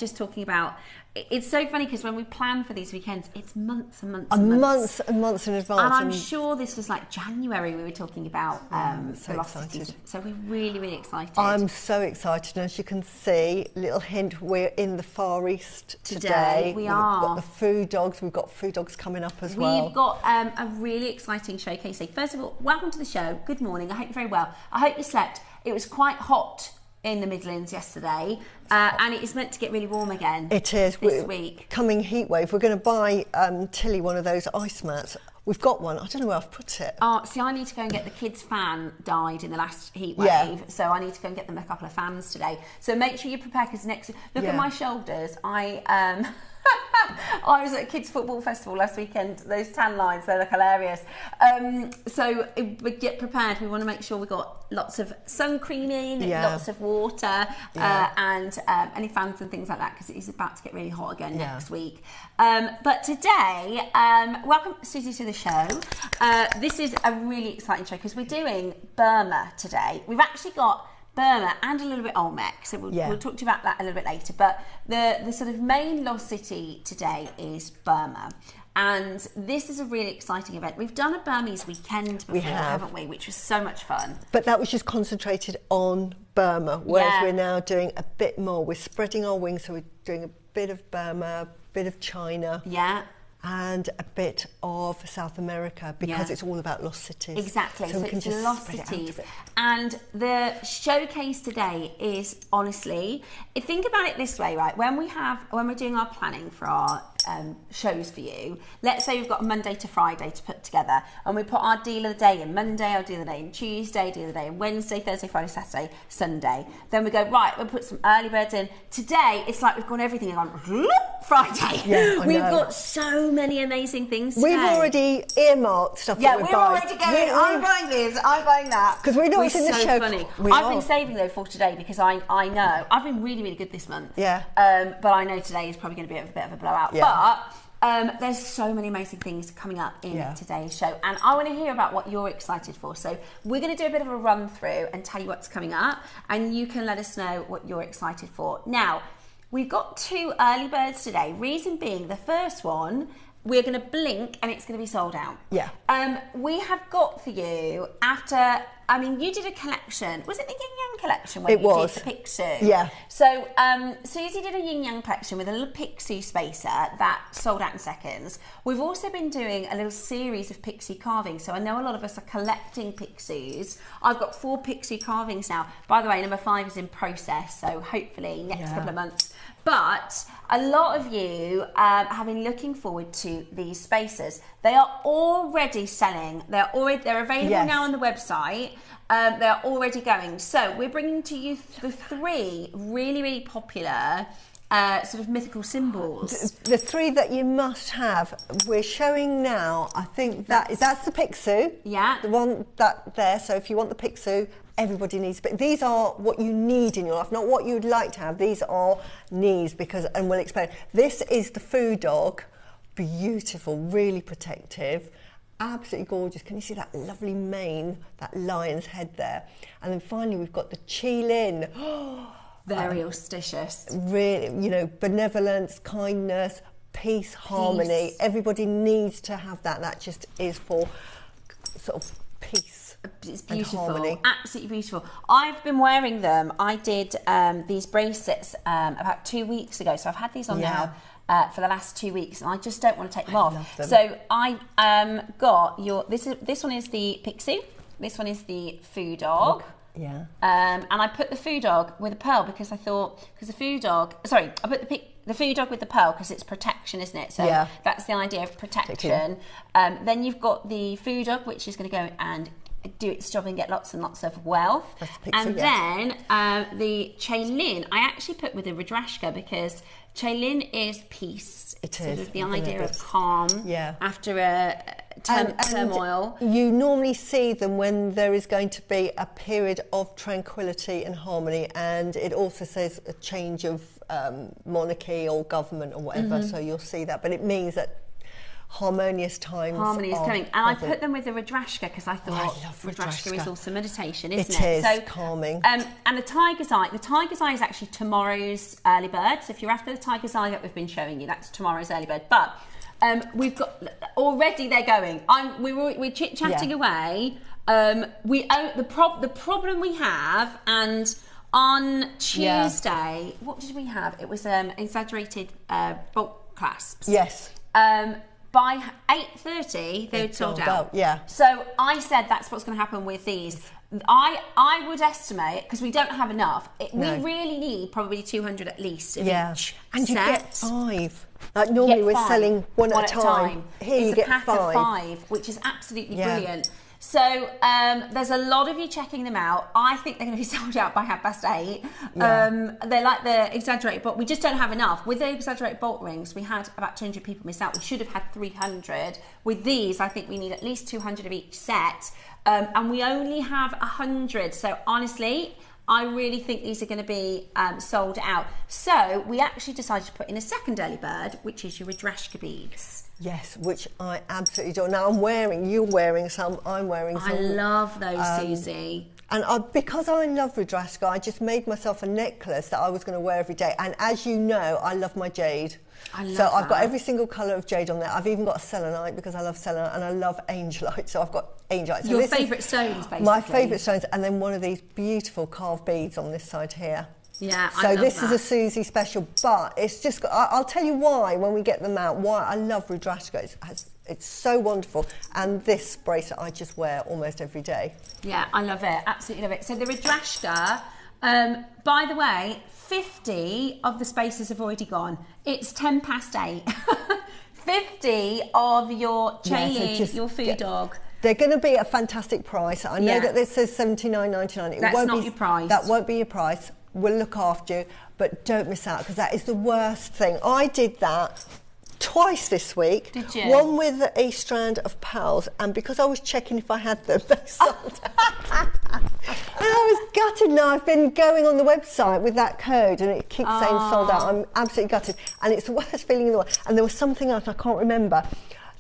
just talking about, it's so funny because when we plan for these weekends, it's months and months and months in advance. And I'm sure this was like January we were talking about velocities. So we're really, really excited. I'm so excited. And as you can see, little hint, we're in the Far East today. We We've are. got the food dogs. We've got food dogs coming up as well. We've got a really exciting showcase. So first of all, welcome to the show. Good morning. I hope you're very well. I hope you slept. It was quite hot in the Midlands yesterday, and it is meant to get really warm again. It is this week. Coming heat wave. We're going to buy Tilly one of those ice mats. We've got one. I don't know where I've put it. Oh, see, I need to go and get the kids' fan died in the last heat wave, so I need to go and get them a couple of fans today. So make sure you prepare, because next look at my shoulders. I was at a kids' football festival last weekend. Those tan lines, they look hilarious. So we get prepared. We want to make sure we got lots of sun creaming, lots of water, and any fans and things like that, because it is about to get really hot again next week. But today, welcome Susie to the show. This is a really exciting show because we're doing Burma today. We've actually got Burma and a little bit Olmec, so we'll talk to you about that a little bit later. But the sort of main lost city today is Burma, and this is a really exciting event. We've done a Burmese weekend before, haven't we? Which was so much fun. But that was just concentrated on Burma, whereas we're now doing a bit more. We're spreading our wings, so we're doing a bit of Burma, a bit of China. And a bit of South America, because it's all about lost cities. Exactly, so it's lost cities. And the showcase today is, honestly, think about it this way, right? When we're doing our planning for our shows for you, let's say we've got a Monday to Friday to put together, and we put our deal of the day in Monday, our deal of the day in Tuesday, deal of the day in Wednesday, Thursday, Friday, Saturday, Sunday. Then we go, right, we'll put some early birds in. Today, it's like we've gone everything on Friday. We've got so many amazing things today. We've already earmarked stuff that we're already going. I'm buying this, I'm buying that. Because we know it's in the show. Funny. I've been saving though for today, because I know I've been really, really good this month. But I know today is probably going to be a bit of a blowout. But there's so many amazing things coming up in today's show, and I want to hear about what you're excited for. So we're going to do a bit of a run through and tell you what's coming up, and you can let us know what you're excited for. Now, we've got 2 early birds today. Reason being, the first one, we're going to blink and it's going to be sold out. We have got for you, after, you did a collection. Was it the Yin Yang collection where you did the Picsou? So Susie did a Yin Yang collection with a little Picsou spacer that sold out in seconds. We've also been doing a little series of Picsou carvings. So I know a lot of us are collecting Picsous. I've got 4 Picsou carvings now. By the way, number 5 is in process, so hopefully next couple of months. But a lot of you have been looking forward to these spacers. They are already selling. They're available now on the website. They're already going. So we're bringing to you the 3 really, really popular sort of mythical symbols. The 3 that you must have. We're showing now. I think that's the Picsou. The one there. So if you want the Picsou, everybody needs, but these are what you need in your life, not what you'd like to have. These are needs, and we'll explain. This is the food dog, beautiful, really protective, absolutely gorgeous. Can you see that lovely mane, that lion's head there? And then finally we've got the Qilin. Very auspicious. Really, benevolence, kindness, peace, harmony. Everybody needs to have that. That just is for sort of peace. It's beautiful, absolutely beautiful. I've been wearing them. I did these bracelets about 2 weeks ago, so I've had these on now for the last 2 weeks, and I just don't want to take them off. So I got this one is the Picsou, this one is the food dog. And I put the food dog with a pearl because I thought, I put the food dog with the pearl because it's protection, isn't it? So that's the idea of protection. Then you've got the food dog, which is going to go and do its job and get lots and lots of wealth. Then the Qilin, I actually put with a Rudrashka because Qilin is peace. It is. Sort of the idea of calm after a turmoil. You normally see them when there is going to be a period of tranquility and harmony, and it also says a change of monarchy or government or whatever, so you'll see that. But it means that harmonious times. Harmony is coming. And I put them with the Rudrashka because I thought Rudrashka is also meditation, isn't it? It is calming. And the Tiger's Eye is actually tomorrow's early bird. So if you're after the Tiger's Eye that we've been showing you, that's tomorrow's early bird. But we've got, already they're going. We're chit-chatting away. The problem we have, and on Tuesday, what did we have? It was exaggerated bulk clasps. Yes. By 8:30, they would sold out. Yeah. So I said that's what's going to happen with these. I would estimate, because we don't have enough, we really need probably 200 at least of each and you set. get 5. Like normally we're selling one at a time. Here you get 5. It's a pack of 5, which is absolutely brilliant. So there's a lot of you checking them out. I think they're going to be sold out by 8:30. They're like the exaggerated, but we just don't have enough. With the exaggerated bolt rings, we had about 200 people miss out. We should have had 300. With these, I think we need at least 200 of each set. And we only have 100. So honestly, I really think these are going to be sold out. So we actually decided to put in a second early bird, which is your Rudrashka beads. Yes, which I absolutely do. Now you're wearing some, I'm wearing some. I love those, Susie. And because I love Rudrashka, I just made myself a necklace that I was going to wear every day. And as you know, I love my jade. I've got every single colour of jade on there. I've even got a selenite because I love selenite, and I love angelite. So I've got angelite. So your favourite stones, basically. My favourite stones, and then one of these beautiful carved beads on this side here. Yeah, so this is a Susie special, but it's just, I'll tell you why when we get them out, why I love Rudrashka. It's so wonderful. And this bracelet I just wear almost every day. Yeah, I love it. Absolutely love it. So the Rudrashka, by the way, 50 of the spaces have already gone. It's 8:10. 50 of your Chaeling, your food dog. They're going to be at a fantastic price. I know that this says $79.99. That's not your price. That won't be your price. We'll look after you, but don't miss out, because that is the worst thing. I did that twice this week. Did you? One with a strand of pearls, and because I was checking if I had them, they sold out. And I was gutted. Now I've been going on the website with that code, and it keeps saying sold out. I'm absolutely gutted, and it's the worst feeling in the world. And there was something else I can't remember,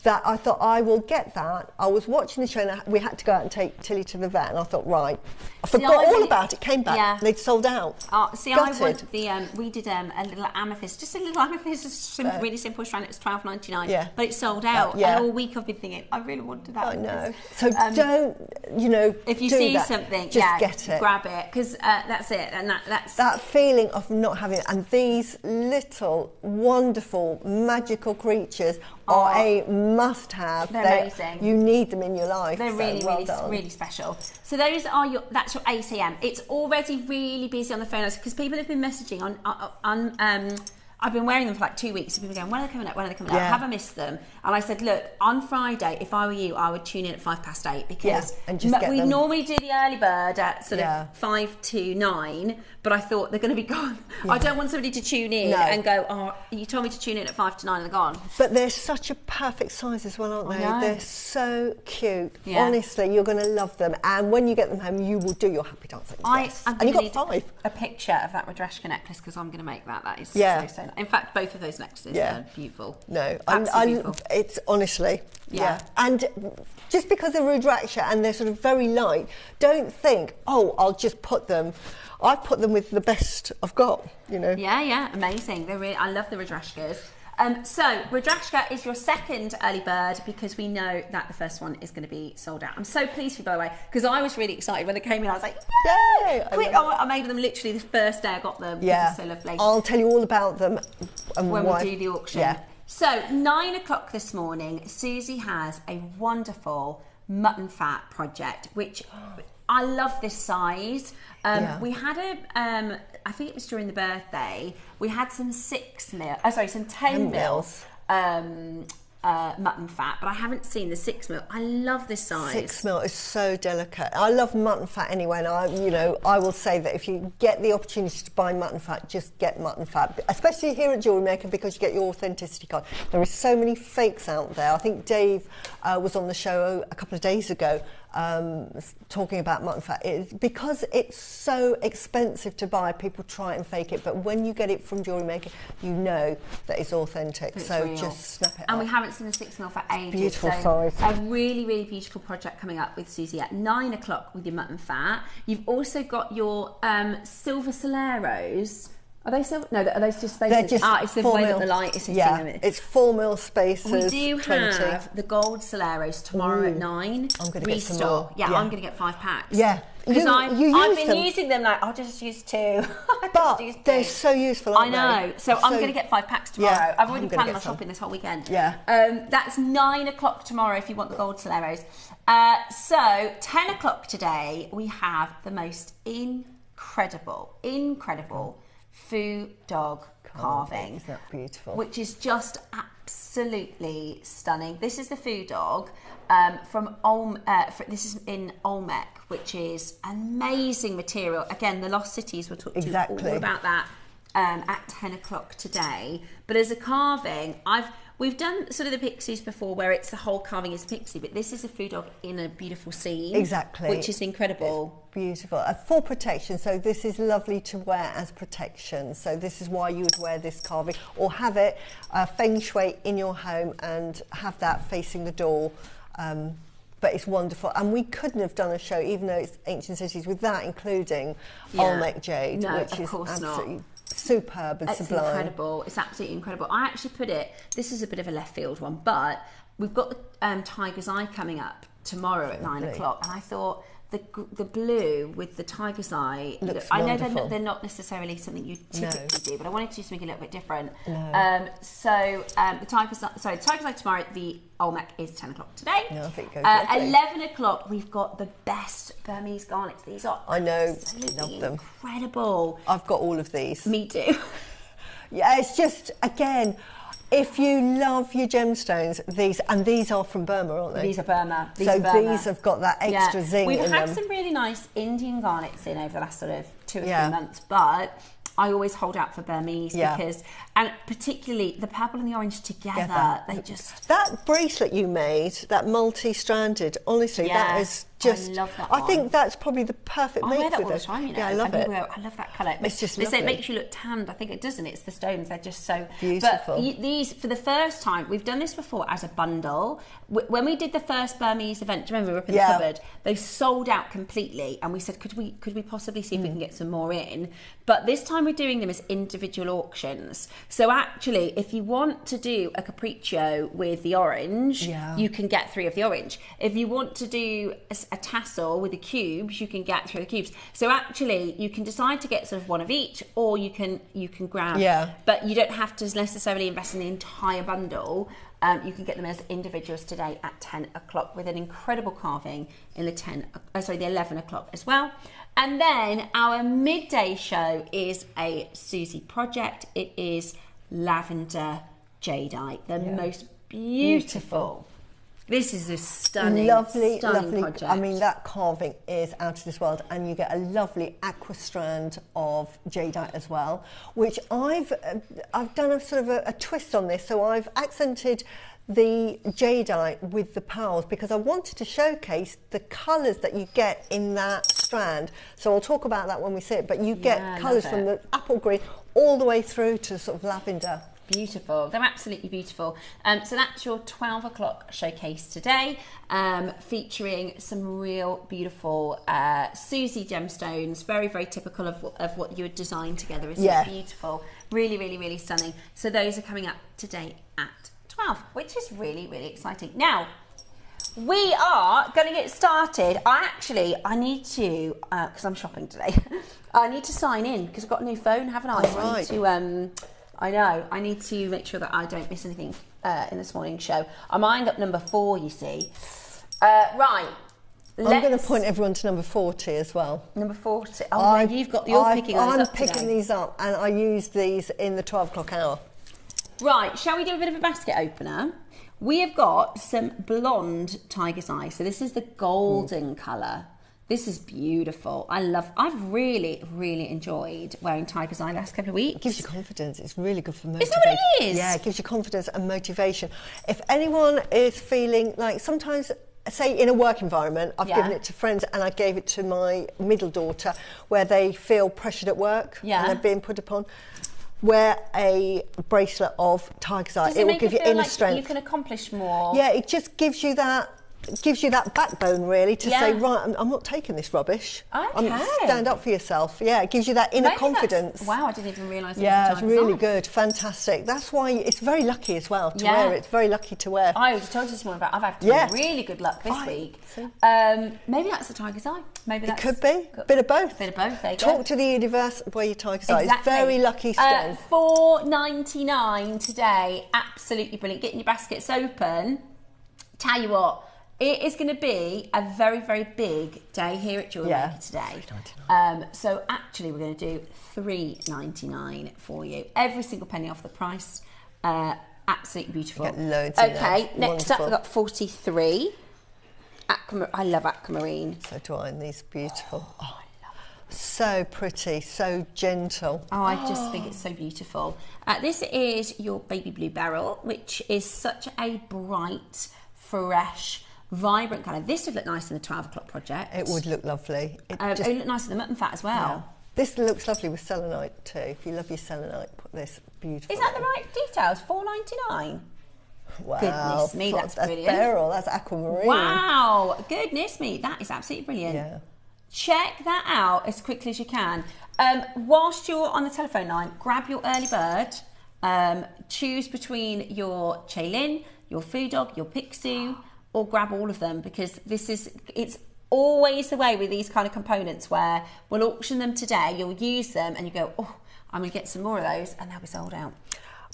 that I thought I will get that. I was watching the show and we had to go out and take Tilly to the vet, and I thought, right, I forgot all about it, came back, they'd sold out. See, gutted. I want the, we did a little amethyst, just a little amethyst, just really simple strand, it was $12.99, but it sold out, and all week I've been thinking, I really wanted that. I know. So don't, if you see something, just get it. Grab it, because that's it, and that's... That feeling of not having it, and these little, wonderful, magical creatures are a must-have. They're amazing. You need them in your life. They're really special. So those are that's your 8 a.m. It's already really busy on the phone because people have been messaging on I've been wearing them for like 2 weeks. So people are going, when are they coming out? When are they coming out? Have I missed them? And I said, look, on Friday, if I were you, I would tune in at 8:05 because and just get we them. Normally do the early bird at sort of 5 to 9, but I thought they're going to be gone. I don't want somebody to tune in and go, oh, you told me to tune in at 5 to 9 and they're gone. But they're such a perfect size as well, aren't they? They're so cute. Honestly, you're going to love them. And when you get them home, you will do your happy dancing. And you got 5. A picture of that Rudrashka necklace because I'm going to make that. That is so nice. In fact, both of those necklaces are beautiful. No, beautiful. It's honestly, And just because they're Rudrashka and they're sort of very light, don't think, oh, I'll just put them. I've put them with the best I've got, Yeah, amazing. They're really, I love the Rudrashkas. So Rudrashka is your second early bird because we know that the first one is going to be sold out. I'm so pleased for you, by the way, because I was really excited when they came in. I was like, yay! Quick! I made them literally the first day I got them. Yeah, so lovely. I'll tell you all about them and when we do the auction. Yeah. So 9 o'clock this morning, Susie has a wonderful mutton fat project, which I love this size. We had I think it was during the birthday, we had some 10 mil mutton fat, but I haven't seen the 6 mil. I love this size. 6 mil is so delicate. I love mutton fat anyway, and I will say that if you get the opportunity to buy mutton fat, just get mutton fat, especially here at JewelleryMaker, because you get your authenticity card. There are so many fakes out there. I think Dave was on the show a couple of days ago talking about mutton fat, is because it's so expensive to buy, people try and fake it, but when you get it from JewelleryMaker, you know that it's authentic. It's so real. Just snap it up. And we haven't seen the 6mm for ages. Beautiful so size. A really, really beautiful project coming up with Susie at 9 o'clock with your mutton fat. You've also got your silver Soleros. Are they silver? No, are those just spaces? They're just it's the way that the light is hitting them. It's 4mm spaces. We do have the gold Soleros tomorrow at 9. I'm going to get some more. Yeah, I'm going to get 5 packs. Yeah. Because I've been using them like, I'll just use 2. But they're so useful, aren't they? I know. So I'm going to get 5 packs tomorrow. Yeah, I've already planned my shopping this whole weekend. Yeah. That's 9 o'clock tomorrow if you want the gold Soleros. So 10 o'clock today, we have the most incredible foo dog carving. Isn't that beautiful? Which is just absolutely stunning. This is the foo dog from this is in Olmec, which is amazing material. Again, the Lost Cities, we'll talk to you all about that at 10 o'clock today. But as a carving, we've done sort of the pixies before where it's the whole carving is pixie, but this is a foo dog in a beautiful scene. Exactly. Which is incredible. It's beautiful. For protection, so this is lovely to wear as protection. So this is why you would wear this carving or have it feng shui in your home and have that facing the door. But it's wonderful, and we couldn't have done a show, even though it's Ancient Cities, with that including Olmec Jade, which is absolutely superb and sublime. It's incredible. It's absolutely incredible. I actually put it, this is a bit of a left field one, but we've got the Tiger's Eye coming up tomorrow at 9 o'clock, and I thought the blue with the Tiger's Eye, I know they're not necessarily something you typically do, but I wanted to do something a little bit different. So the Tiger's Eye tomorrow, the Olmec is 10 o'clock today. No, I think it goes 11 o'clock, we've got the best Burmese garnets. These are love them. Incredible. I've got all of these. Me too. Yeah, it's just, again, if you love your gemstones, these are from Burma, aren't they? These are Burma. These have got that extra zing in them. We've had some really nice Indian garnets in over the last sort of 2 or 3 months, but I always hold out for Burmese because, and particularly the purple and the orange together, they just... That bracelet you made, that multi-stranded, honestly, that is just... I love that one. I think that's probably the perfect make I wear that with all it. the time, you know. Yeah, I love it. I love that colour. It's just lovely. They say it makes you look tanned. I think it doesn't. It's the stones. They're just so... Beautiful. But these, for the first time, we've done this before as a bundle. When we did the first Burmese event, do you remember we were up in the cupboard? They sold out completely, and we said, could we possibly see if we can get some more in? But this time we're doing them as individual auctions. So actually, if you want to do a capriccio with the orange, you can get 3 of the orange. If you want to do a tassel with the cubes, you can get 3 of the cubes. So actually, you can decide to get sort of 1 of each, or you can grab. But you don't have to necessarily invest in the entire bundle. You can get them as individuals today at 10 o'clock with an incredible carving in the 11 o'clock as well. And then our midday show is a Susie project. It is lavender jadeite, the most beautifite. This is a stunning, lovely project. I mean, that carving is out of this world, and you get a lovely aqua strand of jadeite as well, which I've done a sort of a twist on this. So I've accented the jadeite with the pearls because I wanted to showcase the colours that you get in that strand. So I'll talk about that when we see it, but you get colours from the apple green all the way through to sort of lavender. Beautiful. They're absolutely beautiful. So that's your 12 o'clock showcase today, featuring some real beautiful Susie gemstones, very, very typical of what you would design together. Isn't it beautiful? Really, really, really stunning. So those are coming up today at 12, which is really, really exciting. Now, we are going to get started. I need to, because I'm shopping today, I need to sign in because I've got a new phone, haven't I? So I need to... I know. I need to make sure that I don't miss anything in this morning's show. I'm eyeing up number 4, you see. Right. I'm going to point everyone to number 40 as well. Number 40. Oh, you're picking those up I'm picking these up, and I use these in the 12 o'clock hour. Right. Shall we do a bit of a basket opener? We have got some blonde tiger's eye. So this is the golden colour. This is beautiful. I've really, really enjoyed wearing tiger's eye the last couple of weeks. It gives you confidence. It's really good for motivation. Is that what it is? Yeah, it gives you confidence and motivation. If anyone is feeling like sometimes, say in a work environment, I've given it to friends, and I gave it to my middle daughter, where they feel pressured at work and they're being put upon. Wear a bracelet of tiger's eye. It will give you inner strength. You can accomplish more. Yeah, it just gives you that backbone, really, to say, right, I'm not taking this rubbish. Okay. Stand up for yourself. Yeah, it gives you that inner confidence. Wow, I didn't even realise it was Yeah, it's really good. Fantastic. That's why it's very lucky as well to wear it. It's very lucky to wear. I already told you this morning about I've had really good luck this week. Maybe that's the tiger's eye. Maybe that's... It could be. Bit of both. Bit of both, there you Talk to the universe, wear your tiger's eye. It's very lucky stone. $4.99 today. Absolutely brilliant. Getting your baskets open. Tell you what, it is going to be a very, very big day here at JewelleryMaker today. So actually, we're going to do $3.99 for you. Every single penny off the price. Absolutely beautiful. Get loads. Okay, next up we've got 43. I love aquamarine. So do I, and these are beautiful. Oh, I love it. So pretty, so gentle. Oh, I just think it's so beautiful. This is your baby blue beryl, which is such a bright, fresh, vibrant colour. This would look nice in the 12 o'clock project. It would look lovely. It would look nice in the mutton fat as well. Yeah. This looks lovely with selenite too. If you love your selenite, put this beautiful. Is that the right details? $4.99. Wow. Goodness me, that's brilliant. That's beryl, that's aquamarine. Wow, goodness me, that is absolutely brilliant. Yeah. Check that out as quickly as you can. Whilst you're on the telephone line, grab your early bird. Choose between your Chaylin, your Food Dog, your Pixu, or grab all of them, because it's always the way with these kind of components where we'll auction them today, you'll use them and you go, oh, I'm going to get some more of those, and they'll be sold out.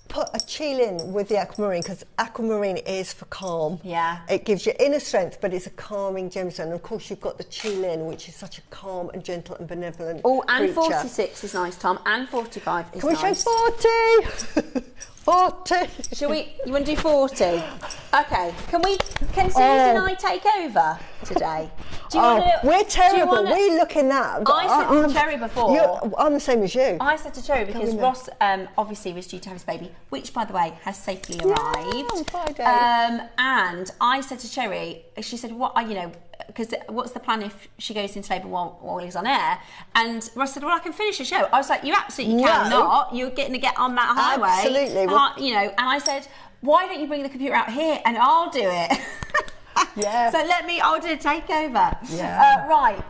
Put a Chaylin with the aquamarine, because aquamarine is for calm. Yeah. It gives you inner strength, but it's a calming gemstone. And of course, you've got the Chaylin, which is such a calm and gentle and benevolent Oh, and creature. 46 is nice, Tom, and 45 is nice. Can we show 40? 40. Shall we? You want to do 40? Okay. Can Susie and I take over today? Do you want to? We're terrible. We're looking that. I said to Cherry before. I'm the same as you. I said to Cherry because Ross obviously was due to have his baby, which by the way has safely arrived. On Friday. And I said to Cherry, she said, "What? Because what's the plan if she goes into labour while he's on air?" And Ross said, "Well, I can finish the show." I was like, "You absolutely cannot. You're getting to get on that highway." Absolutely. And I said, "Why don't you bring the computer out here and I'll do it?" Yeah. So I'll do a takeover. Yeah. Right.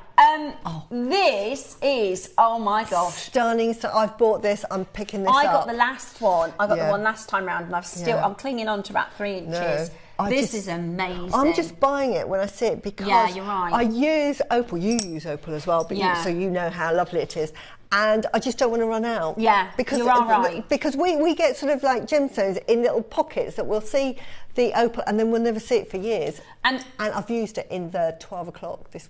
This is, oh my gosh. Stunning. So I've bought this, I'm picking this up. I got the last one. I got the one last time round, and I'm clinging on to about 3 inches. This is amazing. I'm just buying it when I see it because you're right. I use opal. You use opal as well, but so you know how lovely it is. And I just don't want to run out. Yeah, because you are right. Because we get sort of like gemstones in little pockets that we'll see the opal and then we'll never see it for years. And I've used it in the 12 o'clock, this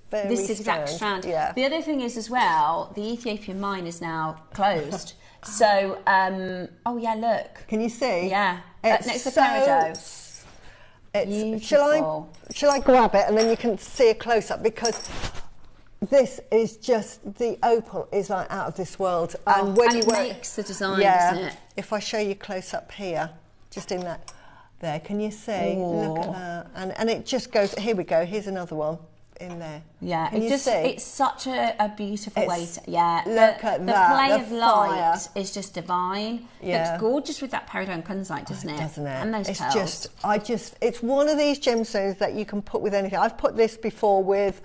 exact strand. Yeah. The other thing is as well, the Ethiopian mine is now closed. So, oh yeah, look. Can you see? Yeah, next to Peridot. Shall I grab it and then you can see a close-up, because this is just, the opal is like out of this world. And when it makes the design, doesn't it? If I show you close up here, just in that, there, can you see? Ooh. Look at that. And it just goes, here we go, here's another one in there. Yeah, can you see? It's such a beautiful way to, look at the that. play of light is just divine. Yeah. Looks gorgeous with that peridot and kunzite, doesn't it? Doesn't it? And those pearls. It's one of these gemstones that you can put with anything. I've put this before with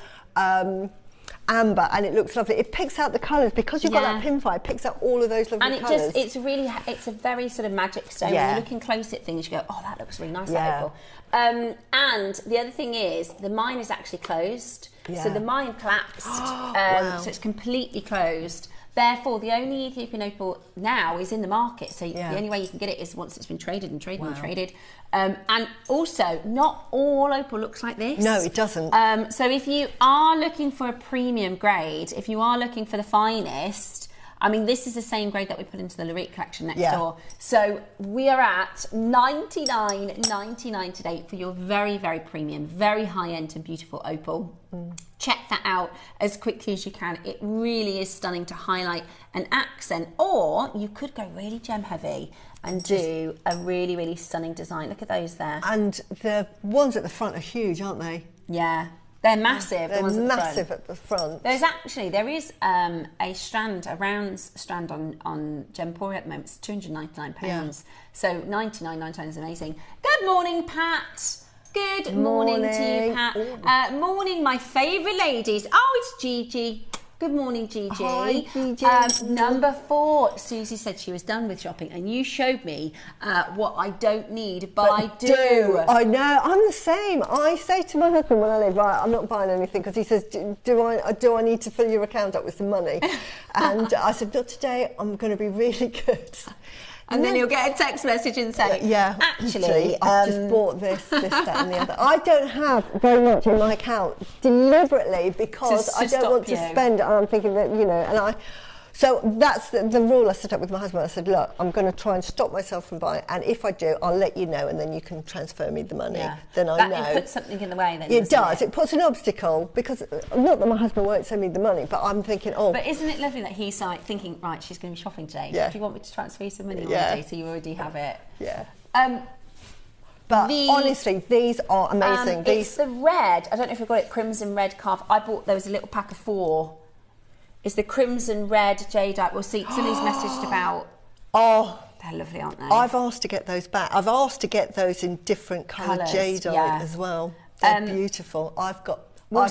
amber, and it looks lovely. It picks out the colours because you've got that pinfire. It picks out all of those lovely colours. And it's a very sort of magic stone. When you're looking close at things, you go, oh, that looks really nice. That opal. And the other thing is, the mine is actually closed. So the mine collapsed. So it's completely closed. Therefore, the only Ethiopian opal now is in the market. So the only way you can get it is once it's been traded and traded and traded. And also, not all opal looks like this. No, it doesn't. So if you are looking for a premium grade, if you are looking for the finest, I mean, this is the same grade that we put into the Lorette collection next door. So we are at $99.99 today for your very, very premium, very high-end and beautiful opal. Check that out as quickly as you can. It really is stunning to highlight an accent, or you could go really gem heavy and do a really, really stunning design. Look at those there. And the ones at the front are huge, aren't they? Yeah. They're massive. They're massive at the front. There is a strand, a round strand on Gempori at the moment. It's £299. Yeah. So 99.99 is amazing. Good morning, Pat. Good morning to you, Pat. Morning, my favourite ladies. Oh, it's Gigi. Good morning, Gigi. Hi, Gigi. Number 4, Susie said she was done with shopping, and you showed me what I don't need, but I do. I know. I'm the same. I say to my husband when I leave, right, I'm not buying anything, because he says, do I need to fill your account up with some money? And I said, not today. I'm going to be really good. And then you'll get a text message and say, actually, I've just bought this, that and the other. I don't have very much in my account deliberately because I don't want to spend it. And I'm thinking that, and so that's the rule I set up with my husband. I said, look, I'm going to try and stop myself from buying, and if I do, I'll let you know, and then you can transfer me the money. Yeah. Then I know. It puts something in the way then, it does. It puts an obstacle, because, not that my husband won't send me the money, but I'm thinking, But isn't it lovely that he's like thinking, right, she's going to be shopping today. Yeah. Do you want me to transfer you some money already, so you already have it? Yeah. But honestly, these are amazing. It's the red. I don't know if we've got it, crimson red calf. There was a little pack of 4. It's the crimson red jadeite. We'll see. Somebody's messaged about. Oh, they're lovely, aren't they? I've asked to get those back. I've asked to get those in different coloured jadeite as well. They're beautiful. We'll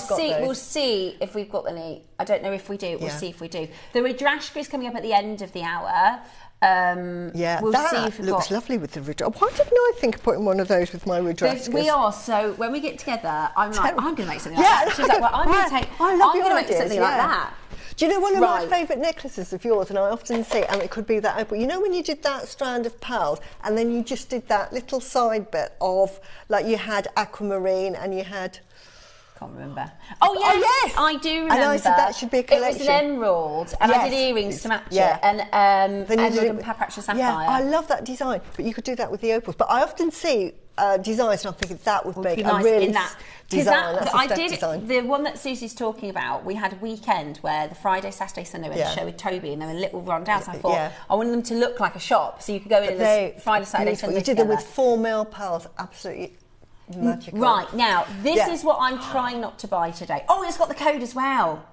see if we've got any. I don't know if we do. We'll see if we do. The Rudrashka is coming up at the end of the hour. We'll see if it looks lovely with the Rudrashka. Why didn't I think of putting one of those with my Rudrashkas? We are. So when we get together, I'm like, I'm going to make something like that. She's like, well, I'm going to make something like that. Do you know one of my favourite necklaces of yours, and I often see, and it could be that opal, when you did that strand of pearls, and then you just did that little side bit of, like you had aquamarine and you had... Can't remember. Oh yes, I do remember. And I said that should be a collection. It was an emerald, and I did earrings to match it, and emerald and Paprachia sapphire. Yeah, I love that design, but you could do that with the opals. But I often see designs, and I'm thinking that would make a really design. That's a step design. The one that Susie's talking about, we had a weekend where the Friday, Saturday, Sunday we had a show with Toby, and they were little rundowns. I thought I wanted them to look like a shop, so you could go in and Friday, Saturday, Sunday. You did them with 4 mil pearls, absolutely magical. Right, now, this is what I'm trying not to buy today. Oh, it's got the code as well.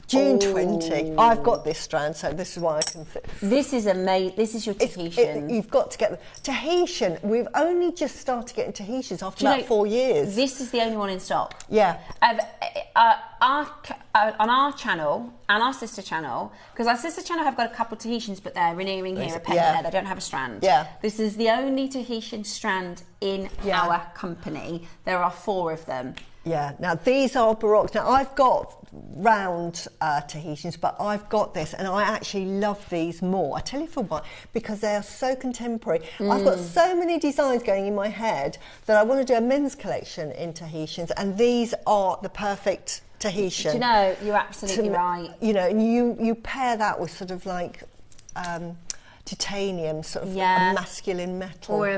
June 20. I've got this strand, so this is why I can fit. This is amazing. This is your Tahitian. You've got to get them. Tahitian, we've only just started getting Tahitians after about 4 years. This is the only one in stock. Yeah. On our channel and our sister channel, because our sister channel have got a couple of Tahitians, but they're an earring here, a pen there. They don't have a strand. Yeah. This is the only Tahitian strand in our company. There are 4 of them. Yeah, now these are Baroque. Now I've got round Tahitians, but I've got this, and I actually love these more. I tell you for why, because they are so contemporary. I've got so many designs going in my head that I want to do a men's collection in Tahitians, and these are the perfect Tahitian. Do you know, you're absolutely right. And you pair that with sort of like titanium, sort of a masculine metal. Or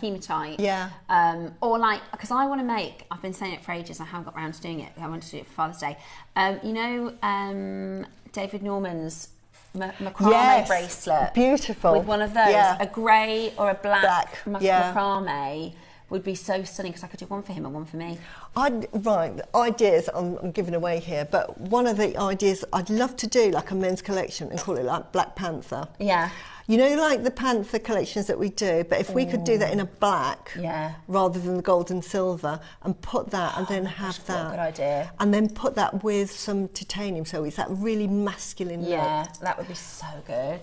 hematite. Yeah. Or like, because I want to make, I've been saying it for ages, I haven't got around to doing it, I want to do it for Father's Day. David Norman's macrame bracelet. Beautiful. With one of those, a grey or a black macrame would be so stunning, because I could do one for him and one for me. Ideas I'm giving away here, but one of the ideas I'd love to do like a men's collection and call it like Black Panther. Yeah. Like the Panther collections that we do, but if we could do that in a black rather than the gold and silver, and put that and then have that. What a good idea. And then put that with some titanium, so it's that really masculine look. Yeah, that would be so good.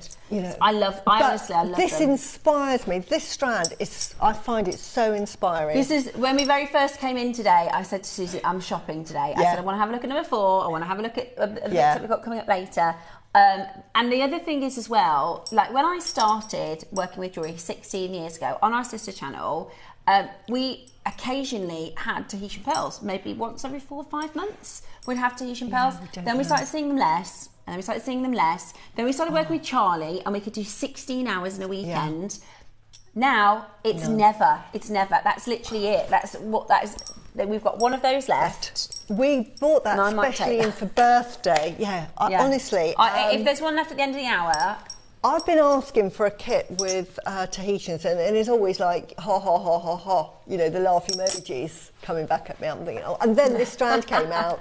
I honestly love this them. Inspires me. This strand I find it so inspiring. This is, when we very first came in today, I said to Susie, I'm shopping today. I said, I want to have a look at number 4, I want to have a look at the bits that we've got coming up later. And the other thing is as well, like when I started working with jewellery 16 years ago on our sister channel, we occasionally had Tahitian pearls, maybe once every 4 or 5 months we'd have Tahitian pearls. Then we started seeing them less, and then we started seeing them less. Then we started working with Charlie, and we could do 16 hours in a weekend. Now it's never. That's literally it. We've got one of those left. We bought that especially in for birthday. Honestly. If there's one left at the end of the hour, I've been asking for a kit with Tahitians, and it's always like, ha, ha, ha, ha, ha, you know, the laugh emojis coming back at me. I'm thinking, oh, and then this strand came out.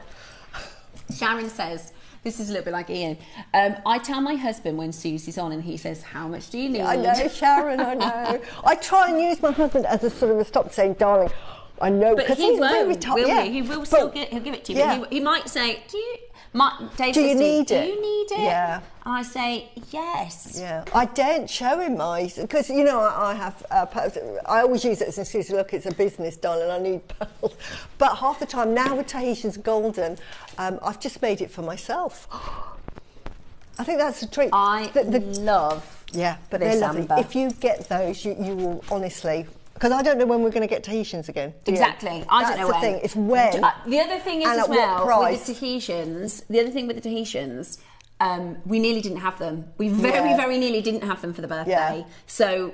Sharon says, this is a little bit like Ian. I tell my husband when Susie's on and he says, how much do you need? I know, Sharon, I know. I try and use my husband as a sort of a stop saying, darling, I know. But he won't, will he? He will still he'll give it to you. Yeah. But he might say, Dave do you says, need it? Do you need it? Yeah. And I say, yes. Yeah. I daren't show him my, because, you know, I have, I always use it as an excuse to look, it's a business, darling, I need pearls. But half the time, now with Tahitians Golden, I've just made it for myself. I think that's a treat. I love Yeah, but they're lovely. amber. If you get those, you will honestly... Because I don't know when we're going to get Tahitians again. Exactly. I don't know when. That's the thing. It's when. The other thing is as well with the Tahitians. The other thing with the Tahitians, we nearly didn't have them. We very nearly didn't have them for the birthday. Yeah. So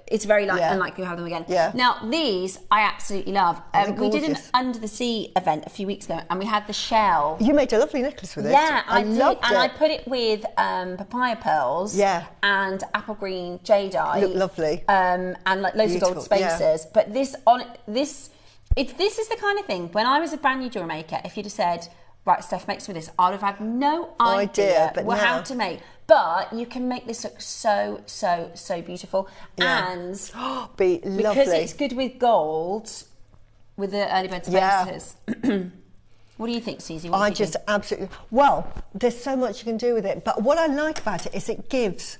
it's very unlikely to have them again. Yeah. Now these I absolutely love. We did an Under the Sea event a few weeks ago, and we had the shell. You made a lovely necklace with it. Yeah, I did, loved it. and I put it with papaya pearls. Yeah. And apple green jadeite. Looked lovely. And like loads of gold spacers. Yeah. But this is the kind of thing. When I was a brand new jewelry maker, if you'd have said, right, Steph, makes me this, I would have had no idea how to make. But you can make this look so beautiful. Yeah. And be lovely. Because it's good with gold, with the early bird spacers. Yeah. What do you think, Susie? I just absolutely... Well, there's so much you can do with it. But what I like about it is it gives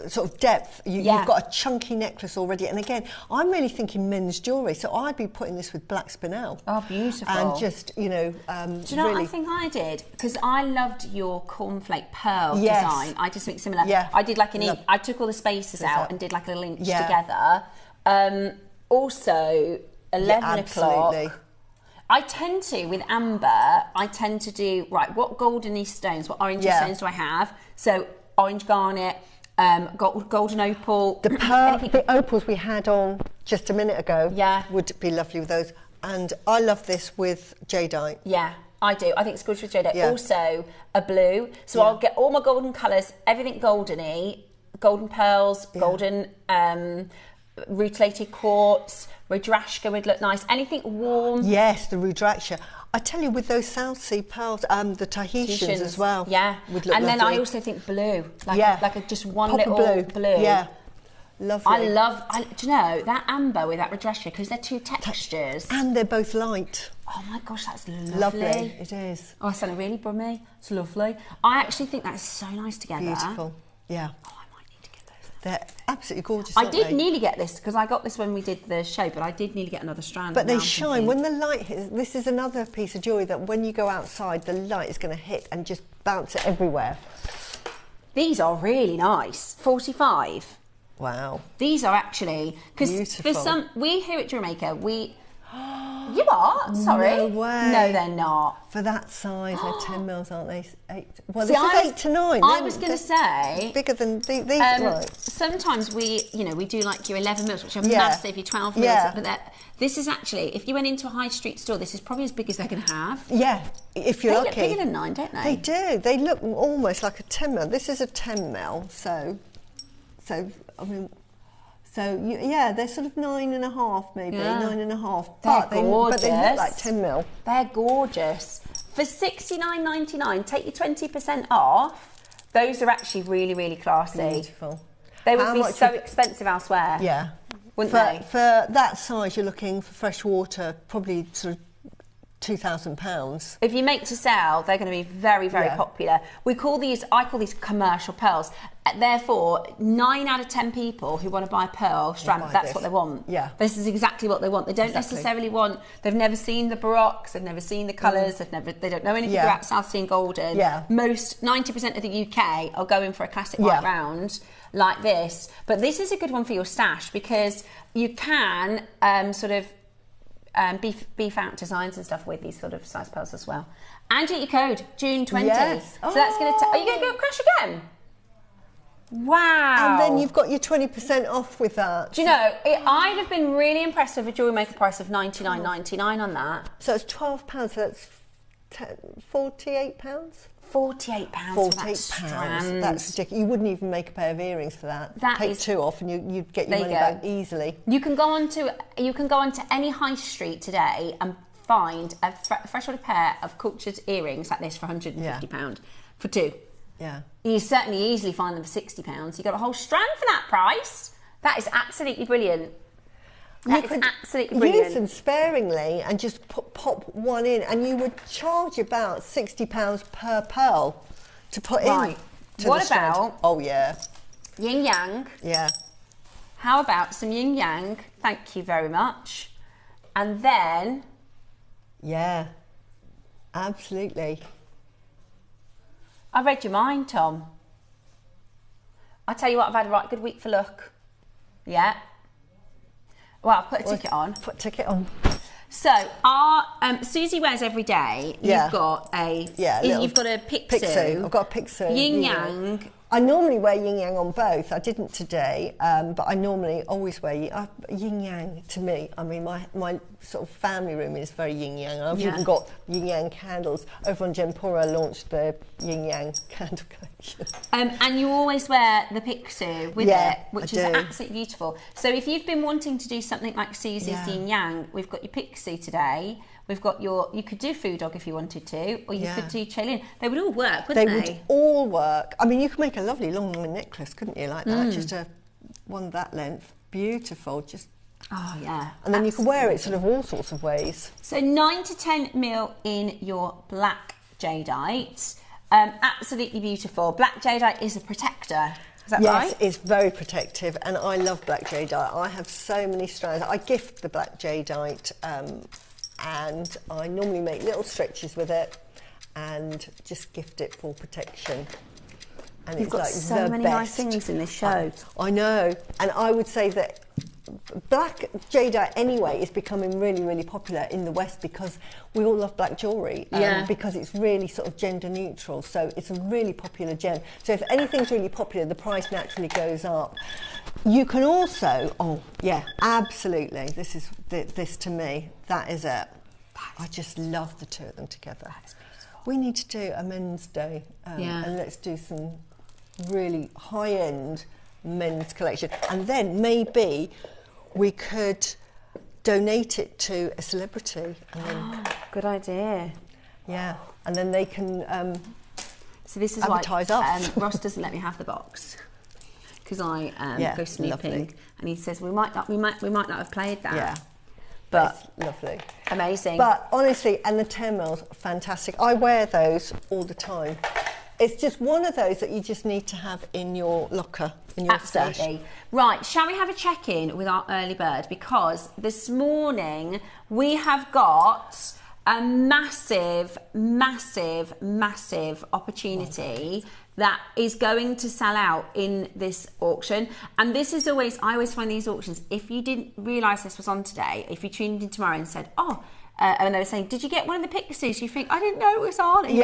sort of depth. You've got a chunky necklace already. And again, I'm really thinking men's jewellery. So I'd be putting this with black spinel. Oh, beautiful. And just, you know... do you know what I think I did? Because I loved your cornflake pearl design. I just think similar. Yeah. I did like an inch. I took all the spacers out and did like a little inch together. Also, 11 o'clock. I tend to, with amber, I tend to do, right, what goldeny stones, what orangey stones do I have? So, orange garnet, golden opal. The opals we had on just a minute ago would be lovely with those. And I love this with jadeite. Yeah, I do. I think it's good with jadeite. Yeah. Also, a blue. So I'll get all my golden colours, everything goldeny, golden pearls, golden rutilated quartz, Rudrashka would look nice. Anything warm. Yes, the Rudrashka. I tell you, with those South Sea pearls, the Tahitians as well. Yeah. Would look and lovely. then I also think blue. Like just one little blue. Yeah. Lovely. Do you know, that amber with that Rudrashka, because they're two textures. And they're both light. Oh my gosh, that's lovely. It is. Oh, I sound really brummy. It's lovely. I actually think that's so nice together. Beautiful. Yeah. They're absolutely gorgeous. I did nearly get this because I got this when we did the show, but I did nearly get another strand. But they shine when the light hits. This is another piece of jewellery that when you go outside, the light is going to hit and just bounce it everywhere. These are really nice. 45. Wow. These are actually because for some we here at JewelleryMaker You are? Sorry. No way. No, they're not. For that size, they're 10 mils, aren't they? 8. Well, this is 8 to 9. I was going to say bigger than these. Right. Sometimes we do like your 11 mils, which are massive. Your 12 mils, but this is actually, if you went into a high street store, this is probably as big as they're going to have. Yeah, if you're lucky. They look bigger than 9, don't they? They do. They look almost like a 10 mil. This is a 10 mil, so I mean. So, yeah, they're sort of 9.5 maybe, 9.5. But they look like 10 mil. They're gorgeous. For $69.99, take your 20% off. Those are actually really, really classy. Beautiful. They would be so expensive elsewhere. Yeah. Wouldn't they? For that size, you're looking for fresh water, probably sort of £2,000. If you make to sell, they're going to be very, very popular. I call these commercial pearls. Therefore, 9 out of 10 people who want to buy a pearl strand, that's what they want. Yeah. This is exactly what they want. They don't necessarily want, they've never seen the baroques, they've never seen the colours, they don't know anything about South Sea and Golden. Yeah. 90% of the UK are going for a classic white round like this. But this is a good one for your stash because you can beef out designs and stuff with these sort of size pearls as well. And get your code, June 20. Yes. So that's going to... Are you going to go crash again? Wow. And then you've got your 20% off with that. Do you know, I'd have been really impressed with a JewelleryMaker price of $99.99 on that. So it's £12, so that's £48? £48 for that strand. That's ridiculous. You wouldn't even make a pair of earrings for that. Take 2 off and you'd get your money back easily. You can go onto any high street today and find a freshwater pair of cultured earrings like this for £150 for 2. Yeah. You certainly easily find them for £60. You got a whole strand for that price. That is absolutely brilliant. That is absolutely brilliant. Use them sparingly and just pop one in, and you would charge about £60 per pearl to put in. What about? Oh yeah. Yin yang. Yeah. How about some yin yang? Thank you very much. And then. Yeah. Absolutely. I read your mind, Tom. I tell you what, I've had a right good week for look. Yeah. Well, I'll put a ticket on. Put a ticket on. So, our Susie wears every day. You've got a you've got a Pixu. I've got a Pixu. Yin yang. I normally wear yin yang on both. I didn't today, but I normally always wear yin yang. To me, I mean, my sort of family room is very yin yang. I've even got yin yang candles. Over on Gempora launched the yin yang candle collection. And you always wear the Pixu with it, which is absolutely beautiful. So if you've been wanting to do something like Susie's yin yang, we've got your Pixu today. We've got you could do Food Dog if you wanted to, or you could do Chelin. They would all work, wouldn't they? They would all work. I mean, you could make a lovely long necklace, couldn't you, like that? Just one that length. Beautiful. Just. Oh, yeah. And then you can wear it sort of all sorts of ways. So 9 to 10 mil in your black jadeite. Absolutely beautiful. Black jadeite is a protector. Is that right? Yes, it's very protective, and I love black jadeite. I have so many strands. I gift the black jadeite. And I normally make little stretches with it and just gift it for protection. And You've got like so many nice things in this show. I know, and I would say that black jadeite anyway is becoming really, really popular in the West because we all love black jewellery. Because it's really sort of gender neutral, so it's a really popular gem. So if anything's really popular, the price naturally goes up. You can also, absolutely. This to me, that is it. I just love the 2 of them together. That is beautiful. We need to do a men's day, and let's do some really high-end men's collection, and then maybe we could donate it to a celebrity. And then, good idea. Yeah, and then they can so this is advertise why us. Ross doesn't let me have the box because I go snooping, lovely. And he says we might not have played that. Yeah. But it's lovely. Amazing. But honestly, and the 10 mils, fantastic. I wear those all the time. It's just one of those that you just need to have in your locker, in your stash. Right, shall we have a check-in with our early bird? Because this morning we have got a massive, massive, massive opportunity that is going to sell out in this auction. And this is always, I always find these auctions, if you didn't realise this was on today, if you tuned in tomorrow and said, and they were saying, did you get one of the Pixies? You think, I didn't know it was on. And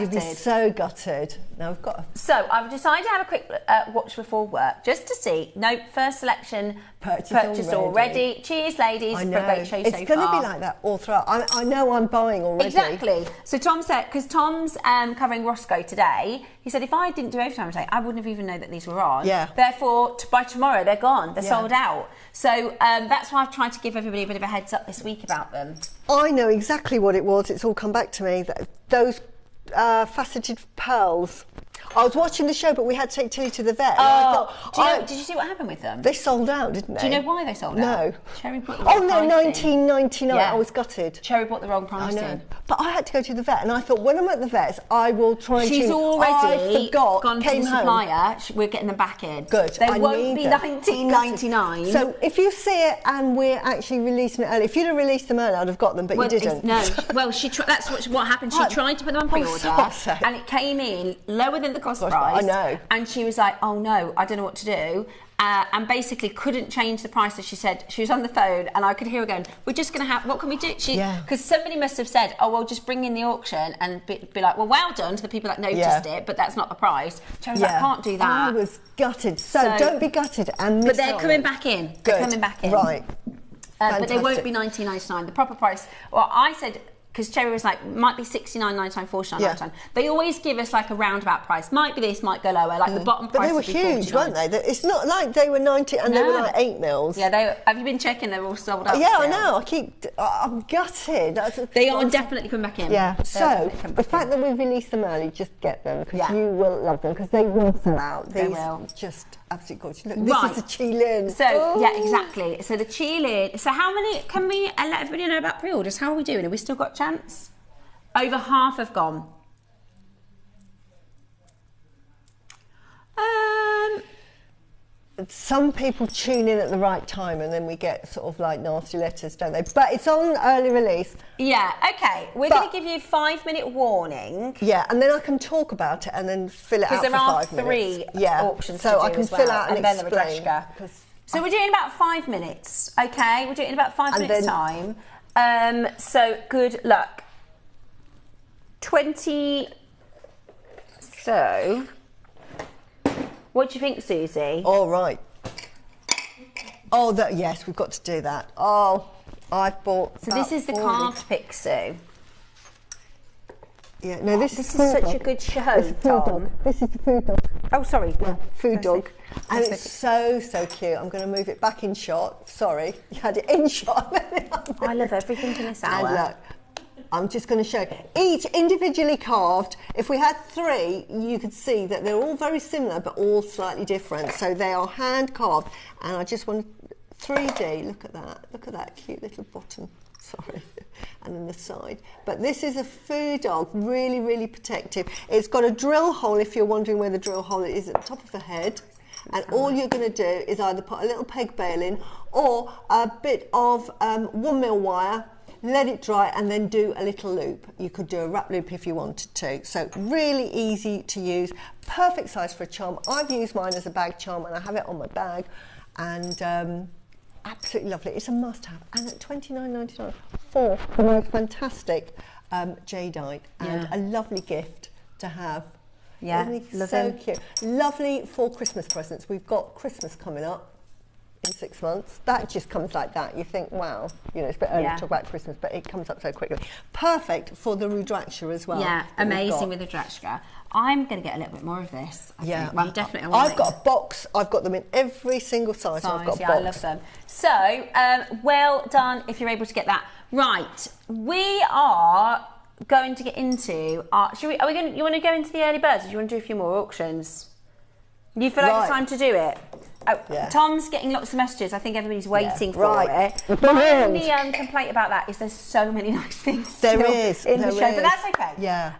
you'd be so gutted. Now we've got So I've decided to have a quick watch before work, just to see. Nope, first selection purchased already. Cheers, ladies, for a great show so far. It's going to be like that all throughout. I know I'm buying already. Exactly. So Tom said, because Tom's covering Roscoe today, he said, if I didn't do overtime today, I wouldn't have even known that these were on. Yeah. Therefore, by tomorrow, they're gone. They're sold out. So that's why I've tried to give everybody a bit of a heads up this week about them. I know exactly what it was. It's all come back to me. Those faceted pearls. I was watching the show, but we had to take Tilly to the vet. Did you see what happened with them? They sold out, didn't they? Do you know why they sold out? No. Cherry bought the wrong no, pricing. 19.99. Yeah. I was gutted. Cherry bought the wrong pricing. I know. But I had to go to the vet, and I thought, when I'm at the vet's, I will try and She's already gone to the supplier. Home. We're getting them back in. Good. They won't be $19.99. So if you see it and we're actually releasing it early, if you'd have released them early, I'd have got them, but you didn't. No. Well, that's what happened. She tried to put them on pre-order, and it came in lower than the cost price. I know. And she was like, oh no, I don't know what to do. And basically couldn't change the price. So she said, she was on the phone and I could hear her going, we're just going to have, what can we do? Because somebody must have said, oh, well, just bring in the auction and be like, well done to the people that noticed it, but that's not the price. She was like, I can't do that. I was gutted. So don't be gutted and miss But they're coming back in. Good. They're coming back in. Right. But they won't be $19.99. The proper price, well, I said, because Cherry was like, might be $69.99, $49.99. They always give us like a roundabout price. Might be this, might go lower. Like the bottom price. But they were huge, weren't they? It's not like they were 90 and they were like 8 mils. Yeah, have you been checking? They're all sold out. Yeah, still. I know. I'm gutted. They are definitely coming back in. Yeah. So the fact that we've released them early, just get them because you will love them because they will sell out. They will. Just absolutely gorgeous. Look, this is the Qilin. So yeah, exactly. So the Qilin. So how many? Can we let everybody know about pre-orders? How are we doing? Have we still got a chance? Over half have gone. Some people tune in at the right time and then we get sort of like nasty letters, don't they? But it's on early release. Yeah, okay. We're going to give you a 5-minute warning. Yeah, and then I can talk about it and then fill it out for 5 minutes. Because there are 3 auctions so to I do can as well, fill out and then explain. So we're doing about 5 minutes, okay? We're doing in about 5 minutes time. So good luck. 20. So, what do you think, Susie? All right. Oh, yes, we've got to do that. Oh, I've bought. So this is the carved Picsou. Yeah, no, this is such a good show, Tom. This is the food dog. Oh, sorry. Yeah, food dog. And it's so cute. I'm going to move it back in shot. Sorry, you had it in shot. I love everything in this hour. And look, I'm just going to show each individually carved. If we had 3, you could see that they're all very similar, but all slightly different. So they are hand carved. And I just want 3D. Look at that. Look at that cute little bottom. Sorry. And then the side. But this is a food dog, really, really protective. It's got a drill hole, if you're wondering where the drill hole is, at the top of the head. And all you're going to do is either put a little peg bail in or a bit of 1mm wire, let it dry and then do a little loop. You could do a wrap loop if you wanted to. So really easy to use, perfect size for a charm. I've used mine as a bag charm and I have it on my bag and absolutely lovely. It's a must-have. And at $29.99 for the most fantastic jadeite and a lovely gift to have. Yeah, so cute. Lovely for Christmas presents. We've got Christmas coming up in 6 months. That just comes like that. You think, wow, you know, it's a bit early to talk about Christmas, but it comes up so quickly. Perfect for the Rudraksha as well. Yeah, amazing with the Rudraksha. I'm going to get a little bit more of this. I think. Well, definitely. I've got a box. I've got them in every single size. I've got a box. I love them. So, well done if you're able to get that. Right, we are going to get into our. You want to go into the early birds? Or do you want to do a few more auctions? You feel like it's time to do it? Tom's getting lots of messages. I think everybody's waiting for it. My only complaint about that is there's so many nice things in the show, but that's okay. Yeah.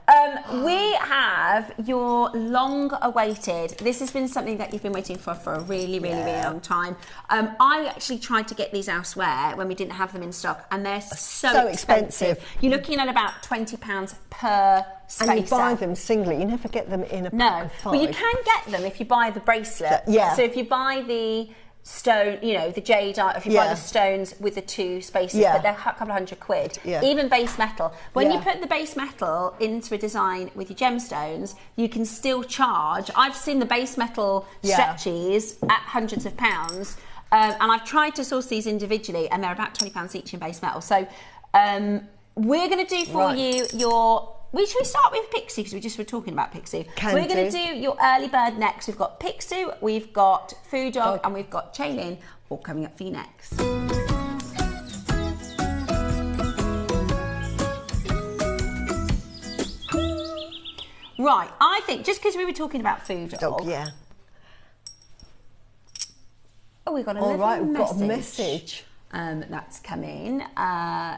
We have your long-awaited. This has been something that you've been waiting for a really, really, really long time. I actually tried to get these elsewhere when we didn't have them in stock, and they're so expensive. You're looking at about £20 per spacer. And you buy them singly. You never get them in a pack of 5. Well, you can get them if you buy the bracelet. So if you buy the stone, you know, the jadeite, if you buy the stones with the 2 spaces, but they're a couple of £100. Even base metal. When you put the base metal into a design with your gemstones, you can still charge. I've seen the base metal stretchies at hundreds of pounds, and I've tried to source these individually, and they're about £20 each in base metal. So we're going to do for you your. Should we start with Picsou because we just were talking about Picsou? We're going to do your early bird next. We've got Picsou, we've got Food Dog, and we've got Chaylin all coming up for you next. Right, I think just because we were talking about Food Dog. Oh, we've got a message. That's come in.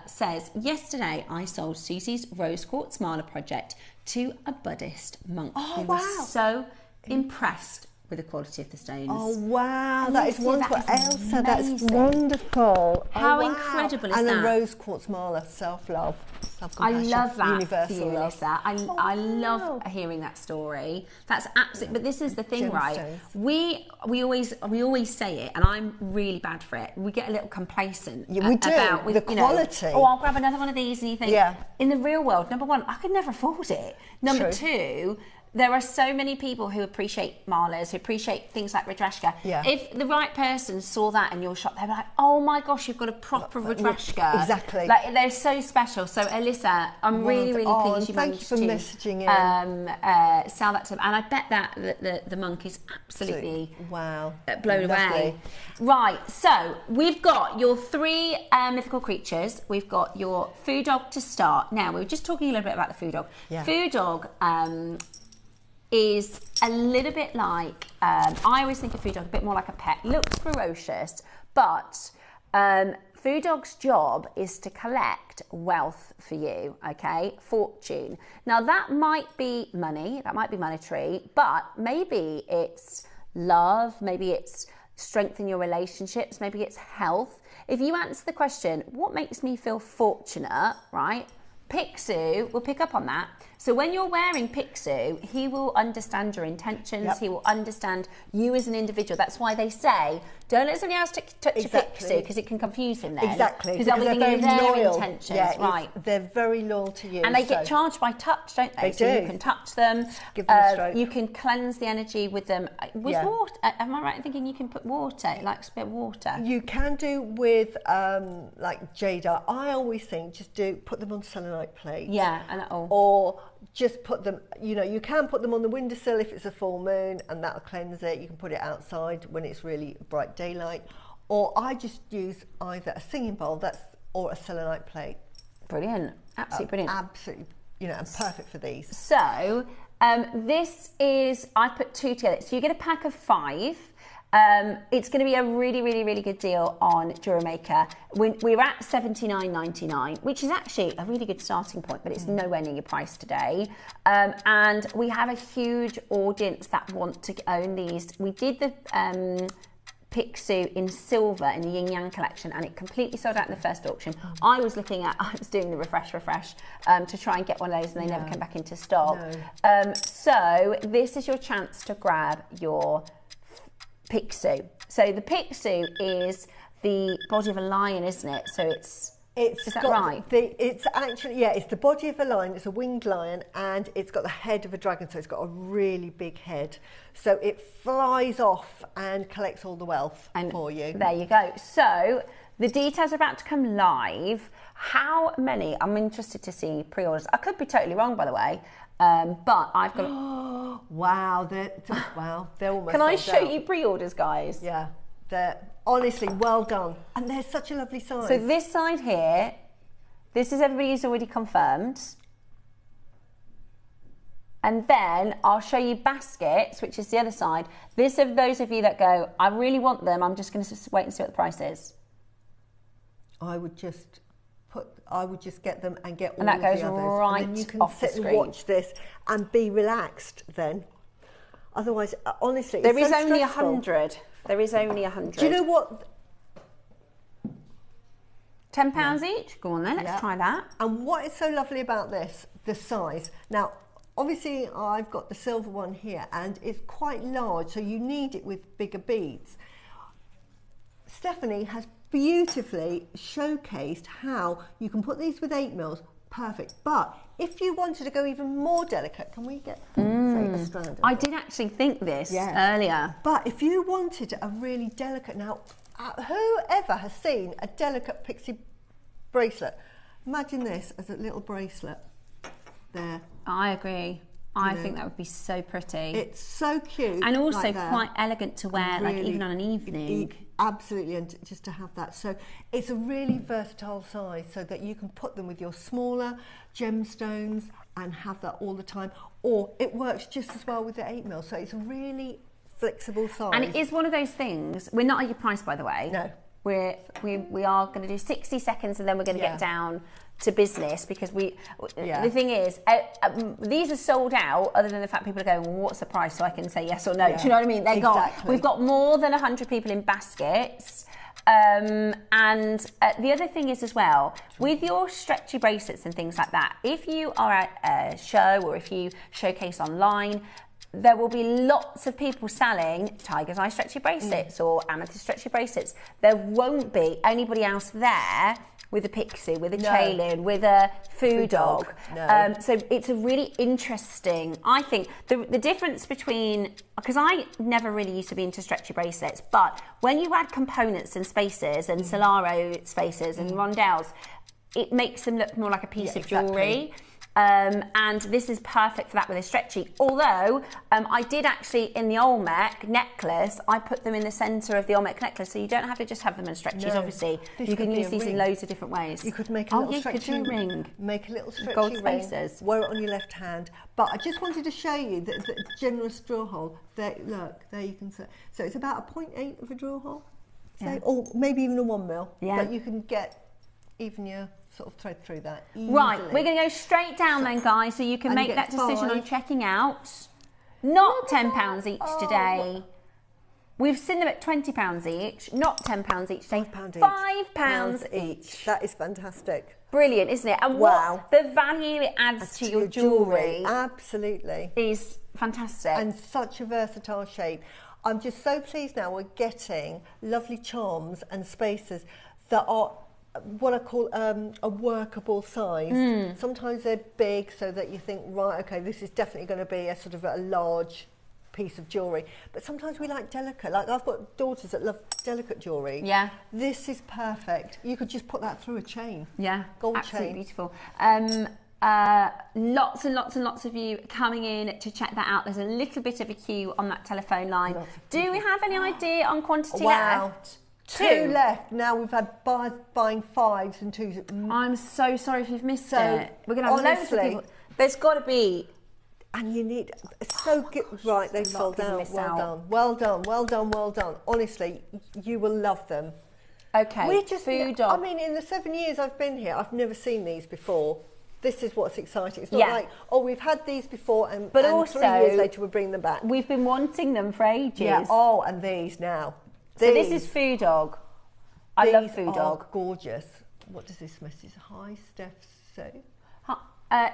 Says, yesterday I sold Susie's Rose Quartz Marla project to a Buddhist monk who was so impressed with the quality of the stones. Oh wow, that is wonderful. Elsa, that's wonderful. How incredible is that? And the Rose Quartz Marla, self-love, self-compassion, I love that universal for you, love. Lisa. I love hearing that story. That's absolutely. But this is the thing, right? We always say it, and I'm really bad for it. We get a little complacent. Yeah, we do. About the quality. Oh, I'll grab another one of these, and you think, in the real world, number one, I could never afford it. Number two, There are so many people who appreciate malas, who appreciate things like Rudrashka. Yeah. If the right person saw that in your shop, they'd be like, oh my gosh, you've got a proper Rudrashka. Exactly. Like, they're so special. So, Alyssa, I'm really pleased you managed to messaging sell that to them. And I bet that the monk is absolutely blown away. Right, so we've got your 3 mythical creatures. We've got your food dog to start. Now, we were just talking a little bit about the food dog. Yeah. Food dog is a little bit like, I always think of food dog a bit more like a pet. Looks ferocious, but food dog's job is to collect wealth for you, okay? Fortune. Now that might be money, that might be monetary, but maybe it's love, maybe it's strengthen your relationships, maybe it's health. If you answer the question, what makes me feel fortunate, right? Picsou will pick up on that. So when you're wearing Picsou, he will understand your intentions. He will understand you as an individual. That's why they say, don't let somebody else touch your Picsou, because it can confuse him then. Exactly. Because they'll be thinking their intentions. Yeah, right. They're very loyal to you. And they get charged by touch, don't they? They do. You can touch them. Give them a stroke. You can cleanse the energy with them. With water. Am I right in thinking you can put water, like a bit of water? You can do with like jade. I always think just put them on selenite plates. Yeah, and that'll... Or just put them, you can put them on the windowsill if it's a full moon, and that'll cleanse it. You can put it outside when it's really bright daylight. Or I just use either a singing bowl or a selenite plate. Brilliant. Absolutely brilliant. Absolutely, and perfect for these. So this is, I put 2 together. So you get a pack of 5. It's going to be a really good deal on JewelleryMaker. We're at $79.99, which is actually a really good starting point, but it's nowhere near your price today. And we have a huge audience that want to own these. We did the Picsou in silver in the Yin Yang collection, and it completely sold out in the first auction. I was doing the refresh to try and get one of those, and they never came back into stock. No. So this is your chance to grab your Picsou. So the Picsou is the body of a lion, isn't it? So is that right? It's actually, it's the body of a lion. It's a winged lion, and it's got the head of a dragon. So it's got a really big head. So it flies off and collects all the wealth for you. There you go. So the details are about to come live. How many? I'm interested to see pre-orders. I could be totally wrong, by the way. But I've got... Wow, they're almost Can I show out. you pre-orders, guys? Yeah, they're honestly well done. And they're such a lovely size. So this side here, this is everybody who's already confirmed. And then I'll show you baskets, which is the other side. This is those of you that go, I really want them, I'm just going to wait and see what the price is. I would just get them and get all and that of goes the others. right and then you can off sit the screen. and watch this and be relaxed then. Otherwise, honestly, there is only 100. There is only 100. Do you know what? £10 each? Go on then, let's try that. And what is so lovely about this, the size. Now, obviously, I've got the silver one here, and it's quite large, so you need it with bigger beads. Stephanie has beautifully showcased how you can put these with 8mm, perfect. But if you wanted to go even more delicate, can we get say a strand? I did actually think this earlier. But if you wanted a really delicate, now whoever has seen a delicate pixie bracelet, imagine this as a little bracelet there. I agree. I think that would be so pretty. It's so cute. And also quite elegant to wear, really, like even on an evening. Absolutely, and just to have that. So it's a really versatile size so that you can put them with your smaller gemstones and have that all the time. Or it works just as well with the 8mm. So it's a really flexible size. And it is one of those things, we're not at your price, by the way. No. We are going to do 60 seconds and then we're going to get down to business, because the thing is, these are sold out, other than the fact people are going, well, what's the price, so I can say yes or no. Do you know what I mean? We've got more than 100 people in baskets. And the other thing is as well, with your stretchy bracelets and things like that, if you are at a show or if you showcase online, there will be lots of people selling tiger's eye stretchy bracelets or amethyst stretchy bracelets. There won't be anybody else there with a pixie, with a Chaylin, with a food dog. No. So it's a really interesting, I think, the difference between, because I never really used to be into stretchy bracelets, but when you add components and spaces and Solaro spaces and rondelles, it makes them look more like a piece of jewellery. And this is perfect for that with a stretchy. Although I did actually, in the Olmec necklace, I put them in the centre of the Olmec necklace, so you don't have to just have them in stretchies. Obviously, you can use these in loads of different ways. You could make a little stretchy ring. Make a little stretchy gold ring. spaces. Wear it on your left hand. But I just wanted to show you the generous drill hole. There, look, there you can see. So it's about a 0.8 of a drill hole, say, or maybe even a 1 mil. Yeah. But you can get even your sort of thread through that easily. Right, we're going to go straight down then, guys, so you can make that decision on checking out. Not £10 each today. We've seen them at £20 each, not £10 each today. £5 each. That is fantastic. Brilliant, isn't it? And what the value it adds to your jewellery absolutely is fantastic. And such a versatile shape. I'm just so pleased now we're getting lovely charms and spaces that are what I call a workable size. Sometimes they're big so that you think, right, okay, this is definitely going to be a sort of a large piece of jewellery. But sometimes we like delicate. Like I've got daughters that love delicate jewellery. Yeah. This is perfect. You could just put that through a chain. Yeah. Gold absolutely chain. Beautiful. Lots and lots and lots of you coming in to check that out. There's a little bit of a queue on that telephone line. Do we have any idea on quantity left? Two left. Now we've had buyers buying 5s and 2s. I'm so sorry if you've missed it. We're going to have loads of people. There's got to be. And you need so good. Right, they've sold out. Well done. Well done. Well done. Well done. Honestly, you will love them. Okay. We just food dog. I mean, in the 7 years I've been here, I've never seen these before. This is what's exciting. It's not like, oh, we've had these before, and also 3 years later we're bringing them back. We've been wanting them for ages. Yeah. Oh, and these now. So this is food dog. I love food dog. Gorgeous. What does this message? Hi, Steph. So.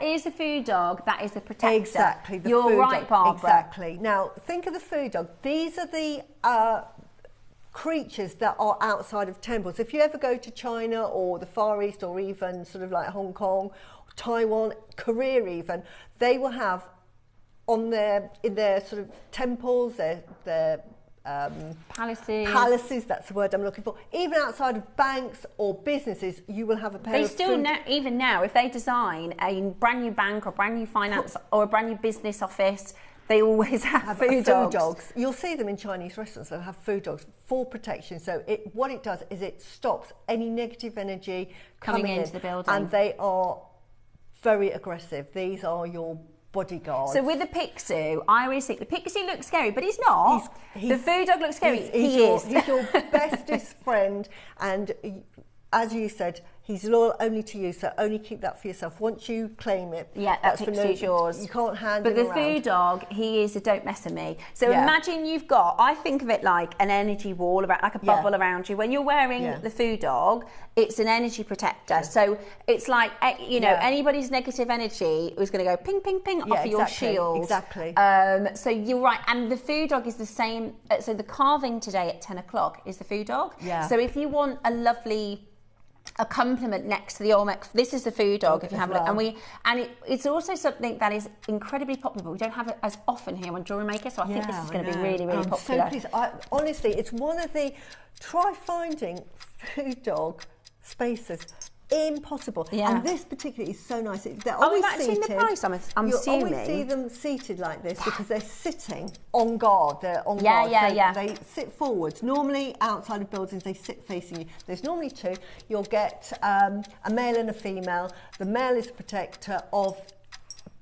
Here's a food dog. That is a protector. Exactly. You're right, Barbara. Exactly. Now, think of the food dog. These are the creatures that are outside of temples. If you ever go to China or the Far East or even sort of like Hong Kong, Taiwan, Korea even, they will have in their sort of temples, their palaces, that's the word I'm looking for. Even outside of banks or businesses, you will have a pair of food. Even now, if they design a brand new bank or brand new finance or a brand new business office, they always have food dogs. You'll see them in Chinese restaurants. They'll have food dogs for protection. So what it does is it stops any negative energy coming into the building. And they are very aggressive. These are your bodyguards. So with the Picsou, I always think the Picsou looks scary, but he's not. The food dog looks scary. He's your bestest friend, and as you said, he's loyal only to you, so only keep that for yourself. Once you claim it, that Picsou's yours. You can't hand him around. But the food dog, he is a don't mess with me. So imagine you've got, I think of it like an energy wall, like a bubble around you. When you're wearing the food dog, it's an energy protector. So it's like, you know, anybody's negative energy is going to go ping, ping, ping off of your shield. Exactly. So you're right. And the food dog is the same. So the carving today at 10 o'clock is the food dog. Yeah. So if you want a lovely complement next to the Olmec, this is the food dog. If you have a look, it's also something that is incredibly popular. We don't have it as often here on JewelleryMaker, so I think this is going to be really, really popular. So pleased. Honestly, it's one of the try finding food dog spaces. Impossible. Yeah. And this particularly is so nice. They're always we've actually seen the price, I'm assuming. You always see them seated like this because they're sitting on guard. They're on guard. So they sit forwards. Normally, outside of buildings, they sit facing you. There's normally 2. You'll get a male and a female. The male is a protector of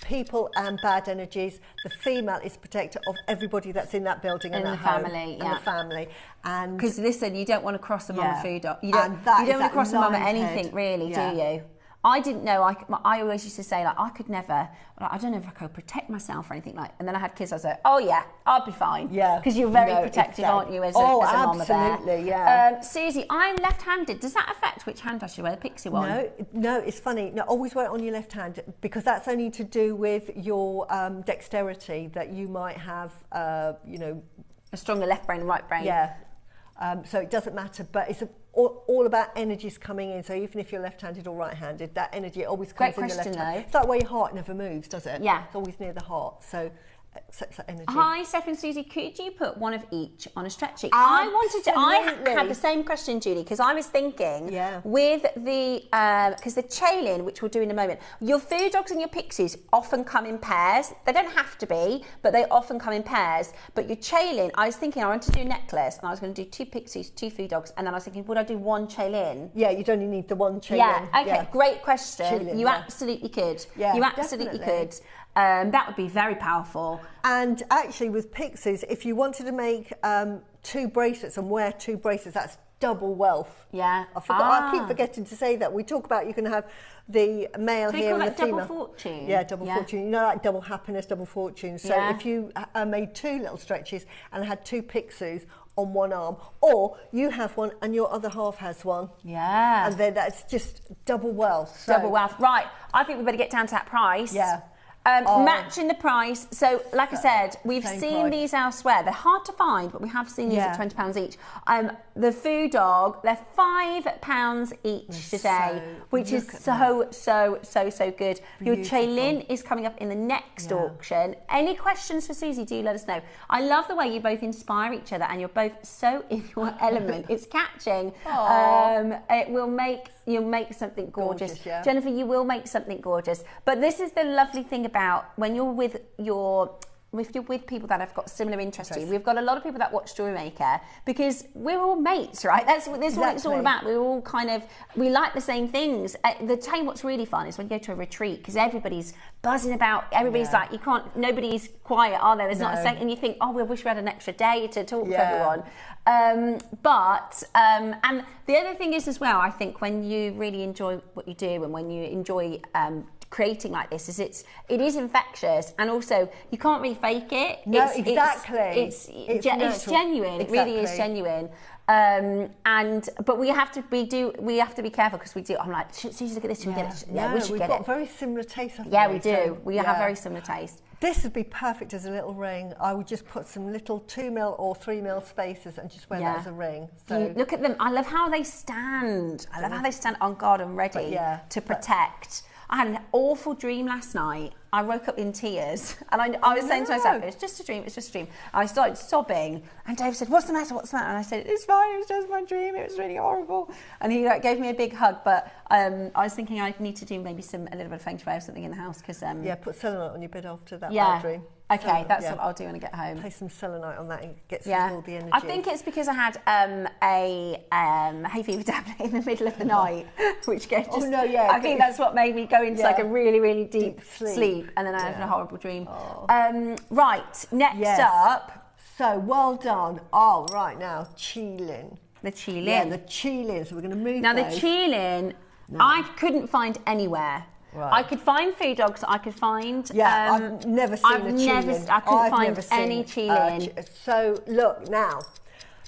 people and bad energies. The female is protector of everybody that's in that building and the family. And the family. And because listen, you don't want to cross them on the food dog. You don't want to cross them on at anything, really, do you? I didn't know. I always used to say, like, I could never. I don't know if I could protect myself or anything like. And then I had kids. I was like, oh yeah, I'll be fine. Yeah, because you're very protective, aren't you? As a mama bear. Absolutely, yeah. Susie, I'm left-handed. Does that affect which hand I should wear the Picsou on? No. It's funny. No, always wear it on your left hand because that's only to do with your dexterity that you might have. You know, a stronger left brain, right brain. Yeah. So it doesn't matter, but it's all about energies coming in. So even if you're left-handed or right-handed, that energy always comes in the left hand. It's that way your heart never moves, does it? Yeah. It's always near the heart. So sets that energy. Hi, Steph and Susie. Could you put one of each on a stretchy? Absolutely. I had the same question, Julie, because I was thinking with the because the Chaylin, which we'll do in a moment, your food dogs and your pixies often come in pairs. They don't have to be, but they often come in pairs. But your Chaylin, I was thinking I wanted to do a necklace, and I was going to do 2 pixies, 2 food dogs, and then I was thinking, would I do 1 Chaylin? Yeah, you'd only need the 1 Chaylin. Yeah. Okay. Great question. Chaylin, you absolutely could. Yeah, you absolutely could. That would be very powerful. And actually with pixies, if you wanted to make 2 bracelets and wear 2 bracelets, that's double wealth. Yeah. I keep forgetting to say that. We talk about you can have the male here and the female. Double fortune? Yeah, double fortune. You know, like double happiness, double fortune. So if you made 2 little stretches and had 2 pixies on one arm, or you have one and your other half has one. Yeah. And then that's just double wealth. So. Double wealth. Right. I think we better get down to that price. Yeah. Matching the price. So, like I said, we've seen these elsewhere. They're hard to find, but we have seen these at £20 each. The food dog, they're £5 each today, which is so good. Your Chaylin is coming up in the next auction. Any questions for Susie, do let us know. I love the way you both inspire each other and you're both so in your element. It's catching. You'll make something gorgeous. Jennifer, you will make something gorgeous. But this is the lovely thing about when you're with people that have got similar interests to you. We've got a lot of people that watch JewelleryMaker because we're all mates, right? That's what it's all about. We're all we like the same things. Tell you what's really fun is when you go to a retreat because everybody's buzzing about. Everybody's like, nobody's quiet, are there? There's not a second. And you think, oh, we wish we had an extra day to talk to everyone. And the other thing is as well, I think when you really enjoy what you do and when you enjoy creating like this, it is infectious, and also you can't really fake it. No, it's genuine. Exactly. It really is genuine. But we have to be careful because we do. I'm like, Susie, look at this. Should we get it? Yeah, we should we've get got it. very similar taste. Yeah, we do. We have very similar taste. This would be perfect as a little ring. I would just put some little 2mm or 3mm spacers and just wear that as a ring. So look at them. I love how they stand. I love how they stand on guard and ready to protect. I had an awful dream last night. I woke up in tears and I was saying to myself, it's just a dream. And I started sobbing and Dave said, what's the matter? And I said, it's fine, it was just my dream, it was really horrible. And he gave me a big hug, but I was thinking I'd need to do maybe a little bit of feng shui or something in the house because... put selenite on your bed after that bad dream. Okay, that's what I'll do when I get home. Place some selenite on that and get all the energy. I think it's because I had a hay fever tablet in the middle of the night, which gave just... I think that's what made me go into like a really, really deep sleep. And then I had a horrible dream. Right, next up. So, well done. Oh, right now, Chaylin. The Chaylin. Yeah, the Chaylin. So we're going to move now, the Chaylin, I couldn't find anywhere. Right. I could find food dogs. I could find. I've never seen a Chaylin. I couldn't find any Chaylin. So look now,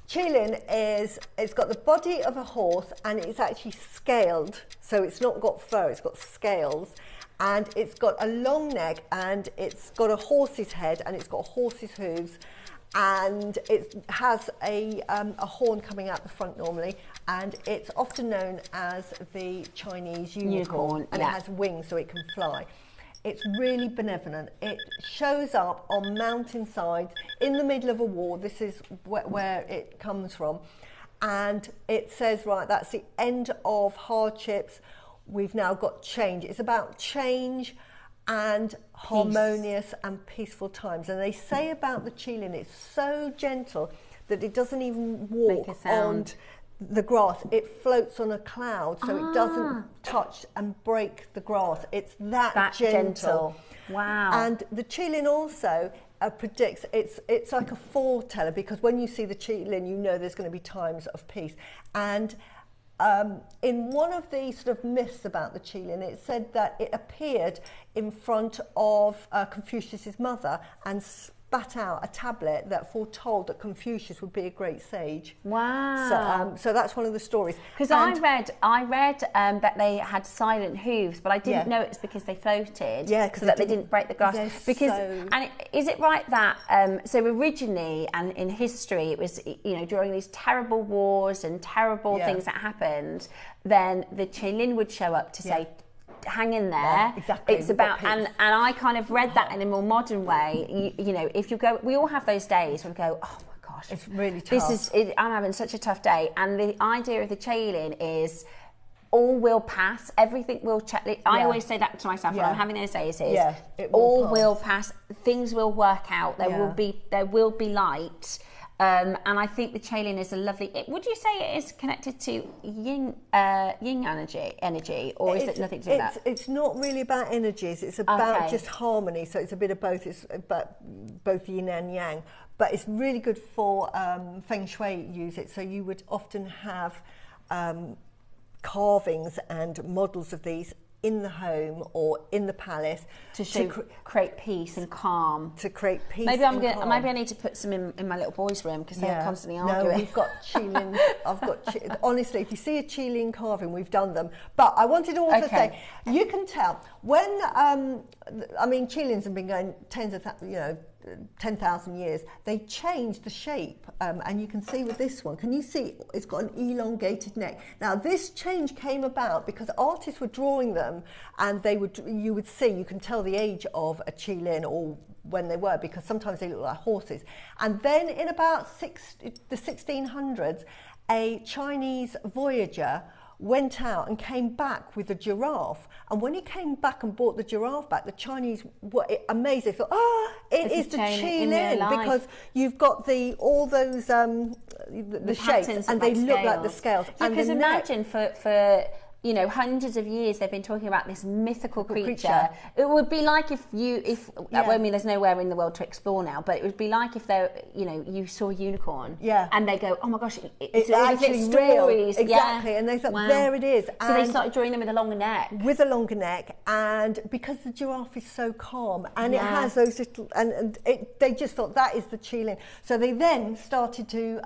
Chaylin it's got the body of a horse and it's actually scaled. So it's not got fur. It's got scales, and it's got a long neck, and it's got a horse's head, and it's got horse's hooves. And it has a horn coming out the front normally, and it's often known as the Chinese unicorn. And it has wings so it can fly. It's really benevolent. It shows up on mountainside in the middle of a war. This is where it comes from. And it says, right, that's the end of hardships. We've now got change. It's about change and harmonious and peaceful times. And they say about the Chaylin, it's so gentle that it doesn't even walk on the grass. It floats on a cloud, so it doesn't touch and break the grass. It's that gentle. Wow. And the Chaylin also predicts, it's like a foreteller, because when you see the Chaylin, you know there's going to be times of peace. And in one of the sort of myths about the Chaylin, it said that it appeared in front of Confucius's mother and spat out a tablet that foretold that Confucius would be a great sage. Wow. So that's one of the stories. Because I read that they had silent hooves, but I didn't know it's because they floated. Yeah, so that they didn't break the glass. Is it right that so originally and in history it was, you know, during these terrible wars and terrible things that happened, then the Qilin would show up to say, hang in there. Yeah, exactly. It's about, and I kind of read that in a more modern way. You know, if you go, we all have those days when we go, oh my gosh, it's really tough. I'm having such a tough day. And the idea of the Qilin is all will pass, everything will check. I always say that to myself when I'm having those days is all will pass, things will work out, there will be light. And I think the Qilin is a lovely. Would you say it is connected to yin energy, or is it nothing to do with that? It's not really about energies. It's about just harmony. So it's a bit of both. It's about both yin and yang. But it's really good for feng shui. Use it. So you would often have carvings and models of these in the home or in the palace to create peace and calm. To create peace. Maybe I need to put some in my little boy's room because they're constantly arguing. No, we've got Qilin. Honestly, if you see a Qilin carving, we've done them. But I wanted to also say, you can tell when Qilins have been going 10,000 years. They changed the shape, and you can see with this one. Can you see? It's got an elongated neck. Now, this change came about because artists were drawing them, and you can tell the age of a Qilin or when they were, because sometimes they look like horses. And then in about the 1600s, a Chinese voyager went out and came back with a giraffe. And when he came back and brought the giraffe back, the Chinese were amazed. They thought, it is the Qilin, because you've got all those the shapes, and they look like the scales. Yeah, because imagine for you know, hundreds of years they've been talking about this mythical creature. It would be like I mean, there's nowhere in the world to explore now, but it would be like if you saw a unicorn, and they go, oh my gosh, it's actually real. Exactly, and they thought, there it is. So they started drawing them with a longer neck. With a longer neck, and because the giraffe is so calm, and it has those little, they just thought that is the Qilin. So they then started to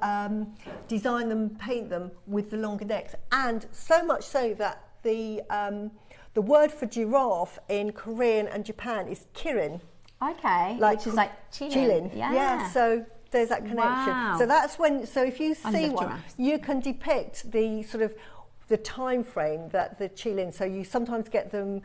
design them, paint them with the longer necks, and so much so that the word for giraffe in Korean and Japan is kirin. Okay, which is like Qilin. Yeah, so there's that connection. Wow. So that's when. So if you see one, giraffes. You can depict the sort of the time frame that the Qilin. So you sometimes get them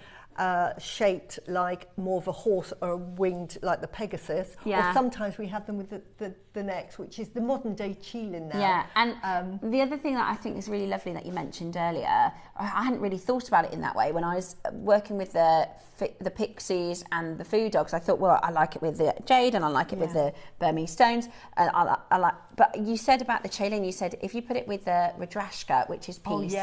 shaped like more of a horse or a winged, like the Pegasus. Or sometimes we have them with the necks, which is the modern day Qilin now. Yeah, and the other thing that I think is really lovely that you mentioned earlier, I hadn't really thought about it in that way. When I was working with the pixies and the food dogs, I thought, well, I like it with the jade and I like it with the Burmese stones. And I like, but you said about the Qilin, you said if you put it with the Rudrashka, which is peace.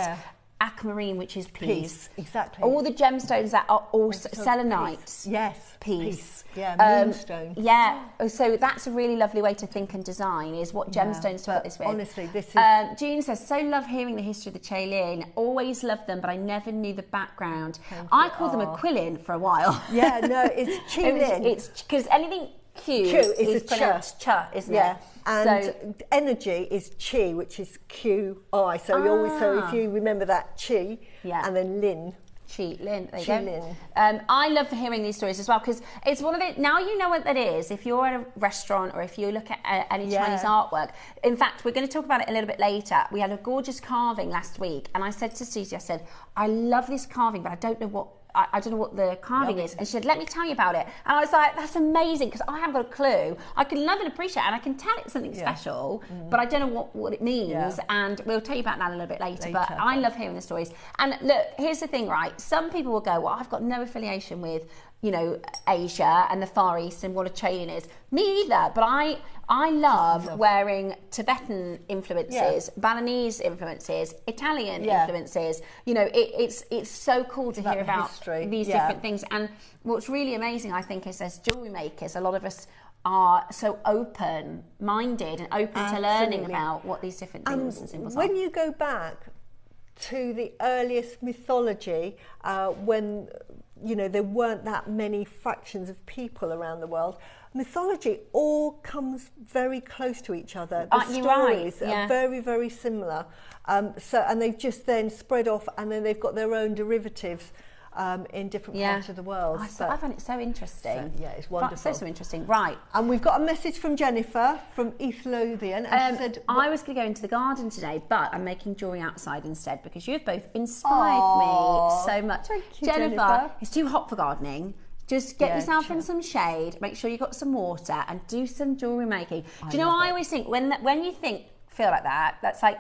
Aquamarine, which is peace. Exactly. All the gemstones that are all selenite. Yes. Peace. Yeah, moonstone. Yeah. So that's a really lovely way to think and design, is what gemstones to put this with. Honestly, this is... June says, so love hearing the history of the Qilin. Always loved them, but I never knew the background. I called them a quillin for a while. Yeah, no, it's Qilin. It's because anything Q is pronounced cha, isn't it? And energy is chi, which is Q-I. So you always, so if you remember that chi, and then lin. Qilin, there you go. I love hearing these stories as well, because it's one of the, now you know what that is. If you're at a restaurant or if you look at any Chinese artwork, in fact, we're going to talk about it a little bit later. We had a gorgeous carving last week, and I said to Susie, I said, I love this carving, but I don't know what the carving is. And she said, let me tell you about it. And I was like, that's amazing, because I haven't got a clue. I can love and appreciate it, and I can tell it's something special, but I don't know what it means. And we'll tell you about that a little bit later. But I love hearing the stories. And look, here's the thing, right? Some people will go, well, I've got no affiliation with, you know, Asia and the Far East and what a Qilin is. Me either, but I love wearing Tibetan influences, Balinese influences, Italian influences. You know, it's so cool to hear about these different things. And what's really amazing, I think, is as jewellery makers, a lot of us are so open-minded and open to learning about what these different things and symbols are. When you go back to the earliest mythology when, you know, there weren't that many fractions of people around the world. Mythology all comes very close to each other. The stories are very, very similar. And they've just then spread off, and then they've got their own derivatives in different parts of the world. I find it so interesting. So, yeah, it's wonderful. So interesting. Right. And we've got a message from Jennifer from East Lothian. And she said, I was going to go into the garden today, but I'm making jewellery outside instead because you've both inspired me so much. Thank you, Jennifer. It's too hot for gardening. Just get yourself in some shade, make sure you've got some water, and do some jewellery making. Do you know, I always think when you feel like that, that's like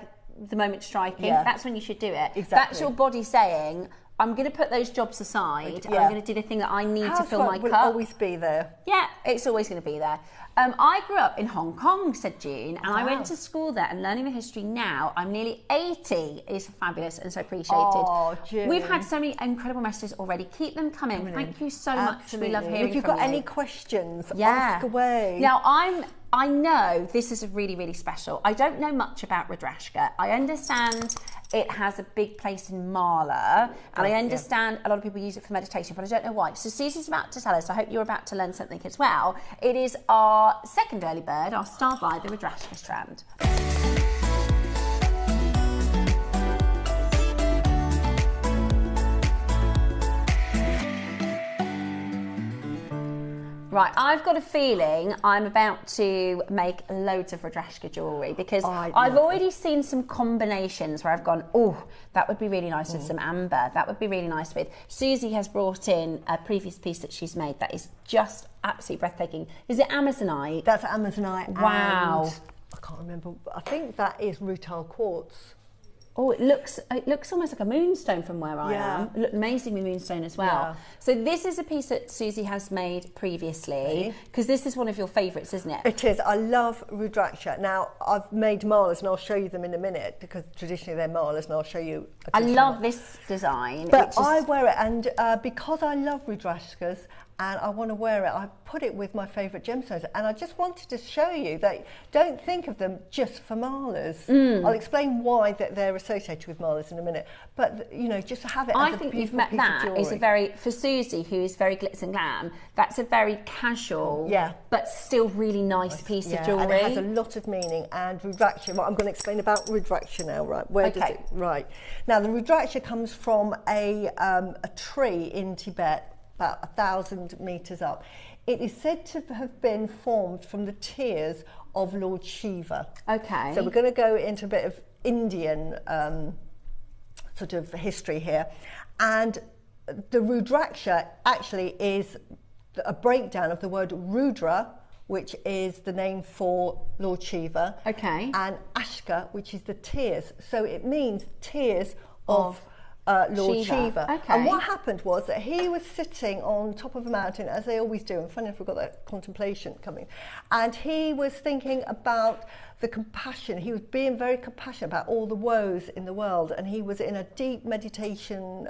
the moment striking. That's when you should do it. Exactly. That's your body saying, I'm going to put those jobs aside and I'm going to do the thing that I need to fill my cup. Will always be there. Yeah, it's always going to be there. I grew up in Hong Kong, said June, and I went to school there, and learning the history now, I'm nearly 80, is fabulous and so appreciated. Oh, June. We've had so many incredible messages already. Keep them coming. Thank you so much. We love hearing from you. If you've got any questions, ask away. Now, I know this is really, really special. I don't know much about Rudrashka. I understand it has a big place in Mala, and I understand a lot of people use it for meditation, but I don't know why. So Susie's about to tell us, I hope you're about to learn something as well. It is our second early bird, our star by the Rudrashka strand. Right, I've got a feeling I'm about to make loads of Rudrashka jewellery because I've already seen some combinations where I've gone, oh, that would be really nice with some amber. That would be really nice with. Susie has brought in a previous piece that she's made that is just absolutely breathtaking. Is it Amazonite? That's Amazonite. Wow. And I can't remember. I think that is rutile quartz. Oh, it looks almost like a moonstone from where I am. It looked amazing with moonstone as well. Yeah. So this is a piece that Susie has made previously, because this is one of your favourites, isn't it? It is. I love Rudraksha. Now, I've made malas, and I'll show you them in a minute, because traditionally they're malas, and I'll show you. I love this design. But I wear it, and because I love Rudrashkas, and I want to wear it, I put it with my favourite gemstones, and I just wanted to show you that don't think of them just for malas. I'll explain why they're associated with malas in a minute, but you know, just have it as a beautiful piece of jewellery. Is a very, for Susie, who is very glitz and glam, that's a very casual, but still really nice piece of jewellery. And it has a lot of meaning. And Rudraksha, well, I'm going to explain about Rudraksha now, right? Where does it? Right. Now, the Rudraksha comes from a tree in Tibet, about 1,000 metres up. It is said to have been formed from the tears of Lord Shiva. Okay. So we're going to go into a bit of Indian sort of history here. And the Rudraksha actually is a breakdown of the word Rudra, which is the name for Lord Shiva. Okay. And Ashka, which is the tears. So it means tears of Lord Shiva. Okay. And what happened was that he was sitting on top of a mountain, as they always do, and funny enough, we've got that contemplation coming, and he was thinking about the compassion. He was being very compassionate about all the woes in the world, and he was in a deep meditation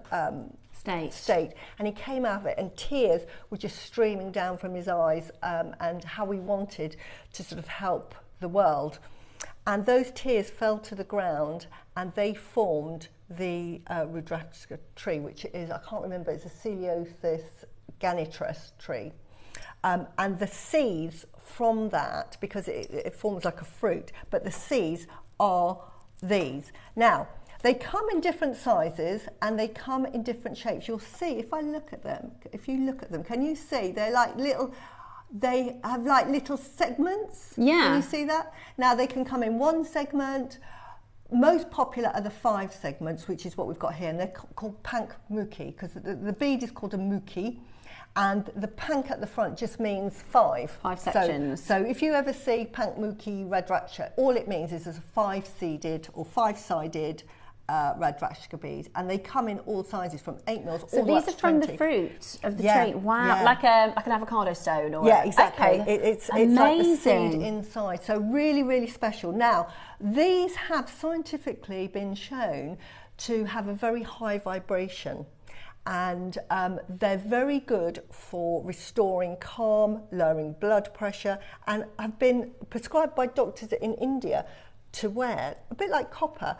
state, and he came out of it, and tears were just streaming down from his eyes, and how he wanted to sort of help the world. And those tears fell to the ground, and they formed the Rudraksha tree, which is, I can't remember, it's a Coleothis ganitris tree. And the seeds from that, because it forms like a fruit, but the seeds are these. Now, they come in different sizes and they come in different shapes. You'll see, if I look at them, if you look at them, can you see? They're like little... They have like little segments. Yeah. Can you see that? Now they can come in one segment. Most popular are the 5 segments, which is what we've got here, and they're called pank mukhi, because the bead is called a mukhi, and the pank at the front just means 5. 5 sections. So if you ever see pank mukhi Rudraksha, all it means is there's a 5-seeded or 5-sided Rudrashka bead, and they come in all sizes from 8 mils all the way up to 20. So these are from the fruit of the tree. Wow, like an avocado stone, or exactly. It's like a seed inside. So really, really special. Now, these have scientifically been shown to have a very high vibration, and they're very good for restoring calm, lowering blood pressure, and have been prescribed by doctors in India to wear, a bit like copper,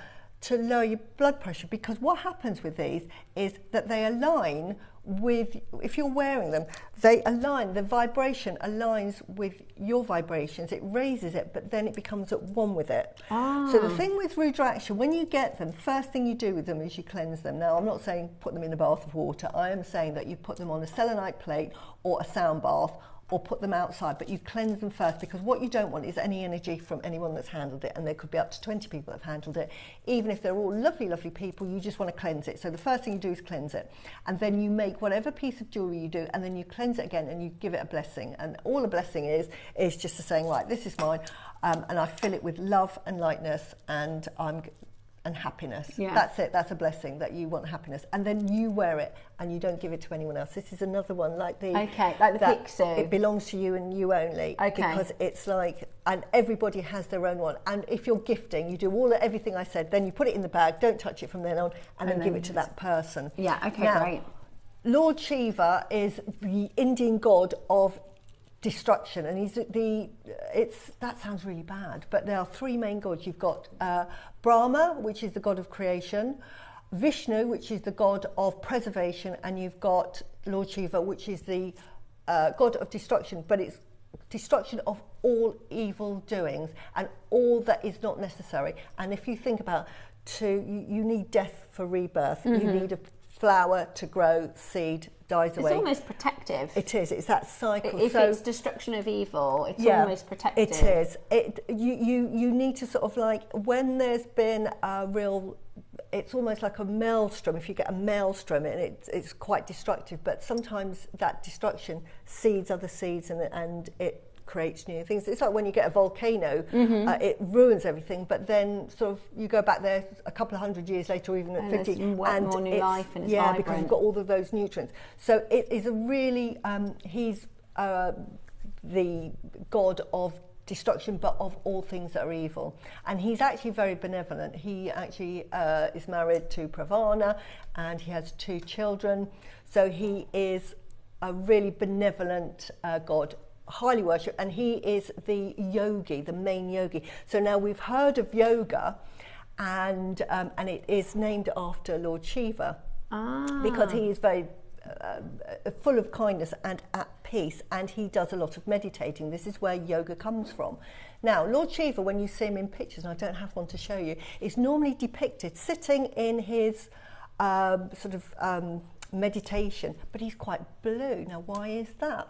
to lower your blood pressure, because what happens with these is that they align with, if you're wearing them, they align, the vibration aligns with your vibrations, it raises it, but then it becomes at one with it. So the thing with Rudraksh, when you get them, first thing you do with them is you cleanse them. Now, I'm not saying put them in a bath of water, I am saying that you put them on a selenite plate or a sound bath, or put them outside, but you cleanse them first, because what you don't want is any energy from anyone that's handled it, and there could be up to 20 people that have handled it. Even if they're all lovely, lovely people, you just want to cleanse it. So the first thing you do is cleanse it, and then you make whatever piece of jewellery you do, and then you cleanse it again, and you give it a blessing. And all a blessing is just a saying, right, this is mine, and I fill it with love and lightness, and happiness. Yeah. That's it. That's a blessing, that you want happiness, and then you wear it and you don't give it to anyone else. This is another one like the Pixie. It belongs to you and you only. Because it's like, and everybody has their own one. And if you're gifting, you do everything I said. Then you put it in the bag. Don't touch it from then on, and then give it to that person. Yeah. Okay. Now, great. Lord Shiva is the Indian god of destruction, and that sounds really bad, but there are three main gods. You've got Brahma, which is the god of creation, Vishnu, which is the god of preservation, and you've got Lord Shiva, which is the god of destruction, but it's destruction of all evil doings and all that is not necessary. And if you think about you need death for rebirth. You need a flower to grow, seed dies away. It's almost protective. It is. It's that cycle. If it's destruction of evil, it's almost protective. It is. You need to sort of like, when there's been a real, it's almost like a maelstrom. If you get a maelstrom, and it's quite destructive, but sometimes that destruction seeds other seeds, and it creates new things. It's like when you get a volcano, it ruins everything, but then sort of you go back there a couple of hundred years later, or even at 50, and more new life, and it's vibrant. Because you've got all of those nutrients. So it is a really, he's the god of destruction, but of all things that are evil. And he's actually very benevolent. He actually is married to Pravana, and he has 2 children. So he is a really benevolent god, highly worshipped, and he is the yogi, the main yogi. So now we've heard of yoga, and it is named after Lord Shiva, because he is very full of kindness and at peace, and he does a lot of meditating. This is where yoga comes from. Now, Lord Shiva, when you see him in pictures, and I don't have one to show you, is normally depicted sitting in his meditation, but he's quite blue. Now, why is that?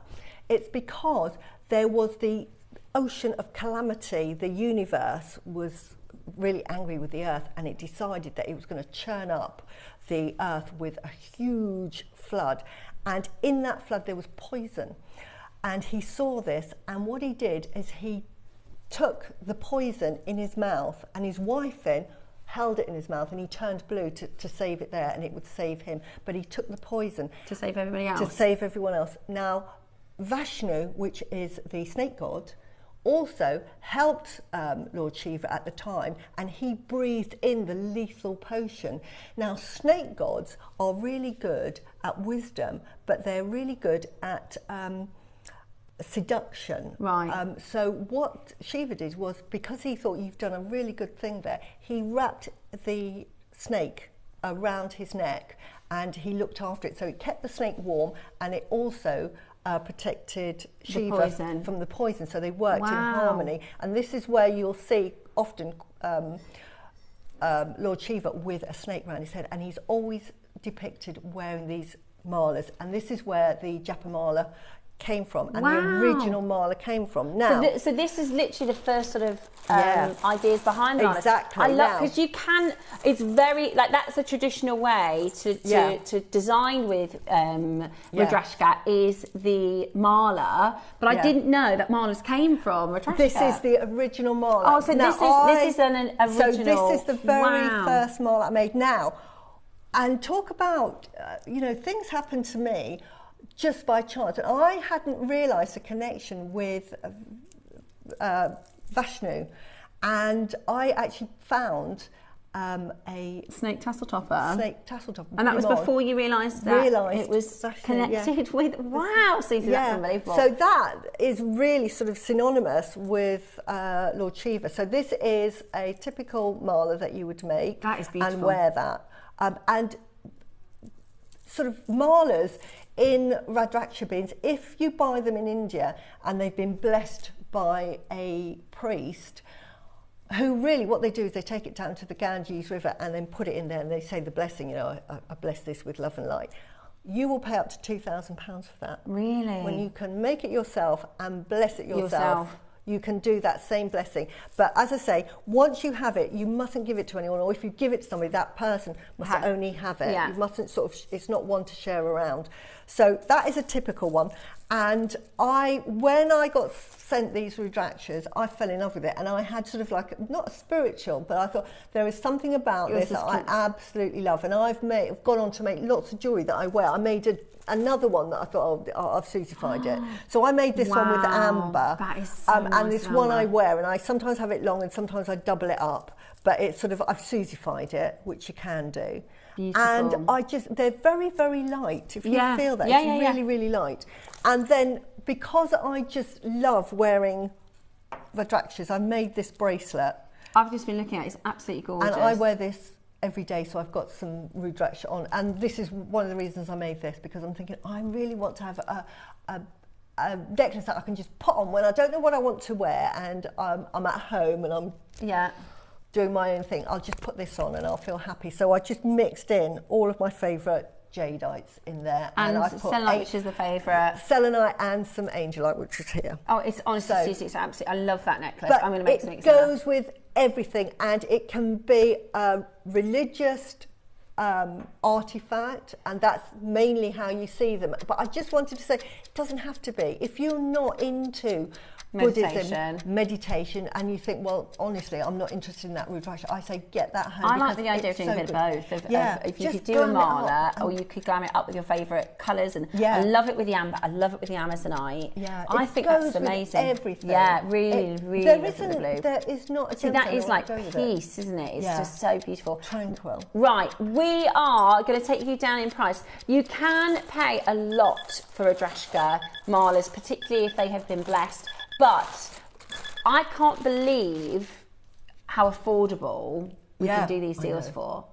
It's because there was the ocean of calamity. The universe was really angry with the earth, and it decided that it was going to churn up the earth with a huge flood. And in that flood there was poison. And he saw this, and what he did is he took the poison in his mouth, and his wife then held it in his mouth, and he turned blue to save it there, and it would save him. But he took the poison to save everybody else. To save everyone else. Now, Vishnu, which is the snake god, also helped Lord Shiva at the time, and he breathed in the lethal potion. Now, snake gods are really good at wisdom, but they're really good at seduction. Right. So what Shiva did was, because he thought you've done a really good thing there, he wrapped the snake around his neck, and he looked after it. So it kept the snake warm, and it also protected Shiva from the poison. So they worked in harmony. And this is where you'll see often Lord Shiva with a snake around his head, and he's always depicted wearing these malas. And this is where the Japamala came from, and the original mala came from. Now, so this is literally the first sort of ideas behind the mala. Exactly. I love, because you can. It's very like, that's a traditional way to design with Rudraksh is the mala. But I didn't know that malas came from Rudraksh. This is the original mala. Oh, so now this is an original. So this is the very first mala I made. Now, and talk about things happened to me just by chance. And I hadn't realised the connection with Vishnu, and I actually found a snake tassel topper. Snake tassel topper. And that was before you realised that it was connected with. Wow, Susie, that's unbelievable. So that is really sort of synonymous with Lord Shiva. So this is a typical mala that you would make. That is beautiful. And wear that. And sort of malas in Rudraksha beans, if you buy them in India and they've been blessed by a priest, who really, what they do is they take it down to the Ganges River and then put it in there and they say the blessing, you know, I bless this with love and light. You will pay up to £2,000 for that. Really? When you can make it yourself and bless it yourself. You can do that same blessing. But as I say, once you have it, you mustn't give it to anyone, or if you give it to somebody, that person must only have it. You mustn't sort of, it's not one to share around. So that is a typical one. And when I got sent these Rudrakshas, I fell in love with it. And I had sort of like, not spiritual, but I thought there is something about this that I absolutely love. And I've gone on to make lots of jewellery that I wear. I made another one that I thought, I've Susified it. So I made this one with amber. That is so nice, and this one I wear, and I sometimes have it long and sometimes I double it up. But it's sort of, I've Susified it, which you can do. Beautiful. And they're very, very light. If you feel that, it's really, really light. And then because I just love wearing Rudrakshas, I made this bracelet. I've just been looking at it, it's absolutely gorgeous. And I wear this every day, so I've got some Rudraksha on, and this is one of the reasons I made this, because I'm thinking I really want to have a necklace that I can just put on when I don't know what I want to wear, and I'm at home and I'm doing my own thing. I'll just put this on and I'll feel happy. So I just mixed in all of my favourite jadeites in there, and I put selenite, which is the favourite, selenite, and some angelite, which is here. Oh, it's honestly, Susie, it's absolutely, I love that necklace. I'm going to make something. It goes with everything, and it can be a religious artifact, and that's mainly how you see them. But I just wanted to say, it doesn't have to be. If you're not into Buddhism, meditation, and you think, well, honestly, I'm not interested in that Rudraksha, I say get that home. I like the idea of doing a bit of both. If you could do a mala, or you could glam it up with your favourite colours, and I love it with the amber, I love it with the amazonite. I think that's amazing. Everything. Yeah, really, really. There is not a that is like peace, isn't it? It's just so beautiful. Tranquil. Right, we are going to take you down in price. You can pay a lot for Rudraksha malas, particularly if they have been blessed. But I can't believe how affordable we can do these deals for.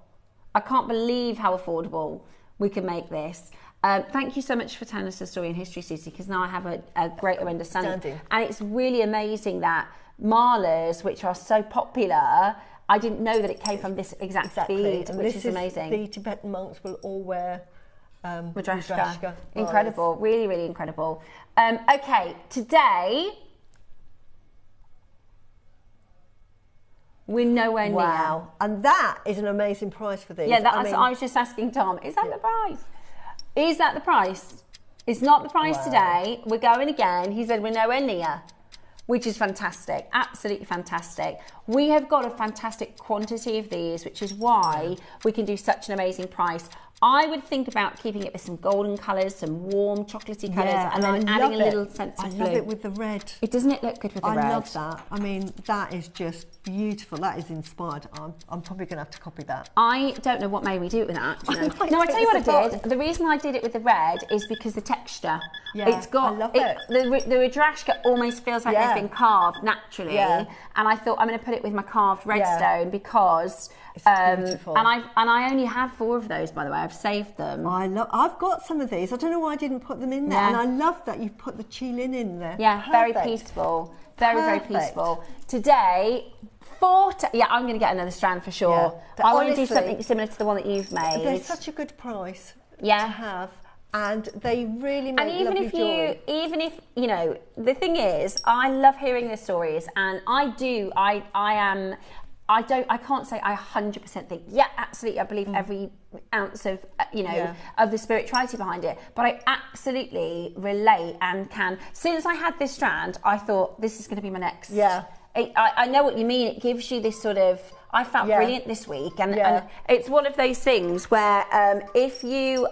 I can't believe how affordable we can make this. Thank you so much for telling us the story in history, Susie, because now I have a greater understanding. And it's really amazing that malas, which are so popular, I didn't know that it came from this exact bead, which is amazing. The Tibetan monks will all wear Rudraksha. Incredible, really, really incredible. Okay, today we're nowhere near. Wow, and that is an amazing price for these. Yeah, I was just asking Tom, is that the price? Is that the price? It's not the price today. We're going again. He said we're nowhere near, which is fantastic, absolutely fantastic. We have got a fantastic quantity of these, which is why we can do such an amazing price. I would think about keeping it with some golden colours, some warm chocolatey colours, and then adding a little sense of blue. I love it with the red. Doesn't it look good with the red? I love that. I mean, that is just beautiful. That is inspired. I'm probably going to have to copy that. I don't know what made me do it with that. No, I tell you what I did. The reason I did it with the red is because the texture. Yeah, it's got. I love it. The Rudraksha almost feels like it's been carved naturally, and I thought I'm going to put it with my carved redstone because. It's beautiful. And I only have 4 of those, by the way. I've saved them. I've got some of these. I don't know why I didn't put them in there. And I love that you've put the qilin in there. Yeah, very peaceful. Very peaceful. Today, I'm going to get another strand for sure. Yeah. I want to do something similar to the one that you've made. They're such a good price to have. And they really make lovely jewellery. Even if, you know, the thing is, I love hearing the stories, and I can't say I 100% think, absolutely, I believe every ounce of, of the spirituality behind it. But I absolutely relate and can. Since I had this strand, I thought, this is going to be my next. Yeah. I know what you mean. It gives you this sort of, I felt brilliant this week. And it's one of those things where if you...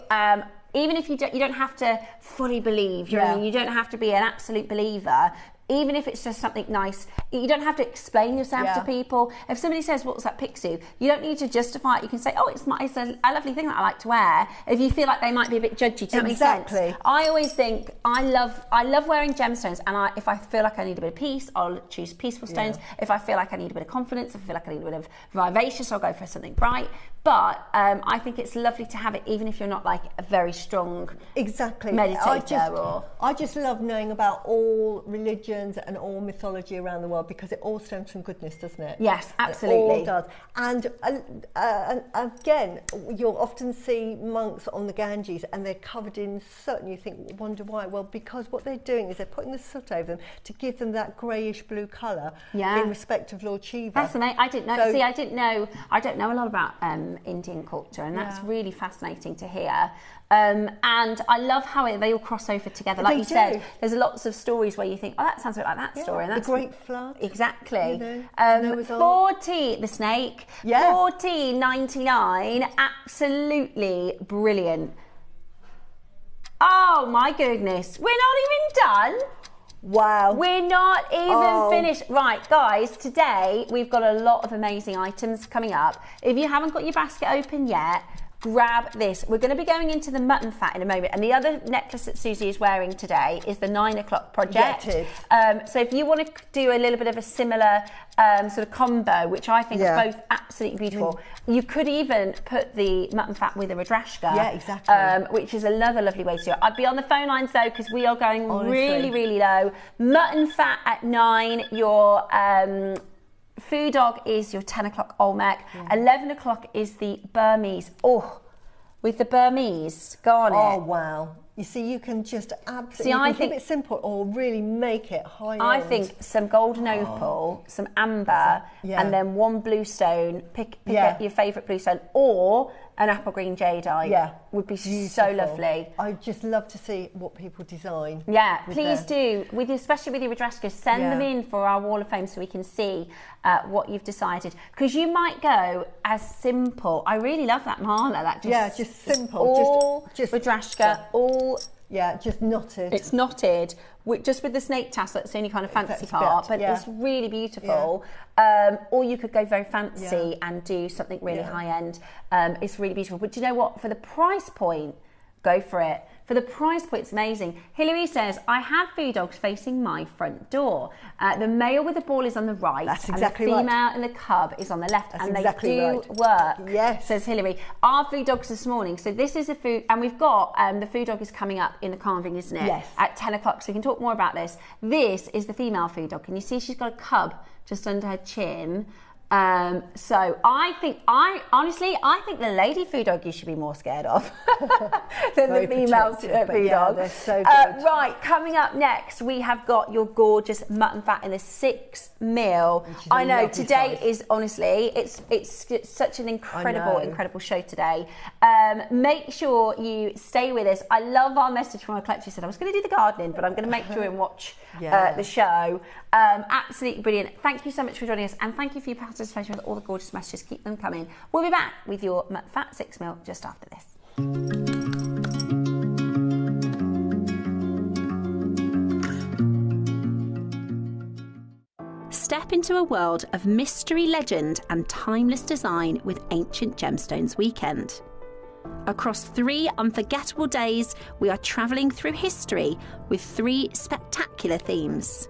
even if you don't have to fully believe, you know what I mean? You don't have to be an absolute believer. even if it's just something nice. You don't have to explain yourself to people. If somebody says, what's that pixie? You don't need to justify it. You can say, oh, it's a lovely thing that I like to wear. If you feel like they might be a bit judgy, does that make sense? I always think, I love wearing gemstones, and if I feel like I need a bit of peace, I'll choose peaceful stones. If I feel like I need a bit of confidence, if I feel like I need a bit of vivacious, I'll go for something bright. But I think it's lovely to have it, even if you're not like a very strong meditator. I just love knowing about all religions and all mythology around the world, because it all stems from goodness, doesn't it? Yes, absolutely. It all does. And again, you'll often see monks on the Ganges and they're covered in soot, and you wonder why. Well, because what they're doing is they're putting the soot over them to give them that greyish blue colour in respect of Lord Shiva. Fascinating. I didn't know. So, see, I don't know a lot about Indian culture, and that's really fascinating to hear. And I love how they all cross over together. Like you said, there's lots of stories where you think, oh, that sounds a bit like that story. And that's the Great Flood. Exactly. $40, the snake. Yeah. $14.99. Absolutely brilliant. Oh my goodness. We're not even done. Wow. We're not even finished. Right, guys, today we've got a lot of amazing items coming up. If you haven't got your basket open yet, grab this. We're going to be going into the mutton fat in a moment, and the other necklace that Susie is wearing today is the 9 o'clock project. Yeah, it is. So if you want to do a little bit of a similar sort of combo, which I think are both absolutely beautiful, you could even put the mutton fat with a Rudrashka. Yeah, exactly. Which is another lovely way to do it. I'd be on the phone lines though, because we are going really, really low. Mutton fat at 9, your Food Dog is your 10 o'clock Olmec. 11 o'clock is the Burmese. Oh, with the Burmese garnet. Oh, wow. You see, you can just absolutely keep it simple or really make it high end. I think some golden opal, some amber, and then one blue stone. Pick your favourite blue stone, or an apple green jadeite would be so lovely. I just love to see what people design. Yeah, please do, especially with your Rudrashkas, send them in for our Wall of Fame so we can see what you've decided. Because you might go as simple. I really love that mala. That just simple. All just Rudrashka, all just knotted. It's knotted, just with the snake tassel. It's the only kind of fancy part, but it's really beautiful. Or you could go very fancy and do something really high end. It's really beautiful. But do you know what? For the price point, go for it. For the price point, it's amazing. Hilary says, I have Food Dogs facing my front door. The male with the ball is on the right. That's exactly right. And the female and the cub is on the left. That's and exactly they do work, says Hilary. Our Food Dogs this morning. So this is a food, and we've got, the Food Dog is coming up in the carving, isn't it? Yes. At 10 o'clock, so we can talk more about this. This is the female Food Dog. Can you see she's got a cub just under her chin? So honestly, I think the lady Food Dog you should be more scared of than the female Food Dog. They're so good. Right, coming up next, we have got your gorgeous mutton fat in the 6 mil. I know today is honestly, it's such an incredible show today. Make sure you stay with us. I love our message from our collector. She said I was going to do the gardening, but I'm going to make sure and watch the show. Absolutely brilliant. Thank you so much for joining us, and thank you for your participation with all the gorgeous messages. Keep them coming. We'll be back with your fat 6 mil just after this. Step into a world of mystery, legend and timeless design with Ancient Gemstones Weekend. Across 3 unforgettable days, we are travelling through history with 3 spectacular themes.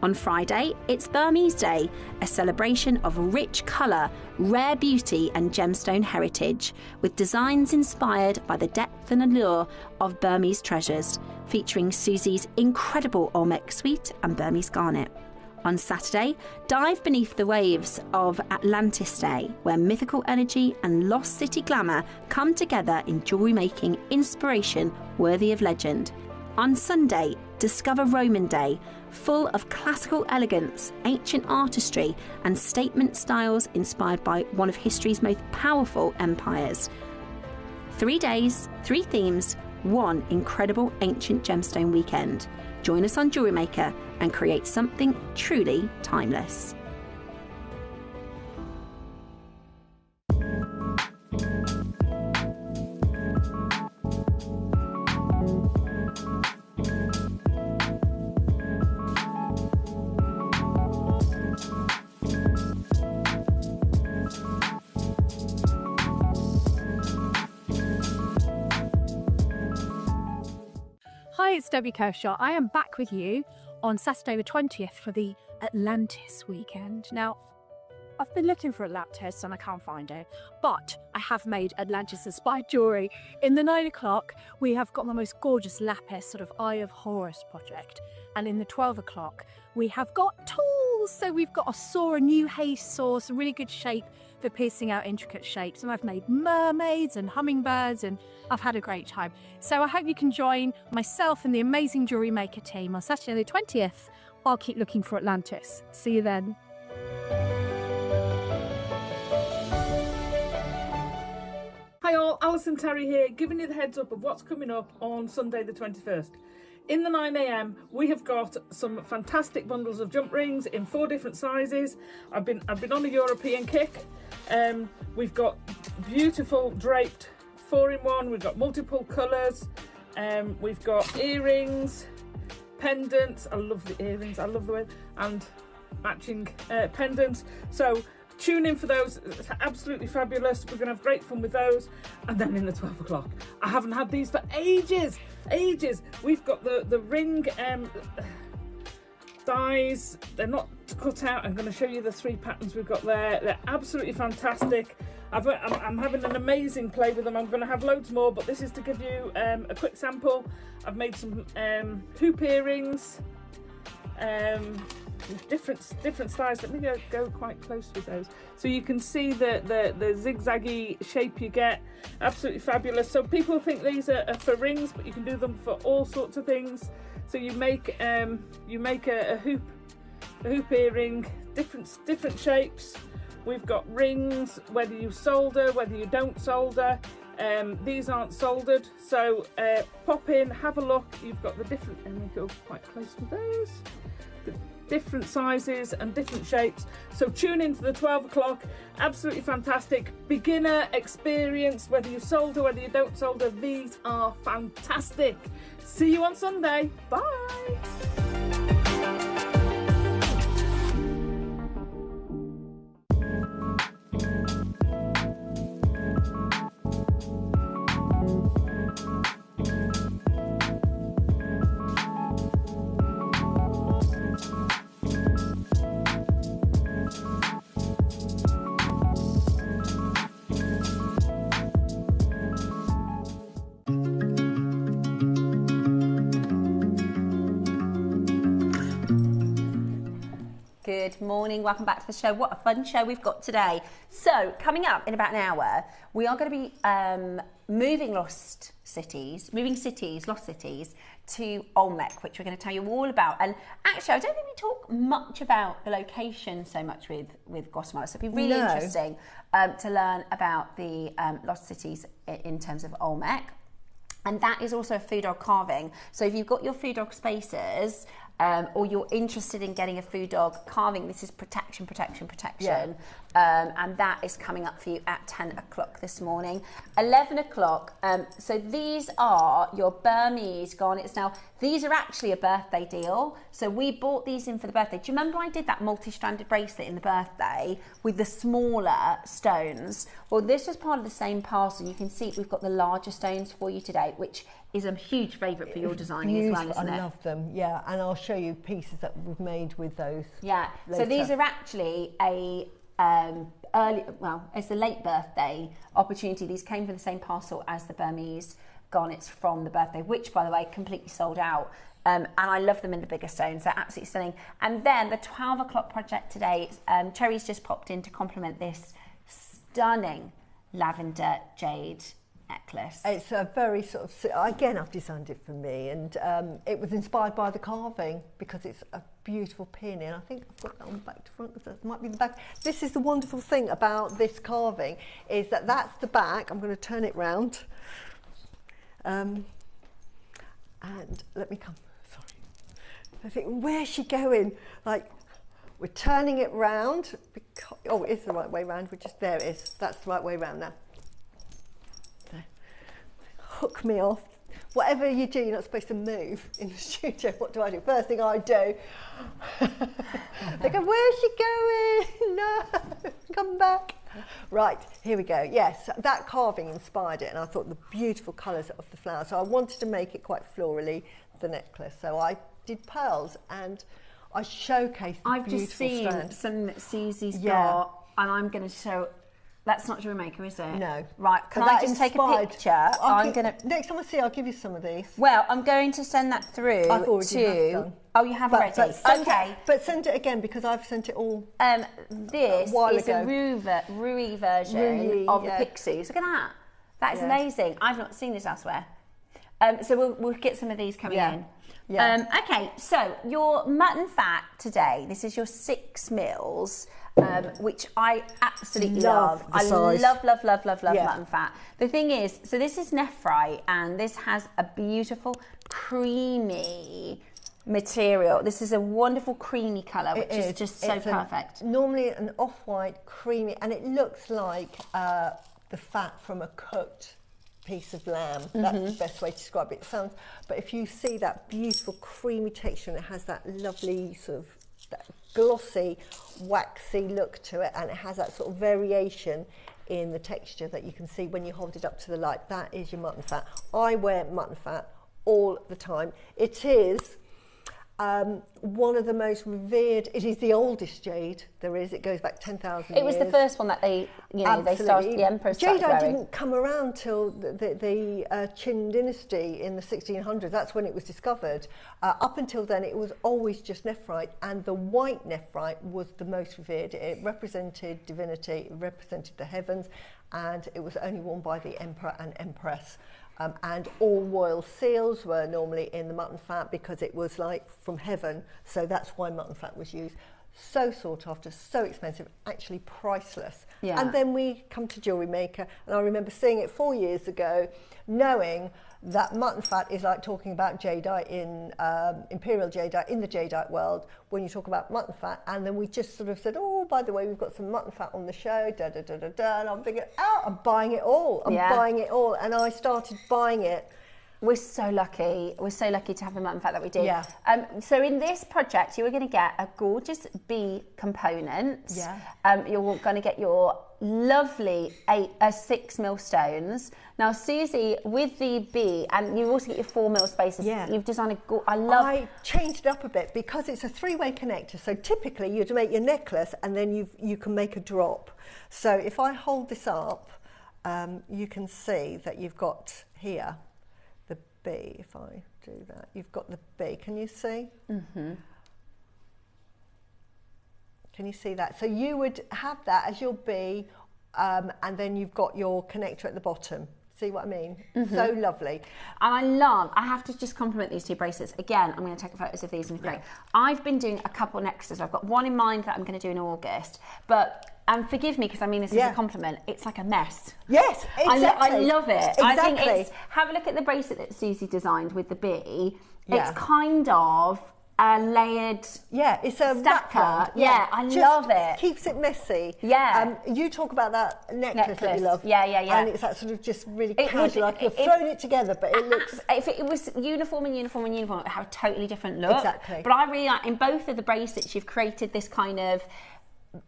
On Friday, it's Burmese Day, a celebration of rich colour, rare beauty and gemstone heritage, with designs inspired by the depth and allure of Burmese treasures, featuring Susie's incredible Olmec suite and Burmese garnet. On Saturday, dive beneath the waves of Atlantis Day, where mythical energy and lost city glamour come together in jewellery making inspiration worthy of legend. On Sunday, discover Roman Day, full of classical elegance, ancient artistry and statement styles inspired by one of history's most powerful empires. 3 days, 3 themes, 1 incredible ancient gemstone weekend. Join us on JewelleryMaker and create something truly timeless. Hi, it's Debbie Kershaw. I am back with you on Saturday the 20th for the Atlantis weekend. Now, I've been looking for Atlantis and I can't find it, but I have made Atlantis-inspired jewellery. In the 9 o'clock, we have got the most gorgeous lapis, sort of Eye of Horus project. And in the 12 o'clock, we have got tools. So we've got a saw, a new haste saw, some really good shape for piercing out intricate shapes. And I've made mermaids and hummingbirds and I've had a great time. So I hope you can join myself and the amazing JewelleryMaker team on Saturday the 20th. I'll keep looking for Atlantis. See you then. Hi all, Alison Terry here, giving you the heads up of what's coming up on Sunday the 21st. In the 9 AM, we have got some fantastic bundles of jump rings in 4 different sizes. I've been on a European kick. We've got beautiful draped 4-in-1. We've got multiple colours. We've got earrings, pendants. I love the earrings. I love the way, and matching pendants. So tune in for those. It's absolutely fabulous. We're going to have great fun with those. And then in the 12 o'clock, I haven't had these for ages. We've got the ring dies. They're not cut out. I'm going to show you the 3 patterns we've got there. They're absolutely fantastic. I'm having an amazing play with them. I'm going to have loads more, but this is to give you a quick sample. I've made some hoop earrings. Different styles. Let me go quite close with those so you can see the zigzaggy shape you get. Absolutely fabulous. So people think these are for rings, but you can do them for all sorts of things. So you make a hoop earring, different shapes. We've got rings, whether you solder, whether you don't solder. These aren't soldered, so pop in, have a look. You've got the different, and we go quite close with those. Different sizes and different shapes. So tune in for the 12 o'clock. Absolutely fantastic. Beginner experience, whether you solder, whether you don't solder, these are fantastic. See you on Sunday. Bye. Good morning, welcome back to the show. What a fun show we've got today. So coming up in about an hour, we are going to be moving lost cities to Olmec, which we're going to tell you all about. And actually, I don't think we talk much about the location so much with Guatemala, so it'd be really interesting to learn about the lost cities in terms of Olmec. And that is also a food dog carving. So if you've got your food dog spaces, or you're interested in getting a food dog carving, this is protection. Yeah. And that is coming up for you at 10 o'clock this morning. 11 o'clock, so these are your Burmese garnets. Now, these are actually a birthday deal. So we bought these in for the birthday. Do you remember I did that multi-stranded bracelet in the birthday with the smaller stones? Well, this was part of the same parcel. You can see we've got the larger stones for you today, which is a huge favourite for your designing as well, isn't it? I love them, yeah, and I'll show you pieces that we've made with those. Yeah, later. So these are actually it's a late birthday opportunity. These came from the same parcel as the Burmese garnets from the birthday, which, by the way, completely sold out. And I love them in the bigger stones. They're absolutely stunning. And then the 12 o'clock project today, Cherry's just popped in to complement this stunning lavender jade necklace. It's a very sort of, again, I've designed it for me, and it was inspired by the carving because it's a beautiful peony, and I think I've got that on back to front because that might be the back. This is the wonderful thing about this carving, is that that's the back. I'm going to turn it round, and let me come, sorry. I think, where's she going? Like, we're turning it round, because, oh, it is the right way round, there it is, that's the right way round now. Hook me off. Whatever you do, you're not supposed to move in the studio. What do I do? First thing I do. They go, where's she going? No, come back. Right, here we go. Yes, that carving inspired it, and I thought the beautiful colours of the flower. So I wanted to make it quite florally, the necklace. So I did pearls, and I showcased the beautiful strand. I've just seen some that Susie's got, and I'm going to show. That's not JewelleryMaker, is it? No. Right, can I just take a picture? Next time I see you, I'll give you some of these. Well, I'm going to send that through I've already have done. Oh, you have already? Okay. But send it again, because I've sent it all this is a Rui version of the Pixies. Look at that. That is amazing. I've not seen this elsewhere. So we'll get some of these coming in. Yeah. Okay, so your mutton fat today, this is your 6 mils. Which I absolutely love. I love mutton fat. The thing is, so this is nephrite, and this has a beautiful creamy material. This is a wonderful creamy colour, which is just so perfect. Normally an off-white creamy, and it looks like the fat from a cooked piece of lamb. That's the best way to describe it. But if you see that beautiful creamy texture, and it has that lovely sort of that glossy, waxy look to it, and it has that sort of variation in the texture that you can see when you hold it up to the light. That is your mutton fat. I wear mutton fat all the time. It is one of the most revered, it is the oldest jade there is. It goes back 10,000 years. It was the first one that they started, the emperor started Jadeite wearing. didn't come around till the Qin dynasty in the 1600s. That's when it was discovered. Up until then, it was always just nephrite, and the white nephrite was the most revered. It represented divinity, it represented the heavens, and it was only worn by the emperor and empress. And all royal seals were normally in the mutton fat, because it was like from heaven, so that's why mutton fat was used. So sought after, so expensive, actually priceless. Yeah. And then we come to JewelleryMaker, and I remember seeing it 4 years ago, knowing that mutton fat is like talking about jadeite in imperial jadeite in the jadeite world when you talk about mutton fat. And then we just sort of said, oh, by the way, we've got some mutton fat on the show, and I'm thinking, oh, I'm buying it all. I'm buying it all. And I started buying it. We're so lucky. We're so lucky to have the mutton fat that we do. Yeah. So in this project, you are going to get a gorgeous bee component. Yeah. You're going to get your lovely 6 mil stones. Now, Susie, with the bee, and you also get your 4 mil spaces. Yeah. You've designed I changed it up a bit because it's a 3-way connector. So typically you'd make your necklace, and then you can make a drop. So if I hold this up, you can see that you've got here the bee. If I do that, you've got the bee. Can you see? Mm-hmm. Can you see that? So you would have that as your bee, and then you've got your connector at the bottom. See what I mean? Mm-hmm. So lovely. And I have to just compliment these 2 bracelets. Again, I'm going to take photos of these and great. I've been doing a couple necklaces. I've got one in mind that I'm going to do in August, and forgive me because I mean this is a compliment, it's like a mess. Yes, exactly. I love it. Exactly. I think have a look at the bracelet that Susie designed with the bee. Yeah. It's kind of a layered it's a stacker. I love it. Keeps it messy. Yeah. You talk about that necklace that you love. Yeah. And it's that sort of just really casual, like you've thrown it together, but it looks... If it was uniform, it would have a totally different look. Exactly. But I really like, in both of the bracelets, you've created this kind of,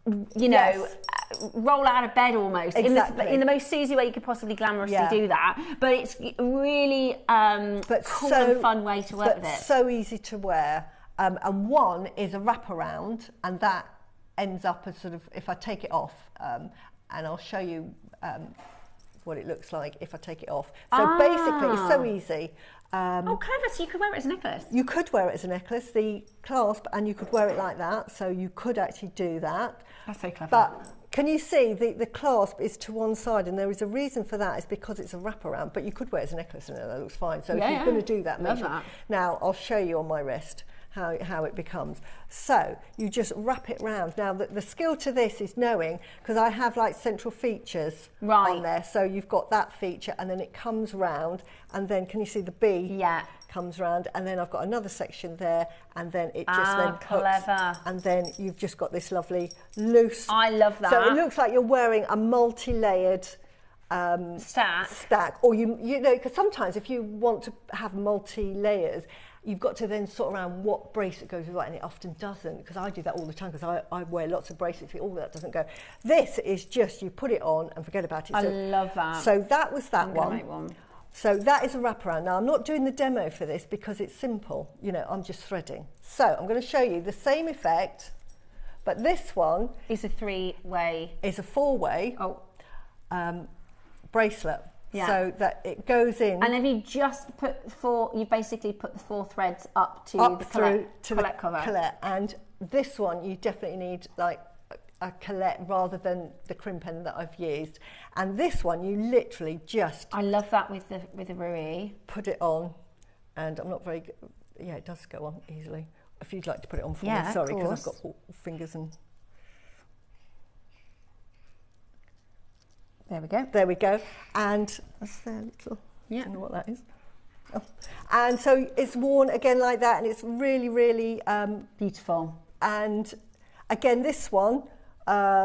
roll out of bed almost. Exactly. In the most Susie way you could possibly glamorously do that. But it's really cool and fun way to work with it. So easy to wear. And one is a wraparound, and that ends up as sort of, if I take it off, and I'll show you what it looks like if I take it off. So basically, it's so easy. Clever, so you could wear it as a necklace. You could wear it as a necklace, the clasp, and you could wear it like that, so you could actually do that. That's so clever. But can you see the clasp is to one side, and there is a reason for that, is because it's a wraparound, but you could wear it as a necklace and that looks fine. So if you're going to do that, make sure. Now, I'll show you on my wrist how it becomes. So you just wrap it round. Now the skill to this is knowing, because I have like central features on there, so you've got that feature, and then it comes round, and then can you see the bee comes round, and then I've got another section there, and then it just then hooks, and then you've just got this lovely loose. I love that. So it looks like you're wearing a multi-layered stack, or you know, because sometimes if you want to have multi-layers, you've got to then sort around what bracelet goes with what, and it often doesn't, because I do that all the time, because I wear lots of bracelets, all that doesn't go. This is just, you put it on and forget about it. I love that. So that was that one. Make one. So that is a wraparound. Now I'm not doing the demo for this because it's simple, you know, I'm just threading. So I'm going to show you the same effect, but this one is a 3-way. Is a 4-way bracelet. Yeah. So that it goes in. And have you just put you basically put the 4 threads up to the collet cover. Collet. And this one you definitely need like a collet rather than the crimp end that I've used. And this one you literally just... I love that with the Rui. Put it on, and I'm not very good. Yeah, it does go on easily. If you'd like to put it on for me, sorry, because I've got all fingers and... There we go. There we go. And that's their little, I don't know what that is. Oh. And so it's worn again like that, and it's really, really beautiful. And again, this one,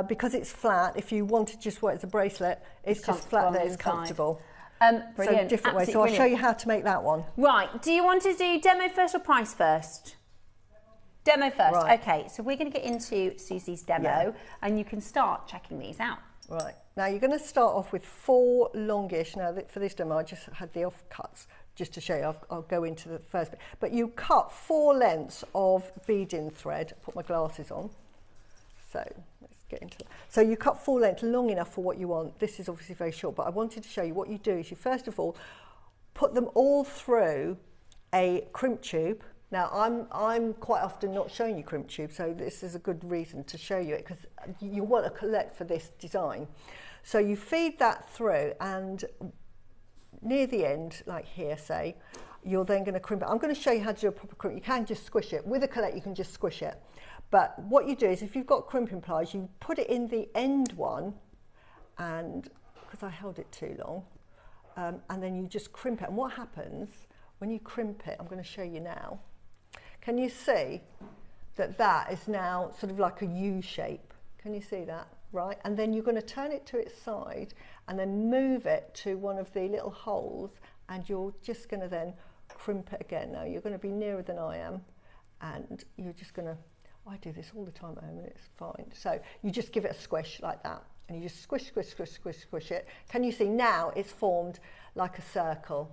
because it's flat, if you want to just wear it as a bracelet, it's just flat there, it's comfortable. Brilliant. So different ways. So I'll show you how to make that one. Right. Do you want to do demo first or price first? Demo first. Right. Okay. So we're going to get into Susie's demo, and you can start checking these out. Right, now you're going to start off with 4 longish. Now for this demo I just had the offcuts just to show you. I'll go into the first bit. But you cut 4 lengths of beading thread. Put my glasses on. So let's get into that. So you cut 4 lengths long enough for what you want. This is obviously very short, but I wanted to show you what you do is you first of all put them all through a crimp tube. Now, I'm quite often not showing you crimp tube, so this is a good reason to show you it, because you want a collet for this design. So you feed that through, and near the end, like here, say, you're then going to crimp it. I'm going to show you how to do a proper crimp. You can just squish it. With a collet, you can just squish it. But what you do is, if you've got crimping pliers, you put it in the end one, and because I held it too long, and then you just crimp it. And what happens when you crimp it, I'm going to show you now. Can you see that that is now sort of like a U shape? Can you see that? Right? And then you're going to turn it to its side and then move it to one of the little holes, and you're just going to then crimp it again. Now you're going to be nearer than I am, and you're just going to, I do this all the time at home and it's fine. So you just give it a squish like that, and you just squish, squish, squish, squish, squish it. Can you see now it's formed like a circle?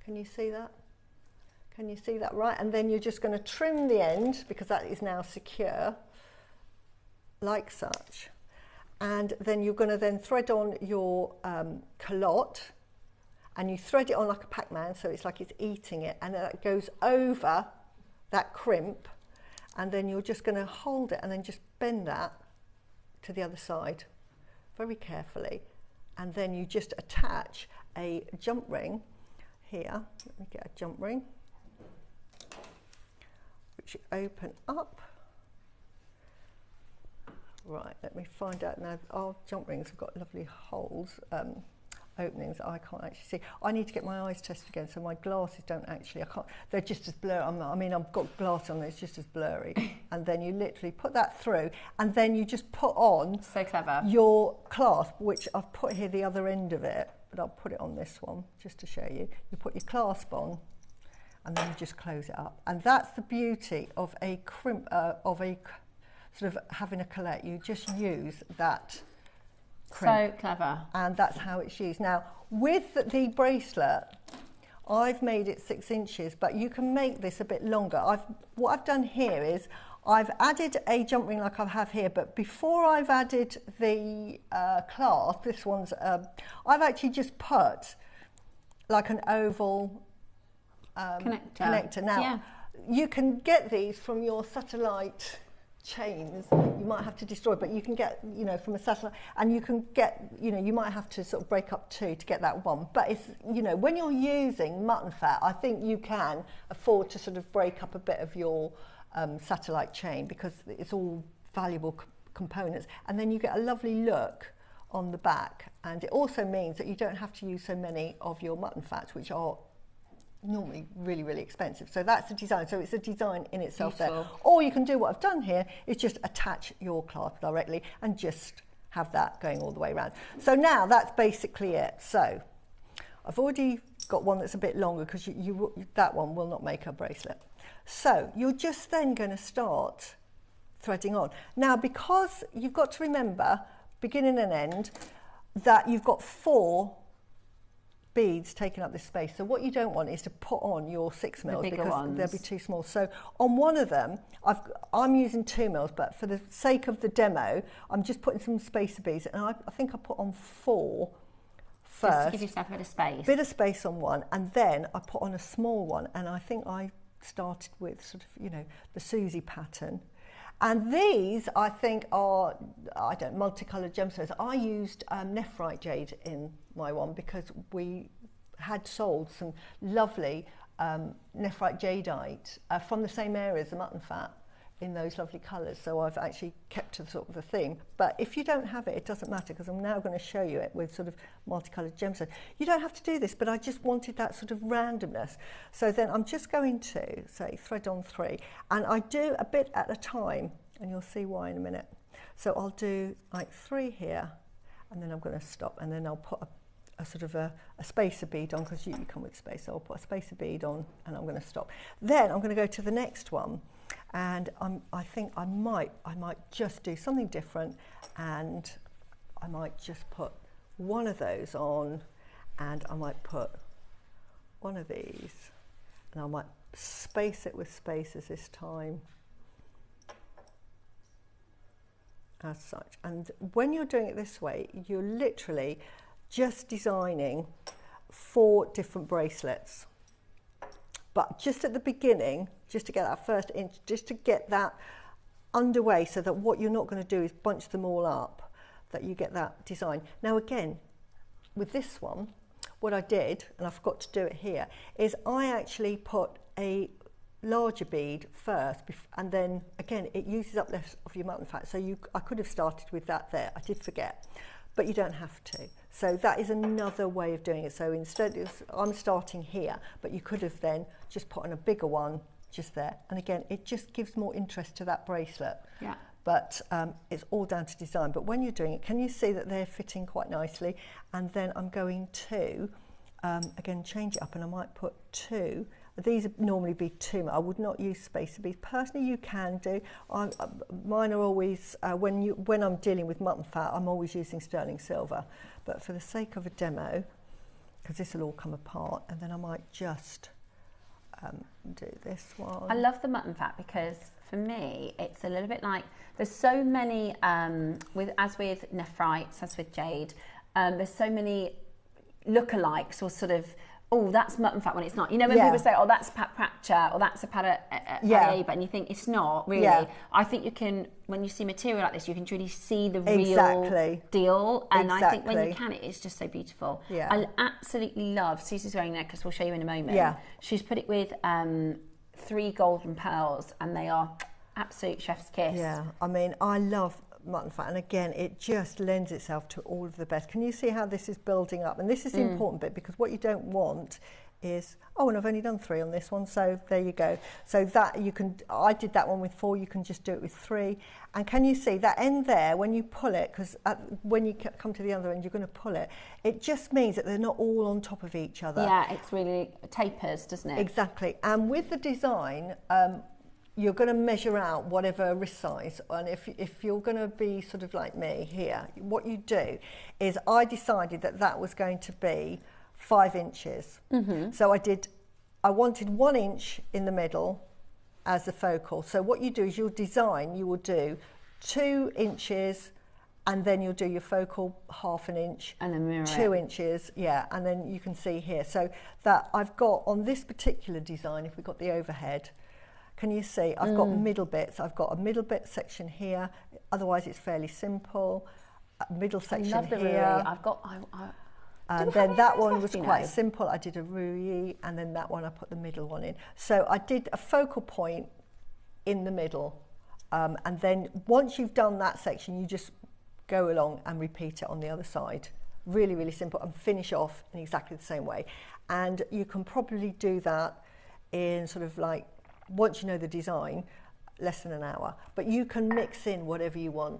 Can you see that? Can you see that? Right, and then you're just going to trim the end, because that is now secure, like such. And then you're going to then thread on your culotte, and you thread it on like a Pac-Man, so it's like it's eating it, and that goes over that crimp, and then you're just going to hold it and then just bend that to the other side very carefully, and then you just attach a jump ring here. Let me get a jump ring, which you open up. Right, let me find out now. Our jump rings have got lovely holes, openings that I can't actually see. I need to get my eyes tested again, so my glasses don't actually, I can't, they're just as blurry. I mean, I've got glass on, it's just as blurry. And then you literally put that through, and then you just put on so clever your clasp, which I've put here the other end of it, but I'll put it on this one just to show you. You put your clasp on, and then you just close it up. And that's the beauty of a crimp, sort of having a collet. You just use that crimp. So clever. And that's how it's used. Now, with the bracelet, I've made it 6 inches, but you can make this a bit longer. What I've done here is I've added a jump ring like I have here, but before I've added the clasp, this one's, I've actually just put like an oval connector. Now, you can get these from your satellite chains. You might have to destroy, but you can get, you know, from a satellite, and you can get, you know, you might have to sort of break up 2 to get that one. But it's, you know, when you're using mutton fat, I think you can afford to sort of break up a bit of your satellite chain, because it's all valuable components, and then you get a lovely look on the back. And it also means that you don't have to use so many of your mutton fats, which are normally really, really expensive. So that's a design. So it's a design in itself. Beautiful. There. Or you can do what I've done here, is just attach your clasp directly and just have that going all the way around. So now that's basically it. So I've already got one that's a bit longer because that one will not make a bracelet. So you're just then going to start threading on. Now, because you've got to remember, beginning and end, that you've got 4 beads taking up this space. So what you don't want is to put on your 6 mils because they'll be too small. So on one of them, I'm using 2 mils, but for the sake of the demo, I'm just putting some spacer beads, and I think I put on 4 first. Just to give yourself a bit of space. Bit of space on one, and then I put on a small one, and I think I started with sort of, you know, the Susie pattern. And these, I think, are, multicoloured gemstones. I used nephrite jade in my one because we had sold some lovely nephrite jadeite from the same area as the mutton fat in those lovely colours. So I've actually kept to sort of the theme. But if you don't have it, it doesn't matter, because I'm now going to show you it with sort of multicoloured gemstones. You don't have to do this, but I just wanted that sort of randomness. So then I'm just going to, say, thread on 3. And I do a bit at a time, and you'll see why in a minute. So I'll do like 3 here, and then I'm going to stop, and then I'll put a sort of a spacer bead on, because you come with space. So I'll put a spacer bead on, and I'm going to stop. Then I'm going to go to the next one. And I think I might just do something different, and I might just put one of those on, and I might put one of these, and I might space it with spacers this time, as such. And when you're doing it this way, you're literally just designing 4 different bracelets. But just at the beginning, just to get that first inch, just to get that underway, so that what you're not going to do is bunch them all up, that you get that design. Now again, with this one, what I did, and I forgot to do it here, is I actually put a larger bead first, and then again, it uses up less of your mutton fat. So I could have started with that there, I did forget, but you don't have to. So that is another way of doing it. So instead, I'm starting here, but you could have then just put on a bigger one just there. And again, it just gives more interest to that bracelet. Yeah. But it's all down to design. But when you're doing it, can you see that they're fitting quite nicely? And then I'm going to, again, change it up, and I might put 2. These would normally be 2. I would not use spacer beads. Personally, you can do. Mine are always, when I'm dealing with mutton fat, I'm always using sterling silver. But for the sake of a demo, because this will all come apart, and then I might just do this one. I love the mutton fat because for me, it's a little bit like, there's so many, as with nephrites, as with jade, there's so many lookalikes, or sort of, oh, that's mutton fat when it's not. You know, when people say, oh, that's pat pracha, or that's a pat and you think it's not really. Yeah. I think you can, when you see material like this, you can truly see the real deal. And I think when you can, it's just so beautiful. Yeah. I absolutely love, Susie's wearing a necklace, we'll show you in a moment. Yeah. She's put it with 3 golden pearls, and they are absolute chef's kiss. Yeah, I mean, I love mutton fat, and again, it just lends itself to all of the best. Can you see how this is building up? And this is the important bit, because what you don't want is, oh, and I've only done 3 on this one, so there you go. So that you can, I did that one with 4, you can just do it with 3. And can you see that end there, when you pull it, because when you come to the other end, you're going to pull it, it just means that they're not all on top of each other. Yeah, it's really tapers, doesn't it? Exactly. And with the design, you're going to measure out whatever wrist size, and if you're going to be sort of like me here, what you do is, I decided that was going to be 5 inches. So I wanted 1 inch in the middle as the focal. So what you do is, you will do 2 inches, and then you'll do your focal 1/2 inch, and then mirror 2 inches, yeah, and then you can see here. So that I've got on this particular design, if we've got the overhead, can you see, I've got middle bits. I've got a middle bit section here. Otherwise, it's fairly simple. A middle section here. I've got. And then that one was quite simple. I did a ruyi, and then that one I put the middle one in. So I did a focal point in the middle, and then once you've done that section, you just go along and repeat it on the other side. Really, really simple, and finish off in exactly the same way. And you can probably do that in sort of like, once you know the design, less than an hour. But you can mix in whatever you want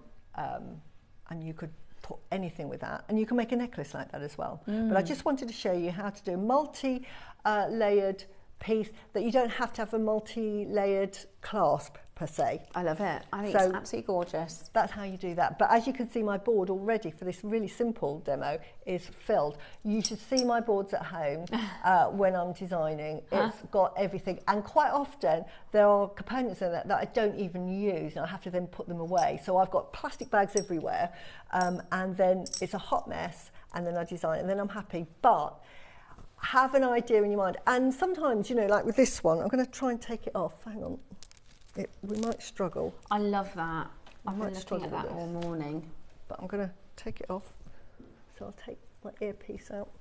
and you could put anything with that, and you can make a necklace like that as well. But I just wanted to show you how to do a multi-layered piece that you don't have to have a multi-layered clasp per se. I love it. I think it's absolutely gorgeous. That's how you do that. But as you can see, my board already for this really simple demo is filled. You should see my boards at home when I'm designing. It's got everything, and quite often there are components in that I don't even use, and I have to then put them away. So I've got plastic bags everywhere, and then it's a hot mess, and then I design it, and then I'm happy. But have an idea in your mind, and sometimes, you know, like with this one, I'm going to try and take it off. Hang on, we might struggle. I love that. I've been looking at that all morning. But I'm going to take it off. So I'll take my earpiece out.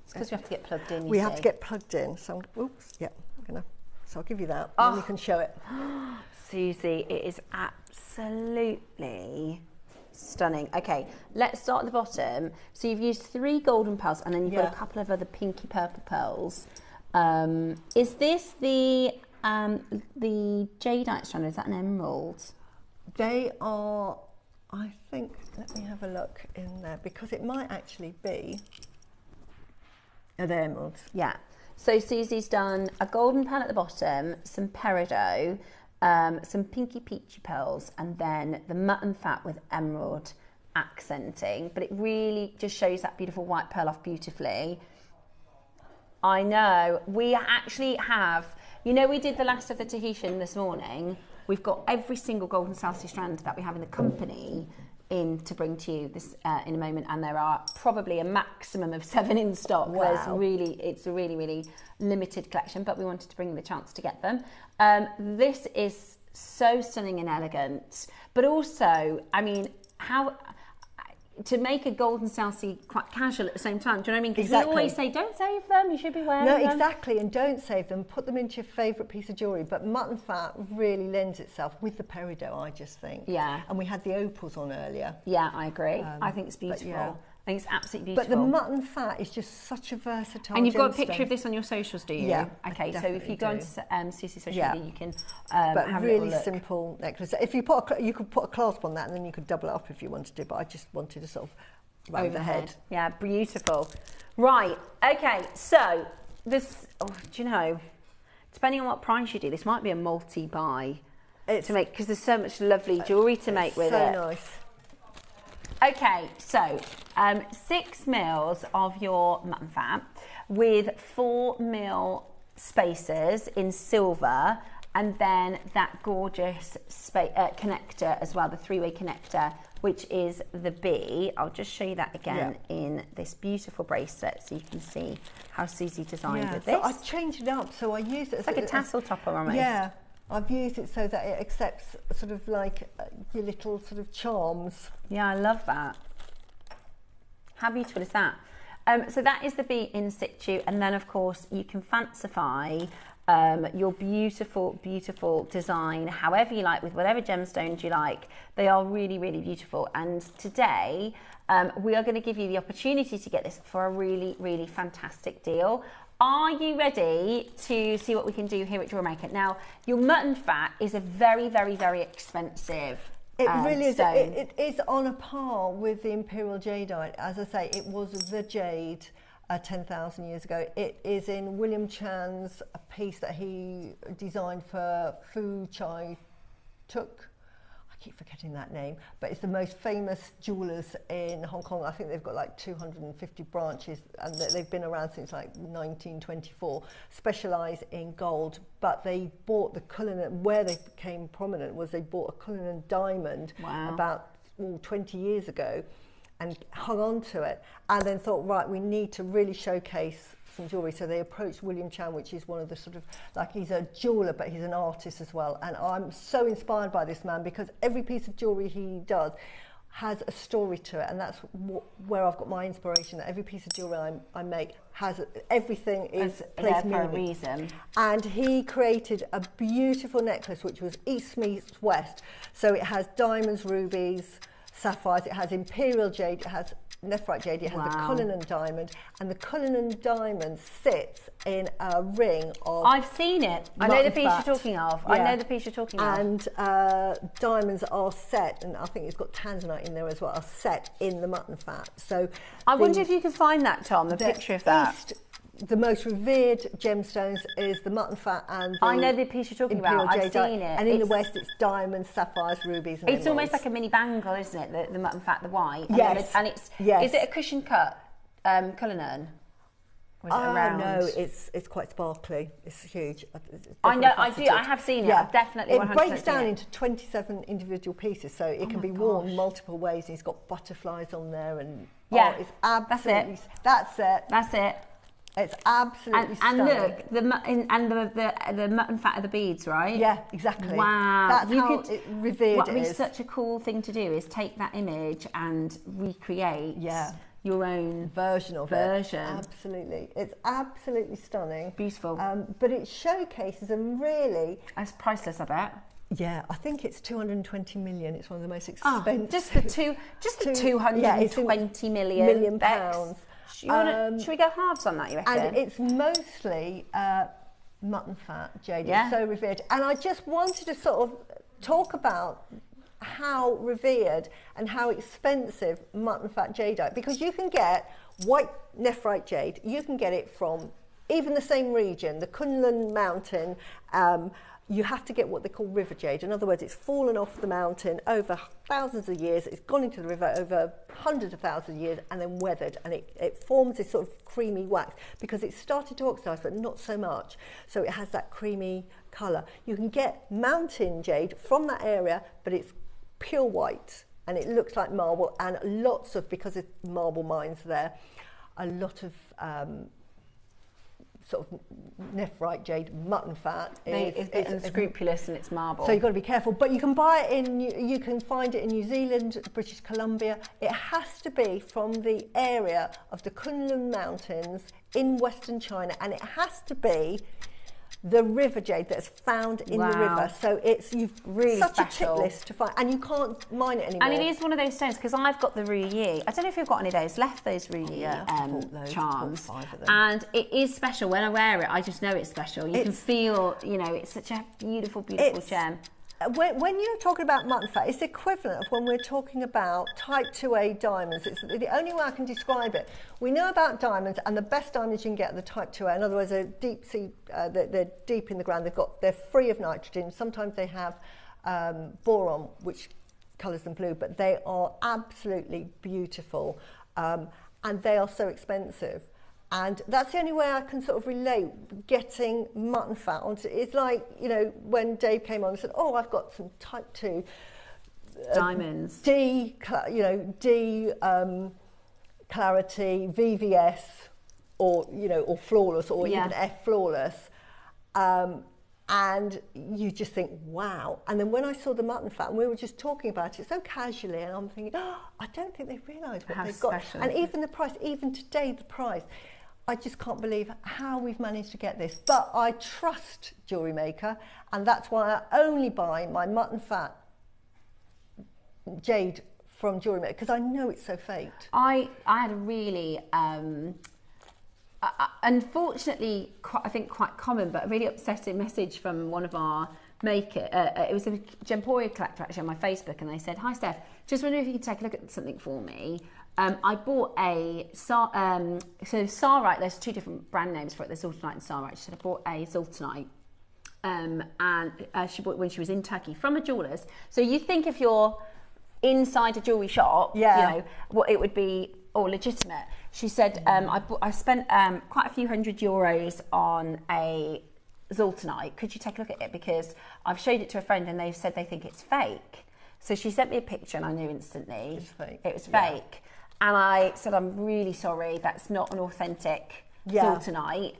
It's because we have to get plugged in. We have to get plugged in. So, oops, yeah, I'm going to. So I'll give you that, and you can show it. Susie, it is absolutely stunning. Okay, let's start at the bottom. So you've used 3 golden pearls, and then you've got a couple of other pinky purple pearls. Is this the jadeite strand? Is that an emerald? They are, I think, let me have a look in there, because it might actually be the emeralds. Yeah. So Susie's done a golden pearl at the bottom, some peridot, some pinky peachy pearls, and then the mutton fat with emerald accenting. But it really just shows that beautiful white pearl off beautifully. I know, we actually have, you know, we did the last of the Tahitian this morning. We've got every single golden South Sea strand that we have in the company in to bring to you this in a moment, and there are probably a maximum of 7 in stock. Wow. It's a really limited collection, but we wanted to bring the chance to get them. This is so stunning and elegant, but also, I mean, how to make a golden South Sea quite casual at the same time. Do you know what I mean? Because we always say, don't save them, you should be wearing them. No, exactly, and don't save them. Put them into your favourite piece of jewellery. But mutton fat really lends itself with the peridot, I just think. Yeah. And we had the opals on earlier. Yeah, I agree. I think it's beautiful. Yeah. I think it's absolutely beautiful. But the mutton fat is just such a versatile And you've got a gemstone. picture of this on your socials, do you? Yeah. Okay, so if you go onto Susie's social media, you can but have really a little look. simple necklace. If you you could put a clasp on that, and then you could double it up if you wanted to. But I just wanted to sort of round the head. Yeah, beautiful. Right. Okay. So this. Oh, do you know? Depending on what price you do, this might be a multi-buy to make, because there's so much lovely jewellery to make with it. So nice. Okay, so 6 mils of your mutton fat with 4 mil spacers in silver, and then that gorgeous connector as well, the 3-way connector, which is the B. I'll just show you that again in this beautiful bracelet, so you can see how Susie designed with this. So I changed it up, so I used it as like a tassel topper almost. Yeah. I've used it so that it accepts sort of like your little sort of charms. Yeah, I love that. How beautiful is that? So that is the B in situ, and then of course you can fancify your beautiful, beautiful design however you like, with whatever gemstones you like. They are really, really beautiful. And today we are going to give you the opportunity to get this for a really, really fantastic deal. Are you ready to see what we can do here at JewelleryMaker? Now, your mutton fat is a very, very, very expensive It really is. stone. It is on a par with the Imperial Jadeite. As I say, it was the jade 10,000 years ago. It is in William Chan's piece that he designed for Fu Chai Tuk. I keep forgetting that name, but it's the most famous jewellers in Hong Kong. I think they've got like 250 branches, and they've been around since like 1924, specialise in gold. But they bought the Cullinan, where they became prominent was they bought a Cullinan diamond about 20 years ago and hung on to it, and then thought, right, we need to really showcase some jewellery. So they approached William Chan, which is one of the sort of, like, he's a jeweller, but he's an artist as well. And I'm so inspired by this man, because every piece of jewellery he does has a story to it, and that's where I've got my inspiration. That every piece of jewellery I make has everything is there for a reason. And he created a beautiful necklace which was East meets West. So it has diamonds, rubies, sapphires, it has imperial jade, it has nephrite jade, it has the Cullinan diamond, and the Cullinan diamond sits in a ring of... I've seen it. I know the piece you're talking of. I know the piece you're talking of. And diamonds are set, and I think it's got tanzanite in there as well, are set in the mutton fat. So I wonder if you can find that, Tom, the picture of that. The most revered gemstones is the mutton fat and the I know the piece you're talking about. I've seen it. And in the West, it's diamonds, sapphires, rubies, and it's almost like a mini bangle, isn't it? The mutton fat, the white. Yes. And it's is it a cushion cut, Cullinan? Or is it round? No, it's quite sparkly. It's huge. I know. I do. I have seen it. I've definitely. 100% it breaks down into 27 individual pieces, so it can be worn multiple ways. And it's got butterflies on there, and it's absolutely. That's it. That's it. It's absolutely stunning. And look, the mutton fat of the beads, right? Yeah, exactly. Wow. That's how revered what it would be is. such a cool thing to do is take that image and recreate your own version of it. Absolutely. It's absolutely stunning. Beautiful. But it showcases and really... It's priceless, I bet. Yeah, I think it's 220 million. It's one of the most expensive... Oh, just the 220 million pounds. Should we go halves on that, you reckon? And it's mostly mutton fat, jade. It's so revered. And I just wanted to sort of talk about how revered and how expensive mutton fat jadeite, because you can get white nephrite jade, you can get it from even the same region, the Cullinan mountain. You have to get what they call river jade. In other words, it's fallen off the mountain over thousands of years, it's gone into the river over hundreds of thousands of years, and then weathered, and it forms this sort of creamy wax because it's started to oxidise, but not so much. So it has that creamy colour. You can get mountain jade from that area, but it's pure white, and it looks like marble, and lots of, because it's marble mines there, a lot of sort of nephrite jade mutton fat. It's unscrupulous and it's marble. So you've got to be careful. But you can buy it you can find it in New Zealand, British Columbia. It has to be from the area of the Kunlun Mountains in Western China, and it has to be the river jade that's found in the river. So you've really such special. A tick list to find, and you can't mine it anymore. And it is one of those stones, because I've got the Ruyi. I don't know if you've got any of those left, those Ruyi charms. 5 of them. And it is special. When I wear it, I just know it's special. You can feel, it's such a beautiful, beautiful gem. When you're talking about mutton fat, it's the equivalent of when we're talking about type 2A diamonds. It's the only way I can describe it. We know about diamonds, and the best diamonds you can get are the type 2A. In other words, they're deep sea, they're deep in the ground. They're free of nitrogen. Sometimes they have boron, which colours them blue, but they are absolutely beautiful, and they are so expensive. And that's the only way I can sort of relate getting mutton fat onto. It's like, when Dave came on and said, "Oh, I've got some type 2 diamonds, D clarity, VVS, or flawless, or even F flawless," and you just think, wow. And then when I saw the mutton fat, and we were just talking about it so casually, and I'm thinking, I don't think they realise what they've got. And even the price, even today, the price. I just can't believe how we've managed to get this. But I trust JewelleryMaker, and that's why I only buy my mutton fat jade from JewelleryMaker, because I know it's so faked. I had a really, unfortunately, I think quite common, but a really upsetting message from one of our makers. It was a Gemporia collector actually on my Facebook, and they said, "Hi Steph, just wondering if you could take a look at something for me. I bought a Sarite, there's 2 different brand names for it, there's Zoltanite and Sarite." She said, "I bought a Zoltanite, and she bought it when she was in Turkey from a jeweller's." So you think if you're inside a jewellery shop, what it would be all legitimate. She said, I spent quite a few €100 on a Zoltanite. Could you take a look at it? Because I've showed it to a friend and they've said they think it's fake. So she sent me a picture and I knew instantly it was fake. And I said, "I'm really sorry, that's not an authentic Zoltanite.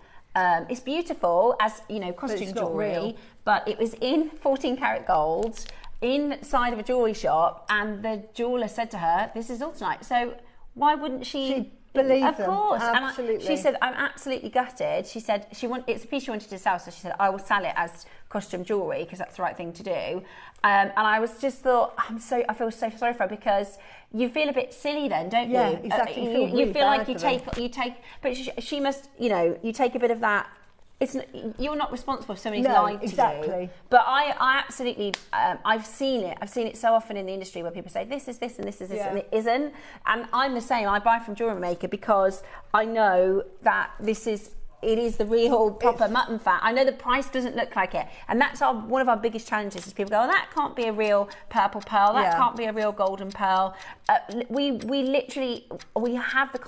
It's beautiful as, costume jewellery, but it was in 14 karat gold inside of a jewellery shop, and the jeweller said to her, 'This is Zoltanite.' So why wouldn't she Believe of them. course. Absolutely. And she said, I'm absolutely gutted. She said it's a piece she wanted to sell, so she said, I will sell it as costume jewellery because that's the right thing to do. And I was just thought, I feel so sorry for her, because you feel a bit silly then, don't you? Yeah, exactly. You feel like you take, but she must, you take a bit of that. You're not responsible if somebody's lied to you. But I absolutely, I've seen it so often in the industry where people say this is this and this is this and it isn't. And I'm the same. I buy from JewelleryMaker because I know that it is the real proper mutton fat. I know the price doesn't look like it, and that's one of our biggest challenges. Is people go, oh, that can't be a real purple pearl. That can't be a real golden pearl. We have the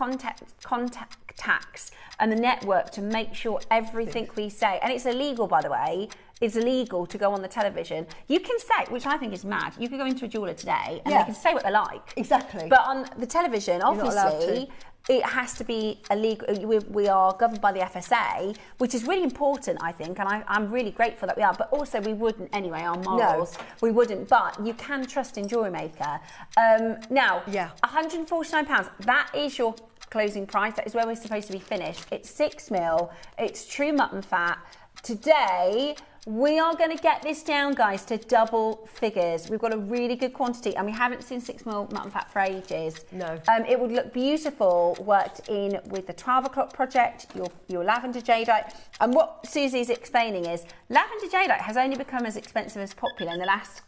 contacts and the network to make sure everything we say, and it's illegal, by the way. It's illegal to go on the television. You can say, which I think is mad. You could go into a jeweller today and they can say what they like. Exactly. But on the television, obviously, it has to be illegal. We are governed by the FSA, which is really important, I think, and I'm really grateful that we are. But also, we wouldn't anyway. Our morals, we wouldn't. But you can trust in JewelleryMaker. Now, £149. That is your closing price. That is where we're supposed to be finished. It's 6 mil. It's true mutton fat. Today, we are going to get this down, guys, to double figures. We've got a really good quantity, and we haven't seen 6 mil mutton fat for ages. No. It would look beautiful worked in with the 12 o'clock project, your lavender jadeite. And what Susie's explaining is lavender jadeite has only become as expensive as popular in the last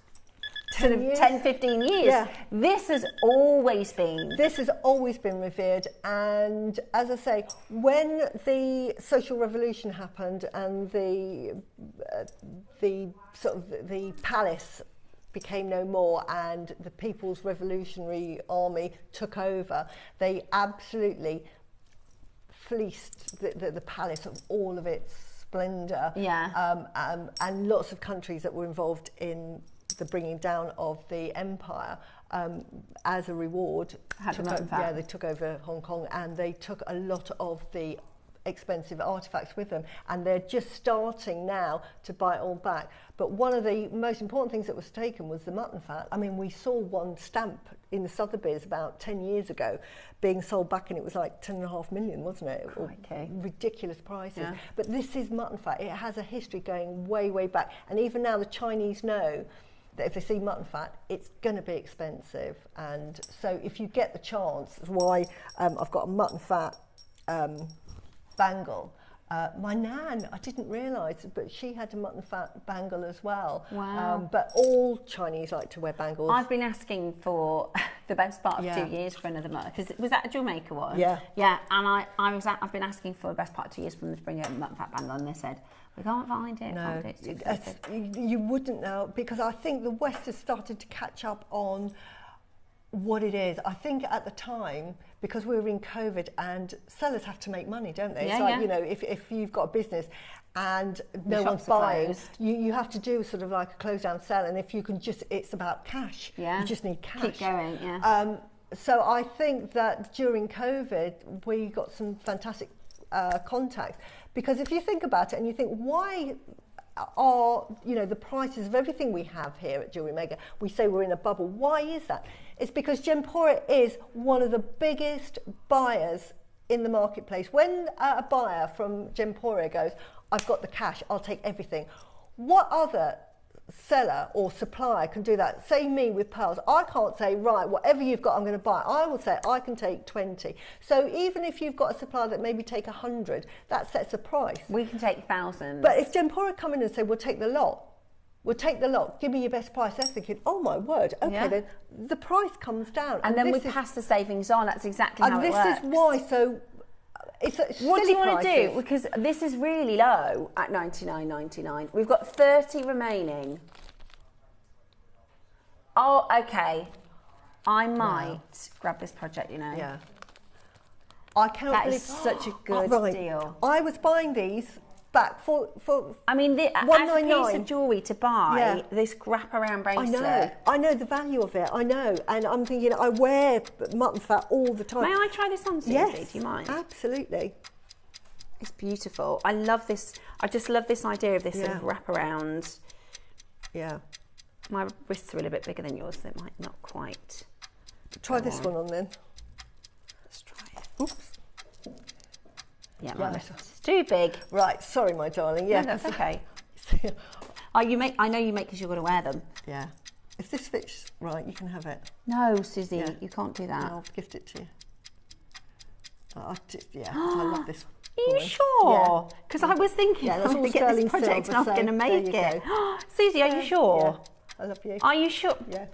10, 15 years. Yeah. This has always been revered, and as I say, when the social revolution happened and the palace became no more and the People's Revolutionary Army took over, they absolutely fleeced the palace of all of its splendour. And lots of countries that were involved in the bringing down of the empire, as a reward, they took over Hong Kong, and they took a lot of the expensive artifacts with them, and they're just starting now to buy it all back. But one of the most important things that was taken was the mutton fat. I mean, we saw one stamp in the Sotheby's about 10 years ago being sold back, and it was like 10.5 million, wasn't it? Ridiculous prices. But this is mutton fat. It has a history going way, way back, and even now the Chinese know that if they see mutton fat, it's going to be expensive. And so if you get the chance, that's why I've got a mutton fat bangle. My nan, I didn't realise, but she had a mutton fat bangle as well. Wow. But all Chinese like to wear bangles. I've been asking for the best part of 2 years for another mutton, because was that a JewelleryMaker one? Yeah. Yeah, and I've been asking for the best part of 2 years for them to bring a mutton fat bangle, and they said, we can't find it. No, it's too expensive. You wouldn't know, because I think the West has started to catch up on what it is. I think at the time, because we were in COVID, and sellers have to make money, don't they? If you've got a business and no one's buying, you have to do sort of like a close down sale, and if you can it's about cash. Yeah. You just need cash. Keep going, so I think that during COVID, we got some fantastic contacts, because if you think about it and you think, why are the prices of everything we have here at JewelleryMaker, we say we're in a bubble. Why is that? It's because Gempora is one of the biggest buyers in the marketplace. When a buyer from Gempora goes, I've got the cash, I'll take everything, what other seller or supplier can do that? Say me with pearls, I can't say, right, whatever you've got I'm going to buy. I will say I can take 20. So even if you've got a supplier that maybe take 100, that sets a price. We can take thousands. But if Gempora come in and say, we'll take the lot, give me your best price, they're thinking, oh my word, okay, then the price comes down. And then we pass the savings on. That's exactly how it works. And this is why, so it's what do you want to do? Because this is really low at $99.99. We've got 30 remaining. Oh, okay. I might grab this project, Yeah. I cannot believe that is such a good deal. I was buying these back for I mean, as a piece of jewellery to buy this wraparound bracelet. I know the value of it. I know, and I'm thinking I wear mutton fat all the time. May I try this on, Susie? Yes, do you mind? Absolutely. It's beautiful. I love this. I just love this idea of this sort of wraparound. Yeah. My wrists are a little bit bigger than yours, so it might not quite. Try this one on then. Let's try it. Oops. Yeah, it's too big. Right, sorry, my darling. Yeah, no, that's okay. I know you make because you're going to wear them. Yeah. If this fits right, you can have it. No, Susie, you can't do that. I'll gift it to you. I love this. Are you sure? Because I was thinking, I'm going to get this project and I'm going to make it. Susie, are you sure? Yeah, I love you. Are you sure? Yeah.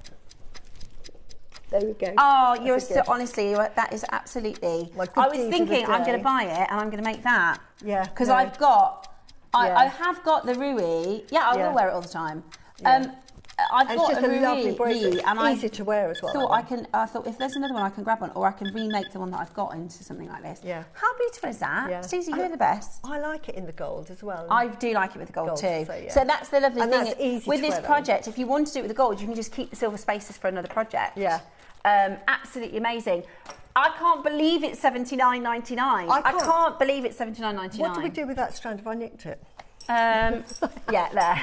There we go. Oh, you're so, honestly, that is absolutely. I was thinking I'm going to buy it and I'm going to make that. Yeah. Because I have got the Rui. Yeah, I will wear it all the time. Yeah. I've got a lovely Rui, and easy to wear as well. I thought if there's another one, I can grab one, or I can remake the one that I've got into something like this. Yeah. How beautiful is that? Yeah. Susie, you're the best. I like it in the gold as well. I do like it with the gold too. So that's the lovely thing. That's easy with this project, if you want to do it with the gold, you can just keep the silver spaces for another project. Yeah. Absolutely amazing. I can't believe it's $79.99. I can't believe it's $79.99. What do we do with that strand if I nicked it? Yeah, there.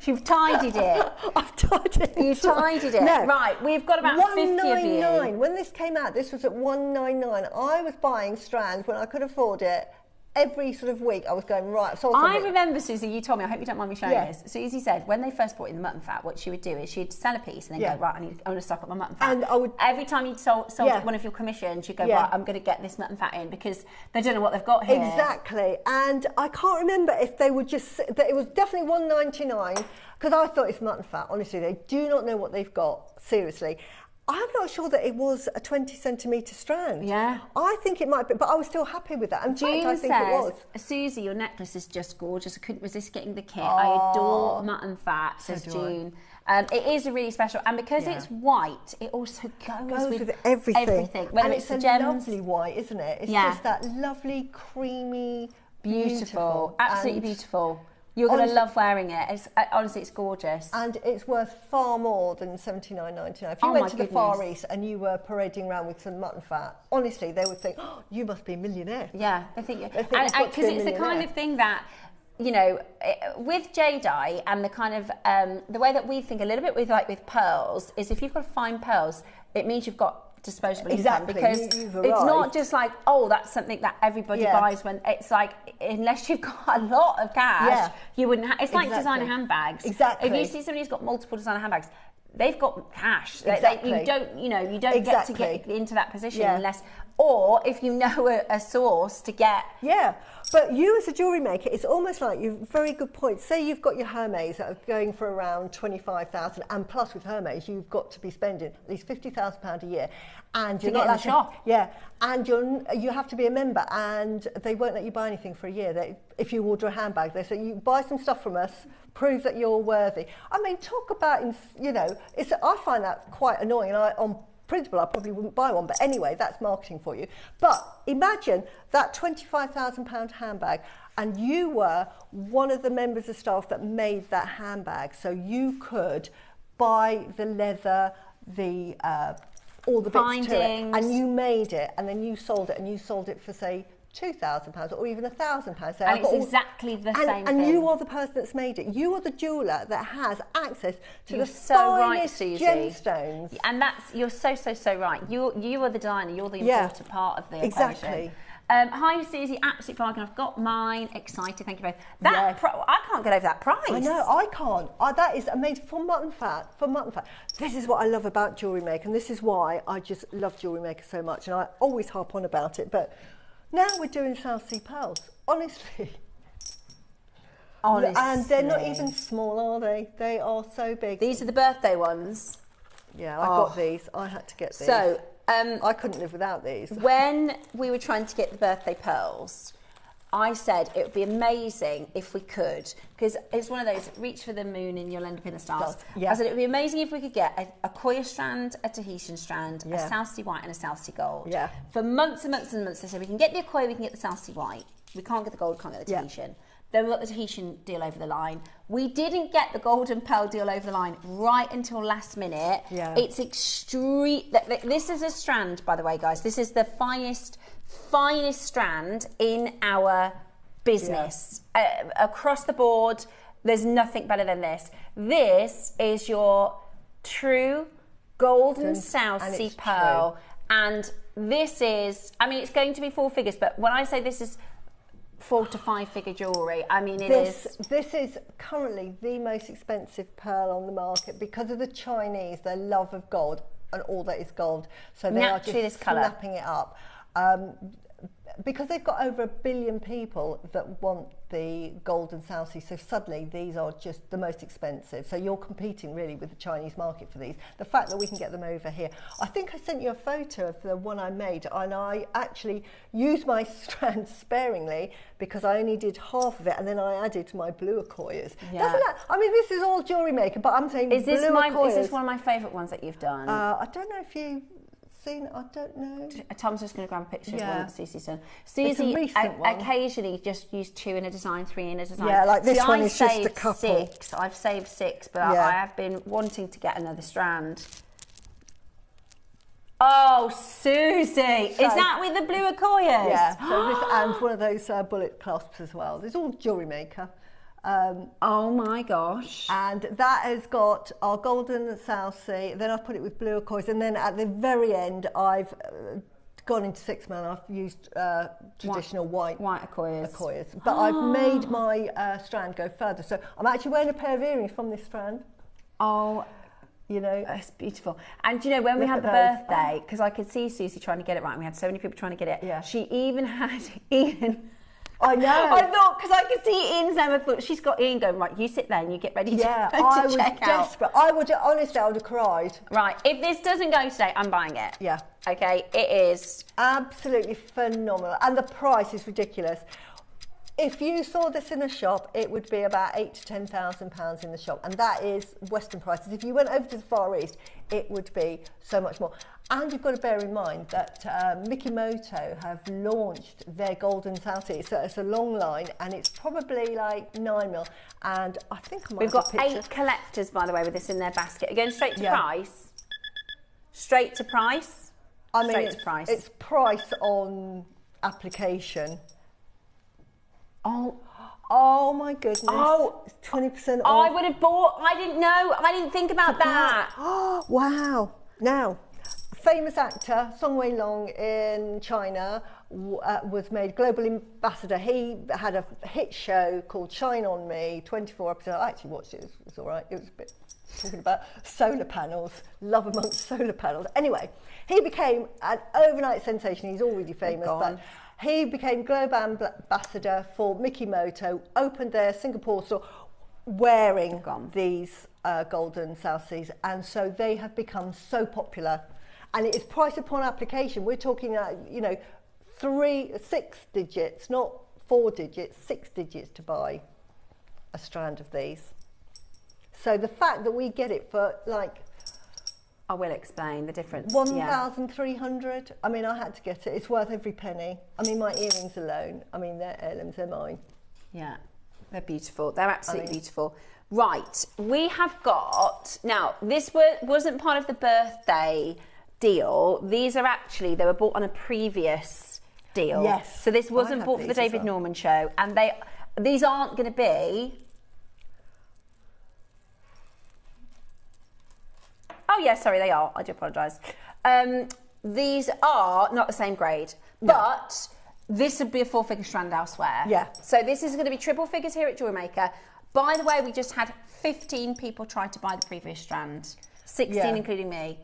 You've tidied it. I've tidied it. You tidied it. No. Right, we've got about 50 of you. When this came out, this was at $199. I was buying strands when I could afford it. Every sort of week I was going, right. So I remember, Susie, you told me, I hope you don't mind me showing this. Susie said when they first brought in the mutton fat, what she would do is she'd sell a piece and then go, right, I'm going to stock up my mutton fat. And I would, every time you sold one of your commissions, you'd go, right, I'm going to get this mutton fat in because they don't know what they've got here. Exactly. And I can't remember if they would just, that it was definitely $199 because I thought it's mutton fat. Honestly, they do not know what they've got. Seriously. I'm not sure that it was a 20 centimetre strand. Yeah. I think it might be, but I was still happy with that. And June I think it was. Susie, your necklace is just gorgeous. I couldn't resist getting the kit. I adore mutton fat, says June. It is a really special, and because it's white, it also goes with everything. And it's a lovely white, isn't it? It's just that lovely, creamy, beautiful. Absolutely beautiful. You're going to love wearing it. It's, honestly, it's gorgeous. And it's worth far more than $79.99. If you went to the Far East and you were parading around with some mutton fat, honestly, they would think, oh, you must be a millionaire. Yeah, they think because it's the kind of thing that, you know, with jade-dye and the kind of, the way that we think a little bit with pearls is if you've got fine pearls, it means you've got disposable income because it's not just like, oh, that's something that everybody buys when it's like, unless you've got a lot of cash, you wouldn't have. It's like designer handbags. Exactly. If you see somebody who's got multiple designer handbags, they've got cash. You don't get to get into that position unless, or if you know a source to get. Yeah. But you as a jewellery maker, it's almost like you've very good point. Say you've got your Hermes that are going for around 25,000, and plus with Hermes, you've got to be spending at least £50,000 a year, and you're not allowed to shop. Yeah, and you have to be a member, and they won't let you buy anything for a year. If you order a handbag, they say you buy some stuff from us, prove that you're worthy. I mean, talk about I find that quite annoying. On principle, I probably wouldn't buy one, but anyway, that's marketing for you. But imagine that £25,000 handbag, and you were one of the members of staff that made that handbag, so you could buy the leather, the all the bits to it, and you made it, and then you sold it for say £2,000 or even £1,000. And it's exactly the same thing. And you are the person that's made it. You are the jeweller that has access to the finest gemstones. And you're so right. You are the diner. You're the important part of the equation. Exactly. Hi Susie, absolutely fine. I've got mine. Excited, thank you both. I can't get over that price. I know, I can't. That is amazing for mutton fat. This is what I love about JewelleryMaker, and this is why I just love JewelleryMaker so much, and I always harp on about it. But now we're doing South Sea pearls, honestly. And they're not even small, are they? They are so big. These are the birthday ones. Yeah, I got these. I had to get these. So, I couldn't live without these. When we were trying to get the birthday pearls, I said it would be amazing if we could, because it's one of those, reach for the moon and you'll end up in the stars. Yeah. I said it would be amazing if we could get a Koya strand, a Tahitian strand, a South Sea white and a South Sea gold. Yeah. For months and months and months, they said we can get the Koya, we can get the South Sea white. We can't get the gold, can't get the Tahitian. Then we got the Tahitian deal over the line. We didn't get the golden pearl deal over the line right until last minute. Yeah. It's extreme. This is a strand, by the way, guys. This is the finest strand in our business. Yeah. Across the board, there's nothing better than this. This is your true golden South Sea pearl. And this is, I mean, it's going to be 4 figures, but when I say this is 4 to 5 figure jewellery, I mean This is currently the most expensive pearl on the market because of the Chinese, their love of gold and all that is gold. So they are just snapping it up. Because they've got over 1 billion people that want the golden South Sea, so suddenly these are just the most expensive. So you're competing really with the Chinese market for these. The fact that we can get them over here. I think I sent you a photo of the one I made, and I actually used my strand sparingly because I only did half of it, and then I added my blue Accoyas. Yeah. Doesn't that, I mean, this is all Jewellerymaker, but I'm saying is this blue Accoyas. Is this one of my favourite ones that you've done? I don't know if you... seen, I don't know. Tom's just going to grab a picture of one that Susie's done. Susie occasionally just used 2 in a design, 3 in a design. Yeah, like this one is just a couple. 6. I've saved 6, but I have been wanting to get another strand. Oh, Susie! Is that with the blue Accoyas? Yeah, so this, and one of those bullet clasps as well. There's all Jewellerymaker. Oh my gosh. And that has got our golden South Sea, then I've put it with blue Accoyas, and then at the very end I've gone into 6 man. I've used traditional white Accoyas. But I've made my strand go further. So I'm actually wearing a pair of earrings from this strand. Oh, you know, it's beautiful. And you know, when we had the birthday, because I could see Susie trying to get it right, and we had so many people trying to get it, she even had Ian. I know. I thought, because I could see Ian's name, I thought, she's got Ian going, right, you sit there and you get ready to, I was check desperate. out. I would, honestly, I would have cried. Right, if this doesn't go today, I'm buying it. Yeah. Okay, it is. Absolutely phenomenal. And the price is ridiculous. If you saw this in a shop, it would be about £8,000 to £10,000 in the shop. And that is Western prices. If you went over to the Far East, it would be so much more. And you've got to bear in mind that Mikimoto have launched their golden South Sea. So it's a long line, and it's probably like 9 mil. And I think I might We've got 8 collectors, by the way, with this in their basket. Are going straight to price? Straight to price? I mean, it's price on application. Oh my goodness. Oh, it's 20% off. I would have bought, I didn't know, I didn't think about that. Oh, wow. Now, famous actor Song Wei-long in China was made global ambassador. He had a hit show called Shine On Me, 24 episodes. I actually watched it, it was all right. It was a bit talking about solar panels, love amongst solar panels. Anyway, he became an overnight sensation. He's already famous, but he became global ambassador for Mikimoto, opened their Singapore store wearing6 golden South Seas, and so they have become so popular. And it is price upon application. We're talking, you know, 6 digits, not 4 digits, 6 digits to buy a strand of these. So the fact that we get it for like, I will explain the difference. 1,300. I mean, I had to get it. It's worth every penny. I mean, my earrings alone. I mean, they're heirlooms. They're mine. Yeah, they're beautiful. They're absolutely beautiful. Right, we have got now. This wasn't part of the birthday deal. These are actually, they were bought on a previous deal. Yes. So this wasn't bought for the David Norman show, and these aren't going to be. Oh yeah, sorry, they are. I do apologise. These are not the same grade, but this would be a 4-figure strand elsewhere. Yeah. So this is going to be triple figures here at JewelleryMaker. By the way, we just had 15 people try to buy the previous strand, 16 including me.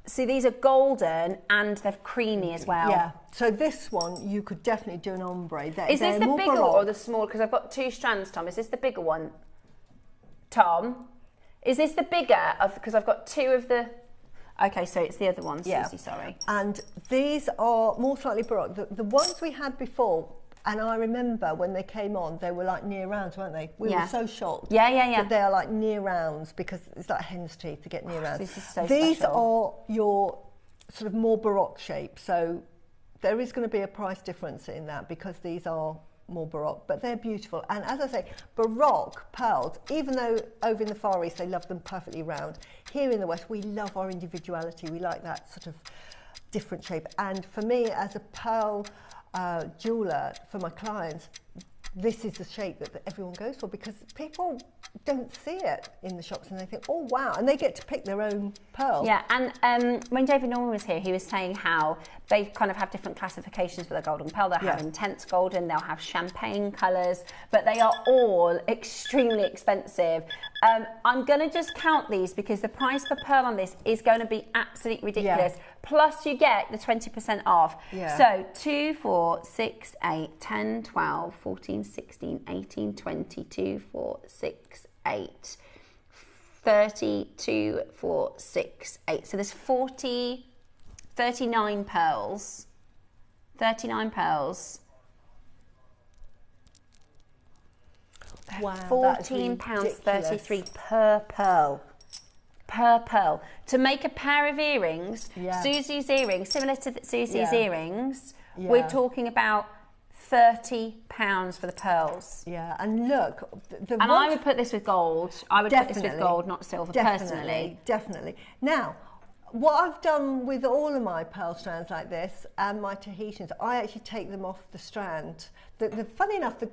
See, these are golden and they're creamy as well. Yeah. So this one, you could definitely do an ombre. Is this the bigger or the smaller? Because I've got 2 strands, Tom. Is this the bigger one? Tom, is this the bigger of, because I've got 2 of the, okay, so it's the other one, Susie, sorry. And these are more slightly baroque. The ones we had before, and I remember when they came on, they were like near rounds, weren't they? We were so shocked. That they are like near rounds, because it's like hen's teeth to get near rounds. This is so These special. are your sort of more baroque shape, so there is going to be a price difference in that, because these are more baroque, but they're beautiful. And as I say, baroque pearls, even though over in the Far East they love them perfectly round, here in the West we love our individuality. We like that sort of different shape. And for me, as a pearl jeweller, for my clients, this is the shape that everyone goes for, because people don't see it in the shops, and they think, oh wow, and they get to pick their own pearl. Yeah, and when David Norman was here, he was saying how they kind of have different classifications for the golden pearl. They'll have intense golden, they'll have champagne colours, but they are all extremely expensive. I'm going to just count these because the price per pearl on this is going to be absolutely ridiculous. Yeah. Plus you get the 20% off. Yeah. So 2, 4, 6, 8, 10, 12, 14, 16, 18, 20, 2, 4, 6, 8, 30, 2, 4, 6, 8. So there's 39 pearls. 39 pearls. Wow, £14.33 per pearl. Per pearl. To make a pair of earrings, Susie's earrings, similar to Susie's earrings, we're talking about £30 for the pearls. Yeah, and look, and I would put this with gold. I would put this with gold, not silver, personally. Definitely. Now, what I've done with all of my pearl strands like this and my Tahitians, I actually take them off the strand. Funny enough, the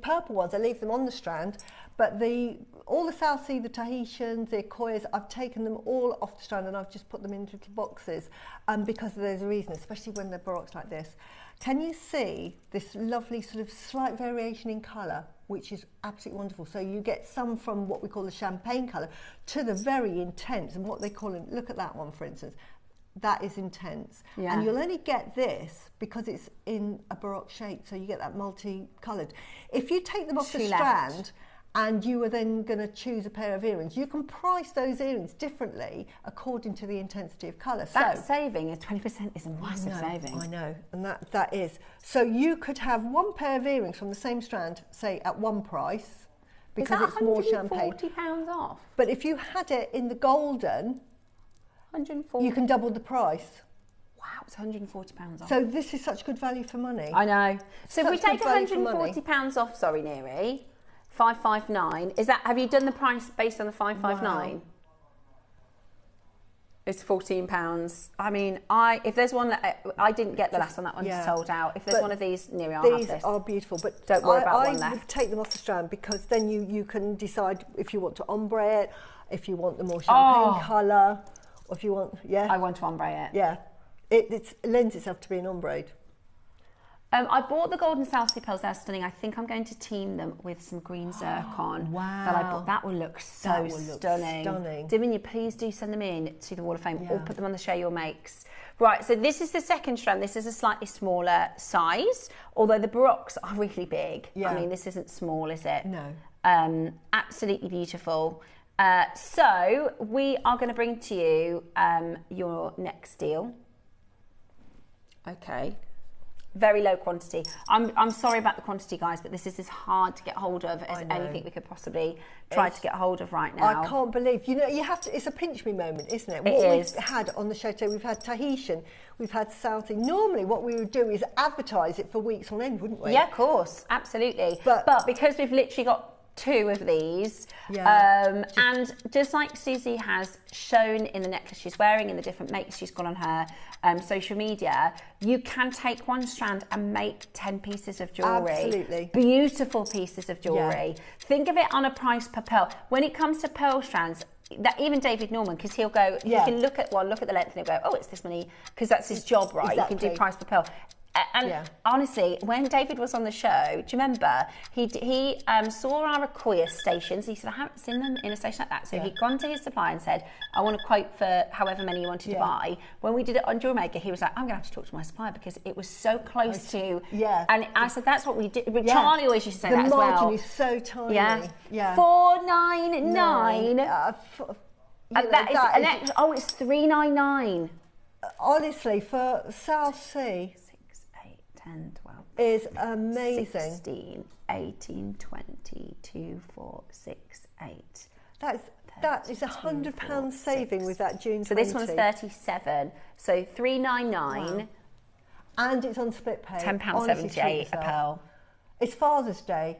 purple ones, I leave them on the strand, but all the South Sea, the Tahitians, the Akoyas, I've taken them all off the strand and I've just put them in little boxes because there's a reason, especially when they're baroques like this. Can you see this lovely sort of slight variation in colour, which is absolutely wonderful? So you get some from what we call the champagne colour to the very intense, and what they call it, look at that one for instance, that is intense. Yeah. And you'll only get this because it's in a baroque shape, so you get that multi-coloured. If you take them off the strand, and you are then going to choose a pair of earrings, you can price those earrings differently according to the intensity of colour. That saving of 20% is a massive saving. I know, and that is. So you could have one pair of earrings from the same strand, say at one price, because it's more champagne. £140 off? But if you had it in the golden, 140. You can double the price. Wow, it's £140 off. So this is such good value for money. I know. So if we take £140 off, sorry, Neri, 559. Is that? Have you done the price based on the 559? Wow. It's £14. I mean, if there's one that I didn't get the last one, that one's sold out. If there's one of these, Neri, I'll have this. These are beautiful, but don't worry about one left. I would take them off the strand because then you can decide if you want to ombre it, if you want the more champagne colour, or if you want I want to ombre it. Yeah, it lends itself to being ombreed. I bought the golden South Sea pearls. They're stunning. I think I'm going to team them with some green zircon. Wow. That I bought. That will look so stunning. Divinia, please do send them in to the Wall of Fame or put them on the Share Your Makes. Right, so this is the second strand. This is a slightly smaller size, although the baroques are really big. Yeah. I mean, this isn't small, is it? No. Absolutely beautiful. So we are going to bring to you your next deal. Okay. Very low quantity. I'm sorry about the quantity, guys, but this is as hard to get hold of as anything we could possibly try to get hold of right now. I can't believe, you have to, it's a pinch me moment, isn't it? We've had on the show today, we've had Tahitian, we've had Southie. Normally what we would do is advertise it for weeks on end, wouldn't we? Yeah, of course, absolutely. But because we've literally got 2 of these, and just like Susie has shown in the necklace she's wearing, in the different makes she's got on her social media, you can take one strand and make 10 pieces of jewellery. Absolutely. Beautiful pieces of jewellery. Yeah. Think of it on a price per pearl. When it comes to pearl strands, that even David Norman, because he'll go, you can look at the length and he'll go, oh, it's this many, because that's his job, right? Exactly. You can do price per pearl. And honestly, when David was on the show, do you remember, he saw our Akoya stations. He said, I haven't seen them in a station like that. So he'd gone to his supplier and said, I want a quote for however many you wanted to buy. When we did it on JewelleryMaker, he was like, I'm going to have to talk to my supplier because it was so close to... Yeah. And I said, that's what we did. But Charlie always used to say that as well. The margin is so tiny. Yeah. $4.99. That is an extra... Oh, it's $3.99. Honestly, for South Sea... 10, 12, is amazing. 16, 18, 20, 2, 4, 6, 8. That is £100 saving with that June 20. So this one's 37. So $3.99. Wow. And it's on split pay. £10.78 a pearl. It's Father's Day,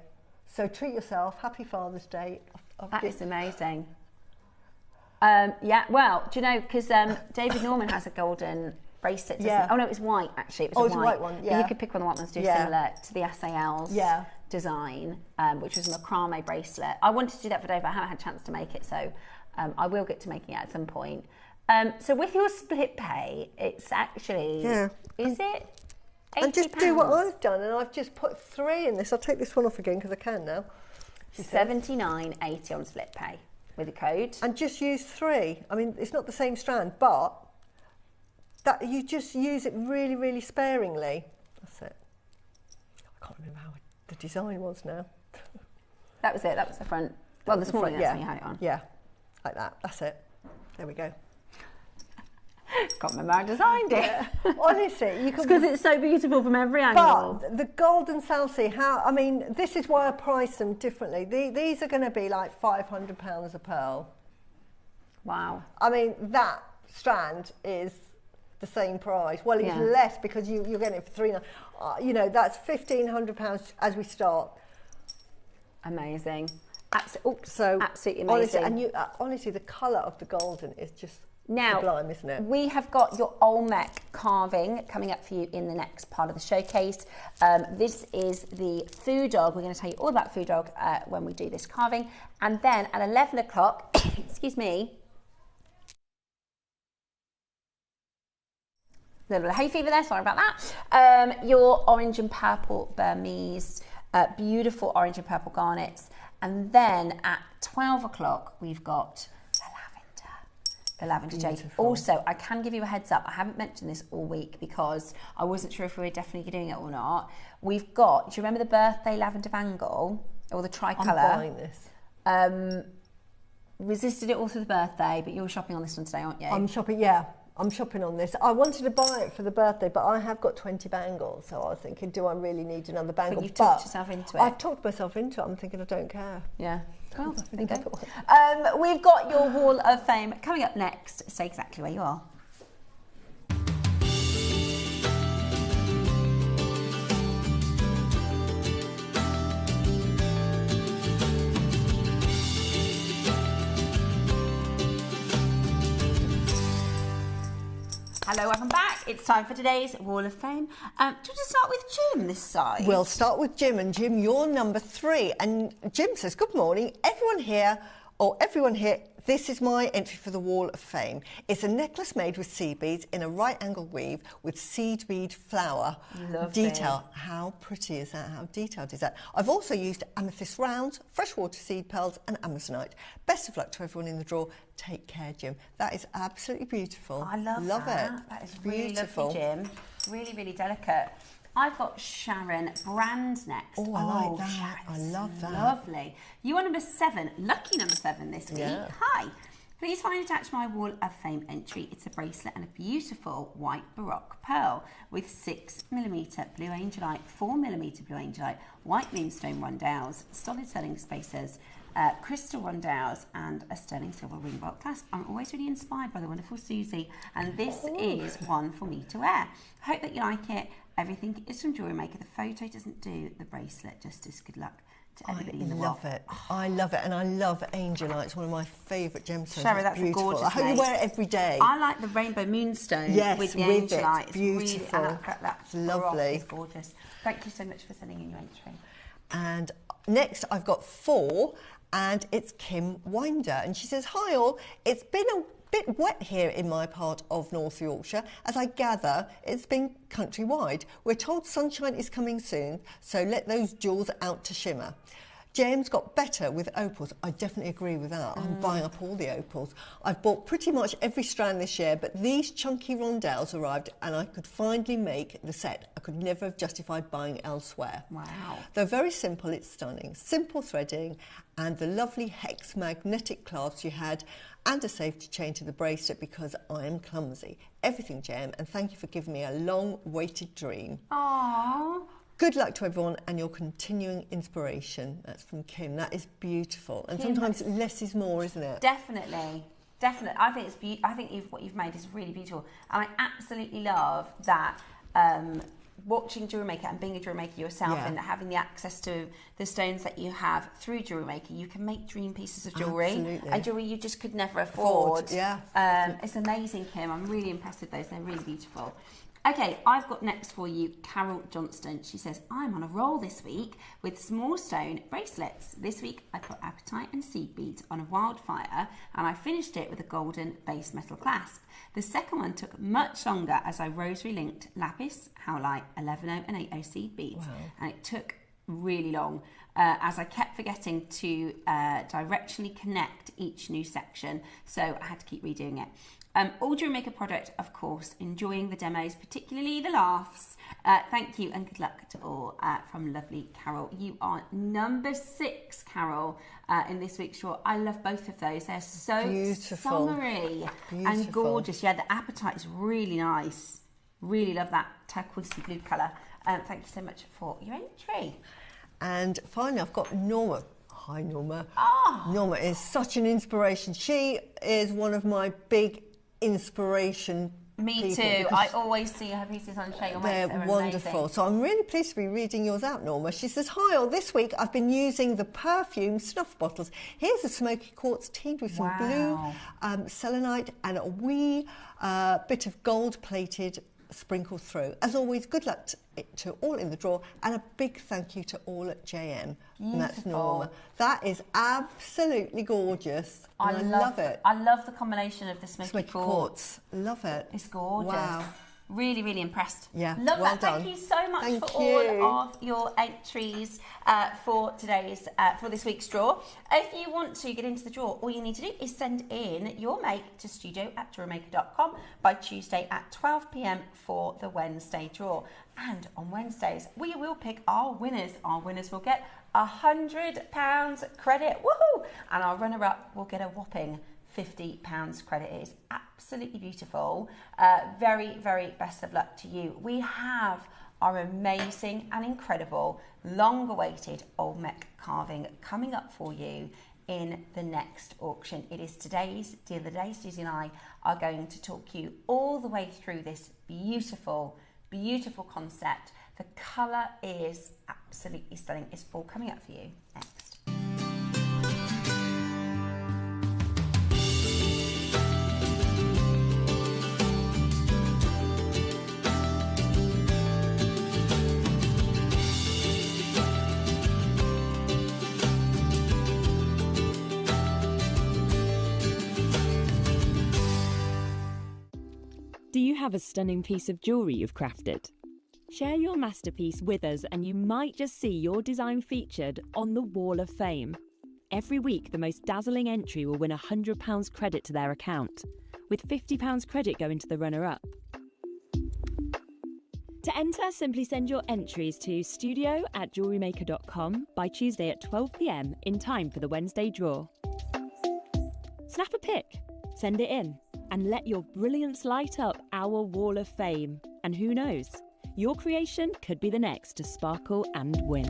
so treat yourself. Happy Father's Day. That is amazing. Well, do you know, because David Norman has a golden bracelet. Oh no, it was white actually. It was a white one. Yeah. But you could pick one of the white ones, do similar to the SALs. Yeah. design, which was a macrame bracelet. I wanted to do that for Dave, but I haven't had a chance to make it, so I will get to making it at some point. So with your split pay, it's actually, is it £80? And just do what I've done, and I've just put 3 in this. I'll take this one off again because I can now. £79.80 on split pay with a code. And just use 3. I mean, it's not the same strand, but that you just use it really, really sparingly. That's it. I can't remember how the design was now. That was it. That was the front. Well, this morning that's when you had it on. Yeah, like that. That's it. There we go. Can't remember how I designed it. Yeah. Honestly, you can. Because it's so beautiful from every angle. But the golden Salsi, I mean, this is why I price them differently. These are going to be like £500 a pearl. Wow. I mean, that strand is the same price. Well, it's less because you're getting it for £3. You know, that's £1,500 as we start. Amazing. Absolutely amazing. Honestly, and honestly, the colour of the golden is just sublime, isn't it? We have got your Olmec carving coming up for you in the next part of the showcase. This is the Foo Dog. We're going to tell you all about Foo Dog when we do this carving. And then at 11 o'clock, excuse me, a little bit of hay fever there, sorry about that. Your orange and purple Burmese, beautiful orange and purple garnets. And then at 12 o'clock, we've got the lavender jade. Also, I can give you a heads up. I haven't mentioned this all week because I wasn't sure if we were definitely doing it or not. We've got, do you remember the birthday lavender bangle or the tricolour? I'm buying this. Resisted it all through the birthday, but you're shopping on this one today, aren't you? I'm shopping, yeah. I'm shopping on this. I wanted to buy it for the birthday, but I have got 20 bangles, so I was thinking, do I really need another bangle? But you've talked yourself into it. I've talked myself into it. I'm thinking I don't care. Yeah. Well, there you go. We've got your Wall of Fame coming up next. Stay exactly where you are. Hello, welcome back. It's time for today's Wall of Fame. Do you want to start with Jim this side? We'll start with Jim, and Jim, you're number 3. And Jim says, good morning, everyone here, this is my entry for the Wall of Fame. It's a necklace made with seed beads in a right angle weave with seed bead flower detail. How pretty is that? How detailed is that? I've also used amethyst rounds, freshwater seed pearls and amazonite. Best of luck to everyone in the draw. Take care, Jim. That is absolutely beautiful. I love it. That is really lovely, Jim. Really, really delicate. I've got Sharon Brand next. Oh, I like that. Sharon's I love that. Lovely. You are number 7, lucky number 7 this week. Yeah. Hi. Please find attached my Wall of Fame entry. It's a bracelet and a beautiful white Baroque pearl with 6mm blue angelite, 4mm blue angelite, white moonstone rondelles, solid sterling spacers, crystal rondelles and a sterling silver ring bolt clasp. I'm always really inspired by the wonderful Susie, and this is one for me to wear. I hope that you like it. Everything is from JewelleryMaker. The photo doesn't do the bracelet justice. Good luck to everybody in the world. I love it, and I love angelite. It's one of my favourite gemstones. Sherry, that's beautiful. Gorgeous. I hope you wear it every day. I like the rainbow moonstone with the angelite. It's beautiful. Really, that's lovely. It's gorgeous. Thank you so much for sending in your entry. And next, I've got 4. And it's Kim Winder, and she says, hi all, it's been a bit wet here in my part of North Yorkshire. As I gather, it's been countrywide. We're told sunshine is coming soon, so let those jewels out to shimmer. James got better with opals. I definitely agree with that. I'm buying up all the opals. I've bought pretty much every strand this year, but these chunky rondelles arrived and I could finally make the set I could never have justified buying elsewhere. Wow. Though very simple, it's stunning. Simple threading and the lovely hex magnetic clasps you had and a safety chain to the bracelet because I am clumsy. Everything, Jem, and thank you for giving me a long-awaited dream. Aww. Good luck to everyone and your continuing inspiration. That's from Kim. That is beautiful. And Kim, sometimes less is more, isn't it? Definitely. Definitely. I think it's I think what you've made is really beautiful. And I absolutely love that watching JewelleryMaker and being a JewelleryMaker yourself and having the access to the stones that you have through JewelleryMaker, you can make dream pieces of jewellery. Absolutely. And jewellery you just could never afford. Yeah. It's amazing, Kim. I'm really impressed with those. They're really beautiful. Okay, I've got next for you Carol Johnston. She says, I'm on a roll this week with small stone bracelets. This week I put apatite and seed beads on a wildfire and I finished it with a golden base metal clasp. The second one took much longer as I rosary linked lapis, howlite, 11O and 8O seed beads. Wow. And it took really long as I kept forgetting to directionally connect each new section, so I had to keep redoing it. All JewelleryMaker product, of course, enjoying the demos, particularly the laughs. Thank you and good luck to all from lovely Carol. You are number 6, Carol, in this week's draw. I love both of those. They're so summery and gorgeous. Yeah, the apatite is really nice. Really love that turquoisey blue colour. Thank you so much for your entry. And finally, I've got Norma. Hi, Norma. Norma is such an inspiration. She is one of my big inspiration Me too. I always see her pieces on JewelleryMaker. They're wonderful. Amazing. So I'm really pleased to be reading yours out, Norma. She says, hi, all. This week I've been using the perfume snuff bottles. Here's a smoky quartz teamed with some blue selenite and a wee bit of gold-plated sprinkled through. As always, good luck to all in the draw, and a big thank you to all at JM. And that's Norma. That is absolutely gorgeous. I love it. I love the combination of the smoky quartz. Love it. It's gorgeous. Wow. Really, really impressed. Yeah, love well that. done. Thank you so much for all of your entries for today's for this week's draw. If you want to get into the draw, all you need to do is send in your make to studio@jewellerymaker.com by Tuesday at 12 p.m. for the Wednesday draw. And on Wednesdays, we will pick our winners. Our winners will get £100 credit. Woohoo! And our runner-up will get a whopping £50 credit. It is absolutely beautiful. Very, very best of luck to you. We have our amazing and incredible long-awaited Olmec carving coming up for you in the next auction. It is today's deal of the day. Susie and I are going to talk you all the way through this beautiful, beautiful concept. The colour is absolutely stunning. It's all coming up for you next. Do you have a stunning piece of jewellery you've crafted? Share your masterpiece with us and you might just see your design featured on the Wall of Fame. Every week, the most dazzling entry will win £100 credit to their account, with £50 credit going to the runner-up. To enter, simply send your entries to studio@jewellerymaker.com by Tuesday at 12 p.m. in time for the Wednesday draw. Snap a pic, send it in, and let your brilliance light up our Wall of Fame. And who knows, your creation could be the next to sparkle and win.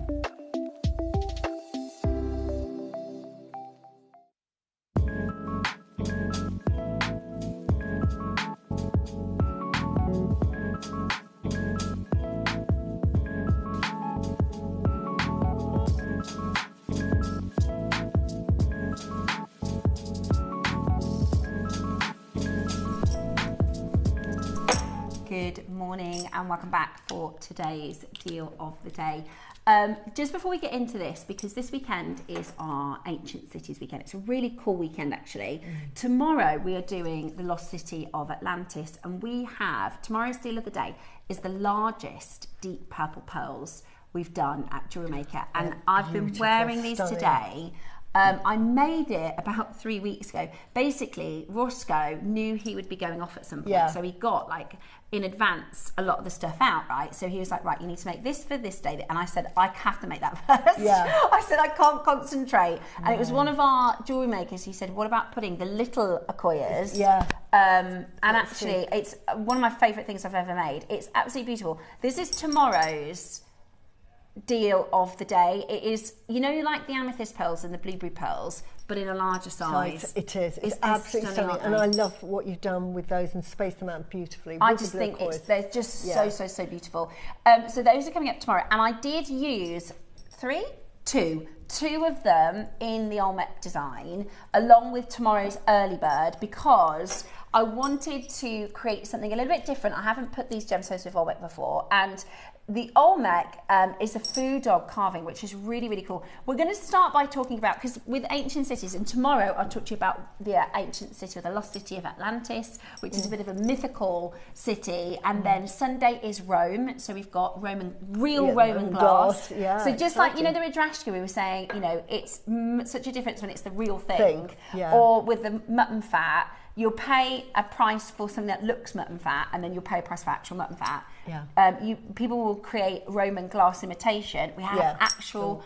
Good morning and welcome back for today's deal of the day. Just before we get into this, because this weekend is our Ancient Cities weekend. It's a really cool weekend actually. Tomorrow we are doing the Lost City of Atlantis, and we have, tomorrow's deal of the day is the largest deep purple pearls we've done at JewelleryMaker, and I've been wearing these today. I made it about 3 weeks ago. Basically, Roscoe knew he would be going off at some point, so he got, like, in advance a lot of the stuff out, right? So he was like, right, you need to make this for this day. And I said, I have to make that first. I said, I can't concentrate. And it was one of our jewellery makers who said, what about putting the little Akoyas? And actually, it's one of my favourite things I've ever made. It's absolutely beautiful. This is tomorrow's deal of the day. It is, you know, like the amethyst pearls and the blueberry pearls, but in a larger size. It is. It's absolutely stunning. And I love what you've done with those and spaced them out beautifully. I just think they're just so beautiful. So those are coming up tomorrow. And I did use two of them in the Olmec design, along with tomorrow's early bird, because I wanted to create something a little bit different. I haven't put these gemstones with Olmec before, and the Olmec is a food dog carving, which is really, really cool. We're going to start by talking about, because with ancient cities, and tomorrow I'll talk to you about the ancient city, or the lost city of Atlantis, which is a bit of a mythical city, and then Sunday is Rome, so we've got real Roman glass. Yeah, so just like, you know, the Ridrashka, we were saying, you know, it's such a difference when it's the real thing. Or with the mutton fat, you'll pay a price for something that looks mutton fat, and then you'll pay a price for actual mutton fat. People will create Roman glass imitation. We have actual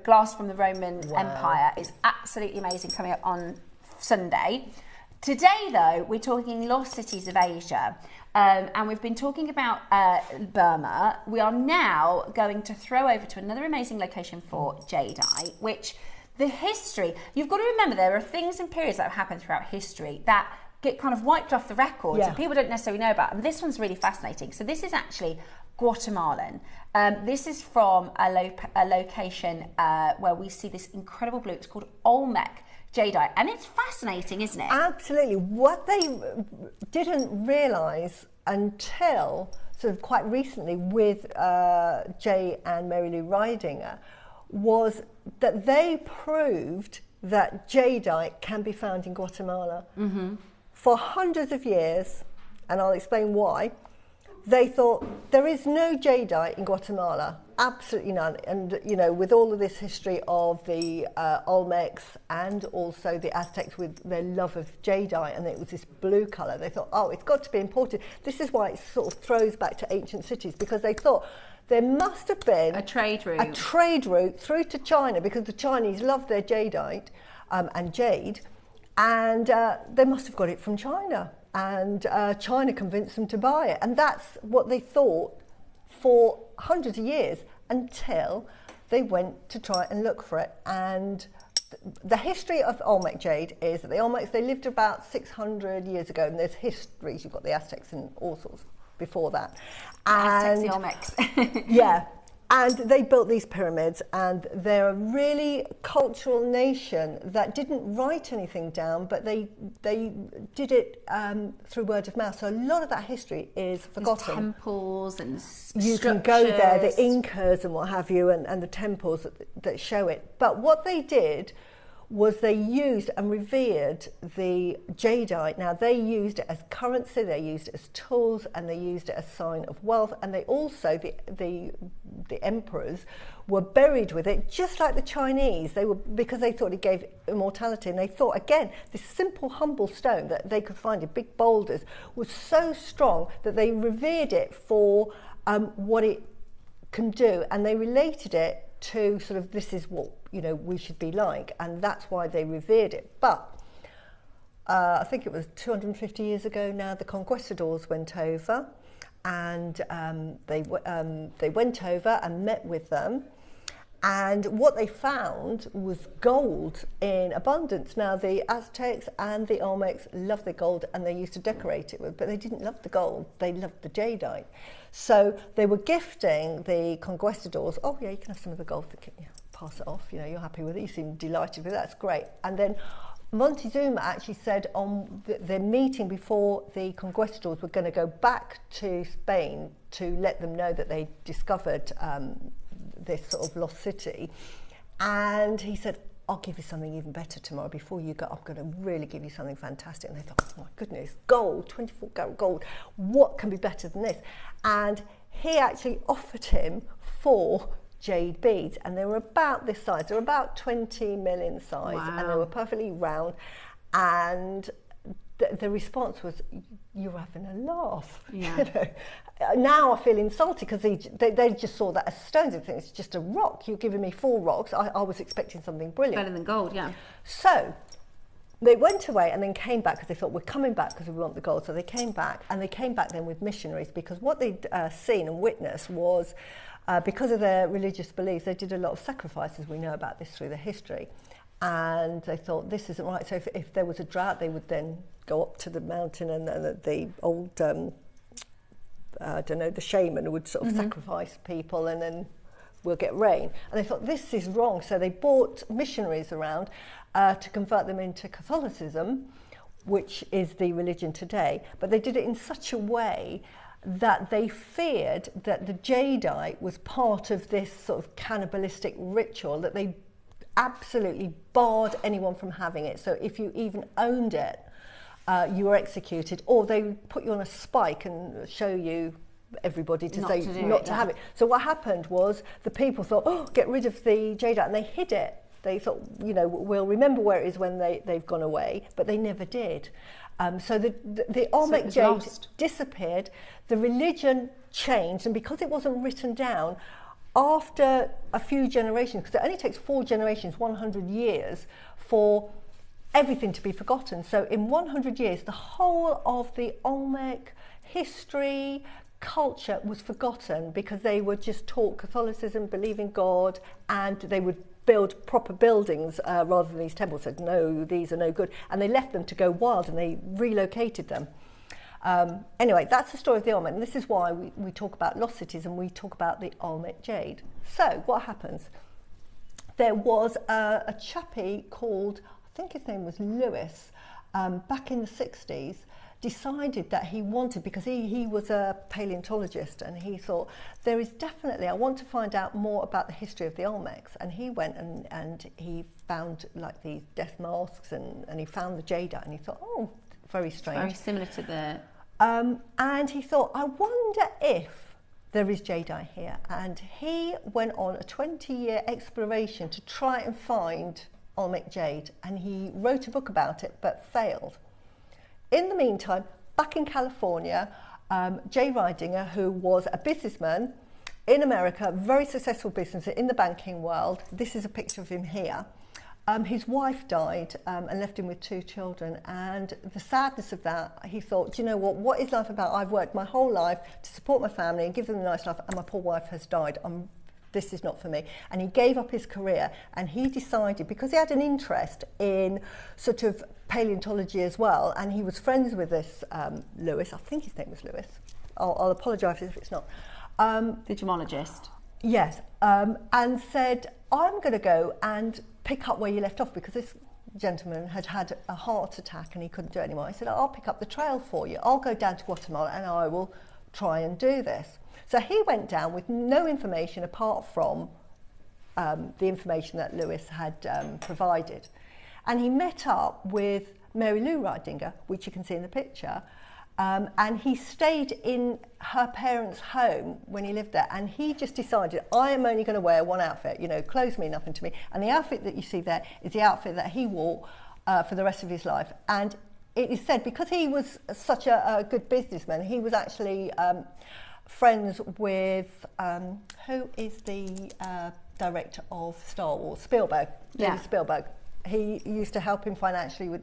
glass from the Roman Empire. It's absolutely amazing, coming up on Sunday. Today, though, we're talking lost cities of Asia. And we've been talking about Burma. We are now going to throw over to another amazing location for jadeite, which the history, you've got to remember, there are things and periods that have happened throughout history that get kind of wiped off the records and people don't necessarily know about. And this one's really fascinating. So this is actually Guatemalan. This is from a location where we see this incredible blue. It's called Olmec jadeite, and it's fascinating, isn't it? Absolutely. What they didn't realise until sort of quite recently with Jay and Mary Lou Ridinger was that they proved that jadeite can be found in Guatemala. For hundreds of years, and I'll explain why, they thought there is no jadeite in Guatemala, absolutely none. And, you know, with all of this history of the Olmecs and also the Aztecs with their love of jadeite, and it was this blue colour, they thought, oh, it's got to be imported. This is why it sort of throws back to ancient cities, because they thought there must have been a trade route through to China, because the Chinese love their jadeite and jade, and they must have got it from China. And China convinced them to buy it. And that's what they thought for hundreds of years, until they went to try and look for it. And the history of Olmec jade is that the Olmecs, they lived about 600 years ago, and there's histories. You've got the Aztecs and all sorts before that. Aztecs, the Olmecs. And they built these pyramids, and they're a really cultural nation that didn't write anything down, but they did it through word of mouth. So a lot of that history is forgotten. There's temples and you can go there, the Incas and what have you, and the temples that show it. But what they did was they used and revered the jadeite. Now, they used it as currency, they used it as tools, and they used it as a sign of wealth. And they also, the emperors were buried with it, just like the Chinese. They were, because they thought it gave immortality. And they thought, again, this simple, humble stone that they could find in big boulders was so strong that they revered it for what it can do. And they related it to sort of, this is what, you know, we should be like, and that's why they revered it. But I think it was 250 years ago now, the conquistadors went over, and they went over and met with them, and what they found was gold in abundance. Now, the Aztecs and the Olmecs loved their gold, and they used to decorate it with, but they didn't love the gold, they loved the jadeite. So they were gifting the conquistadors, oh yeah, you can have some of the gold, pass it off, you know, you're happy with it, you seem delighted with it, that's great. And then Montezuma actually said on the meeting before the conquistadors were going to go back to Spain to let them know that they discovered this sort of lost city, and he said, I'll give you something even better tomorrow. Before you go, I'm going to really give you something fantastic. And they thought, oh my goodness, gold, 24 karat gold, what can be better than this? And he actually offered him 4 jade beads, and they were about this size. They were about 20 mil in size, wow. And they were perfectly round. And the response was, you're having a laugh. Yeah. You know? Now I feel insulted, because they just saw that as stones. They think it's just a rock. You're giving me 4 rocks. I was expecting something brilliant. Better than gold, yeah. So they went away and then came back, because they thought, we're coming back because we want the gold. So they came back, and they came back then with missionaries, because what they'd seen and witnessed was, because of their religious beliefs, they did a lot of sacrifices. We know about this through the history. And they thought, this isn't right. So if there was a drought, they would then go up to the mountain, and the old, I don't know, the shaman would sort of sacrifice people, and then we'll get rain. And they thought, this is wrong. So they brought missionaries around to convert them into Catholicism, which is the religion today, but they did it in such a way that they feared that the jadeite was part of this sort of cannibalistic ritual, that they absolutely barred anyone from having it. So if you even owned it, you were executed, or they put you on a spike and show you everybody to say not to have it. So what happened was the people thought, oh, get rid of the jadeite, and they hid it. They thought, you know, we'll remember where it is when they've gone away, but they never did. So the Olmec jade disappeared, the religion changed, and because it wasn't written down, after a few generations, because it only takes 4 generations, 100 years, for everything to be forgotten. So in 100 years, the whole of the Olmec history, culture was forgotten, because they would just taught Catholicism, believe in God, and they would build proper buildings rather than these temples. Said, no, these are no good. And they left them to go wild, and they relocated them. Anyway, that's the story of the Olmec, and this is why we talk about lost cities and we talk about the Olmec jade. So what happens? There was a chappie called, I think his name was Lewis, back in the 60s, decided that he wanted, because he was a paleontologist, and he thought, there is definitely, I want to find out more about the history of the Olmecs. And he went and he found like these death masks, and he found the jadeite, and he thought, oh, very strange. Very similar to the... and he thought, I wonder if there is jadeite here. And he went on a 20-year exploration to try and find Olmec jade, and he wrote a book about it, but failed. In the meantime, back in California, Jay Ridinger, who was a businessman in America, very successful business in the banking world, this is a picture of him here, his wife died and left him with 2 children, and the sadness of that, he thought, do you know what is life about? I've worked my whole life to support my family and give them a nice life, and my poor wife has died. This is not for me. And he gave up his career, and he decided, because he had an interest in sort of paleontology as well, and he was friends with this Lewis, I think his name was Lewis, I'll apologise if it's not. The gemologist. Yes, and said, I'm going to go and pick up where you left off, because this gentleman had had a heart attack and he couldn't do it anymore. I said, I'll pick up the trail for you. I'll go down to Guatemala and I will try and do this. So he went down with no information apart from the information that Lewis had provided. And he met up with Mary Lou Ridinger, which you can see in the picture, and he stayed in her parents' home when he lived there, and he just decided, I am only going to wear one outfit, you know, clothes mean nothing to me. And the outfit that you see there is the outfit that he wore for the rest of his life. And it is said, because he was such a good businessman, he was actually friends with, who is the director of Star Wars? Spielberg, David Spielberg. He used to help him financially with,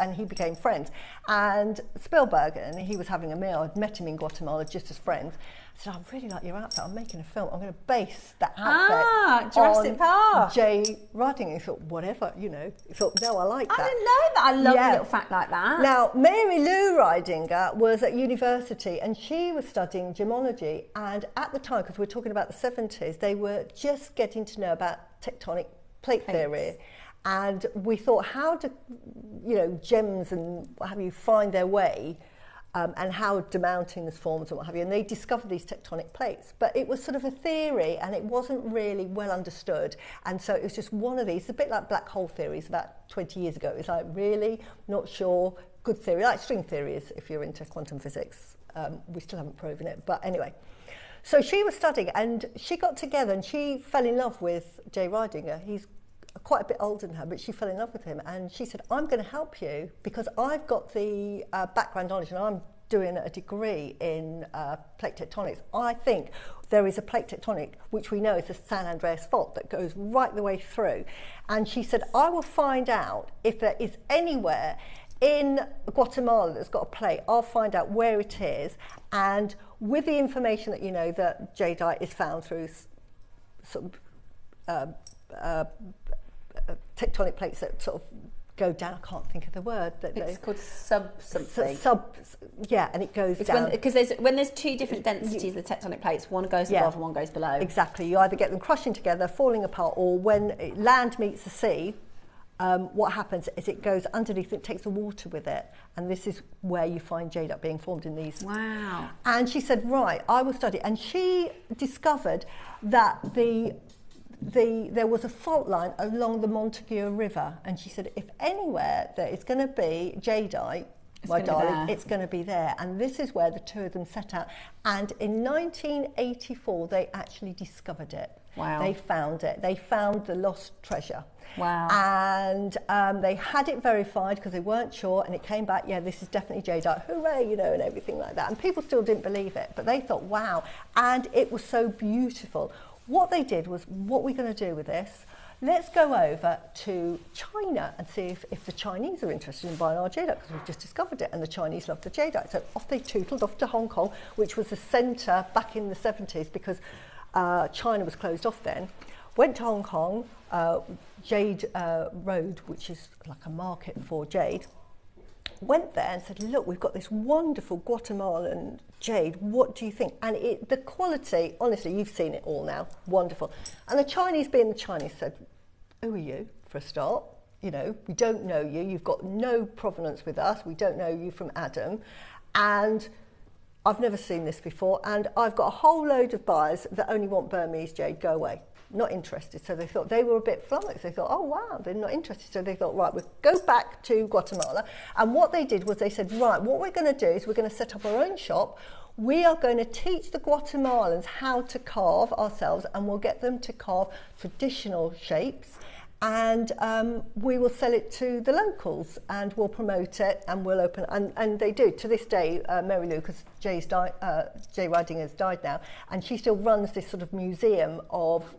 and he became friends. And Spielberg, and he was having a meal, I'd met him in Guatemala just as friends. I said, I really like your outfit, I'm making a film, I'm going to base that outfit Jurassic Park. Jay Ridinger. He thought, whatever, you know. He thought, no, I like that. I didn't know that. I love a little fact like that. Now, Mary Lou Ridinger was at university and she was studying gemology. And at the time, because we're talking about the 70s, they were just getting to know about tectonic plate theory. And we thought, how do, you know, gems and what have you find their way, and how do mountains form and what have you. And they discovered these tectonic plates. But it was sort of a theory and it wasn't really well understood. And so it was just one of these, a bit like black hole theories about 20 years ago. It's like, really not sure, good theory, like string theory is if you're into quantum physics. We still haven't proven it, but anyway. So she was studying and she got together and she fell in love with Jay Ridinger. He's quite a bit older than her, but she fell in love with him, and she said, I'm going to help you because I've got the background knowledge and I'm doing a degree in plate tectonics. I think there is a plate tectonic which we know is the San Andreas fault that goes right the way through, and she said, I will find out if there is anywhere in Guatemala that's got a plate. I'll find out where it is, and with the information that you know that jadeite is found through sort of tectonic plates that sort of go down. I can't think of the word. It's called something. Yeah, and it goes down. Because when there's 2 different densities of the tectonic plates, one goes above and one goes below. Exactly. You either get them crushing together, falling apart, or when land meets the sea, what happens is it goes underneath, it takes the water with it, and this is where you find jadeite being formed in these. Wow. And she said, right, I will study. And she discovered that there was a fault line along the Montague River, and she said, if anywhere there is going to be jadeite, my darling, it's going to be there. And this is where the two of them set out. And in 1984, they actually discovered it. Wow. They found it. They found the lost treasure. Wow. And they had it verified because they weren't sure, and it came back, yeah, this is definitely jadeite, hooray, you know, and everything like that. And people still didn't believe it, but they thought, wow. And it was so beautiful. What they did was, what we're going to do with this, let's go over to China and see if the Chinese are interested in buying our jadeite, because we've just discovered it and the Chinese love the jadeite. So off they tootled off to Hong Kong, which was the centre back in the 70s, because China was closed off then. Went to Hong Kong, Jade Road, which is like a market for jade. Went there and said, look, we've got this wonderful Guatemalan jade, what do you think? And the quality, honestly, you've seen it all now, wonderful. And the Chinese, being the Chinese, said, who are you, for a start? You know, we don't know you, you've got no provenance with us, we don't know you from Adam, and I've never seen this before, and I've got a whole load of buyers that only want Burmese jade, go away. Not interested. So they thought, they were a bit flummoxed. They thought, oh wow, they're not interested. So they thought, right, we'll go back to Guatemala. And what they did was they said, right, what we're going to do is we're going to set up our own shop. We are going to teach the Guatemalans how to carve ourselves, and we'll get them to carve traditional shapes. And we will sell it to the locals, and we'll promote it, and we'll open. And they do to this day. Mary Lou, because Jay Riding has died now, and she still runs this sort of museum of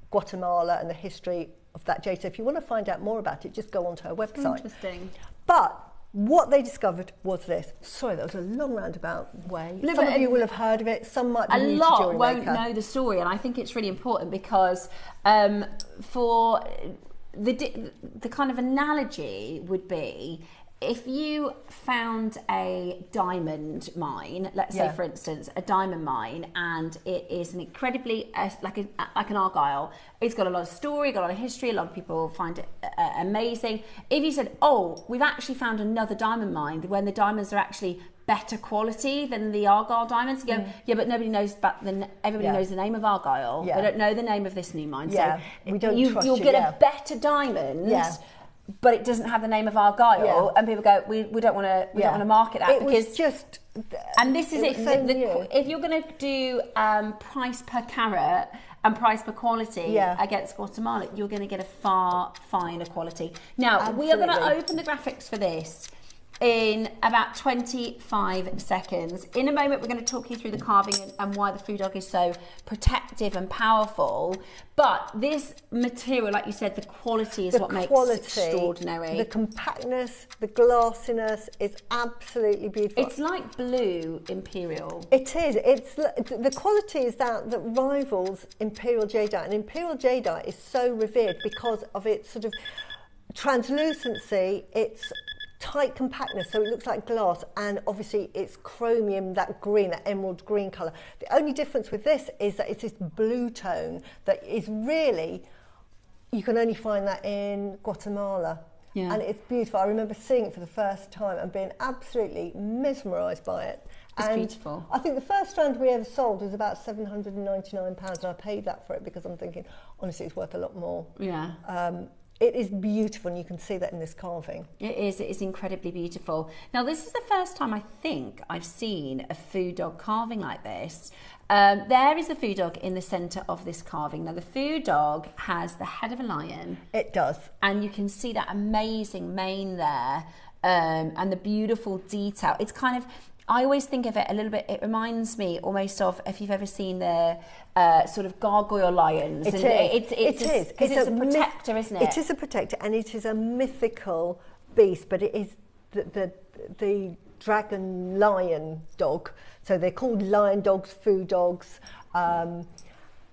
Guatemala and the history of that jade. So if you want to find out more about it, just go onto her website. Interesting. But what they discovered was this. Sorry, that was a long roundabout way. No, some of you will have heard of it. Some might be a new to lot JewelleryMaker. won't know the story, and I think it's really important because for the kind of analogy would be, if you found a diamond mine, let's say for instance a diamond mine, and it is an incredibly like an argyle, it's got a lot of story, got a lot of history, a lot of people find it amazing. If you said, oh, we've actually found another diamond mine, when the diamonds are actually better quality than the argyle diamonds, you go, yeah, but nobody knows about everybody knows the name of argyle, they don't know the name of this new mine, so we don't trust you'll get a better diamond, but it doesn't have the name of argyle, and people go, we don't want to market that, because was just, and this is it. If you're going to do price per carat and price per quality against Guatemala, you're going to get a far finer quality. Now we are going to open the graphics for this in about 25 seconds. In a moment, we're going to talk you through the carving and why the food dog is so protective and powerful. But this material, like you said, the quality is what makes it extraordinary. The compactness, the glassiness is absolutely beautiful. It's like blue imperial. It is. It's the quality is that rivals imperial jadeite, and imperial jadeite is so revered because of its sort of translucency. It's tight compactness, so it looks like glass, and obviously it's chromium, that green, that emerald green colour. The only difference with this is that it's this blue tone that is really, you can only find that in Guatemala. And it's beautiful. I remember seeing it for the first time and being absolutely mesmerised by it. It's beautiful. I think the first strand we ever sold was about £799, and I paid that for it because I'm thinking, honestly, it's worth a lot more. It is beautiful, and you can see that in this carving. It is incredibly beautiful. Now, this is the first time I think I've seen a food dog carving like this. There is the food dog in the centre of this carving. Now, the food dog has the head of a lion. It does. And you can see that amazing mane there, and the beautiful detail. It's kind of, I always think of it a little bit, it reminds me almost of, if you've ever seen the sort of gargoyle lions. It is. Because it's a protector, isn't it? It is a protector, and it is a mythical beast, but it is the dragon lion dog. So they're called lion dogs, food dogs.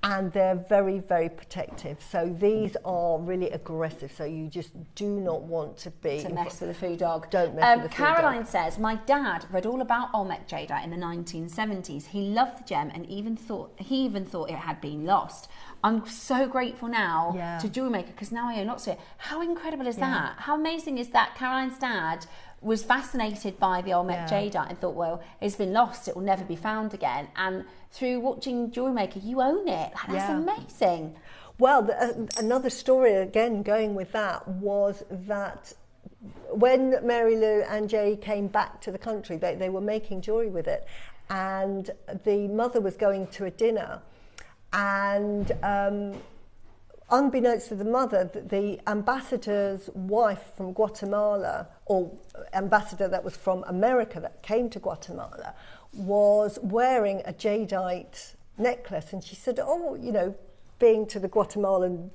and they're very, very protective. So these are really aggressive. So you just do not want to mess with a food dog. Don't mess with a food dog. Caroline says, my dad read all about Olmec jadeite in the 1970s. He loved the gem and even thought it had been lost. I'm so grateful now to JewelleryMaker because now I own lots of it. How incredible is that? How amazing is that? Caroline's dad was fascinated by the Olmec jadeite and thought, well, it's been lost, it will never be found again. And through watching JewelleryMaker, you own it. That's amazing. Well, another story, again, going with that, was that when Mary Lou and Jay came back to the country, they were making jewellery with it. And the mother was going to a dinner. And unbeknownst to the mother, the ambassador's wife from Guatemala, or ambassador that was from America that came to Guatemala, was wearing a jadeite necklace. And she said, oh, you know, being to the Guatemalan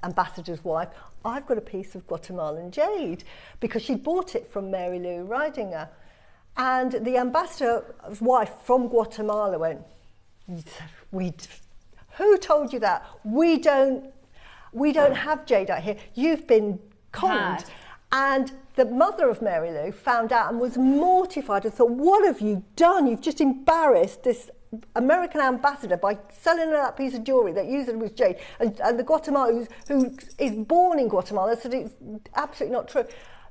ambassador's wife, I've got a piece of Guatemalan jade, because she bought it from Mary Lou Ridinger. And the ambassador's wife from Guatemala went, who told you that? We don't have jadeite here. You've been conned. And the mother of Mary Lou found out and was mortified and thought, what have you done? You've just embarrassed this American ambassador by selling her that piece of jewellery that used it with jade. And the Guatemalan who is born in Guatemala said it's absolutely not true.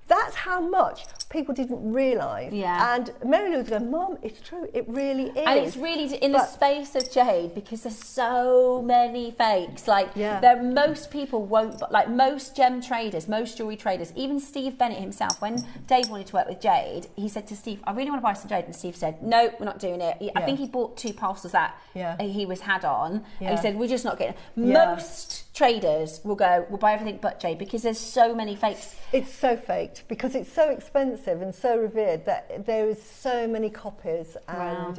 That's how much people didn't realise. Yeah. And Mary Lou was going, Mum, it's true, it really is. And it's really in the space of jade, because there's so many fakes. Like, most people won't, like most gem traders, most jewellery traders, even Steve Bennett himself, when Dave wanted to work with jade, he said to Steve, I really want to buy some jade. And Steve said, no, we're not doing it. I think he bought 2 parcels that he had on. And he said, we're just not getting it. Most traders will go, we'll buy everything but jade, because there's so many fakes. It's so faked because it's so expensive and so revered that there is so many copies, and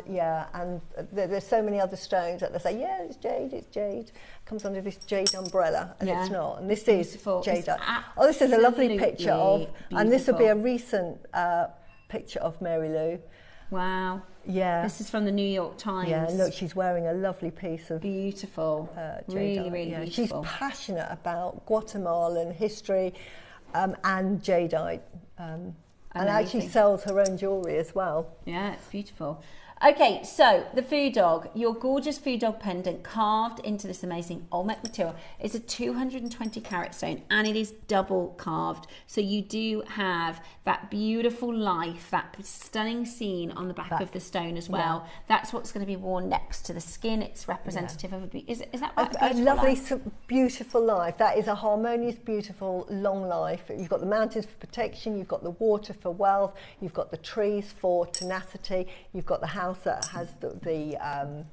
and there's so many other stones that they say, yeah, it's jade, it comes under this jade umbrella, and it's not. And this is jade. Oh, this is a lovely picture of, and this will be a recent picture of Mary Lou. Wow. Yeah. This is from the New York Times. Yeah, and look, she's wearing a lovely piece of beautiful, really, really beautiful. She's passionate about Guatemalan history and jadeite, and actually sells her own jewellery as well. Yeah, it's beautiful. Okay, so the food dog, your gorgeous food dog pendant carved into this amazing Olmec material. It's a 220 carat stone, and it is double carved. So you do have that beautiful life, that stunning scene on the back of the stone as well. Yeah. That's what's going to be worn next to the skin. It's representative of is that right? A lovely, beautiful life. That is a harmonious, beautiful, long life. You've got the mountains for protection, you've got the water for wealth, you've got the trees for tenacity, you've got the house that has the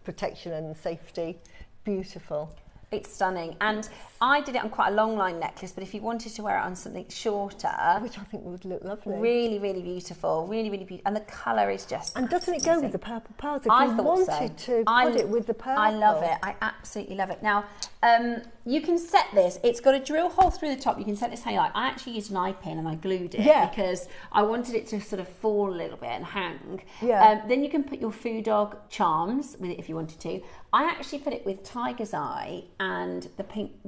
protection and safety. Beautiful. It's stunning, and I did it on quite a long line necklace, but if you wanted to wear it on something shorter, which I think would look lovely, really, really beautiful, really, really beautiful, and the colour is just and doesn't it go with the purple pearls? If you wanted to put it with the purple, I love it. I absolutely love it. Now, you can set this. It's got a drill hole through the top. You can set this how you like. I actually used an eye pin and I glued it because I wanted it to sort of fall a little bit and hang. Yeah. Then you can put your food dog charms with it if you wanted to. I actually put it with tiger's eye and the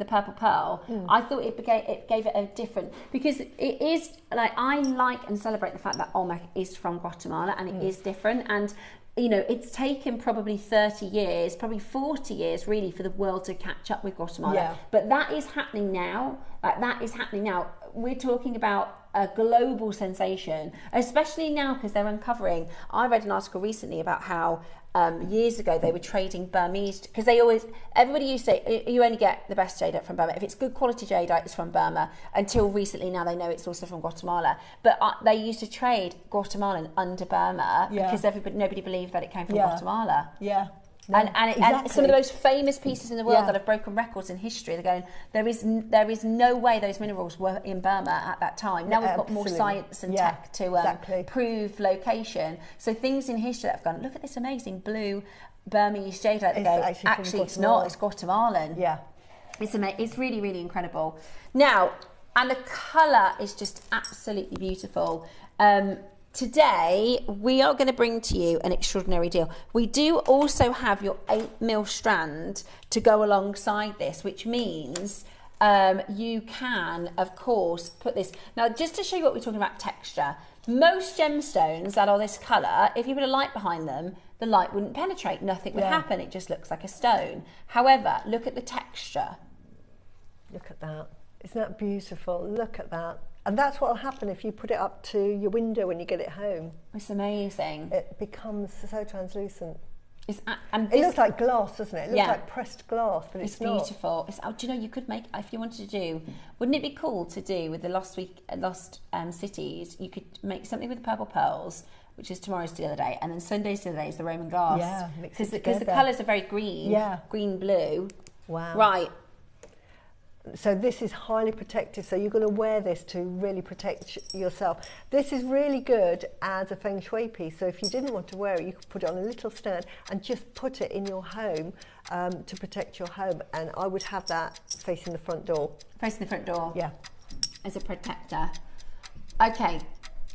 purple pearl. I thought it gave it a different, because it is like, I like and celebrate the fact that Olmec is from Guatemala and it is different, and you know, it's taken probably 30 years, probably 40 years really, for the world to catch up with Guatemala. Yeah. But that is happening now. We're talking about a global sensation, especially now because they're uncovering. I read an article recently about how years ago they were trading Burmese, because everybody used to say you only get the best jadeite from Burma. If it's good quality jadeite, it's from Burma. Until recently, now they know it's also from Guatemala. But they used to trade Guatemalan under Burma because nobody believed that it came from Guatemala. Yeah. No, and some of the most famous pieces in the world that have broken records in history, they're going, there is no way those minerals were in Burma at that time. Now we've got more science and tech to prove location. So things in history that have gone, look at this amazing blue Burmese jadeite. Actually it's not, it's Guatemalan. Yeah. It's really, really incredible. Now, and the colour is just absolutely beautiful. Today, we are going to bring to you an extraordinary deal. We do also have your 8mm strand to go alongside this, which means you can, of course, put this. Now, just to show you what we're talking about texture, most gemstones that are this colour, if you put a light behind them, the light wouldn't penetrate, nothing would happen, it just looks like a stone. However, look at the texture. Look at that. Isn't that beautiful? Look at that. And that's what will happen if you put it up to your window when you get it home. It's amazing. It becomes so translucent. And it looks like glass, doesn't it? It looks like pressed glass, but it's not. Beautiful. Do you know, you could make, if you wanted to do, wouldn't it be cool to do with the Lost Cities, you could make something with the purple pearls, which is tomorrow's the other day, and then Sunday's the other day is the Roman glass. Yeah, because the colours are very green, green, blue. Wow. Right. So this is highly protective, so you're going to wear this to really protect yourself. This is really good as a feng shui piece, so if you didn't want to wear it, you could put it on a little stand and just put it in your home to protect your home, and I would have that facing the front door. Facing the front door? Yeah. As a protector. Okay.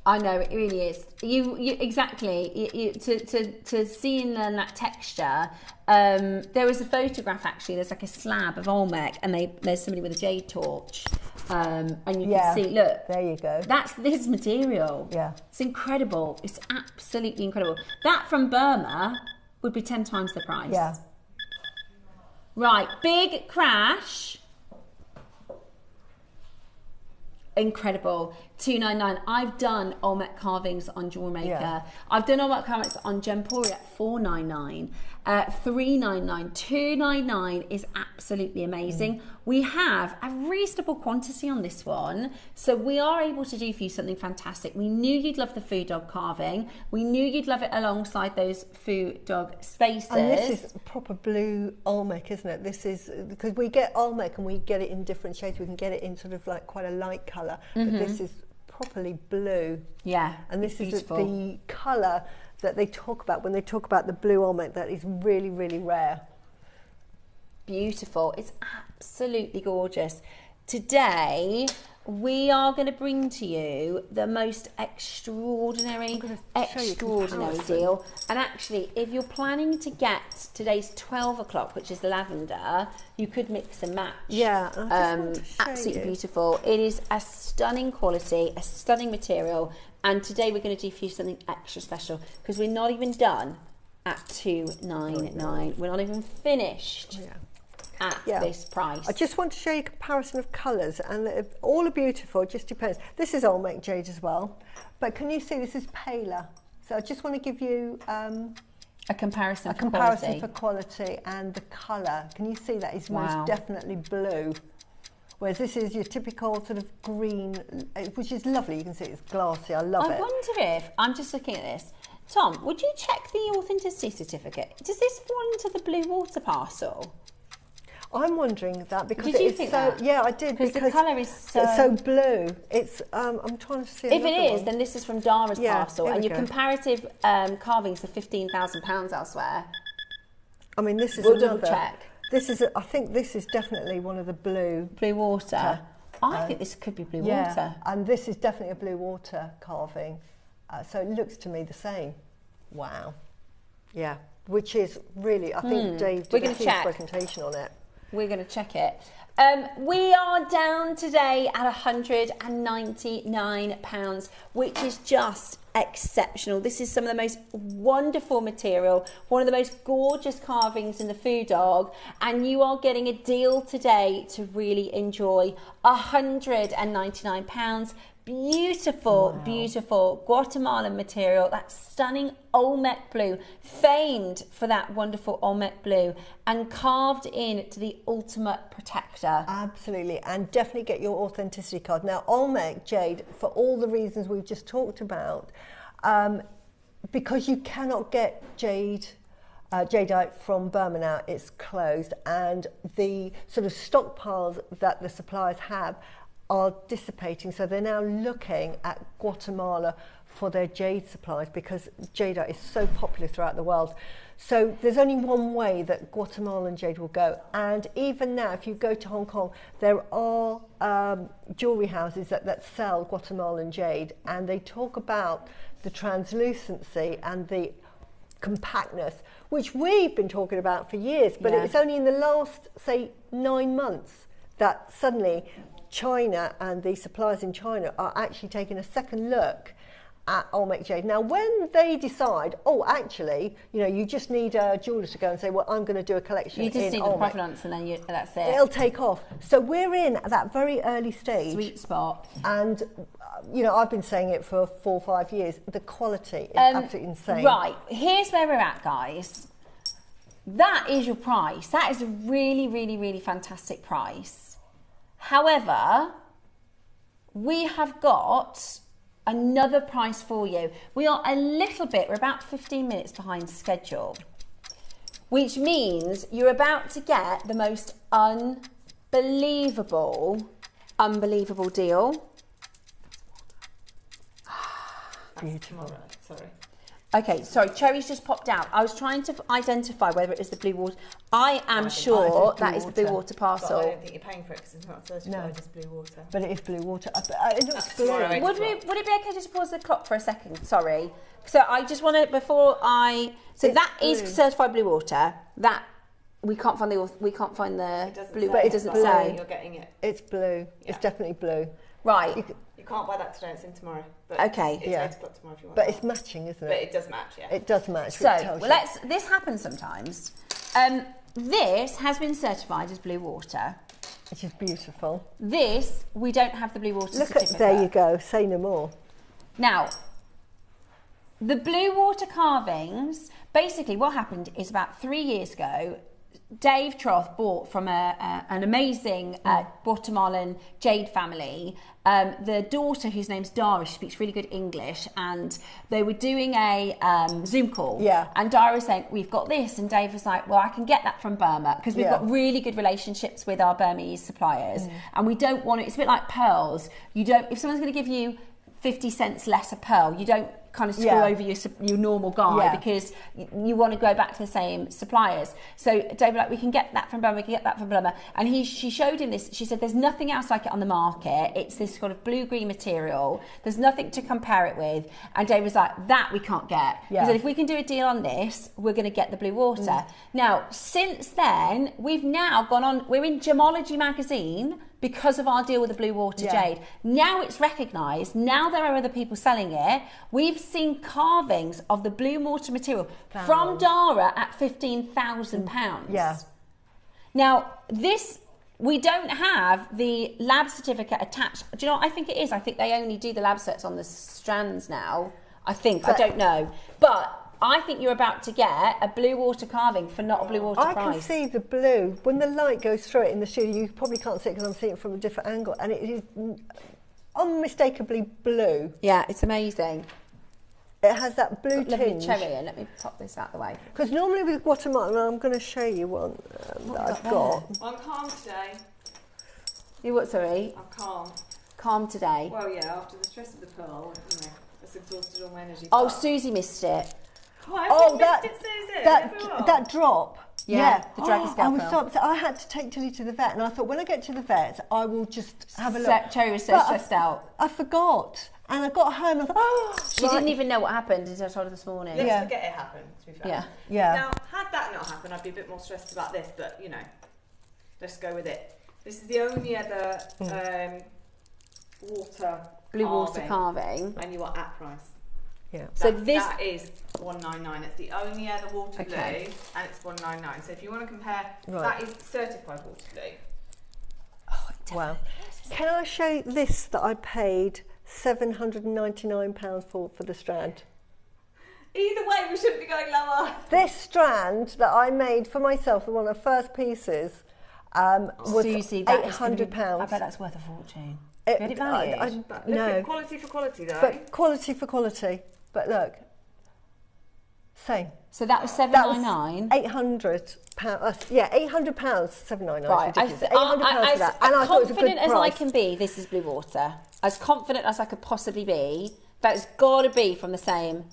I know, it really is. You exactly. To see in that texture. There was a photograph actually. There's like a slab of Olmec, and there's somebody with a jade torch, and you can see. Look, there you go. That's this material. Yeah, it's incredible. It's absolutely incredible. That from Burma would be 10 times the price. Yeah. Right, big crash. Incredible. $299. I've done Olmec carvings on JewelleryMaker. Yeah. I've done Olmec carvings on Gemporia at $499, $399, $299 is absolutely amazing. We have a reasonable quantity on this one, so we are able to do for you something fantastic. We knew you'd love the food dog carving. We knew you'd love it alongside those food dog spaces. And this is proper blue Olmec, isn't it? This is because we get Olmec and we get it in different shades. We can get it in sort of like quite a light colour, but this is properly blue. Yeah, and this is the colour that they talk about when they talk about the blue Olmec. That is really, really rare. Beautiful. It's absolutely gorgeous. Today we are going to bring to you the most extraordinary deal. And actually, if you're planning to get today's 12 o'clock, which is the lavender, you could mix and match. Yeah, absolutely beautiful. It is a stunning quality, a stunning material, and today we're going to do for you something extra special because we're not even done at $299. We're not even finished. At this price. I just want to show you a comparison of colours, and all are beautiful, it just depends. This is Olmec jade as well, but can you see this is paler? So I just want to give you a comparison for quality and the colour. Can you see that is most definitely blue? Whereas this is your typical sort of green, which is lovely. You can see it's glassy, I love it. I wonder if, I'm just looking at this, Tom, would you check the authenticity certificate? Does this fall into the blue water parcel? I'm wondering that because did you think that? Yeah, I did because the colour is so blue. It's I'm trying to see. If it is, then this is from Dara's parcel, and your comparative carvings are £15,000 elsewhere. I mean, this is double check. This is I think this is definitely one of the blue water. I think this could be blue water, and this is definitely a blue water carving. So it looks to me the same. Wow. Yeah, which is really I think Dave did a huge presentation on it. We're going to check it. We are down today at £199, which is just exceptional. This is some of the most wonderful material, one of the most gorgeous carvings in the food dog, and you are getting a deal today to really enjoy. £199. Beautiful, beautiful Guatemalan material, that stunning Olmec blue, famed for that wonderful Olmec blue, and carved in to the ultimate protector. Absolutely, and definitely get your authenticity card. Now, Olmec jade, for all the reasons we've just talked about, because you cannot get jadeite from Burma now, it's closed, and the sort of stockpiles that the suppliers have are dissipating, so they're now looking at Guatemala for their jade supplies because jadeite is so popular throughout the world. So there's only one way that Guatemalan jade will go, and even now if you go to Hong Kong there are jewellery houses that sell Guatemalan jade, and they talk about the translucency and the compactness, which we've been talking about for years, but it's only in the last, say, 9 months that suddenly China and the suppliers in China are actually taking a second look at Olmec jade. Now, when they decide, oh, actually, you know, you just need a jeweller to go and say, well, I'm going to do a collection in Olmec. You just need the provenance and then that's it. It'll take off. So we're in at that very early stage. Sweet spot. And, you know, I've been saying it for 4 or 5 years. The quality is absolutely insane. Right, here's where we're at, guys. That is your price. That is a really, really, really fantastic price. However, we have got another price for you. We are a little bit, we're about 15 minutes behind schedule, which means you're about to get the most unbelievable deal. Beautiful. Sorry. Okay, sorry, Cherry's just popped out. I was trying to identify whether it is the blue water. I am sure that is the blue water parcel. But I don't think you're paying for it because it's not certified as blue water. But it is blue water. It looks blue. Would it be okay just to pause the clock for a second? Sorry. So I just want to, that is certified blue water. That we can't find the blue. But it doesn't say. You're getting it. It's blue. Yeah. It's definitely blue. Right. You can't buy that today. It's in tomorrow. But okay. It's 8 o'clock tomorrow if you want. But it's matching, isn't it? But it does match. Yeah. It does match. So this happens sometimes. This has been certified as blue water, which is beautiful. This we don't have the blue water certificate. There you go. Say no more. Now, the blue water carvings. Basically, what happened is about 3 years ago, Dave Troth bought from an amazing Guatemalan jade family. The daughter, whose name's Dara, she speaks really good English, and they were doing a Zoom call. Yeah. And Dara was saying, we've got this, and Dave was like, well, I can get that from Burma, because we've got really good relationships with our Burmese suppliers, and we don't want it. It's a bit like pearls. If someone's going to give you 50 cents less a pearl, you don't kind of screw over your normal guy because you want to go back to the same suppliers. So Dave was like, we can get that from Burma, and she showed him this. She said, there's nothing else like it on the market. It's this sort of blue-green material. There's nothing to compare it with. And Dave was like, that we can't get. He said, if we can do a deal on this, we're going to get the blue water. Now, since then, we've now gone on, we're in Gemology magazine because of our deal with the blue water jade. Now it's recognised. Now there are other people selling it. We've seen carvings of the blue water material from Dara at £15,000. Yeah. Now this, we don't have the lab certificate attached. Do you know what I think it is? I think they only do the lab certs on the strands now. I don't know, but I think you're about to get a blue water carving for not a blue water price. I can see the blue. When the light goes through it in the studio, you probably can't see it because I'm seeing it from a different angle, and it is unmistakably blue. Yeah, it's amazing. It has that blue tinge. Cherry in. Let me pop this out the way. Because normally with Guatemala, I'm going to show you one that I've got. I'm calm today. You what, sorry? I'm calm. Calm today? Well, yeah, after the stress of the pearl, you know, it's exhausted all my energy. Oh, Susie missed it. That drop. Yeah, the dragon scalp. I was so upset. I had to take Tilly to the vet, and I thought when I get to the vet, I will just have a look. Cherry was so stressed out. I forgot, and I got home and I thought, she didn't even know what happened until I told her this morning. Let's forget it happened, to be fair. Yeah. Now, had that not happened, I'd be a bit more stressed about this, but you know, let's go with it. This is the only other blue water carving, and you are at price. Yeah. So that is £199. It's the only other water blue, and it's £199. So if you want to compare, that is certified water blue. Oh, wow! Can I show you this that I paid £799 for the strand? Either way, we shouldn't be going lower. This strand that I made for myself, one of the first pieces, was Susie, £800. I bet that's worth a fortune. Get it valued? No. Quality for quality, though. But quality for quality. But look, same. So that was £799. £800. Yeah, £800. £799. Right. £800 for that. And I thought it was a good confident as I price. can be, this is blue water. As confident as I could possibly be, that's got to be from the same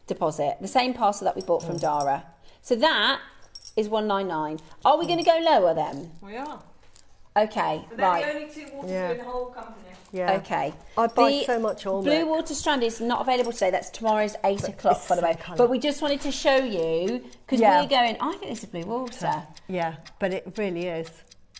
deposit, the same parcel that we bought from Dara. So that is £199. Are we going to go lower then? We are. Okay, so they're the only 2 water glue in the whole company. Yeah. Okay. I buy so much Olmec. Blue water strand is not available today. That's tomorrow's 8 o'clock, by the way. But we just wanted to show you, because we're going, I think this is blue water. Yeah, but it really is.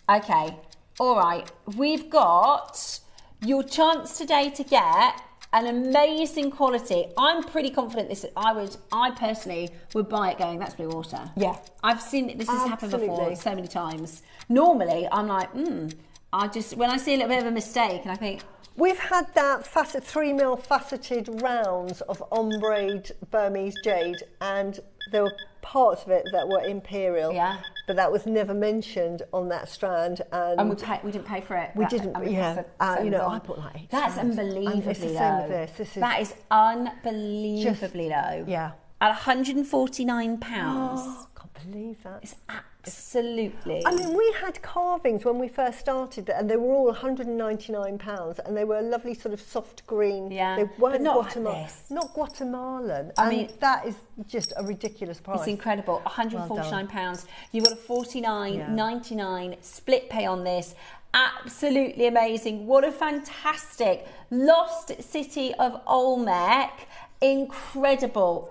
Okay. All right. We've got your chance today to get an amazing quality. I'm pretty confident this. I personally would buy it going, that's blue water. Yeah. This has happened before so many times. Normally, I'm like, when I see a little bit of a mistake and I think... We've had that 3mm faceted rounds of ombre Burmese jade, and there were parts of it that were imperial. Yeah. But that was never mentioned on that strand. And we didn't pay for it. We didn't, I bought like 8 That's strands. unbelievably it's the low. same with this. That is unbelievably low. Yeah. At £149. Oh, I can't believe that. It's absolutely... I mean, we had carvings when we first started, and they were all £199, and they were a lovely sort of soft green. Yeah, they weren't but not like this. Not Guatemalan. I mean, that is just a ridiculous price. It's incredible. £149. You've got a $49.99 split pay on this. Absolutely amazing. What a fantastic Lost City of Olmec. Incredible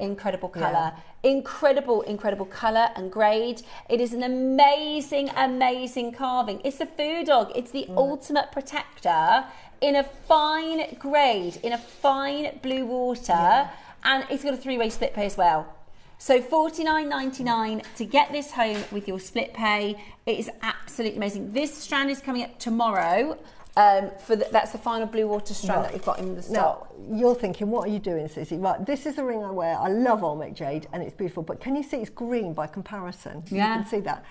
colour. Incredible colour and grade. It is an amazing carving. It's the food dog. It's the ultimate protector in a fine grade, in a fine blue water, and it's got a 3-way split pay as well. So $49.99 to get this home with your split pay. It is absolutely amazing. This strand is coming up tomorrow. That's the final blue water strand that we've got in the stock. Now, you're thinking, what are you doing, Susie? Right, this is the ring I wear. I love Olmec jade and it's beautiful, but can you see it's green by comparison? Yeah. You can see that.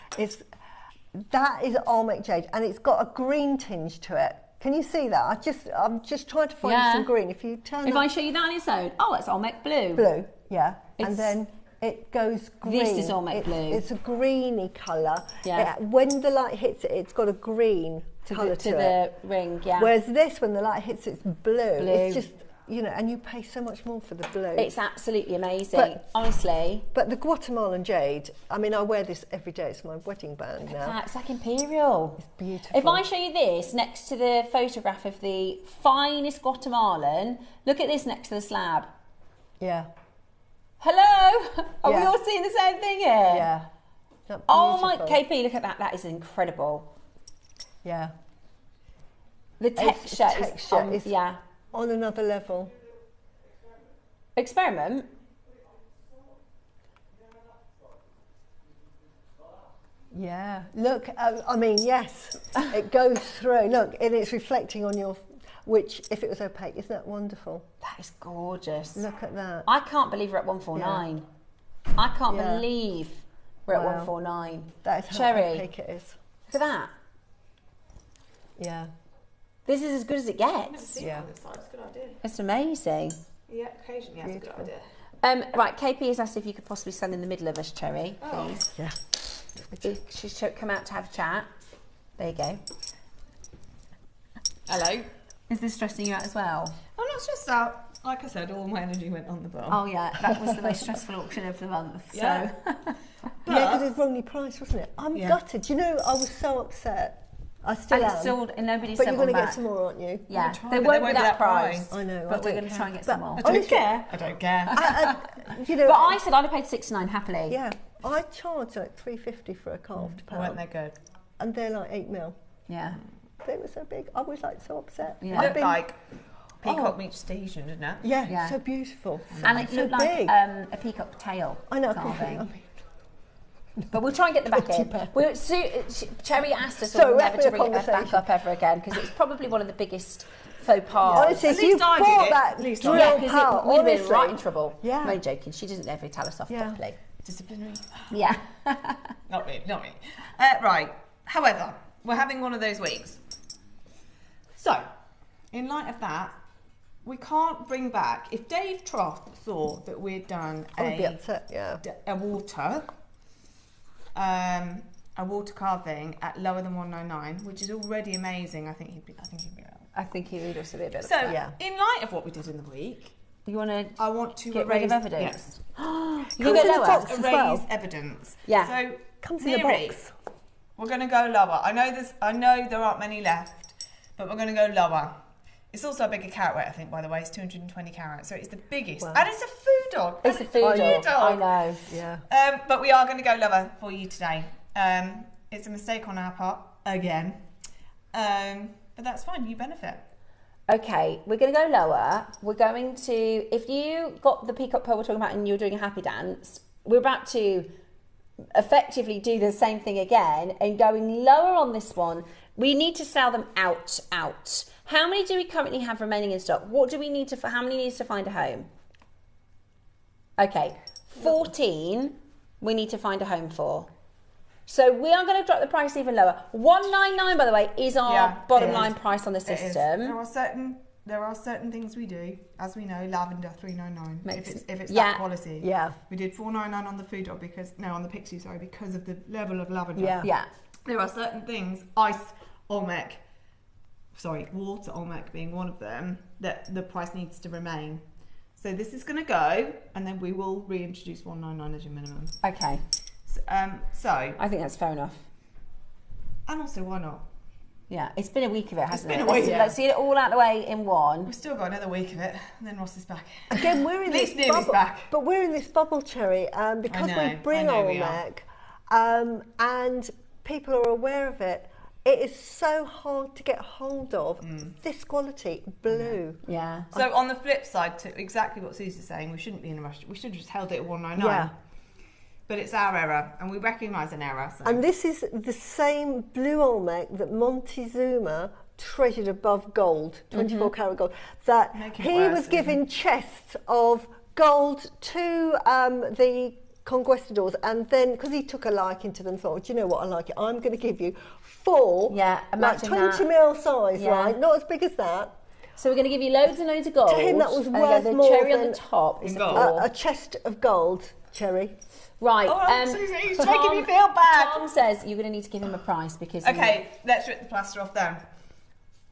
That is Olmec jade, and it's got a green tinge to it. Can you see that? I'm just trying to find some green. If you turn I show you that on its own, it's Olmec blue. Blue, yeah. And then it goes green. This is Olmec blue. It's a greeny colour. Yeah. When the light hits it, it's got a green colour to the ring, yeah. Whereas this, when the light hits it, it's blue. It's just, and you pay so much more for the blue. It's absolutely amazing, honestly. But the Guatemalan jade, I mean, I wear this every day. It's my wedding band now. It's like imperial. It's beautiful. If I show you this next to the photograph of the finest Guatemalan, look at this next to the slab. Yeah. Hello? Are we all seeing the same thing here? Yeah. Oh my, KP, look at that. That is incredible. Yeah. The texture is on another level. Experiment. Yeah. Look, I mean, yes, it goes through. Look, and it's reflecting on your, which, if it was opaque, isn't that wonderful? That is gorgeous. Look at that. I can't believe we're at 149. Yeah. I can't believe we're at 149. That is how opaque it is. Look at that. Yeah. This is as good as it gets. Yeah. It's a good idea. It's amazing. Yeah, occasionally that's a good idea. Right, KP has asked if you could possibly stand in the middle of us, Cherry, please. Yeah. She should come out to have a chat. There you go. Hello. Is this stressing you out as well? I'm not stressed out. Like I said, all my energy went on the bar. Oh yeah, that was the most stressful auction of the month. Yeah. So. Because it's wrongly priced, wasn't it? I'm gutted. Do you know, I was so upset. I still am. And nobody's but you're going to get some more, aren't you? Yeah, they won't be that price. I know, but we're going to try and get some more. I don't care. But I said I'd have paid £6.99 happily. Yeah, I charged like $3.50 for a carved pound. Weren't they good? And they're like 8mm. Yeah. They were so big. I was like so upset. Yeah. It looked like peacock meets Tahitian, didn't it? Yeah, so beautiful. And it looked like a peacock tail. I know. But we'll try and get them back in. Cherry asked us all never to bring it back up ever again because it's probably one of the biggest faux pas. Honestly, if you bought that drill part, we'd have been right in trouble. Yeah. I'm only joking. She doesn't ever tell us off properly. Disciplinary. Yeah. Not really. Right. However, we're having one of those weeks. So, in light of that, we can't bring back. If Dave Troth thought that we'd done I'd be upset, a water carving at lower than 199, which is already amazing, I think he'd be I think he would also be a bit So, in light of what we did in the week, I want to get rid of evidence. Yes. You can go lower. Erase evidence. Yeah. So, comes in a box. We're going to go lower. I know there aren't many left, but we're going to go lower. It's also a bigger carat weight, I think, by the way. It's 220 carats, so it's the biggest. Wow. And it's a food dog. It's a food dog. I know. Yeah. But we are going to go lower for you today. It's a mistake on our part, again. But that's fine. You benefit. Okay, we're going to go lower. We're going to, if you got the peacock pearl we're talking about and you're doing a happy dance, we're about to effectively do the same thing again and going lower on this one. We need to sell them out. How many do we currently have remaining in stock? What do we need to, how many needs to find a home? Okay, 14 we need to find a home for. So we are going to drop the price even lower. $199, by the way, is our bottom line price on the system. There are certain things we do, as we know. Lavender $399. If it's that quality. Yeah. We did $499 on the food dog on the Pixie, because of the level of lavender. Yeah. There are certain things, water Olmec being one of them, that the price needs to remain. So this is going to go, and then we will reintroduce $199 as your minimum. Okay. So I think that's fair enough. And also, why not? Yeah, it's been a week of it, hasn't it? Let's get it all out of the way in one. We've still got another week of it, and then Ross is back. Again, we're in this bubble. Back. But we're in this bubble, Cherry, because we bring Olmec, and people are aware of it. It is so hard to get hold of. This quality, blue. Yeah. So on the flip side, to exactly what Susie's saying, we shouldn't be in a rush. We should have just held it at $199. Yeah. But it's our error, and we recognise an error. So. And this is the same blue Olmec that Montezuma treasured above gold, 24 karat gold. That he was giving chests of gold to the conquistadors, and then because he took a liking to them, thought, do you know what, I like it. I'm going to give you 4, like 20 mil size, right? Not as big as that. So we're going to give you loads and loads of gold. To him, that was worth the more cherry than on the top is a chest of gold, Cherry. Right. Susie, he's making me feel bad. Tom says you're going to need to give him a price because. Okay, let's rip the plaster off then.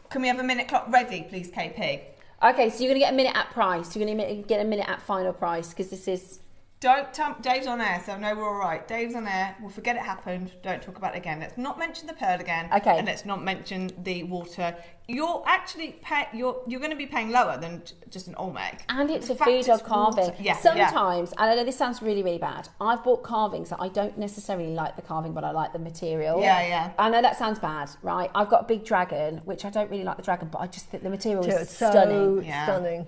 Can we have a minute clock ready, please, KP? Okay, so you're going to get a minute at price. You're going to get a minute at final price because this is. Don't tell Dave's on air, so no, we're all right. Dave's on air. We'll forget it happened. Don't talk about it again. Let's not mention the pearl again. Okay. And let's not mention the water. You're actually you're going to be paying lower than just an Olmec. And it's a food dog carving. Yeah. Sometimes, and I know this sounds really, really bad. I've bought carvings that I don't necessarily like the carving, but I like the material. Yeah. I know that sounds bad, right? I've got a big dragon, which I don't really like the dragon, but I just think the material is stunning. Stunning.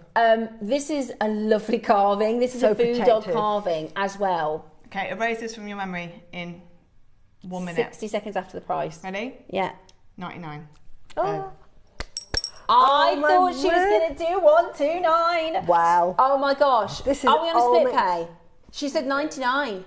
This is a lovely carving. This is a food dog carving as well. Okay, erase this from your memory in 1 minute. 60 seconds after the price. Ready? Yeah. 99. Oh. I thought she was going to do 129. Wow. Oh my gosh. This is Are we on a split pay? She said 99.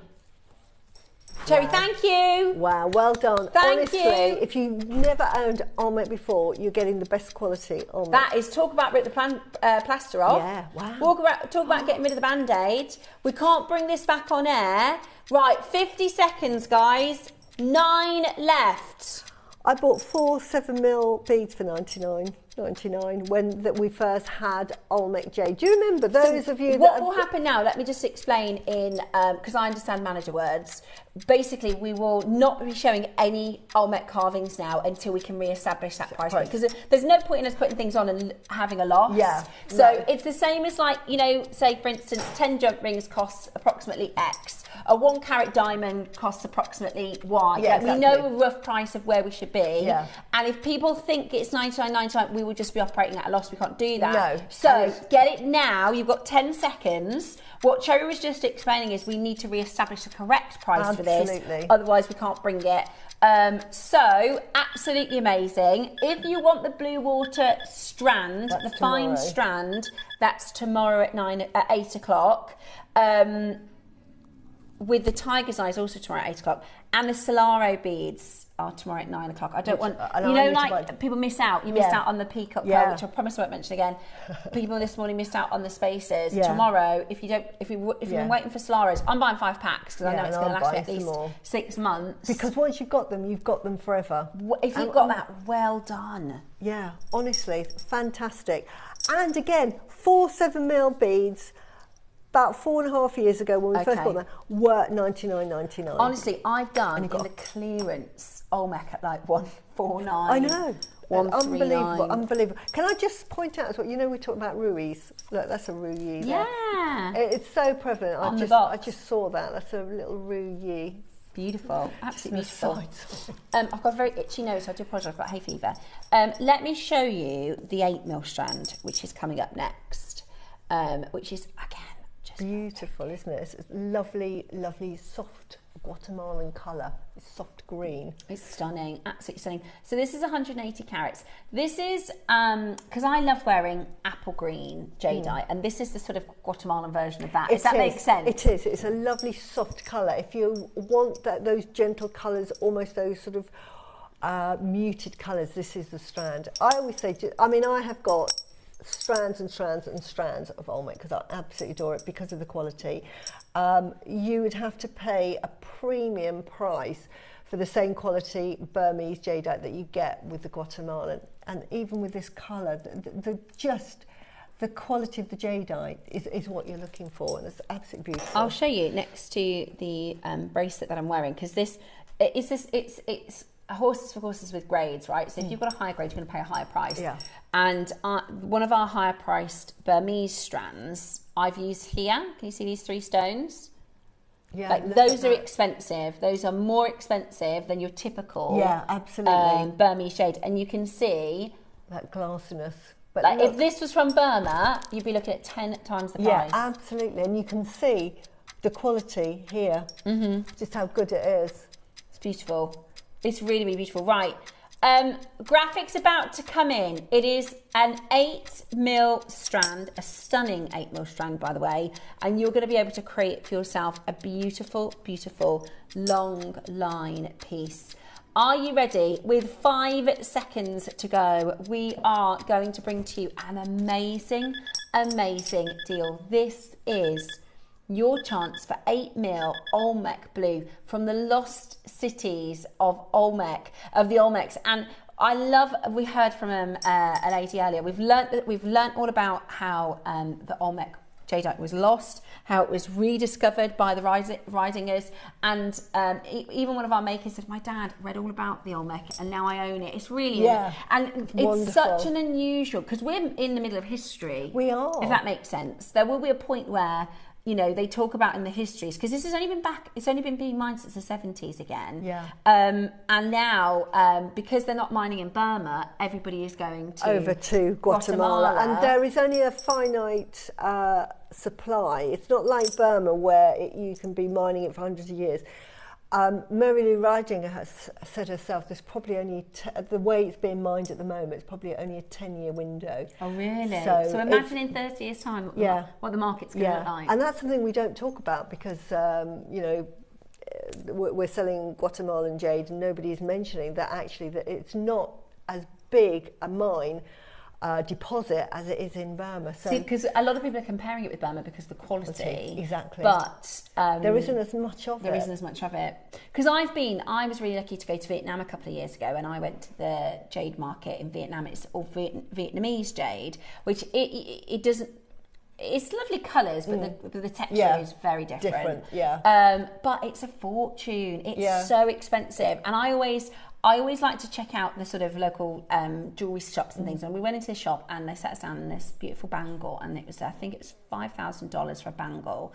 Cherry, thank you. Wow, well done. Thank you. If you've never owned Olmec before, you're getting the best quality Olmec. That is talk about rip the plaster off. Yeah, wow. Talk about getting rid of the band-aid. We can't bring this back on air. Right, 50 seconds, guys. 9 left. I bought 4 7mm beads for $99 when we first had Olmec Jade. Do you remember those of you that... What will happen now, let me just explain in, because I understand manager words. Basically, we will not be showing any Olmec carvings now until we can re-establish that price. Because there's no point in us putting things on and having a loss. Yeah. So it's the same as like, you know, say for instance, 10 jump rings costs approximately X. A 1 carat diamond costs approximately Y. Yeah, We know a rough price of where we should be. Yeah. And if people think it's $99.99, we will just be operating at a loss. We can't do that. No. So get it now. You've got 10 seconds. What Cherry was just explaining is we need to re-establish the correct price for this. Otherwise, we can't bring it. So absolutely amazing. If you want the blue water strand, the fine strand, that's tomorrow at 8 o'clock. With the tiger's eyes also tomorrow at 8 o'clock. And the Solaro beads are tomorrow at 9 o'clock. I don't want, you know, like people miss out. You missed out on the peacock pearl, which I promise I won't mention again. People this morning missed out on the spaces. Tomorrow, if you've been waiting for Solaros, I'm buying 5 packs because I know it's going to last me at least 6 months. Because once you've got them forever. If you've got that, well done. Yeah, honestly, fantastic. And again, 4 7mm beads. about 4.5 years ago when we first bought them, were $99.99. Honestly, I've done in the clearance Olmec at like $149. I know. Unbelievable, unbelievable. Can I just point out as well, you know, we talked about ruies. Look, that's a ruyi there. Yeah. It's so prevalent. I just saw that. That's a little ruyi. Beautiful, absolutely beautiful. I've got a very itchy nose, so I do apologise, I've got hay fever. Let me show you the 8mm strand, which is coming up next, which is, again, just beautiful, isn't it? It's lovely, lovely, soft Guatemalan colour. It's soft green. It's stunning, absolutely stunning. So this is 180 carats. This is, because I love wearing apple green jadeite, and this is the sort of Guatemalan version of that. Does that make sense? It is. It's a lovely soft colour. If you want those gentle colours, almost those sort of muted colours, this is the strand. I always say, I mean, I have got strands and strands and strands of Olmec because I absolutely adore it because of the quality. You would have to pay a premium price for the same quality Burmese jadeite that you get with the Guatemalan, and even with this colour, the quality of the jadeite is what you're looking for, and it's absolutely beautiful. I'll show you next to the bracelet that I'm wearing, because it's horses for horses with grades, right? So if you've got a higher grade, you're going to pay a higher price. Yeah. And one of our higher priced Burmese strands, I've used here. Can you see these 3 stones? Yeah. Like, those are expensive. Those are more expensive than your typical absolutely. Burmese jade. And you can see that glassiness. But like, if this was from Burma, you'd be looking at 10 times the price. Yeah, absolutely. And you can see the quality here, just how good it is. It's beautiful. It's really, really beautiful. Right. Graphics about to come in. It is an 8mm strand, a stunning 8mm strand, by the way, and you're going to be able to create for yourself a beautiful, beautiful long line piece. Are you ready? With 5 seconds to go, we are going to bring to you an amazing, amazing deal. This is your chance for 8mm Olmec blue from the lost cities of Olmec, of the Olmecs. And I love, we heard from a lady earlier, we've learnt all about how the Olmec jadeite was lost, how it was rediscovered by the Ridingers, and even one of our makers said, my dad read all about the Olmec and now I own it. It's really, and it's such an unusual, because we're in the middle of history. We are. If that makes sense. There will be a point where, you know, they talk about in the histories, because this has only been it's only been being mined since the 70s again. Yeah. And now, because they're not mining in Burma, everybody is going over to Guatemala. And there is only a finite supply. It's not like Burma where you can be mining it for hundreds of years. Mary Lou Ridinger has said herself, there's probably only, the way it's being mined at the moment, it's probably only a 10-year window. Oh, really? So imagine in 30 years' time what the market's going to look like. And that's something we don't talk about because, you know, we're selling Guatemalan jade and nobody is mentioning that actually that it's not as big a mine deposit as it is in Burma. So because a lot of people are comparing it with Burma because of the quality. Exactly. But there isn't as much of it. There isn't as much of it. Because I was really lucky to go to Vietnam a couple of years ago, and I went to the jade market in Vietnam. It's all Vietnamese jade, which it doesn't. It's lovely colours, but the texture is very different. But it's a fortune. It's so expensive, and I always like to check out the sort of local jewellery shops and things. And we went into the shop and they set us down in this beautiful bangle, and it was, I think it was $5,000 for a bangle.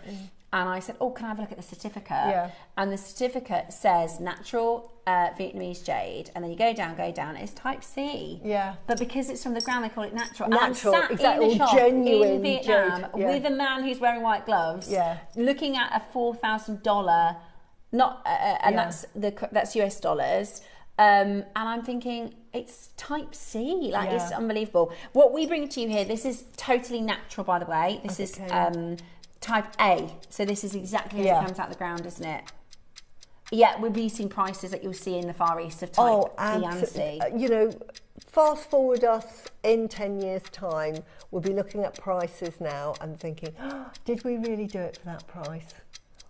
And I said, oh, can I have a look at the certificate? And the certificate says natural Vietnamese jade, and then you go down, it's type C. But because it's from the ground, they call it natural. And I'm sat in the shop in Vietnam with a man who's wearing white gloves, looking at a $4,000, and that's US dollars. And I'm thinking, it's type C, like it's unbelievable. What we bring to you here, this is totally natural, by the way. This is type A, so this is exactly as it comes out of the ground, isn't it? Yeah, we're beating prices that you'll see in the Far East of type B and C. You know, fast forward us in 10 years' time, we'll be looking at prices now and thinking, oh, did we really do it for that price?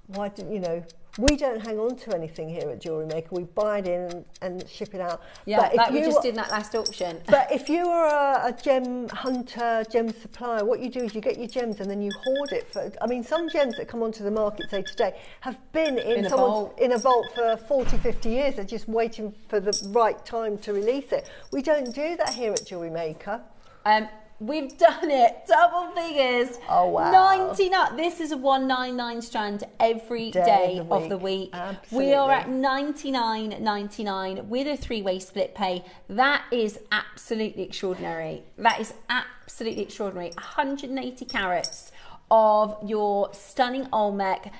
Why didn't, you know, We don't hang on to anything here at Jewellery Maker. We buy it in and ship it out. Yeah, like we just did in that last auction. But if you are a gem hunter, gem supplier, what you do is you get your gems and then you hoard it for. I mean, some gems that come onto the market, say today, have been in a vault for 40, 50 years. They're just waiting for the right time to release it. We don't do that here at Jewellery Maker. We've done it, double figures. Oh wow! 99. This is a 199 strand every day of the week. Absolutely. We are at 99.99 with a 3-way split pay. That is absolutely extraordinary. That is absolutely extraordinary. 180 carats of your stunning Olmec.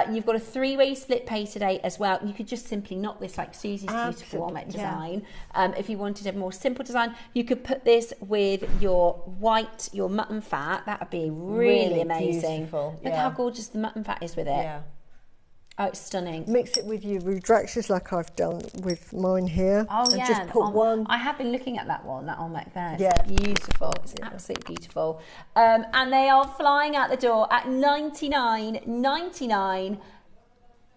You've got a 3-way split pay today as well. You could just simply knock this like Susie's beautiful Olmec design. If you wanted a more simple design, you could put this with your white, your mutton fat. That would be really amazing. Beautiful. Look how gorgeous the mutton fat is with it. Yeah. Oh, it's stunning. Mix it with your rudraxes like I've done with mine here. Oh, and just put one. I have been looking at that one, that Olmec there. It's Yeah. beautiful. It's absolutely beautiful. And they are flying out the door at $99.99.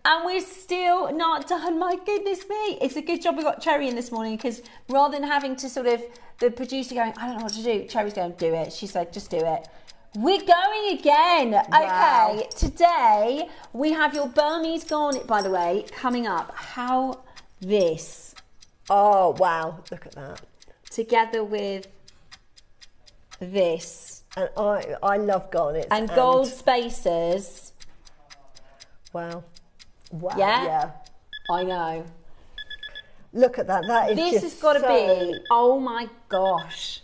And we're still not done. My goodness me. It's a good job we got Cherry in this morning, because rather than having to sort of, the producer going, I don't know what to do, Cherry's going, do it. She said, just do it. We're going again. Wow. Okay, today we have your Burmese garnet, by the way, coming up. How this. Oh, wow. Look at that. Together with this. And I love garnets. And gold spacers. Wow. Wow. Yeah? I know. Look at that. That is This has got to be, oh my gosh,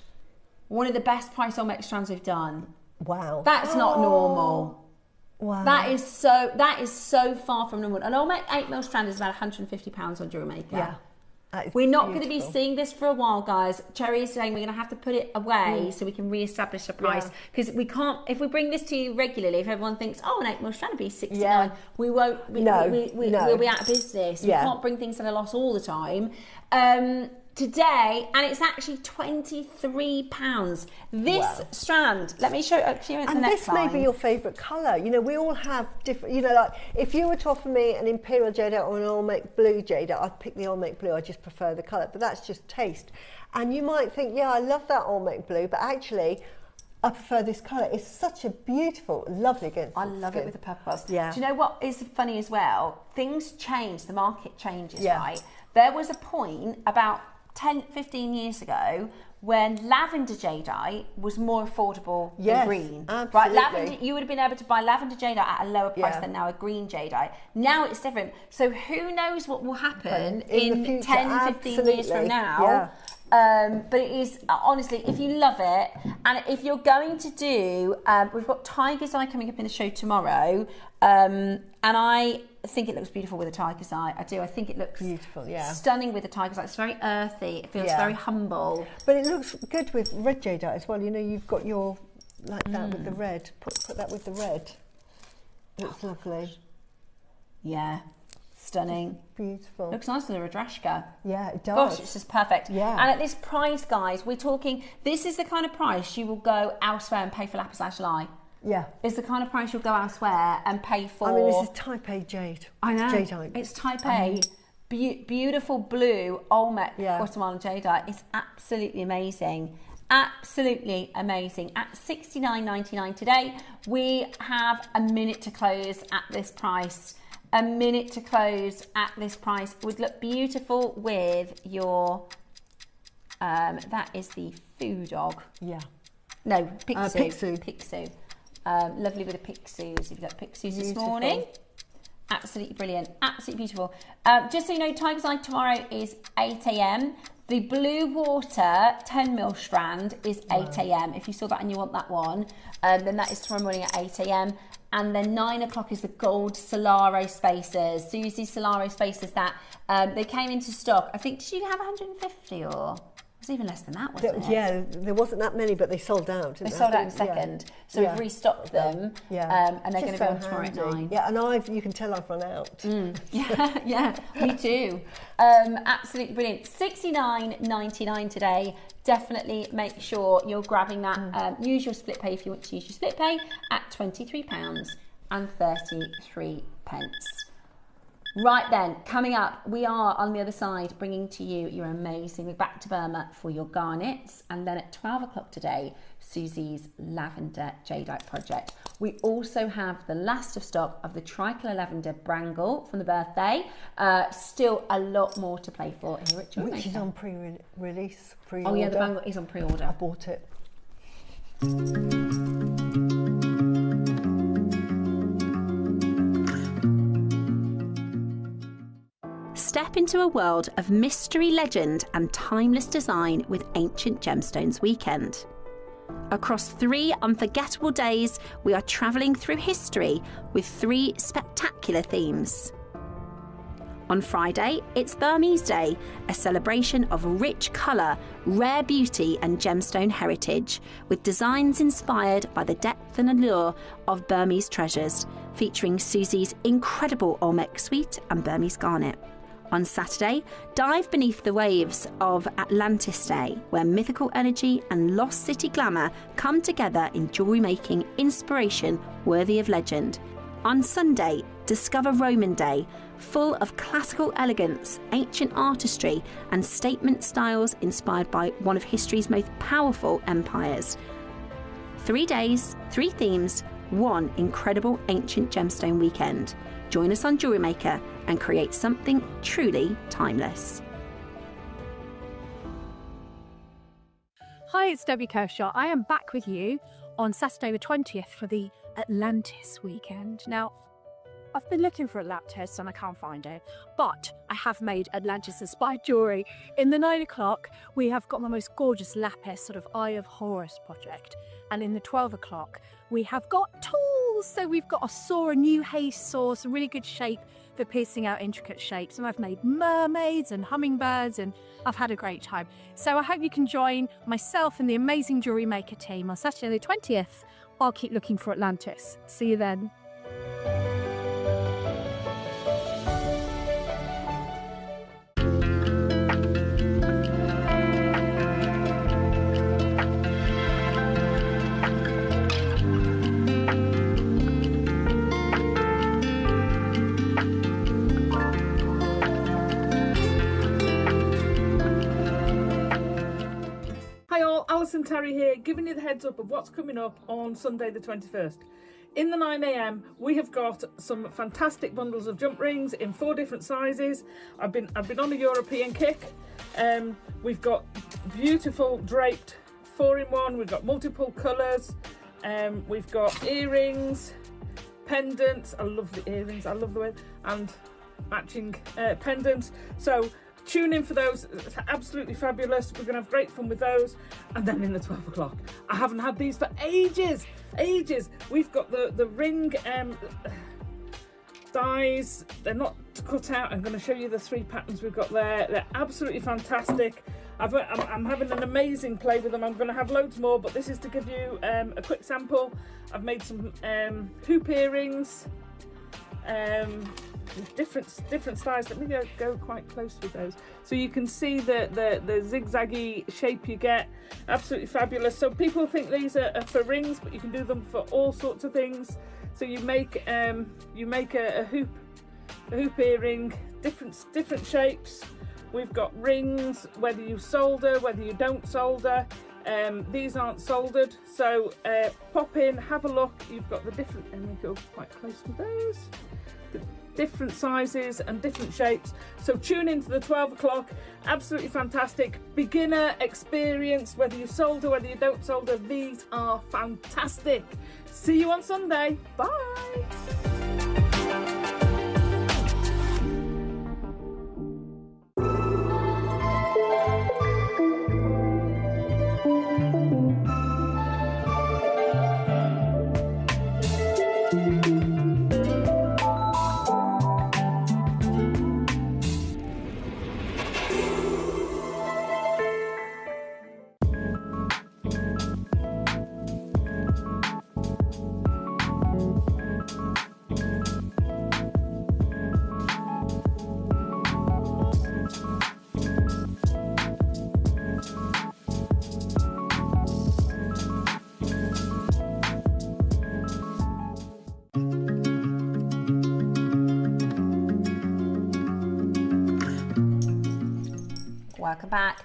one of the best price Olmec strands we've done. Wow. That's not normal. Wow. That is so far from normal. An Olmec 8mm strand is about £150 on JewelleryMaker. Yeah. We're not going to be seeing this for a while, guys. Cherry is saying we're going to have to put it away so we can re-establish a price, because we can't. If we bring this to you regularly, if everyone thinks, oh, an 8mm strand would be 69, we won't. We'll be out of business. We can't bring things at a loss all the time. Today, and it's actually £23. This strand, let me show it to you in the next line. And this may be your favourite colour. You know, we all have different, you know, like if you were to offer me an Imperial Jadeite or an Olmec Blue Jadeite, I'd pick the Olmec Blue. I just prefer the colour, but that's just taste. And you might think, yeah, I love that Olmec Blue, but actually, I prefer this colour. It's such a beautiful, lovely against I love it with the purple bars. Yeah. Do you know what is funny as well? Things change, the market changes, right? There was a point about 10, 15 years ago when lavender jadeite was more affordable than green. Absolutely. Right? Lavender, you would have been able to buy lavender jadeite at a lower price than now a green jadeite. Now it's different. So who knows what will happen in 10, 15 years from now. But it is, honestly, if you love it, and if you're going to do, we've got Tiger's Eye coming up in the show tomorrow, and I think it looks beautiful with a Tiger's Eye. I do. I think it looks beautiful, stunning with a Tiger's Eye. It's very earthy. It feels very humble. But it looks good with red jadeite as well. You know, you've got your, like that with the red. Put that with the red. Looks lovely. Yeah. Stunning. Beautiful. Looks nice with a Rudrashka. Yeah, it does. Gosh, it's just perfect. Yeah. And at this price, guys, we're talking, this is the kind of price you will go elsewhere and pay for lapis lazuli. Yeah. It's the kind of price you'll go elsewhere and pay for. I mean, this is type A jade. I know. Jadeite. It's type A. Beautiful blue Olmec Guatemalan jadeite. It's absolutely amazing. Absolutely amazing. At $69.99 today, we have a minute to close at this price. A minute to close at this price. Would look beautiful with your, that is the Foo Dog. Yeah. No, Picsou. Picsou. Picsou. Lovely with the Picsous. You've got Picsous this morning. Absolutely brilliant. Absolutely beautiful. Just so you know, Tiger's Eye tomorrow is 8 a.m. The Blue Water 10mm strand is 8 a.m. If you saw that and you want that one, then that is tomorrow morning at 8 a.m. And then 9 o'clock is the gold Solaro spacers. Susie Solaro spacers that they came into stock. I think, did you have 150 or? It was even less than that, wasn't it? Yeah, there wasn't that many, but they sold out. They sold out in a second. So we've restocked them. Yeah. And they're going to be on tomorrow at 9. Yeah, and you can tell I've run out. Yeah, me too. Absolutely brilliant. $69.99 today. Definitely make sure you're grabbing that. Use your split pay if you want to use your split pay at £23.33. Right then, coming up, we are on the other side bringing to you your amazing, we're back to Burma for your garnets, and then at 12 o'clock today, Susie's Lavender Jadeite project. We also have the last of stock of the Tricolour Lavender Brangle from the birthday. Still a lot more to play for here at JewelleryMaker. Which is on pre-release, pre-order. Oh yeah, the Brangle is on pre-order. I bought it. Step into a world of mystery, legend and timeless design with Ancient Gemstones Weekend. Across 3 unforgettable days, we are travelling through history with 3 spectacular themes. On Friday, it's Burmese Day, a celebration of rich colour, rare beauty and gemstone heritage, with designs inspired by the depth and allure of Burmese treasures, featuring Susie's incredible Olmec suite and Burmese garnet. On Saturday, dive beneath the waves of Atlantis Day, where mythical energy and lost city glamour come together in jewellery making inspiration worthy of legend. On Sunday, discover Roman Day, full of classical elegance, ancient artistry and statement styles inspired by one of history's most powerful empires. 3 days, 3 themes, 1 incredible ancient gemstone weekend. Join us on JewelleryMaker and create something truly timeless. Hi, it's Debbie Kershaw. I am back with you on Saturday the 20th for the Atlantis weekend. Now, I've been looking for a lap test and I can't find it, but I have made Atlantis-inspired jewellery. In the 9 o'clock, we have got my most gorgeous lapis, sort of Eye of Horus project. And in the 12 o'clock, we have got tools. So we've got a saw, a new haste saw, some really good shape for piercing out intricate shapes. And I've made mermaids and hummingbirds and I've had a great time. So I hope you can join myself and the amazing JewelleryMaker team on Saturday the 20th. I'll keep looking for Atlantis. See you then. Alison Terry here, giving you the heads up of what's coming up on Sunday the 21st. In the 9 AM, we have got some fantastic bundles of jump rings in 4 different sizes. I've been on a European kick. We've got beautiful draped 4-in-1. We've got multiple colours. We've got earrings, pendants. I love the earrings. I love the way, and matching pendants. So tune in for those. It's absolutely fabulous. We're going to have great fun with those. And then in the 12 o'clock, I haven't had these for ages. We've got the ring dies. They're not cut out. I'm going to show you the 3 patterns we've got there. They're absolutely fantastic. I'm having an amazing play with them. I'm going to have loads more, but this is to give you a quick sample. I've made some hoop earrings. Different styles. Let me go quite close with those so you can see the zigzaggy shape you get. Absolutely fabulous. So people think these are for rings, but you can do them for all sorts of things. So you make a hoop earring, different shapes. We've got rings, whether you solder, whether you don't solder. These aren't soldered, so pop in, have a look. You've got the different, and we go quite close with those. The different sizes and different shapes. So tune in to the 12 o'clock. Absolutely fantastic. Beginner experience, whether you solder, whether you don't solder, these are fantastic. See you on Sunday. Bye. welcome back.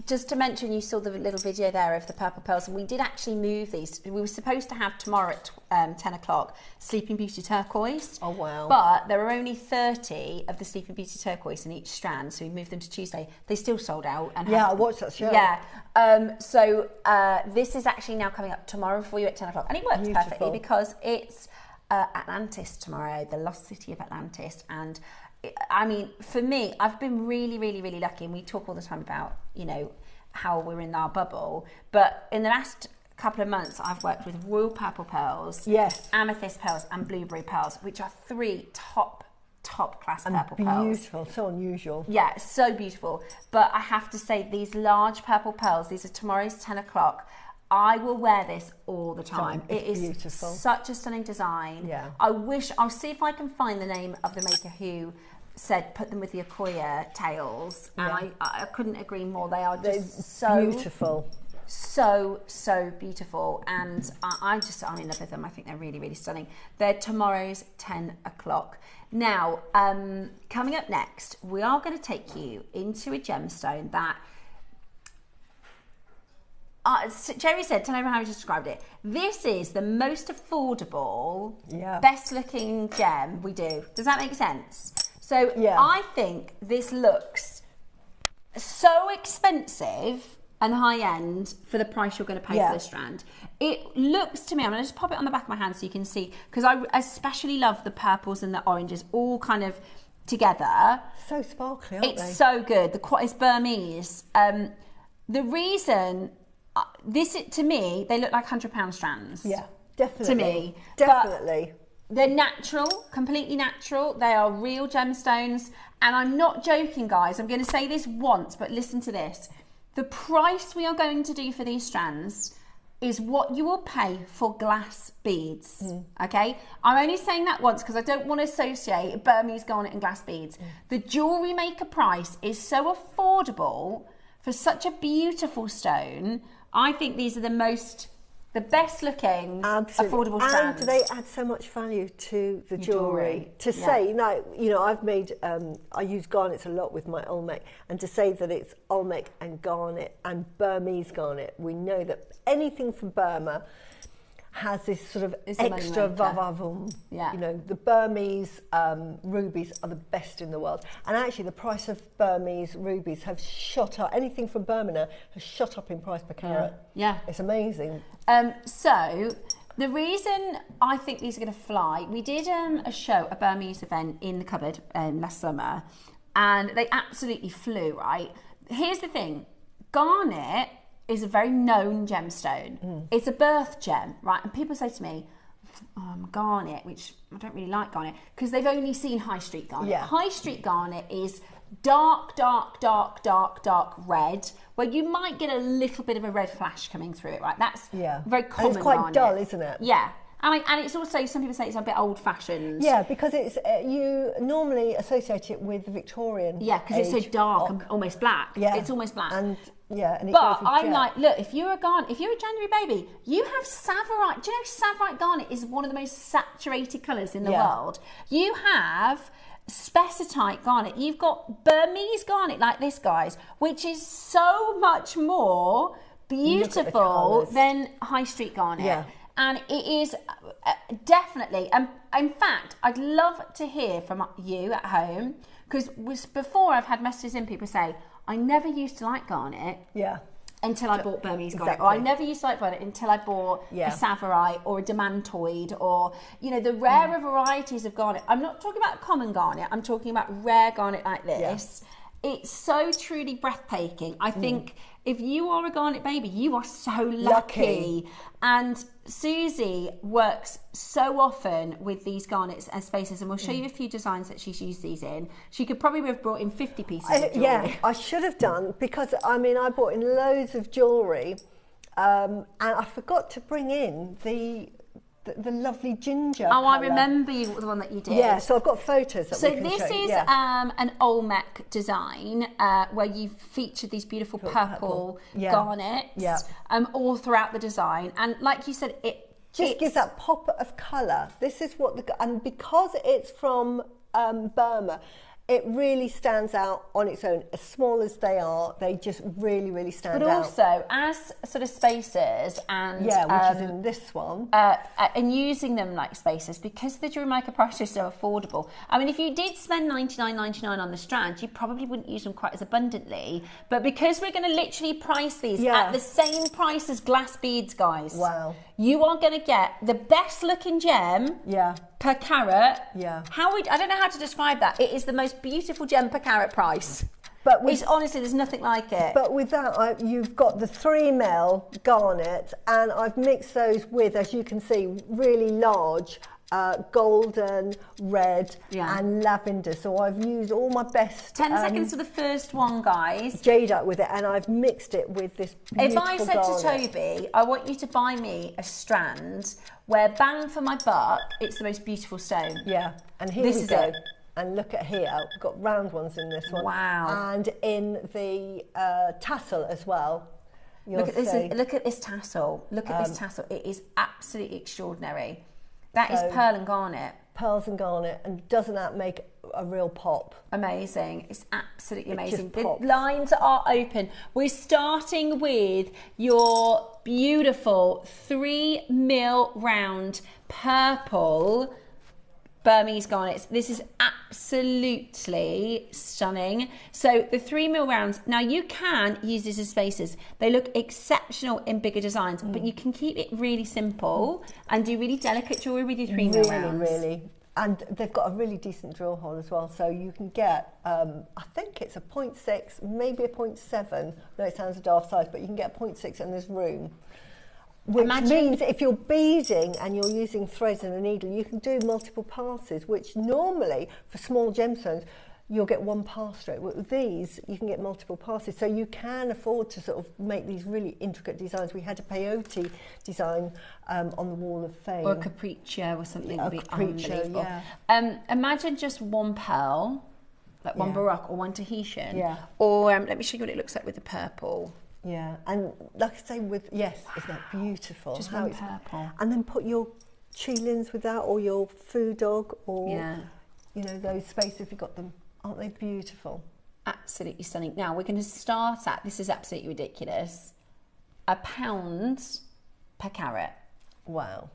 Just to mention, you saw the little video there of the purple pearls, and we did actually move these. We were supposed to have tomorrow at 10 o'clock Sleeping Beauty turquoise. Oh wow. But there are only 30 of the Sleeping Beauty turquoise in each strand, so we moved them to Tuesday. They still sold out. And I watched that show. Yeah. So this is actually now coming up tomorrow for you at 10 o'clock, and it works perfectly because it's Atlantis tomorrow, the lost city of Atlantis. And I mean, for me, I've been really, really, really lucky, and we talk all the time about, you know, how we're in our bubble, but in the last couple of months I've worked with royal purple pearls, amethyst pearls and blueberry pearls, which are 3 top class purple pearls. Beautiful, so unusual. Yeah, so beautiful. But I have to say, these large purple pearls, these are tomorrow's 10 o'clock. I will wear this all the time. It is beautiful. Such a stunning design. Yeah. I'll see if I can find the name of the maker who said put them with the Akoya tails, and I couldn't agree more. They're so beautiful. So beautiful, and I'm in love with them. I think they're really, really stunning. They're tomorrow's 10 o'clock. Now, coming up next, we are going to take you into a gemstone that Jerry said, tell everyone how he described it. This is the most affordable, best looking gem we do. Does that make sense? So I think this looks so expensive and high end for the price you're going to pay for the strand. It looks to me, I'm going to just pop it on the back of my hand so you can see, because I especially love the purples and the oranges all kind of together. So sparkly, aren't they? It's so good. It's Burmese. The reason... to me, they look like £100 strands. Yeah, definitely. To me. Definitely. But they're natural, completely natural. They are real gemstones. And I'm not joking, guys. I'm going to say this once, but listen to this. The price we are going to do for these strands is what you will pay for glass beads. Okay? I'm only saying that once because I don't want to associate Burmese garnet and glass beads. The Jewellery Maker price is so affordable for such a beautiful stone. I think these are the best looking, affordable strands. And they add so much value to the jewellery. To say, I've made, I use garnets a lot with my Olmec, and to say that it's Olmec and garnet and Burmese garnet, we know that anything from Burma has this sort of extra vavavoom. Yeah. You know, the Burmese rubies are the best in the world. And actually the price of Burmese rubies have shot up. Anything from Burma now has shot up in price per carat. Yeah. It's amazing. So the reason I think these are going to fly, we did a show, a Burmese event in the cupboard last summer, and they absolutely flew, right? Here's the thing, garnet is a very known gemstone. It's a birth gem, right? And people say to me, garnet, which I don't really like garnet, because they've only seen high street garnet. Yeah. High street garnet is dark red, where you might get a little bit of a red flash coming through it, right? That's very common. And it's quite garnet. dull, isn't it? Yeah. And it's also, some people say it's a bit old-fashioned. Yeah, because it's you normally associate it with the Victorian. Yeah, because it's so dark and almost black. Yeah, it's almost black. And it but goes with I'm jet. like, look, if you're a January baby, you have Savarite. Do you know Savarite garnet is one of the most saturated colours in the world? You have spessartite garnet. You've got Burmese garnet like this, guys, which is so much more beautiful than high street garnet. Yeah. And it is definitely, in fact, I'd love to hear from you at home, because before I've had messages in, people say, I never used to like garnet until I bought Burmese garnet, or I never used to like garnet until I bought a Savarite or a Demantoid, or, you know, the rarer varieties of garnet. I'm not talking about common garnet, I'm talking about rare garnet like this. It's so truly breathtaking. I think if you are a garnet baby, you are so lucky. And Susie works so often with these garnets and spaces, and we'll show you a few designs that she's used these in. She could probably have brought in 50 pieces of jewellery. Yeah, I should have done, because I mean, I bought in loads of jewellery, and I forgot to bring in the lovely ginger colour. I remember the one that you did. Yeah, so I've got photos that we can show. So this is an Olmec design where you've featured these beautiful purple garnets all throughout the design. And like you said, it just gives that pop of colour. This is what and because it's from Burma, it really stands out on its own. As small as they are, they just really, really stand out. But also, as sort of spacers and... Yeah, which is in this one. And using them like spacers, because the JewelleryMaker price is so affordable. I mean, if you did spend $99.99 on the strand, you probably wouldn't use them quite as abundantly. But because we're going to literally price these at the same price as glass beads, guys. Wow. You are going to get the best looking gem per carat. Yeah. I don't know how to describe that. It is the most beautiful gem per carat price. But honestly, there's nothing like it. But with that, you've got the 3mm garnet, and I've mixed those with, as you can see, really large golden, red, and lavender. So I've used all my best. 10 seconds for the first one, guys. Jadeite with it, and I've mixed it with this beautiful If I said garnet. to Toby, I want you to buy me a strand where, bang for my buck, it's the most beautiful stone. Yeah, and here we go. And look at here, we've got round ones in this one. Wow. And in the tassel as well. Look at this tassel. Look at this tassel. It is absolutely extraordinary. That is pearl and garnet. Pearls and garnet, and doesn't that make a real pop? Amazing. It's absolutely amazing. The pops. lines are open. We're starting with your beautiful 3mm round purple Burmese garnets. This is absolutely stunning. So the 3mm rounds, now you can use this as spacers. They look exceptional in bigger designs, but you can keep it really simple and do really delicate jewellery with your 3mm rounds. Really. And they've got a really decent drill hole as well. So you can get, I think it's a 0.6, maybe a 0.7. No, it sounds a daft size, but you can get a 0.6 and there's room. Which means if you're beading and you're using threads and a needle, you can do multiple passes, which normally for small gemstones, you'll get one pass through. With these, you can get multiple passes. So you can afford to sort of make these really intricate designs. We had a peyote design on the wall of fame. Or a capriccio or something would be unbelievable. Yeah. Imagine just one pearl, like one Baroque or one Tahitian. Yeah. Or let me show you what it looks like with the purple. Yeah, and like I say, isn't that beautiful? Just one purple. And then put your chilins with that, or your food dog, or you know, those spaces if you've got them. Aren't they beautiful? Absolutely stunning. Now we're going to start at, this is absolutely ridiculous, £1 per carat. Wow.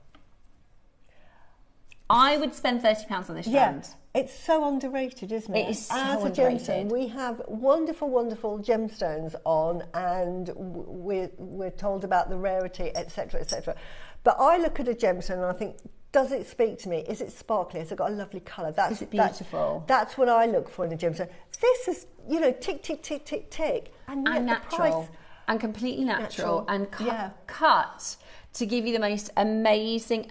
I would spend £30 on this strand. Yeah, it's so underrated, isn't it? It is so underrated. Gemstone, we have wonderful, wonderful gemstones on, and we're told about the rarity, etc., etc. But I look at a gemstone and I think, does it speak to me? Is it sparkly? Has it got a lovely colour? Is it beautiful? That's what I look for in a gemstone. This is, you know, tick, tick, tick, tick, tick, and yet natural, the price, and completely natural. And cut to give you the most amazing.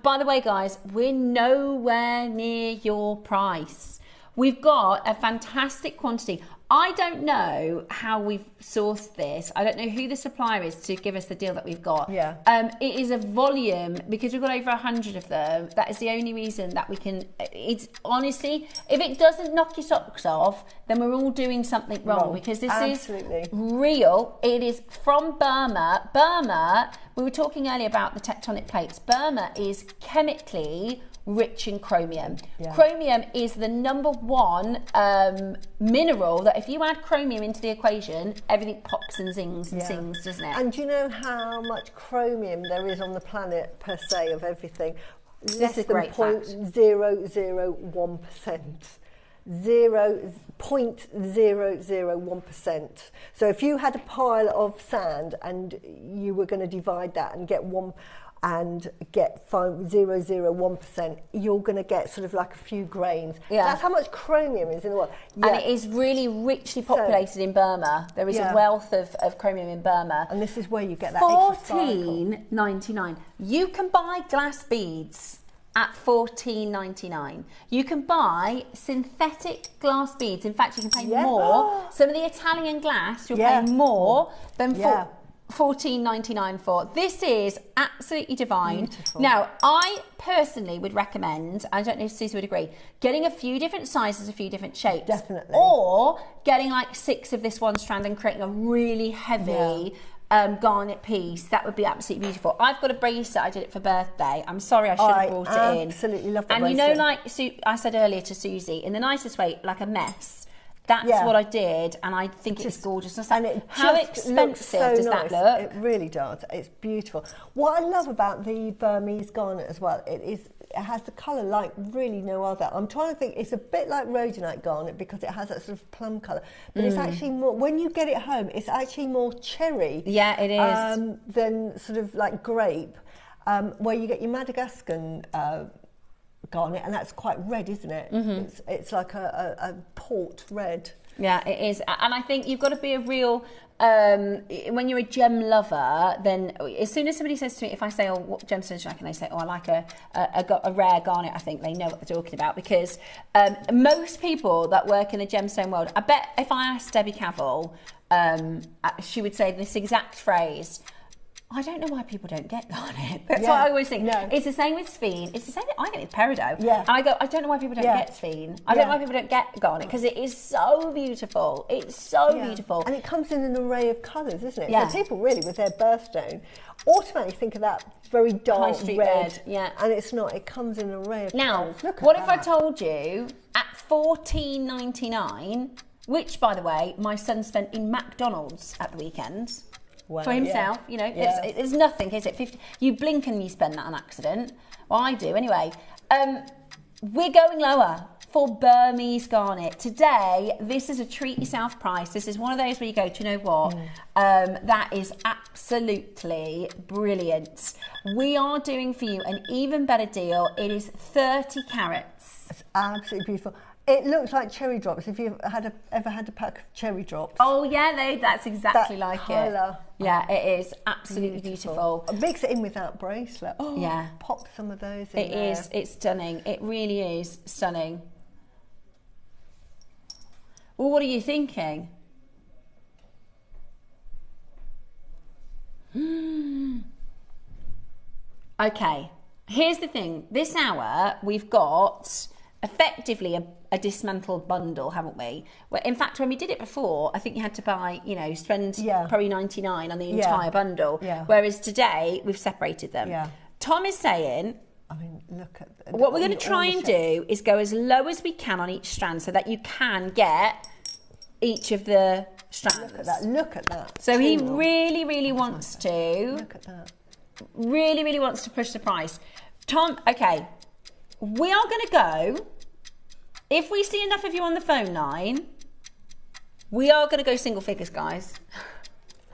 By the way, guys, we're nowhere near your price. We've got a fantastic quantity. I don't know how we've sourced this. I don't know who the supplier is to give us the deal that we've got. Yeah. It is a volume, because we've got over 100 of them. That is the only reason that we can. It's honestly, if it doesn't knock your socks off, then we're all doing something wrong. Because this is real. It is from Burma. Burma, we were talking earlier about the tectonic plates. Burma is chemically rich in chromium. Yeah. Chromium is the #1 mineral that if you add chromium into the equation, everything pops and zings and sings, doesn't it? And do you know how much chromium there is on the planet per se of everything? This is a great fact. 0.001%. 0.001%. So if you had a pile of sand and you were going to divide that and get 0.001%, you're going to get sort of like a few grains. Yeah. That's how much chromium is in the world. Yeah. And it is really richly populated in Burma. There is a wealth of chromium in Burma. And this is where you get that extra $14.99. You can buy glass beads at $14.99. You can buy synthetic glass beads. In fact, you can pay more. Some of the Italian glass, you'll pay more than $14.99 for. This is absolutely divine. Beautiful. Now, I personally would recommend, I don't know if Susie would agree, getting a few different sizes, a few different shapes. Definitely. Or getting like 6 of this one strand and creating a really heavy garnet piece, that would be absolutely beautiful. I've got a bracelet, I did it for birthday. I'm sorry, I should have brought it in. I absolutely love that and bracelet. You know, like I said earlier to Susie, in the nicest way, like a mess. That's what I did, and I think it's gorgeous. And how expensive does that look? It really does. It's beautiful. What I love about the Burmese garnet as well, it has the colour like really no other. I'm trying to think, it's a bit like rhodonite garnet because it has that sort of plum colour, but it's actually more, when you get it home, it's actually more cherry. Yeah, it is. Than sort of like grape, where you get your Madagascan garnet, and that's quite red, isn't it? It's like a port red. Yeah, it is. And I think you've got to be a real when you're a gem lover, then as soon as somebody says to me, if I say, oh, what gemstones do you like, and they say, oh, I like a rare garnet, I think they know what they're talking about, because most people that work in the gemstone world, I bet if I asked Debbie Cavell, she would say this exact phrase, I don't know why people don't get garnet. That's what I always think. No. It's the same with sphene. It's the same. I get it with peridot. Yeah. And I go, I don't know why people don't get sphene. I don't know why people don't get garnet, because it is so beautiful. It's so beautiful. And it comes in an array of colours, isn't it? Yeah. So people really, with their birthstone, automatically think of that very dark red. Yeah. And it's not. It comes in an array of colours. Now, what if I told you at $14.99, which, by the way, my son spent in McDonald's at the weekend. Wow, for himself, you know, it's nothing, is it? 50, you blink and you spend that on accident. Well, I do anyway. We're going lower for Burmese garnet. Today, this is a treat yourself price. This is one of those where you go, do you know what? That is absolutely brilliant. We are doing for you an even better deal. It is 30 carats. It's absolutely beautiful. It looks like cherry drops. If you've ever had a pack of cherry drops. Oh yeah, that's exactly that like colour. It. Yeah, it is absolutely beautiful. Mix it in with that bracelet. Oh, yeah. Pop some of those in there. It is. It's stunning. It really is stunning. Well, what are you thinking? Okay. Here's the thing. This hour we've got effectively a dismantled bundle, haven't we? Well, in fact, when we did it before, I think you had to buy, you know, spend probably $99 on the entire bundle. Yeah. Whereas today we've separated them. Yeah. Tom is saying, I mean, look at what we're going to try and do is go as low as we can on each strand so that you can get each of the strands. Look at that. Look at that. So he really, really wants to. Look at that. Really, really wants to push the price. Tom, okay. We are going to go, if we see enough of you on the phone line, we are going to go single figures, guys.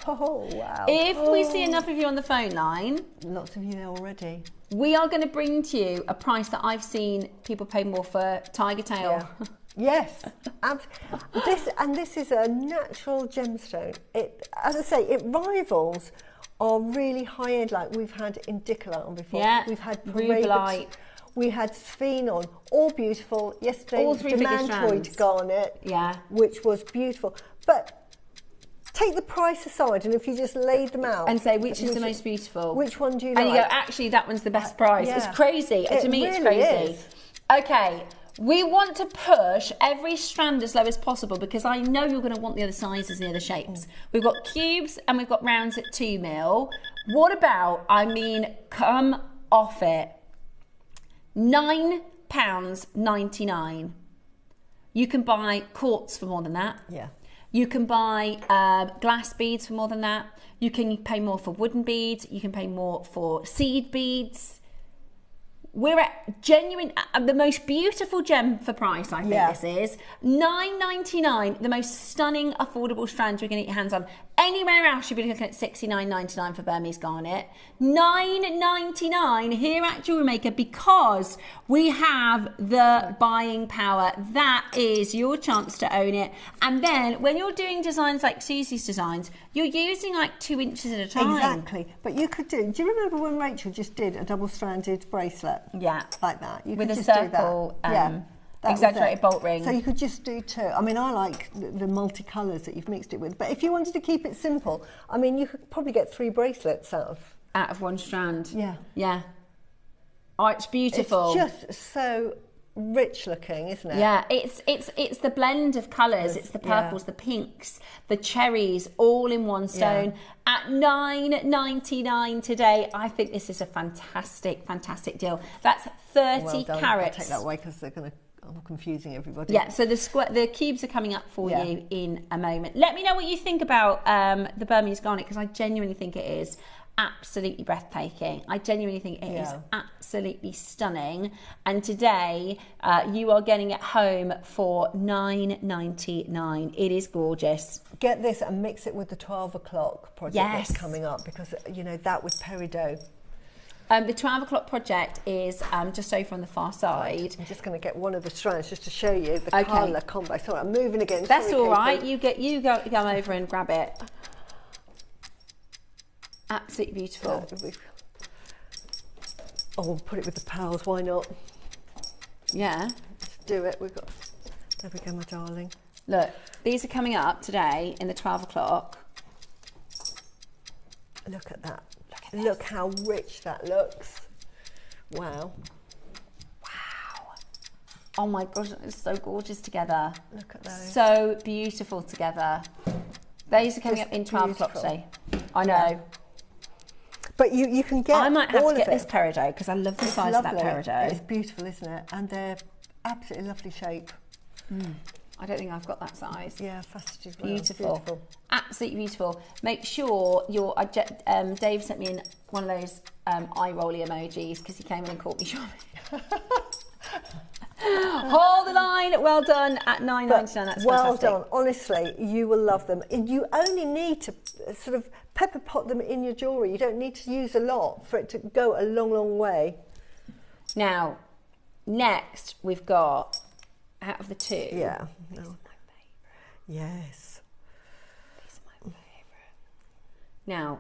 Oh, wow. If we see enough of you on the phone line. Lots of you there already. We are going to bring to you a price that I've seen people pay more for tiger tail. Yeah. Yes. This is a natural gemstone. It, as I say, it rivals our really high end, like we've had indicolite on before. Yeah. We've had rubellite. We had sphene on, all beautiful. Yesterday, all demantoid garnet, which was beautiful. But take the price aside, and if you just laid them out and say which is the most beautiful, which one do you like? And you go, actually, that one's the best price. It's crazy. To me, it's crazy. Is. Okay. We want to push every strand as low as possible because I know you're going to want the other sizes and the other shapes. We've got cubes and we've got rounds at 2 mil. What about, I mean, come off it. £9.99. You can buy quartz for more than that. Yeah. You can buy glass beads for more than that. You can pay more for wooden beads. You can pay more for seed beads. We're at genuine, the most beautiful gem for price, I think this is. $9.99, the most stunning, affordable strands you're going to get your hands on. Anywhere else, you'll be looking at $69.99 for Burmese garnet. $9.99 here at JewelleryMaker because we have the buying power. That is your chance to own it. And then when you're doing designs like Susie's designs, you're using like 2 inches at a time. Exactly. But you could do you remember when Rachel just did a double-stranded bracelet? Yeah. Like that. You with could a just circle, do that. exaggerated bolt ring. So you could just do 2. I mean, I like the multicolours that you've mixed it with. But if you wanted to keep it simple, I mean, you could probably get 3 bracelets out of 1 strand. Yeah. Yeah. Oh, it's beautiful. It's just so rich looking, isn't it? Yeah, it's the blend of colours. It's the purples, the pinks, the cherries, all in one stone at $9.99 today. I think this is a fantastic deal. That's 30 carats. I'll take that away because I'm confusing everybody. Yeah, so the cubes are coming up for you in a moment. Let me know what you think about the Burmese garnet, because I genuinely think it is absolutely breathtaking. I genuinely think it is absolutely stunning. And today you are getting it home for $9.99. It is gorgeous. Get this and mix it with the 12 o'clock project that's coming up, because you know that with peridot. The 12 o'clock project is just over on the far side. I'm just going to get one of the strands just to show you the colour combo. Sorry, I'm moving again. That's all right. You go over and grab it. Absolutely beautiful. Oh, we'll put it with the pearls. Why not? Yeah. Let's do it. There we go, my darling. Look, these are coming up today in the 12 o'clock. Look at that. Look how rich that looks. Wow. Wow. Oh my gosh, it's so gorgeous together. Look at those. So beautiful together. These are coming up in 12 o'clock today. I know. Yeah. But you can get I might have to get this peridot because I love the size of that peridot. It's beautiful, isn't it? And they're absolutely lovely shape. I don't think I've got that size. Yeah, faceted. Beautiful. Absolutely beautiful. Make sure Dave sent me in one of those eye rolly emojis because he came in and caught me shopping. Hold the line. Well done at $9.99. That's well fantastic. done. Honestly, you will love them. And you only need to sort of pepper pot them in your jewellery. You don't need to use a lot for it to go a long, long way. Now, next we've got, out of the two. Yeah. These are my favourite. Yes. These are my favourite. Now,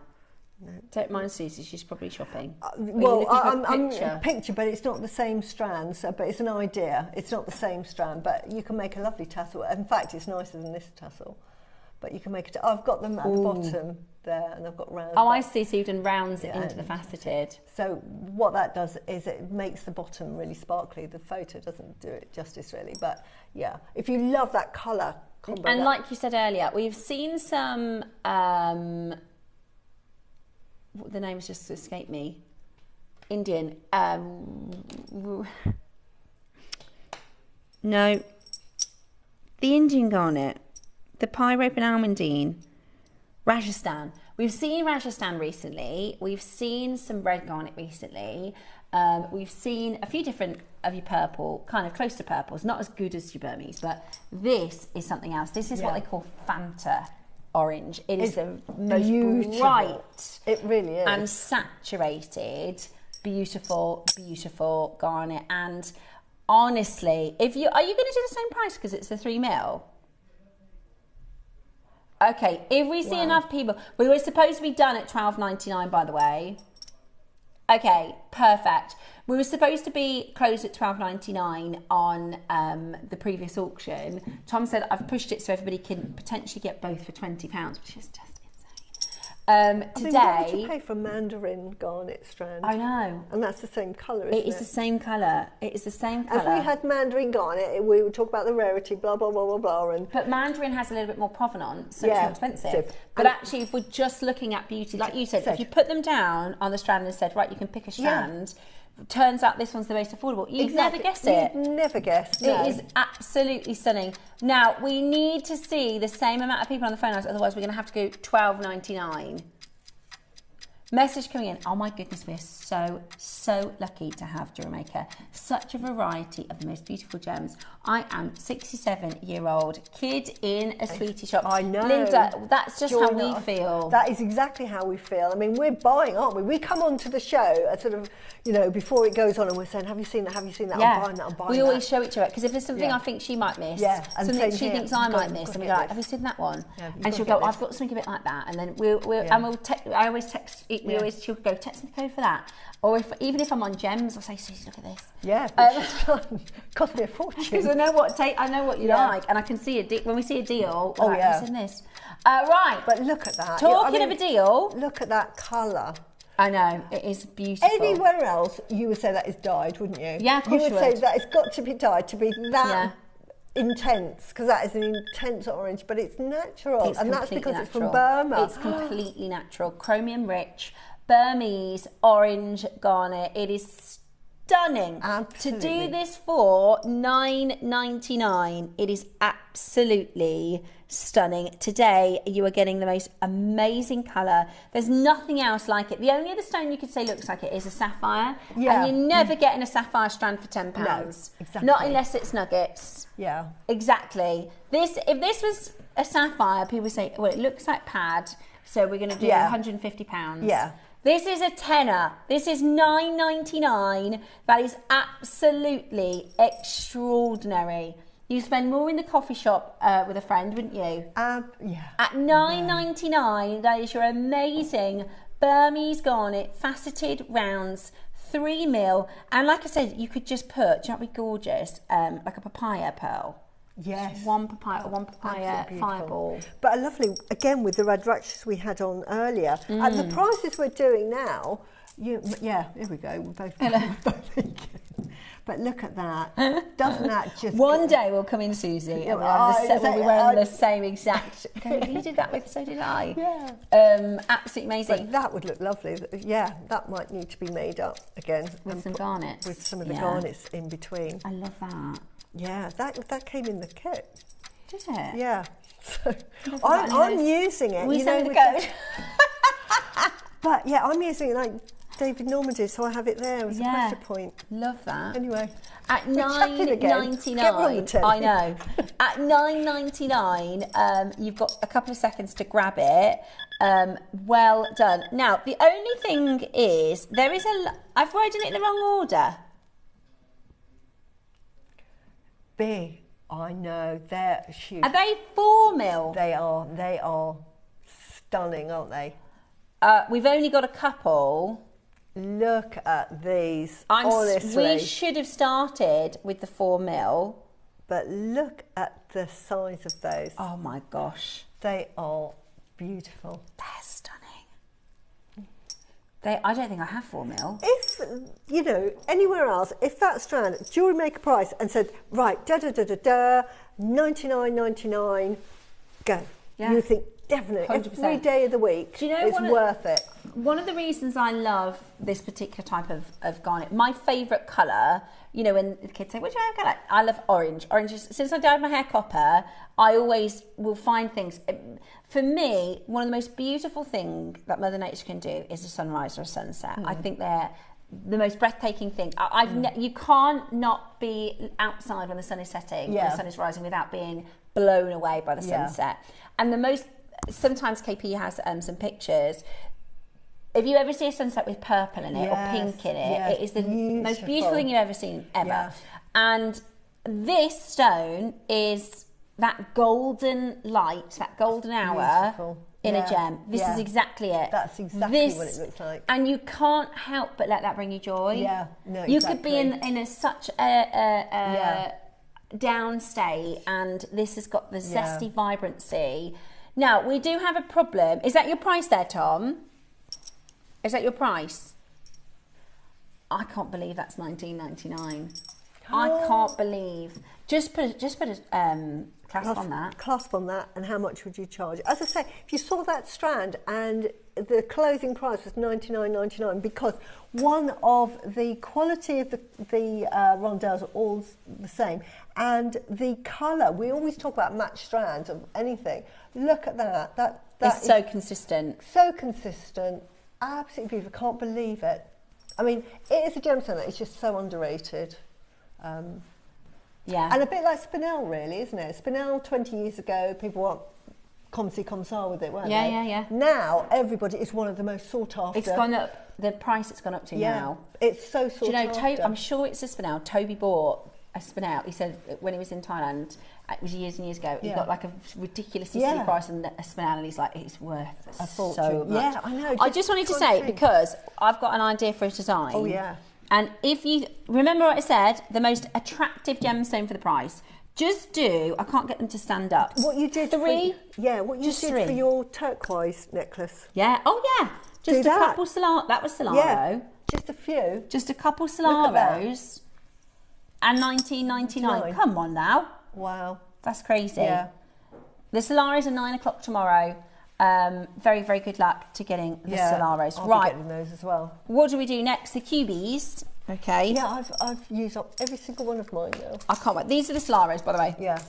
don't mind Susie, she's probably shopping. Well, I'm picture, but it's not the same strand, but it's an idea. It's not the same strand, but you can make a lovely tassel. In fact, it's nicer than this tassel. But you can make it. I've got them at the bottom there, and I've got rounds. Oh, I see. So you've done rounds into the faceted. So what that does is it makes the bottom really sparkly. The photo doesn't do it justice, really. But yeah, if you love that colour combo. And like you said earlier, we've seen some. The name has just escaped me. Indian. No. The Indian garnet. The pyrope and almondine. Rajasthan. We've seen Rajasthan recently. We've seen some red garnet recently. We've seen a few different of your purple, kind of close to purples, not as good as your Burmese, but this is something else. This is what they call Fanta orange. It is the most bright, it really is, and saturated, beautiful garnet. And honestly, are you going to do the same price because it's the 3mm? Okay, if we see enough people, we were supposed to be done at $12.99, by the way. Okay, perfect. We were supposed to be closed at $12.99 on the previous auction. Tom said I've pushed it so everybody can potentially get both for £20, which is just insane. Today, what would you pay for mandarin garnet strand? I know. And that's the same colour, isn't it? It is the same colour. It is the same colour. If we had mandarin garnet, we would talk about the rarity, blah, blah, blah, blah, blah. But mandarin has a little bit more provenance, so it's more expensive. But actually, if we're just looking at beauty, like you said, if you put them down on the strand and said, right, you can pick a strand, turns out this one's the most affordable. You'd never guess it. You'd never guess. It is absolutely stunning. Now, we need to see the same amount of people on the phone, otherwise we're going to have to go $12.99. Message coming in. Oh my goodness, we're so lucky to have JewelleryMaker. Such a variety of the most beautiful gems. I am 67-year-old kid in a sweetie shop. I know. Linda, that's just how we feel. That is exactly how we feel. I mean, we're buying, aren't we? We come onto the show sort of, you know, before it goes on and we're saying, have you seen that? Have you seen that? Yeah. I'm buying that, I'm buying we that. always show it to her because if there's something I think she might miss, something she thinks I might miss, and we go, like, have you seen that one? Yeah, and she'll go, I've got something a bit like that. And then I always text, she'll go, text me the code for that. Or even if I'm on gems, I'll say, Susie, look at this. Yeah, cost me a fortune. Because I know what you like, and I can see when we see a deal. Have you seen this? Right, but look at that. Talking of a deal, look at that colour. I know, it is beautiful. Anywhere else, you would say that is dyed, wouldn't you? Yeah, of course you would. Say that it's got to be dyed to be that intense, because that is an intense orange, but it's natural. And that's because it's from Burma. It's completely natural. Chromium rich, Burmese orange garnet. It is stunning. Absolutely. To do this for $9.99, it is absolutely stunning. Today you are getting the most amazing colour. There's nothing else like it. The only other stone you could say looks like it is a sapphire, and you're never getting a sapphire strand for £10. No, exactly. Not unless it's nuggets. Yeah, exactly. If this was a sapphire, people would say, well, it looks like pad, so we're going to do £150. Yeah. This is a tenner. This is $9.99. That is absolutely extraordinary. You spend more in the coffee shop with a friend, wouldn't you? Yeah. At $9.99, that is your amazing Burmese garnet, faceted rounds, 3mm. And like I said, you could just put, do you know what would be gorgeous? Like a papaya pearl. Yes. Just one papaya fireball. But a lovely, again, with the Radrakshas we had on earlier. At the prices we're doing now, here we go. We're both thinking. But look at that. Doesn't that just... One day we'll come in, Susie, and we'll be wearing the same exact... You did that with, so did I. Yeah. Absolutely amazing. But that would look lovely. Yeah, that might need to be made up again. With some garnets. With some of the garnets in between. I love that. Yeah, that came in the kit. Did it? Yeah. So I'm using it. We send the code. But yeah, I'm using it like David Normandy, so I have it there as a pressure point. Love that. Anyway, at $9.99, I know. At $9.99, you've got a couple of seconds to grab it. Well done. Now, the only thing is, I've written it in the wrong order. B. I know, they're huge. Are they 4mm? They are stunning, aren't they? We've only got a couple. Look at these, honestly. We should have started with the 4mm. But look at the size of those. Oh my gosh. They are beautiful. They're stunning. I don't think I have 4mm. If, anywhere else, if that strand, JewelleryMaker price, and said, right, $99.99, go. Yeah. You think, definitely, 100%. Every day of the week, it's worth it. One of the reasons I love this particular type of garnet, my favourite colour, when the kids say, which hair colour? I love orange. Orange is, since I dyed my hair copper, I always will find things. For me, one of the most beautiful things that Mother Nature can do is a sunrise or a sunset. I think they're the most breathtaking thing. You can't not be outside when the sun is setting, when the sun is rising, without being blown away by the sunset. And sometimes KP has some pictures. If you ever see a sunset with purple in it or pink in it, it is the most beautiful thing you've ever seen, ever. Yes. And this stone is that golden light, that golden hour in a gem. This is exactly it. That's exactly what it looks like. And you can't help but let that bring you joy. Yeah, no, you could be in such a down state, and this has got the zesty vibrancy. Now, we do have a problem. Is that your price there, Tom? Is that your price? I can't believe that's $19.99. I can't believe. Just put a clasp on that. Clasp on that, and how much would you charge? As I say, if you saw that strand and the closing price was $99.99, because one of the quality of the rondelles are all the same, and the colour, we always talk about matched strands of anything. Look at that. That is so consistent. So consistent. Absolutely beautiful. Can't believe it. I mean, it is a gemstone that is just so underrated. And a bit like Spinel, really, isn't it? Spinel 20 years ago, people were comme ci comme ça with it, weren't they? Yeah. Now, everybody is one of the most sought after. It's gone up, the price it's gone up to now. It's so sought after. I'm sure it's a Spinel. Toby bought a Spinel. He said when he was in Thailand, it was years and years ago, he got like a ridiculously silly price on a Spinel, and he's like, it's worth a fortune. So much. Yeah, I know. I just wanted to say, because I've got an idea for a design. Oh, yeah. And if you remember what I said, the most attractive gemstone for the price, just do, I can't get them to stand up. What you did for your turquoise necklace. Yeah, oh yeah. Just a couple Solaro. That was Solaro. Yeah, just a few. Just a couple Solaros. And 19.99. Come on now. Wow. That's crazy. Yeah. The Solaros are 9 o'clock tomorrow. Very, very good luck to getting the Solaros. I'll be getting those as well. What do we do next? The cubies. Okay. Yeah, I've used up every single one of mine now. I can't wait. These are the Solaros, by the way. Yeah.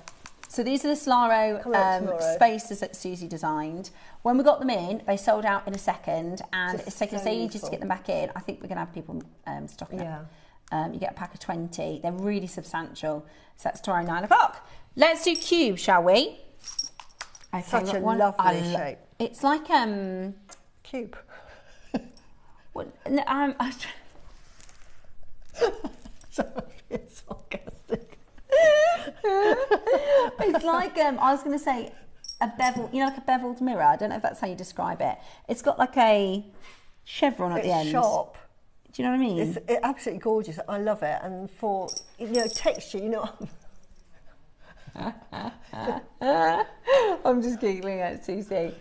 So these are the Solaro spaces that Susie designed. When we got them in, they sold out in a second, and it's taken us ages to get them back in. I think we're going to have people stocking them. You get a pack of 20. They're really substantial. So that's tomorrow, 9 o'clock. Let's do cubes, shall we? Okay, such a lovely shape. It's like cube. What, Sorry, it's sarcastic. It's like I was going to say a bevel, like a beveled mirror. I don't know if that's how you describe it. It's got like a chevron at the end. It's sharp. Do you know what I mean? It's absolutely gorgeous. I love it. And for texture, I'm just giggling at Susie.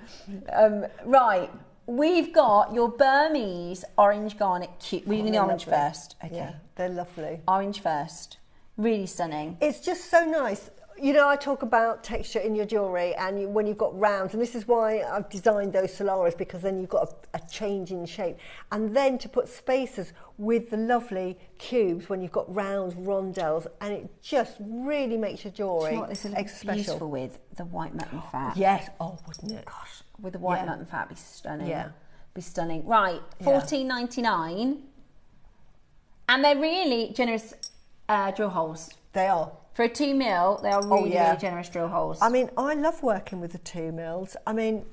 Right, we've got your Burmese orange garnet cube. We're doing the orange first. Okay. Yeah, they're lovely. Orange first. Really stunning. It's just so nice. I talk about texture in your jewellery, and when you've got rounds, and this is why I've designed those Solaros, because then you've got a change in shape. And then to put spaces with the lovely cubes when you've got round rondelles, and it just really makes your jewellery Do you know what this is extra special. Beautiful with the white mutton fat. Yes. Oh, wouldn't it? Gosh, with the white mutton fat, be stunning. Yeah. Be stunning. Right, $14.99. And they're really generous drill holes. They are. For a 2 mil, they are really, really generous drill holes. I mean, I love working with the 2 mils. I mean,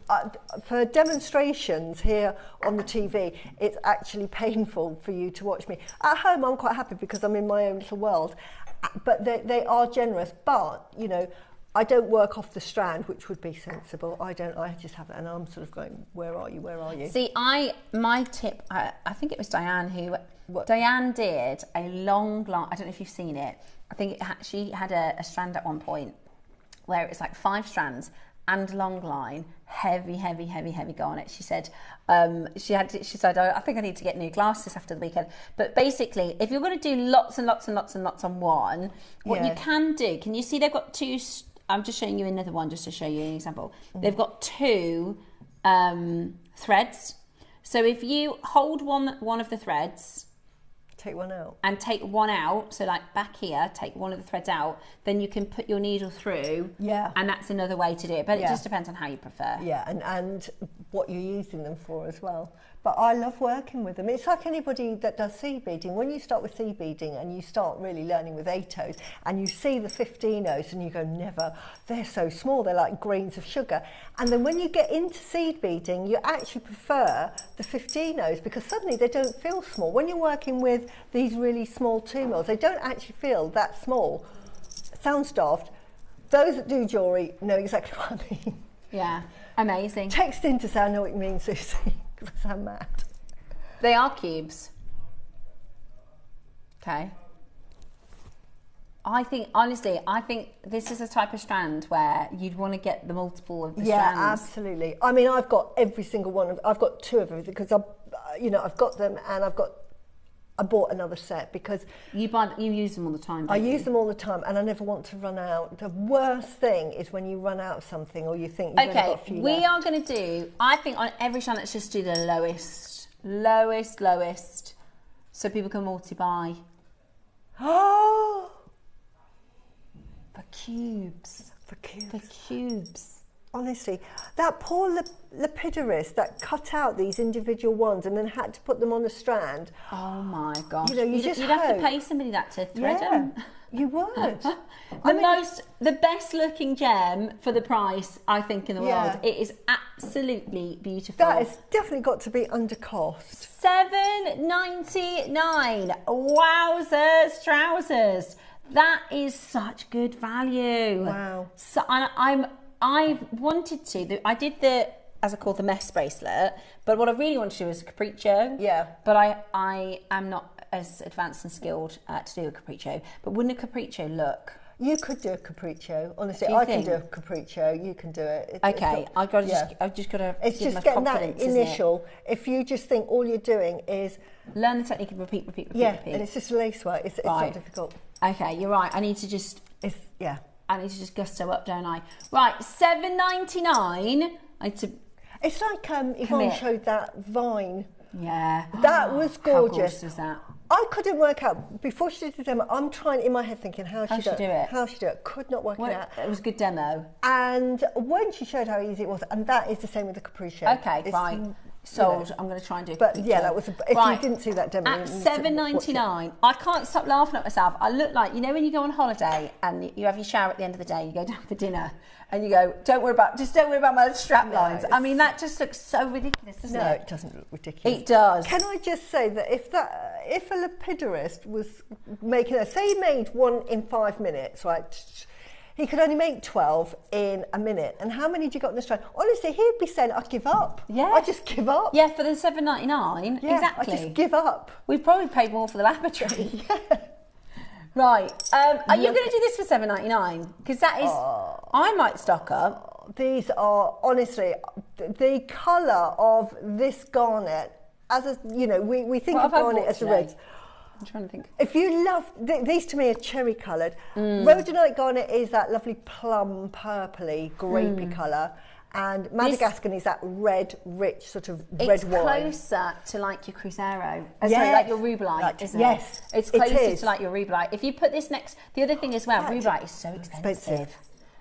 for demonstrations here on the TV, it's actually painful for you to watch me. At home, I'm quite happy because I'm in my own little world. But they are generous. But, I don't work off the strand, which would be sensible. I just have it, and I'm sort of going, where are you, where are you? See, my tip, I think it was Diane who... Diane did a long line, I don't know if you've seen it. I think she had a strand at one point where it was like 5 strands and long line, heavy garnet. She said, I think I need to get new glasses after the weekend. But basically, if you're going to do lots and lots and lots and lots on one, what you can do, can you see they've got 2, I'm just showing you another one just to show you an example. They've got 2 threads. So if you hold one of the threads, take one out. And take one out, so like back here, take one of the threads out, then you can put your needle through. Yeah. And that's another way to do it. But it just depends on how you prefer. Yeah, and what you're using them for as well. But I love working with them. It's like anybody that does seed beading. When you start with seed beading and you start really learning with 8-0s and you see the 15-0s and you go, never, they're so small, they're like grains of sugar. And then when you get into seed beading, you actually prefer the 15-0s because suddenly they don't feel small. When you're working with these really small 2 mils, they don't actually feel that small. Sounds daft. Those that do jewellery know exactly what I mean. Yeah, amazing. Text in to say I know what you mean, Susie. I'm mad. They are cubes. Okay. I think, honestly, this is a type of strand where you'd want to get the multiple of the strands. Yeah, absolutely. I mean, I've got every single one. I've got 2 of everything because I've got them, and I bought another set because you use them all the time. I use them all the time, and I never want to run out. The worst thing is when you run out of something or you think you've only got a few left. We are going to do. I think on every strand, let's just do the lowest, so people can multi-buy. Oh, for cubes. For cubes. For cubes. Honestly, that poor lapidurist that cut out these individual ones and then had to put them on a strand. Oh my gosh! You'd have to pay somebody that to thread them. You would. The best looking gem for the price, I think, in the world. It is absolutely beautiful. That has definitely got to be under cost. $7.99. Wowzers, trousers. That is such good value. Wow. So I've wanted to. I did as I call the mess bracelet, but what I really wanted to do was a capriccio. Yeah. But I am not as advanced and skilled to do a capriccio. But wouldn't a capriccio look You could do a capriccio. Honestly, I can do a capriccio. You can do it. Okay, I've just got to. It's just getting that initial. If you just think all you're doing is learn the technique and repeat. Yeah, and it's just lace work. It's not difficult. Okay, you're right. I need to just. I need to just gusto up, don't I? Right, $7.99. It's like Yvonne showed that vine. Yeah. That was gorgeous. How gorgeous was that? I couldn't work out, before she did the demo, I'm trying in my head thinking, how she do it? How she do it? Could not work it out. It was a good demo. And when she showed how easy it was, and that is the same with the capriccio. Okay, right. Sold. I'm going to try and do it. But yeah, that was, if you didn't see that demo. At $7.99, I can't stop laughing at myself. I look like, you know when you go on holiday and you have your shower at the end of the day, you go down for dinner, and you go, don't worry about my strap lines. I mean, that just looks so ridiculous, doesn't it? No, it doesn't look ridiculous. It does. Can I just say that if a lapidurist was making say he made one in 5 minutes, right? He could only make 12 in a minute. And how many do you got in Australia? Honestly, he'd be saying, I'd give up. Yeah. I'd just give up. Yeah, for the $7.99. Yeah, exactly. I'd just give up. We've probably paid more for the laboratory. Yeah. Right. Are you going to do this for $7.99? Because that is, I might stock up. These are, honestly, the colour of this garnet, as a, you know, we think of garnet as the reds. I'm trying to think. If you love, these to me are cherry coloured. Rhodonite garnet is that lovely plum, purpley, grapey colour. And Madagascan is that red, rich sort of red wine. It's closer to like your Cruzeiro. Sorry, like your Rubelite, isn't it? Yes. It's closer to like your Rubelite. If you put this next, the other thing as well, Rubelite is so expensive.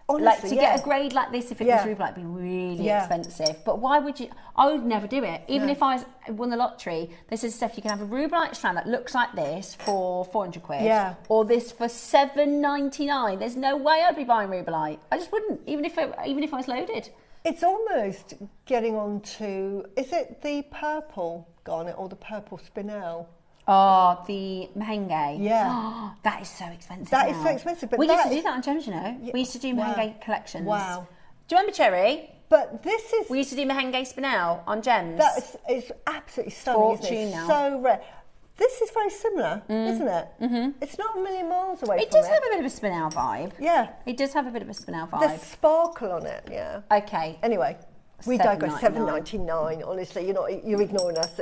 Honestly, like to get a grade like this, if it was Rubelite, it'd be really expensive. But why would you? I would never do it. Even if I won the lottery, this is stuff you can have a Rubelite strand that looks like this for 400 quid. Yeah. Or this for $7.99. There's no way I'd be buying Rubelite. I just wouldn't, even if I was loaded. It's almost getting on to, is it the purple garnet or the purple spinel? Oh, the Mahenge. Yeah. That is so expensive. That is so expensive. But we used to do that on Gems, you know. Yeah. We used to do Mahenge collections. Wow. Do you remember Cherry? But this is... We used to do Mahenge Spinel on Gems. That is absolutely stunning, isn't it? Now. So rare. This is very similar, isn't it? Mm-hmm. It's not a million miles away from it. It does have a bit of a Spinel vibe. Yeah. It does have a bit of a Spinel vibe. There's sparkle on it, yeah. Okay. Anyway, we digress. $7.99. Honestly, you're ignoring us.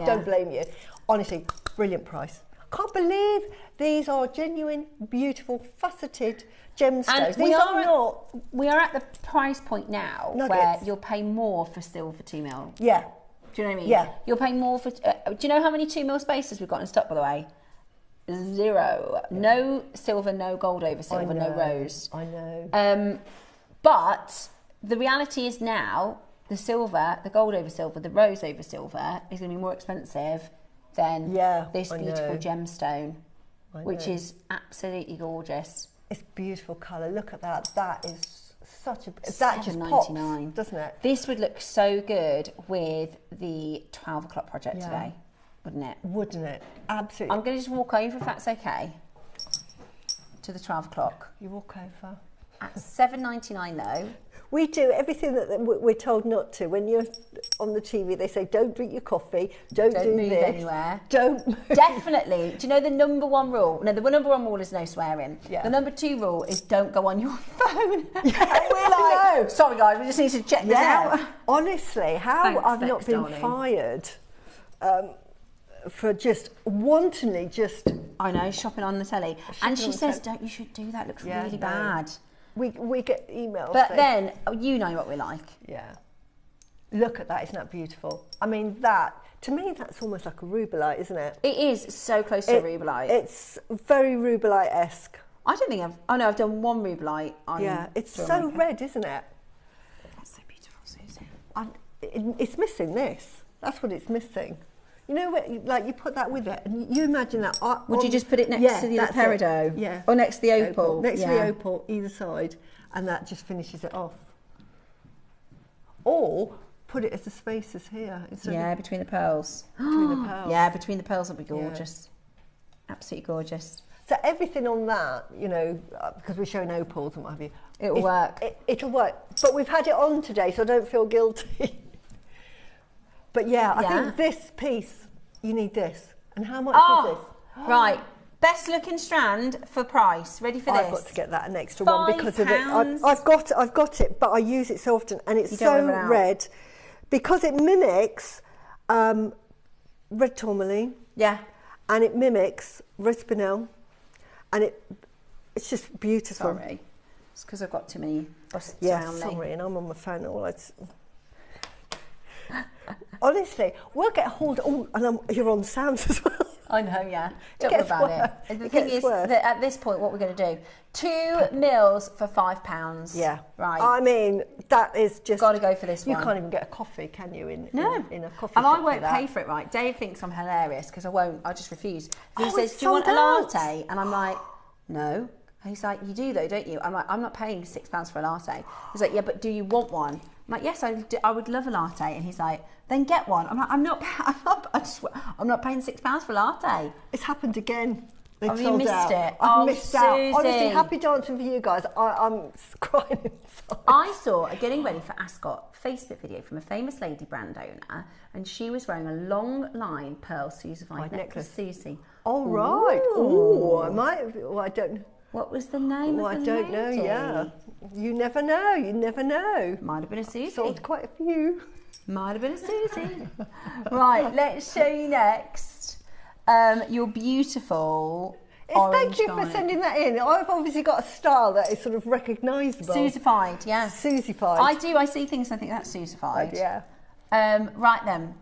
Don't blame you. Honestly, brilliant price. Can't believe these are genuine, beautiful, faceted gemstones. And we are at the price point now where you'll pay more for silver 2 mil. Yeah. Do you know what I mean? Yeah. You're paying more for... do you know how many 2 mil spaces we've got in stock, by the way? 0. Yeah. No silver, no gold over silver, no rose. I know. But the reality is now, the silver, the gold over silver, the rose over silver is going to be more expensive than this beautiful gemstone, which is absolutely gorgeous. It's beautiful colour. Look at that. That is... that just pops, doesn't it? This would look so good with the 12 o'clock project today, wouldn't it? Wouldn't it? Absolutely. I'm going to just walk over, if that's okay, to the 12 o'clock. You walk over. At $7.99 though. We do everything that we're told not to. When you're on the TV, they say, don't drink your coffee, don't move this, anywhere. Don't move. Definitely. Do you know the number one rule? No, the number one rule is no swearing. Yeah. The number 2 rule is don't go on your phone. Yeah. And we're like, sorry guys, we just need to check this out. Honestly, I've not been fired for just wantonly I know, shopping on the telly. And she says, you should do that, it looks really bad. We get emails. But then, you know what we like. Yeah. Look at that, isn't that beautiful? I mean, to me, that's almost like a Rubelite, isn't it? It is so close to a Rubelite. It's very Rubelite-esque. I don't think I've done one Rubelite on... Yeah, it's so red, isn't it? That's so beautiful, Susie. It's missing this. That's what it's missing. You know, like you put that with it, and you imagine that. Would you just put it next to the peridot? Yeah. Or next to the opal? Next to the opal, either side, and that just finishes it off. Or put it as the spaces here. Between the pearls. Between the pearls. Yeah, between the pearls will be gorgeous. Yeah. Absolutely gorgeous. So everything on that, because we're showing opals and what have you. It'll work. It'll work. But we've had it on today, so I don't feel guilty. But I think this piece, you need this. And how much is this? Right. Best looking strand for price. Ready for this? I've got to get that an extra one because of it. I've got it, but I use it so often, and it's so red because it mimics red tourmaline. Yeah. And it mimics red spinel, and it's just beautiful. Sorry, it's because I've got too many busts around me. Sorry, and I'm on my phone. Honestly, we'll get hold. Oh, and you're on sounds as well. I know, yeah. Don't worry about it. The thing is that at this point, what we're going to do, 2 mils for £5. Yeah. Right. I mean, that is just... Got to go for this one. You can't even get a coffee, can you, in a coffee and shop I won't pay for it, right? Dave thinks I'm hilarious because I won't. I just refuse. He says, do you want a latte? And I'm like, no. And he's like, you do though, don't you? I'm like, I'm not paying £6 for a latte. He's like, yeah, but do you want one? I'm like, yes, I would love a latte. And he's like, then get one. I'm like, I'm not paying £6 for a latte. It's happened again. Have you missed it? I've missed out. Honestly, happy dancing for you guys. I'm crying inside. I saw a getting ready for Ascot Facebook video from a famous lady brand owner, and she was wearing a long line pearl Susie-fied necklace. Susie. Oh, right. Oh, I might. Well, I don't know. What was the name of the lady? I don't know, yeah. You never know, you never know. Might have been a Susie. Sold quite a few. Might have been a Susie. Right, let's show you next your beautiful orange Thank you for sending that in. I've obviously got a style that is sort of recognisable. Susie-fied, yeah. Susie-fied. I do, I see things, I think that's Susie-fied. Yeah. Right then.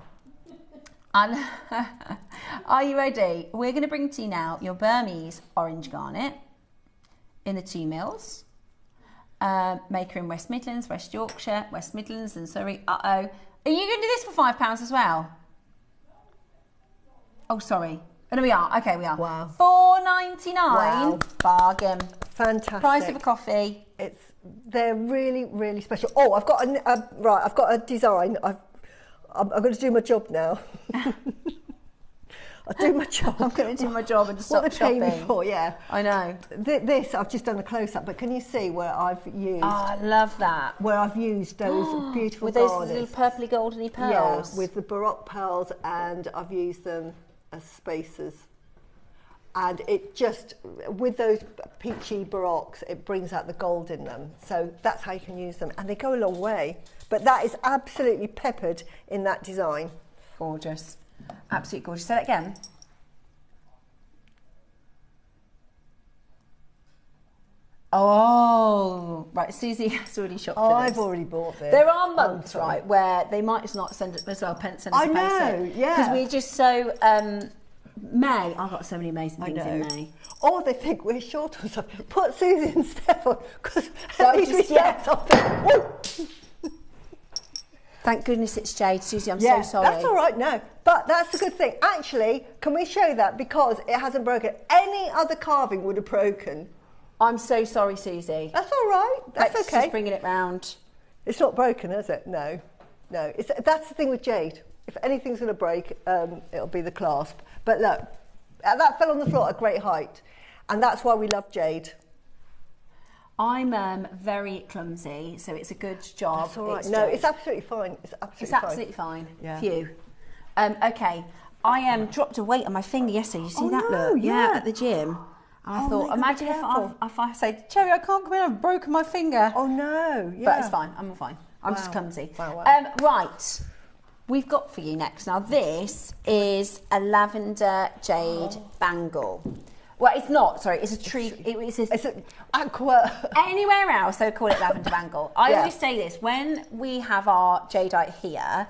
Are you ready? We're going to bring to you now your Burmese orange garnet in the 2 mils. Maker in West Midlands, West Yorkshire, West Midlands and Surrey. Are you going to do this for £5 as well? Oh, sorry. Oh, no, we are. Okay, we are. Wow. $4.99. Wow. Bargain. Fantastic. Price of a coffee. They're really, really special. Oh, I've got I've got a design. I'm going to do my job now. I'll do my job. I'm going to do my job and stop shopping. What they pay me for, yeah. I know. This, I've just done a close-up, but can you see where I've used... Oh, I love that. Where I've used those beautiful with those little purpley goldeny pearls. Yeah, with the Baroque pearls, and I've used them as spacers. And it just, with those peachy Baroques, it brings out the gold in them. So that's how you can use them. And they go a long way. But that is absolutely peppered in that design. Gorgeous. Absolutely gorgeous. Say that again. Oh, right. Susie has already shopped for this. I've already bought this. There are months, right, where they might not send it as well. Send us a I know, yeah. Because we're just so. May. I've got so many amazing things in May. Or they think we're short or something. Put Susie and Steph on, because at least we sell something. Thank goodness it's Jade, Susie. I'm so sorry. That's all right. No, but that's a good thing. Actually, can we show that because it hasn't broken? Any other carving would have broken. I'm so sorry, Susie. That's all right. That's Let's okay. Just bringing it round. It's not broken, is it? No, no. That's the thing with Jade. If anything's going to break, it'll be the clasp. But look, that fell on the floor at great height, and that's why we love Jade. I'm very clumsy, so it's a good job. That's all right. No, it's absolutely fine. It's absolutely fine. Yeah. Phew. Okay, I dropped a weight on my finger yesterday. You see that? No, look? yeah, at the gym. And I thought, imagine if I say, Cherry, I can't come in, I've broken my finger. Oh no, yeah. But it's fine, I'm all fine. I'm just clumsy. Wow. Right, we've got for you next. Now this is a lavender jade bangle. Well, it's not, sorry, it's a tree. It's an aqua. Anywhere else, they would call it lavender bangle. I always say this, when we have our jadeite here,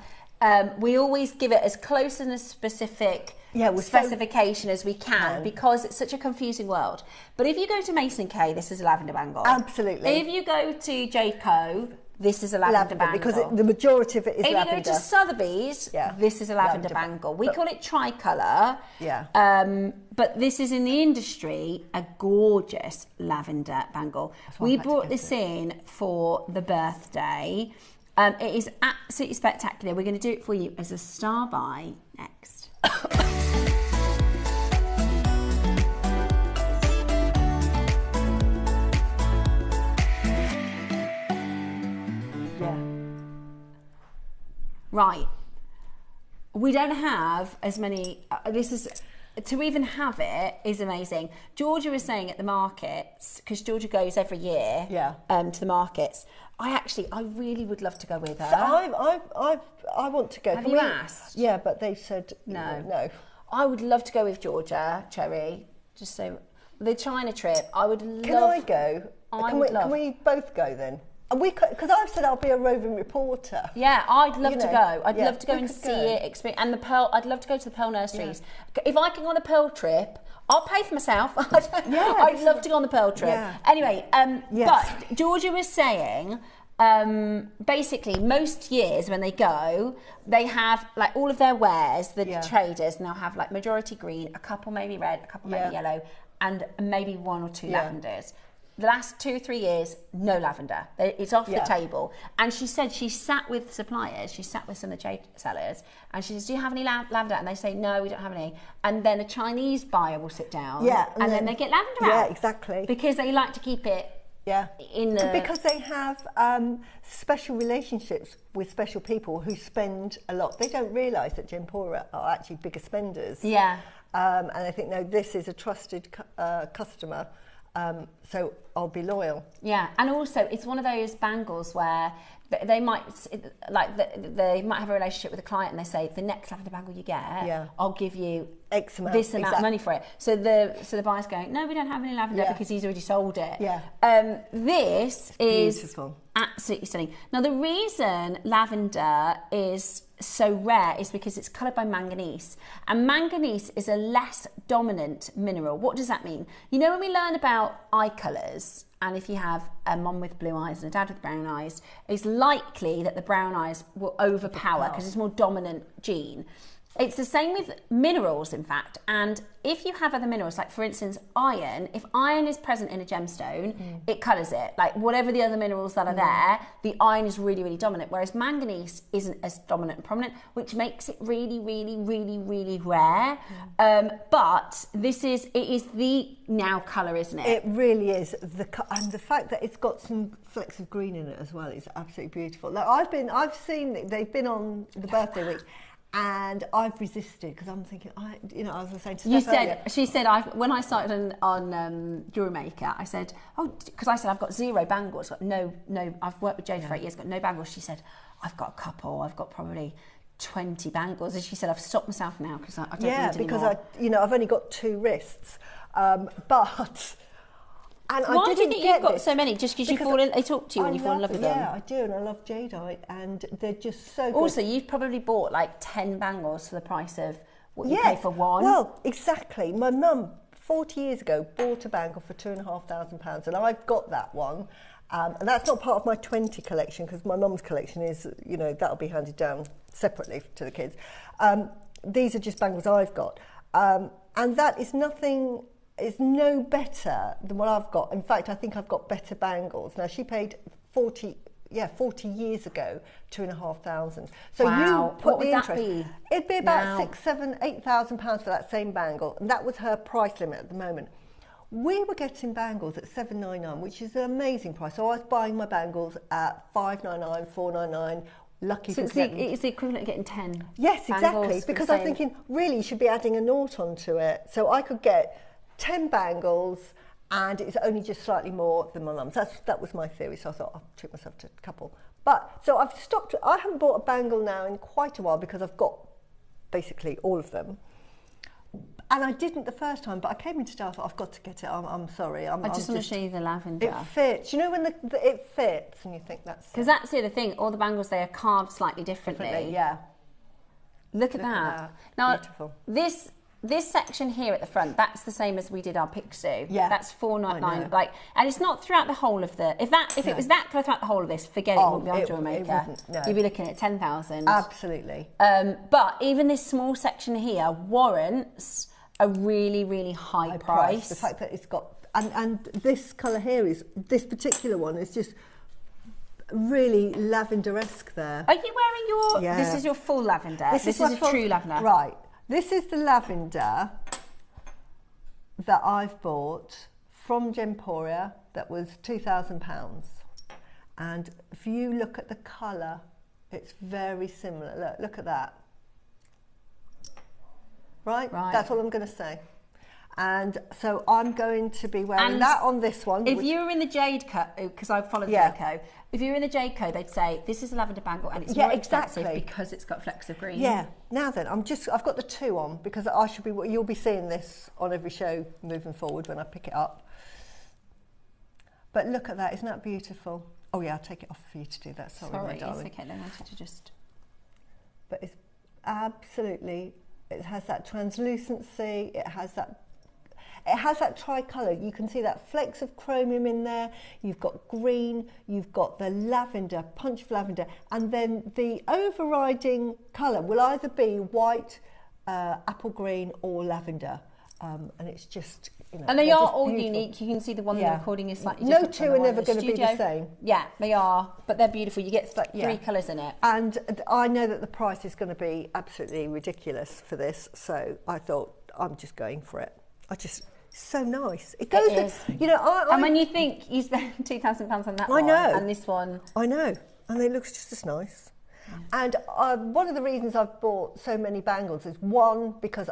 we always give it as close and as specific specification as we can because it's such a confusing world. But if you go to Mason K, this is a lavender bangle. Absolutely. If you go to Jade Co, this is a lavender bangle. Because the majority of it is lavender. If you go to Sotheby's, this is a lavender bangle. We call it tricolour. Yeah. But this is in the industry a gorgeous lavender bangle. We brought this in for the birthday. It is absolutely spectacular. We're going to do it for you as a star buy next. Right. We don't have as many. This is to even have it is amazing. Georgia was saying at the markets, because Georgia goes every year to the markets. I really would love to go with her. So I want to go. Have you asked? Yeah, but they said no. No. I would love to go with Georgia, Cherry. Just so the China trip, I would love. Can I go? Can we both go then? And we because I've said I'll be a roving reporter. Yeah, I'd love to go. I'd love to go and see it, experience, and the Pearl. I'd love to go to the Pearl Nurseries. Yeah. If I can go on a Pearl trip, I'll pay for myself. I'd love to go on the Pearl trip. Yeah. Anyway, but Georgia was saying. Basically, most years when they go, they have like all of their wares, the traders, and they'll have like majority green, a couple maybe red, a couple maybe yellow, and maybe 1 or 2 lavenders. The last 2 or 3 years, no lavender. It's off the table. And she said she sat with suppliers, she sat with some of the trade sellers, and she says, do you have any lavender? And they say, no, we don't have any. And then a Chinese buyer will sit down, and then they get lavender out. Yeah, exactly. Because they like to keep it because they have special relationships with special people who spend a lot. They don't realise that Jempora are actually bigger spenders. Yeah. And I think, no, this is a trusted customer, so I'll be loyal. Yeah, and also it's one of those bangles where they might they might have a relationship with a client and they say the next lavender bangle you get, I'll give you X amount, this amount of money for it. So the buyer's going, no, we don't have any lavender because he's already sold it. Yeah. This is beautiful. Absolutely stunning. Now the reason lavender is so rare is because it's coloured by manganese, and manganese is a less dominant mineral. What does that mean? You know, when we learn about eye colours, and if you have a mum with blue eyes and a dad with brown eyes, it's likely that the brown eyes will overpower because it's a more dominant gene. It's the same with minerals, in fact, and if you have other minerals, like for instance iron, if iron is present in a gemstone, it colours it. Like whatever the other minerals that are there, the iron is really, really dominant, whereas manganese isn't as dominant and prominent, which makes it really, really, really, really rare. But it is the now colour, isn't it? It really is. And the fact that it's got some flecks of green in it as well is absolutely beautiful. Now, I've seen, they've been on the birthday week, and I've resisted because I'm thinking, I was saying to Steph she said, when I started on JewelleryMaker, I said, because I said I've got 0 bangles, got no, I've worked with Jade for 8 years, got no bangles. She said, I've got a couple, I've got probably 20 bangles, and she said I've stopped myself now because I don't need any because more. I've only got 2 wrists, but. And why do you think you've got so many? Just because they talk to you and you fall in love with them? Yeah, I do, and I love jadeite, and they're just so good. Also, you've probably bought like 10 bangles for the price of what you pay for one. Well, exactly. My mum, 40 years ago, bought a bangle for £2,500, and I've got that one. And that's not part of my 20 collection, because my mum's collection is, that'll be handed down separately to the kids. These are just bangles I've got. And that is nothing... is no better than what I've got. In fact, I think I've got better bangles. Now, she paid 40 years ago, £2,500. So you put the interest. It'd be about £6,000, £7,000, £8,000 for that same bangle, and that was her price limit at the moment. We were getting bangles at $7.99, which is an amazing price. So I was buying my bangles at $5.99, $4.99. Lucky so it's the equivalent of getting 10. Yes, exactly. Because I was thinking, really, you should be adding a naught onto it. So I could get 10 bangles, and it's only just slightly more than my mum's. That was my theory, so I thought I'll treat myself to a couple. So I've stopped. I haven't bought a bangle now in quite a while because I've got basically all of them. And I didn't the first time, but I came into stuff. I've got to get it. I'm sorry. I just want to show you the lavender. It fits. You know when it fits, and you think that's because that's the other thing. All the bangles, they are carved slightly differently. Yeah. Look at that. Now, beautiful. This section here at the front, that's the same as we did our Picsou. Yeah. That's $4.99. And it's not throughout the whole of the. If it was that colour throughout the whole of this, forget it. It wouldn't be on JewelleryMaker. No. You'd be looking at 10,000. Absolutely. But even this small section here warrants a really, really high price. The fact that it's got and this colour here this particular one is just really lavender-esque there. Are you wearing your? Yeah. This is your full lavender. This is a true lavender. Right. This is the lavender that I've bought from Jempora that was £2,000. And if you look at the colour, it's very similar. Look at that. right? That's all I'm going to say. And so I'm going to be wearing that on this one. If you were in the Jade Co, because I followed Jade Co, if you were in the Jade Co, they'd say this is a lavender bangle and it's more expensive because it's got flecks of green. Yeah. Now then, I've got the 2 on because you'll be seeing this on every show moving forward when I pick it up. But look at that, isn't that beautiful? Oh yeah, I'll take it off for you to do that. Sorry, my darling. It's okay. I wanted to just. But it's absolutely. It has that translucency. It has that tricolour. You can see that flecks of chromium in there. You've got green, you've got the lavender, punch of lavender, and then the overriding colour will either be white, apple green or lavender. And it's just, and they are all unique. You can see the one the recording is slightly different. No 2 are never going to be the same. Yeah, they are, but they're beautiful. You get like 3 colours in it. And I know that the price is going to be absolutely ridiculous for this, so I thought I'm just going for it. So nice. It goes with, and when you think you spend £2,000 on that one, and this one. I know, and it looks just as nice. And one of the reasons I've bought so many bangles is one, because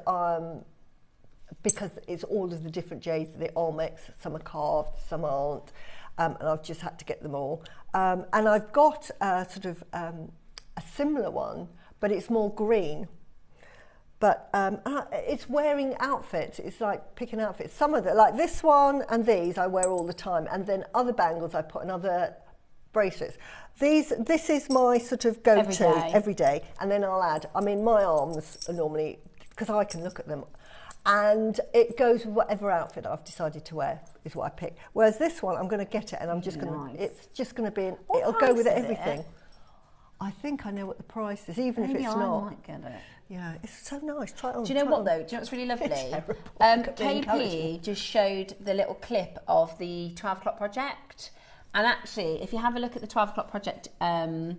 it's all of the different jades, the Olmecs, some are carved, some aren't, and I've just had to get them all. And I've got a similar one, but it's more green. But it's wearing outfits. It's like picking outfits. Some of them, like this one and these, I wear all the time. And then other bangles I put in other bracelets. This is my sort of go-to every day. And then I'll add, my arms are normally, because I can look at them. And it goes with whatever outfit I've decided to wear is what I pick. Whereas this one, I'm going to get it and I'm just going to, it's just going to be, it'll go with everything. I think I know what the price is, even if it's not. I might get it. Yeah, it's so nice. Try it on. Do you know what though? Do you know what's really lovely? KP just showed the little clip of the 12 o'clock project. And actually, if you have a look at the 12 o'clock project on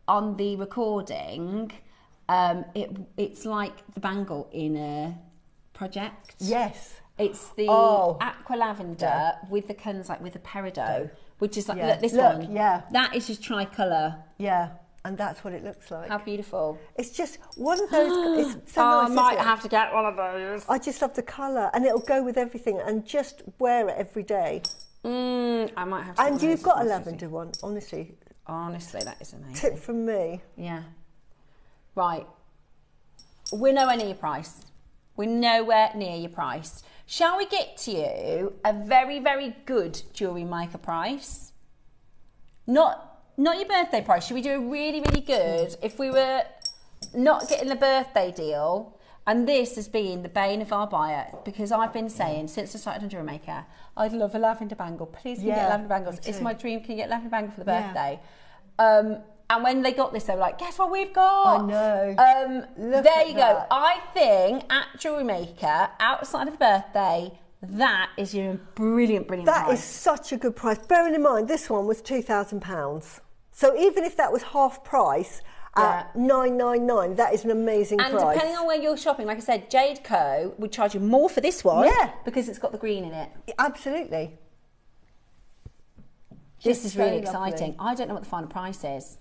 the recording, it's like the bangle in a project. Yes. It's the aqua lavender with the colours like with the peridot, which is like look, this one. Yeah. That is just tricolour. Yeah. And that's what it looks like. How beautiful. It's just one of those. It's so nice, I might have to get one of those. I just love the colour and it'll go with everything and just wear it every day. I might have to. And you've got a lavender one, honestly. Honestly, that is amazing. Tip from me. Yeah. Right. We're nowhere near your price. We're nowhere near your price. Shall we get to you a very, very good jewellery maker price? Not your birthday price. Should we do a really, really good if we were not getting the birthday deal? And this has been the bane of our buyer because I've been saying since I started on JewelleryMaker, I'd love a lavender bangle. Please can you get lavender bangles? It's my dream. Can you get lavender bangle for the birthday? And when they got this, they were like, guess what we've got? I know. There you go. I think at JewelleryMaker, outside of the birthday, that is your brilliant price. That is such a good price. Bearing in mind, this one was £2,000. So even if that was half price at $999, that is an amazing price. And depending on where you're shopping, like I said, Jade Co would charge you more for this one because it's got the green in it. Absolutely. This is really exciting. I don't know what the final price is.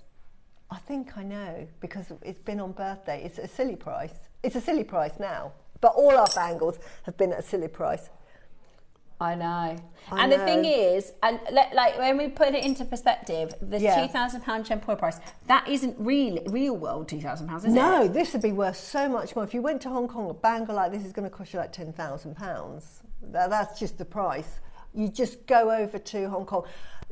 I think I know because it's been on birthday. It's a silly price. It's a silly price now. But all our bangles have been at a silly price. I know. And the thing is, and like when we put it into perspective, the £2,000 Gempoil price, that isn't real world £2,000, is it? No, this would be worth so much more. If you went to Hong Kong, a bangle like this is going to cost you like £10,000. That's just the price. You just go over to Hong Kong.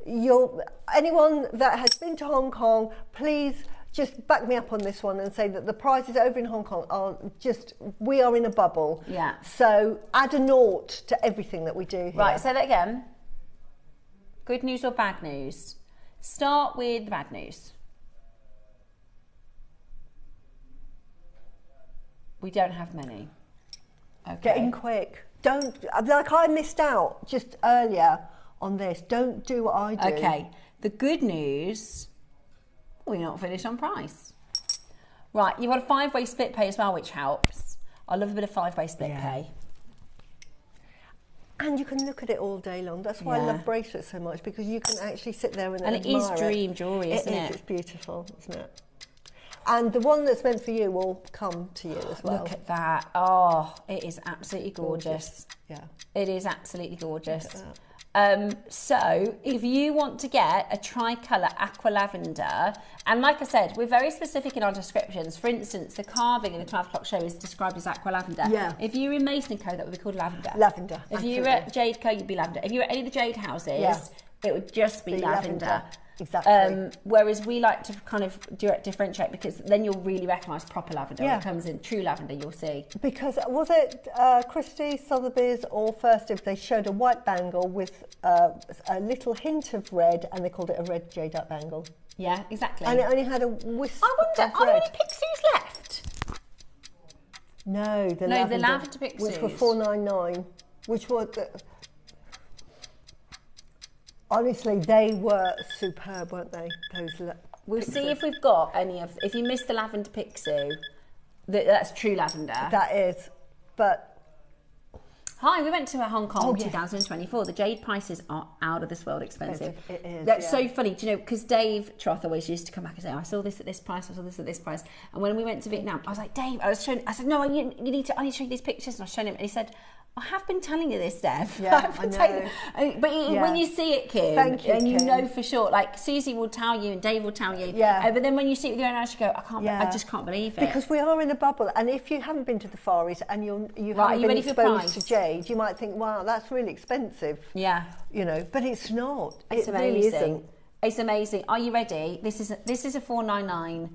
Anyone that has been to Hong Kong, please just back me up on this one and say that the prices over in Hong Kong are just, we are in a bubble. Yeah. So add a naught to everything that we do here. Right, say that again. Good news or bad news? Start with the bad news. We don't have many. Okay. Get in quick. Don't, like I missed out just earlier on this. Don't do what I do. Okay. The good news, we're not finished on price. Right, you've got a 5-way split pay as well, which helps. I love a bit of 5-way split pay. And you can look at it all day long. That's why I love bracelets so much, because you can actually sit there and admire it is dream jewellery, isn't it? It's beautiful, isn't it? And the one that's meant for you will come to you as well. Look at that. Oh, it is absolutely gorgeous. Yeah. It is absolutely gorgeous. So if you want to get a tricolour aqua lavender, and like I said, we're very specific in our descriptions. For instance, the carving in the 12 o'clock show is described as aqua lavender. Yeah. If you were in Mason & Co, that would be called lavender. Lavender. If you were at Jade Co, you'd be lavender. If you were at any of the Jade houses, it would just be lavender. Exactly. Whereas we like to kind of differentiate, because then you'll really recognise proper lavender. When it comes in true lavender, you'll see. Because was it Christie, Sotheby's or First If, they showed a white bangle with a little hint of red, and they called it a red jadeite bangle. Yeah, exactly. And it only had a wisp I wonder, of are there red. any pixies left? No, the lavender pixies. Which were $4.99, which were... Honestly, they were superb, weren't they? We'll see if we've got any of... If you missed the lavender pixie, that's true lavender. That is, but... Hi, we went to Hong Kong 2024. The jade prices are out of this world expensive. It is. That's so funny, do you know, because Dave Troth always used to come back and say, I saw this at this price, I saw this at this price. And when we went to Vietnam, I was like, Dave, I said, no, I need to show you these pictures. And I was showing him, and he said, I have been telling you this, Dev. Yeah, I know. But when you see it, Kim, and you know for sure, like Susie will tell you and Dave will tell you. Yeah. But then when you see it with your own eyes, you go, I just can't believe it. Because we are in a bubble, and if you haven't been to the Far East and you haven't been exposed to jade, you might think, wow, that's really expensive. Yeah. You know, but it's not. It's amazing. Really isn't. It's amazing. Are you ready? This is a $4.99.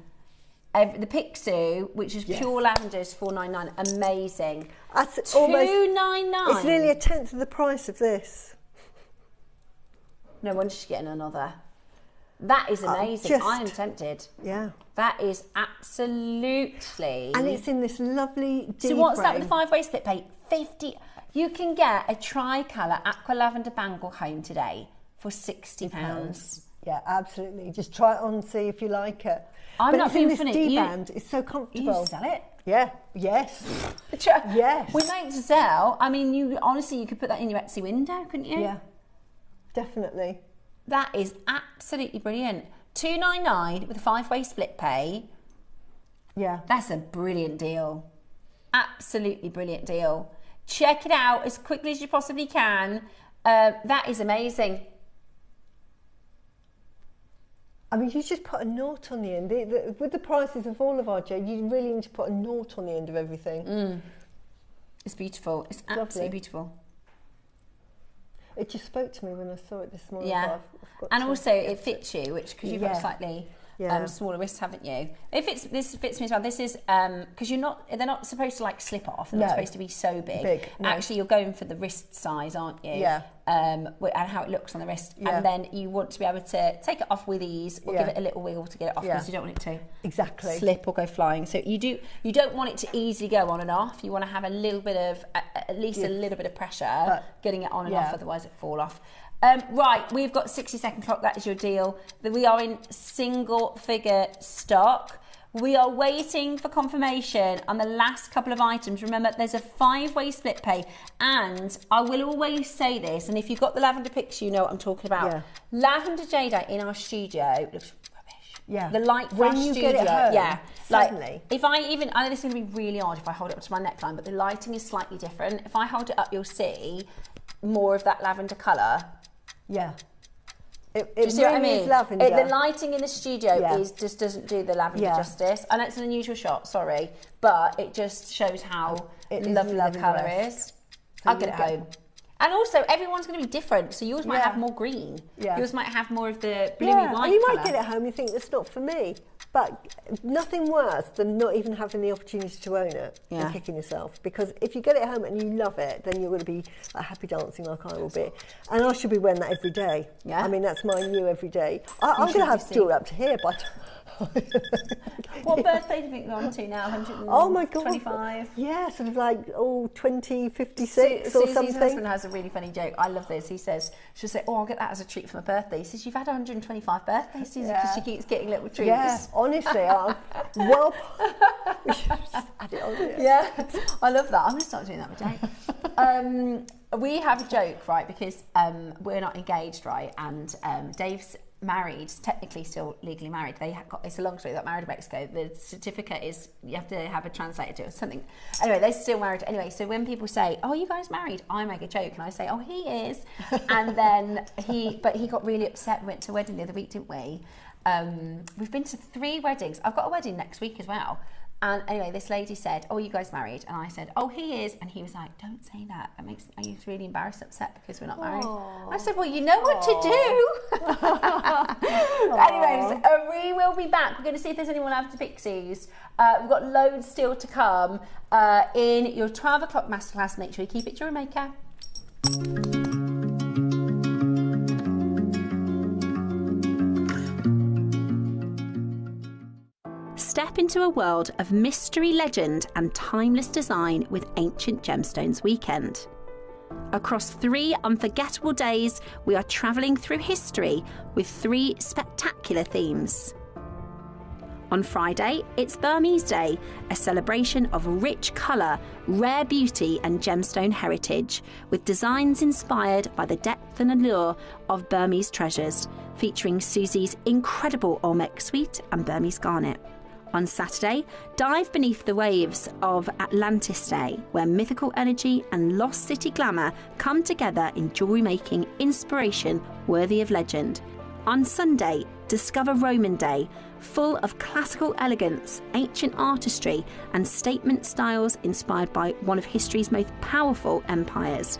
The Pixu, which is pure lavender, is $4.99. Amazing. That's $2.99. It's nearly a tenth of the price of this. No wonder she's getting another. That is amazing. I am tempted. Yeah. That is absolutely. And it's in this lovely deep So what's that frame. with 5-way split pay? 50. You can get a tricolour aqua lavender bangle home today for £60. Yeah, absolutely. Just try it on and see if you like it. I'm not being funny. D-band, it's so comfortable. You sell it? Yeah. Yes. Yes. We make to sell. I mean, you could put that in your Etsy window, couldn't you? Yeah. Definitely. That is absolutely brilliant. $2.99 with a 5-way split pay. Yeah. That's a brilliant deal. Absolutely brilliant deal. Check it out as quickly as you possibly can. That is amazing. I mean, you just put a nought on the end. With the prices of all of our jade, you really need to put a nought on the end of everything. It's beautiful. It's absolutely beautiful. It just spoke to me when I saw it this morning. Yeah. And also it fits you, which, because you've got slightly smaller wrists, haven't you? This fits me as well. This is because they're not supposed to like slip off. They're not supposed to be so big. No. Actually, you're going for the wrist size, aren't you? Yeah. And how it looks on the wrist, and then you want to be able to take it off with ease, or give it a little wiggle to get it off, because you don't want it to slip or go flying. So you don't want it to easily go on and off. You want to have a little bit of at least a little bit of pressure getting it on and off, otherwise it fall off. Right, we've got 60-second clock. That is your deal. We are in single figure stock. We are waiting for confirmation on the last couple of items. Remember, there's a 5-way split pay, and I will always say this, and if you've got the lavender pics, you know what I'm talking about. Yeah. Lavender jadeite in our studio looks rubbish. Yeah. The light for our studio. Get it home, like, if I know this is going to be really odd if I hold it up to my neckline, but the lighting is slightly different. If I hold it up, you'll see more of that lavender colour. Yeah. It do you see what I mean? Lavender. The lighting in the studio just doesn't do the lavender justice. I know it's an unusual shot, sorry, but it just shows how lovely the colour is. I'll get it home. And also, everyone's going to be different, so yours might have more green. Yeah. Yours might have more of the bluey white and you colour. might get it home and think, that's not for me. But nothing worse than not even having the opportunity to own it and kicking yourself. Because if you get it home and you love it, then you're going to be happy dancing like I will be. And I should be wearing that every day. Yeah. I mean, that's my new every day. I'm going to have jewellery up to here, but... What birthday do you think you're on to now? 125? Oh my God. 25? Yeah, sort of like 2056 or Susie's something. Husband has a really funny joke. I love this. He says, she'll say, I'll get that as a treat for my birthday. He says, you've had 125 birthdays, Susie, because she keeps getting little treats. Yeah, honestly, well, we should just add it on here. Yeah, I love that. I'm going to start doing that with Dave. We have a joke, right, because we're not engaged, right, and Dave's married, technically still legally married. It's a long story, they got married in Mexico. The certificate is, you have to have a translator do it or something. Anyway, they're still married. Anyway, so when people say, oh, you guys married? I make a joke and I say, oh, he is. And then he got really upset. We went to a wedding the other week, didn't we? We've been to 3 weddings. I've got a wedding next week as well. And anyway, this lady said, oh, you guys married? And I said, oh, he is. And he was like, don't say that. He was really embarrassed, upset because we're not married. I said, well, you know what to do. Anyways, we will be back. We're going to see if there's anyone after Pixies. We've got loads still to come in your 12 o'clock masterclass. Make sure you keep it JewelleryMaker. Step into a world of mystery, legend and timeless design with Ancient Gemstones Weekend. Across 3 unforgettable days, we are travelling through history with 3 spectacular themes. On Friday, it's Burmese Day, a celebration of rich colour, rare beauty and gemstone heritage, with designs inspired by the depth and allure of Burmese treasures, featuring Susie's incredible Olmec suite and Burmese garnet. On Saturday, dive beneath the waves of Atlantis Day, where mythical energy and lost city glamour come together in jewellery making inspiration worthy of legend. On Sunday, discover Roman Day, full of classical elegance, ancient artistry and statement styles inspired by one of history's most powerful empires.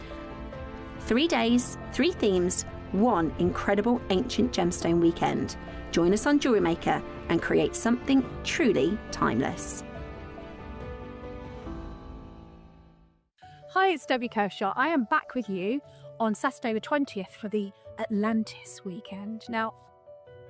3 days, 3 themes, 1 incredible ancient gemstone weekend. Join us on JewelleryMaker and create something truly timeless. Hi, it's Debbie Kershaw. I am back with you on Saturday the 20th for the Atlantis weekend. Now,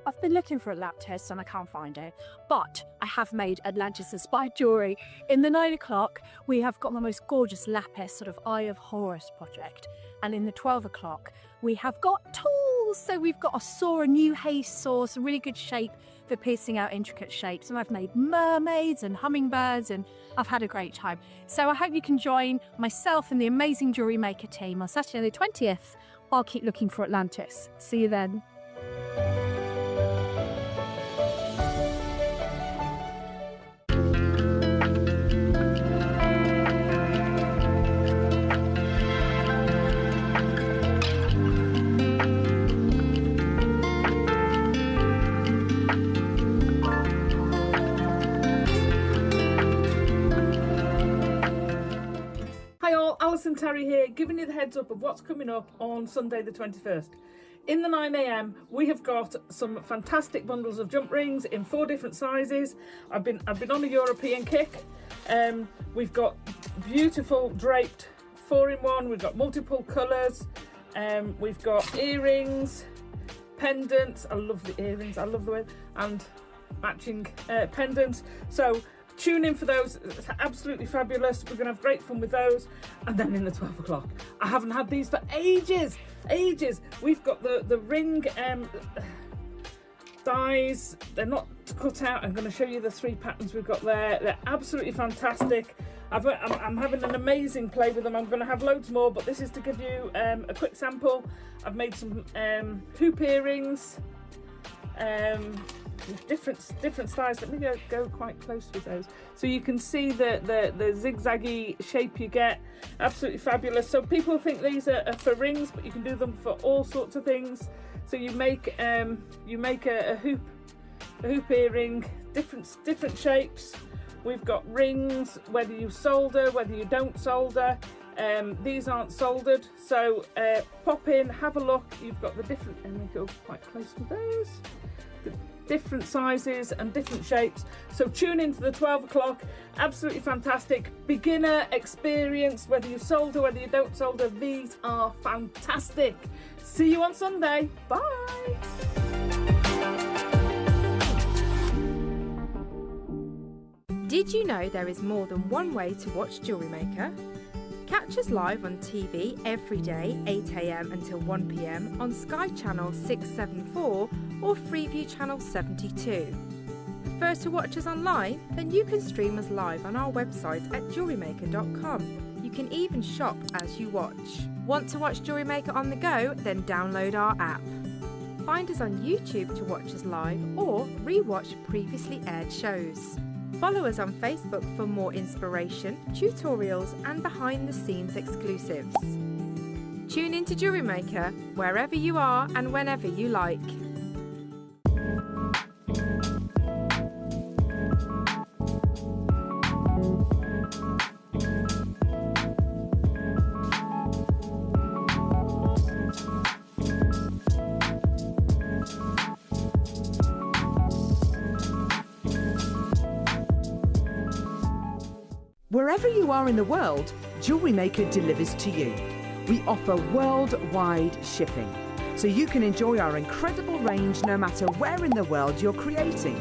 I've been looking for a lap test and I can't find it, but I have made Atlantis-inspired jewellery. In the 9 o'clock, we have got the most gorgeous lapis sort of Eye of Horus project. And in the 12 o'clock, we have got tools. So we've got a saw, a new haste saw, some really good shape for piercing out intricate shapes. And I've made mermaids and hummingbirds and I've had a great time. So I hope you can join myself and the amazing JewelleryMaker team on Saturday the 20th. I'll keep looking for Atlantis. See you then. Alison Terry here, giving you the heads up of what's coming up on Sunday the 21st. In the 9 a.m. we have got some fantastic bundles of jump rings in 4 different sizes. I've been on a European kick. We've got beautiful draped 4-in-1. We've got multiple colours. We've got earrings, pendants. I love the earrings. I love the way, and matching pendants. So tune in for those. It's absolutely fabulous. We're going to have great fun with those. And then in the 12 o'clock, I haven't had these for ages. We've got the ring dies. They're not cut out. I'm going to show you the 3 patterns we've got there. They're absolutely fantastic. I'm having an amazing play with them. I'm going to have loads more, but this is to give you a quick sample. I've made some hoop earrings. Different styles. Let me go quite close with those so you can see the zigzaggy shape you get. Absolutely fabulous. So people think these are for rings, but you can do them for all sorts of things. So you make a hoop earring, different shapes. We've got rings, whether you solder, whether you don't solder. These aren't soldered, so pop in, have a look. You've got the different, and we go quite close with those. Different sizes and different shapes. So tune in to the 12 o'clock. Absolutely fantastic. Beginner experience, whether you solder, whether you don't solder, these are fantastic. See you on Sunday. Bye. Did you know there is more than one way to watch JewelleryMaker? Catch us live on TV every day, 8 a.m. until 1 p.m. on Sky Channel 674 or Freeview Channel 72. Prefer to watch us online? Then you can stream us live on our website at JewelleryMaker.com. You can even shop as you watch. Want to watch JewelleryMaker on the go? Then download our app. Find us on YouTube to watch us live or re-watch previously aired shows. Follow us on Facebook for more inspiration, tutorials and behind-the-scenes exclusives. Tune in to Jewellery Maker wherever you are and whenever you like. Wherever you are in the world, Jewellery Maker delivers to you. We offer worldwide shipping, so you can enjoy our incredible range no matter where in the world you're creating.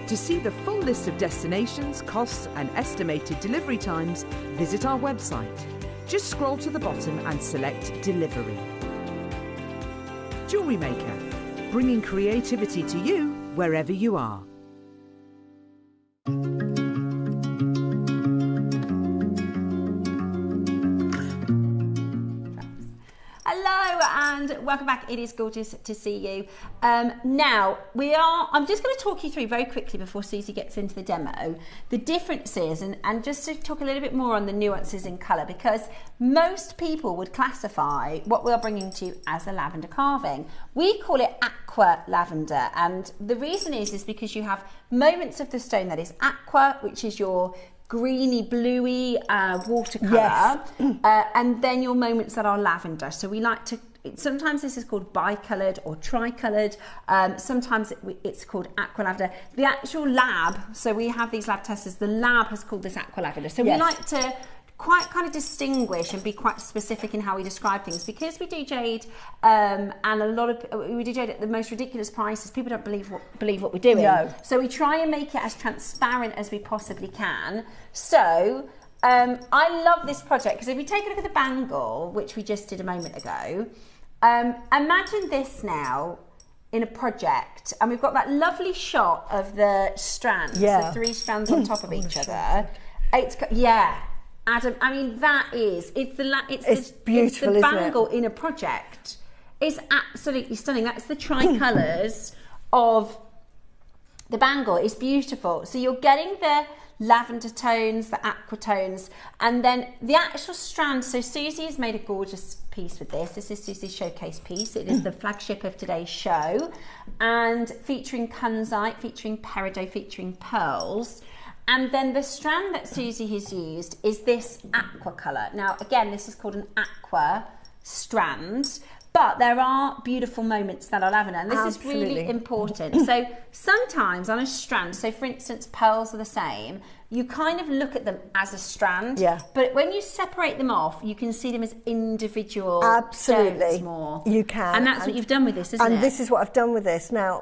To see the full list of destinations, costs and estimated delivery times, visit our website. Just scroll to the bottom and select Delivery. Jewellery Maker, bringing creativity to you wherever you are. Hello and welcome back. It is gorgeous to see you. Now I'm just going to talk you through very quickly before Susie gets into the demo, the differences and just to talk a little bit more on the nuances in colour, because most people would classify what we're bringing to you as a lavender carving. We call it aqua lavender, and the reason is because you have moments of the stone that is aqua, which is your greeny bluey watercolour, yes. And then your moments that are lavender. So we like to, sometimes this is called bicoloured or tricoloured, sometimes it's called aqua lavender. The actual lab, so we have these lab testers, the lab has called this aqua lavender. So yes. We like to quite kind of distinguish and be quite specific in how we describe things, because we do jade and we do jade at the most ridiculous prices. People don't believe what we're doing. No. So we try and make it as transparent as we possibly can. So I love this project because if you take a look at the bangle, which we just did a moment ago, imagine this now in a project, and we've got that lovely shot of the strands, the 3 strands on top of each other. Adam, I mean, it's beautiful, it's the bangle in a project. It's absolutely stunning. That's the tricolours of the bangle. It's beautiful. So you're getting the lavender tones, the aqua tones, and then the actual strand. So Susie has made a gorgeous piece with this. This is Susie's showcase piece. It is the flagship of today's show, and featuring kunzite, featuring peridot, featuring pearls. And then the strand that Susie has used is this aqua colour. Now, again, this is called an aqua strand, but there are beautiful moments that are lavender, and this is really important. So sometimes on a strand, so for instance, pearls are the same, you kind of look at them as a strand, but when you separate them off, you can see them as individual stones more. You can. And that's what you've done with this, isn't it? And this is what I've done with this. Now,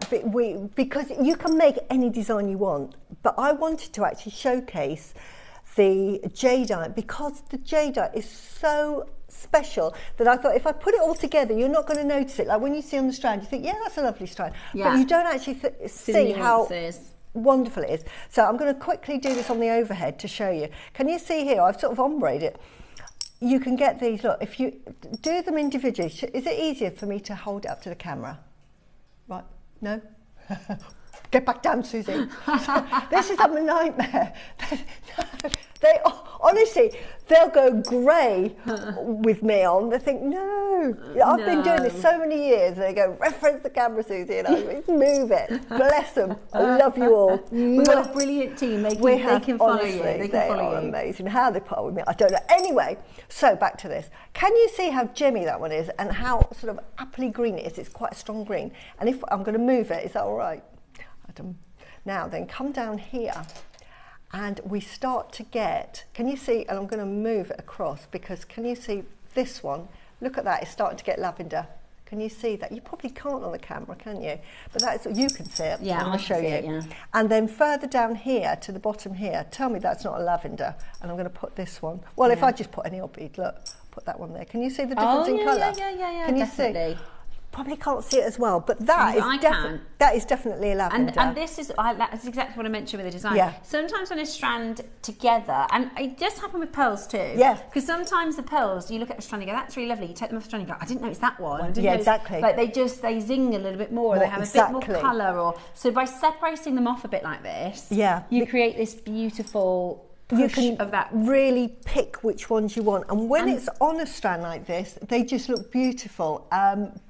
because you can make any design you want, but I wanted to actually showcase the jadeite, because the jadeite is so special that I thought if I put it all together, you're not going to notice it. Like when you see on the strand, you think, yeah, that's a lovely strand. But you don't actually see how wonderful it is. So I'm going to quickly do this on the overhead to show you. Can you see here? I've sort of ombrayed it. You can get these, look, if you do them individually, is it easier for me to hold it up to the camera? Right, no? Get back down, Susie. This is a nightmare. They honestly, they'll go grey with me on. They think, no. I've been doing this so many years. They go, reference the camera, Susie, and I move it. Bless them. I love you all. We've got a brilliant team. They can follow you. They are amazing. How they part with me, I don't know. Anyway, so back to this. Can you see how gemmy that one is and how sort of appley green it is? It's quite a strong green. And if I'm going to move it, is that all right? Now then, come down here and we start to get, can you see, and I'm going to move it across because can you see this one? Look at that, it's starting to get lavender. Can you see that? You probably can't on the camera, can you? But that's, you can see it. Yeah, I'm going to show you. And then further down here to the bottom here, tell me that's not a lavender. And I'm going to put this one. Well, if I just put any old bead, look, put that one there. Can you see the difference in colour? Yeah, can you definitely. see? probably can't see it as well, but that is definitely a lavender. And this is that's exactly what I mentioned with the design. Yeah. Sometimes when a strand together, and it does happen with pearls too. Yeah. Because sometimes the pearls, you look at a strand and go, that's really lovely. You take them off the strand and go, I didn't know it's that one. Yeah, exactly. Like they zing a little bit more. They have a bit more colour. Or so by separating them off a bit like this, you create this beautiful. You can really pick which ones you want, and when it's on a strand like this, they just look beautiful,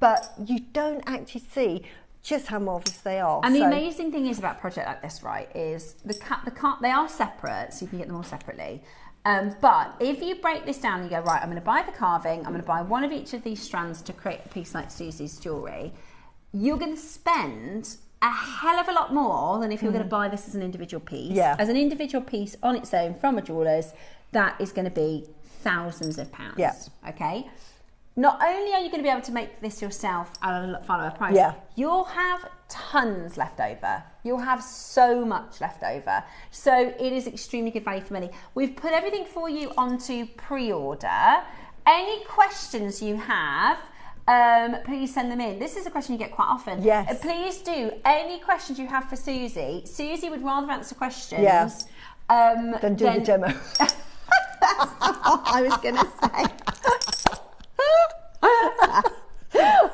but you don't actually see just how marvellous they are. And the amazing thing is about a project like this, right, is they are separate, so you can get them all separately, but if you break this down and you go, right, I'm going to buy the carving, I'm going to buy one of each of these strands to create a piece like Susie's jewellery, you're going to spend a hell of a lot more than if you're going to buy this as an individual piece. Yeah. As an individual piece on its own from a jeweller's, that is going to be thousands of pounds. Yeah. Okay. Not only are you going to be able to make this yourself at a far lower price, you'll have tons left over. You'll have so much left over. So it is extremely good value for money. We've put everything for you onto pre-order. Any questions you have, please send them in. This is a question you get quite often. Yes. Please do. Any questions you have for Susie. Susie would rather answer questions than do the demo. That's what I was going to say.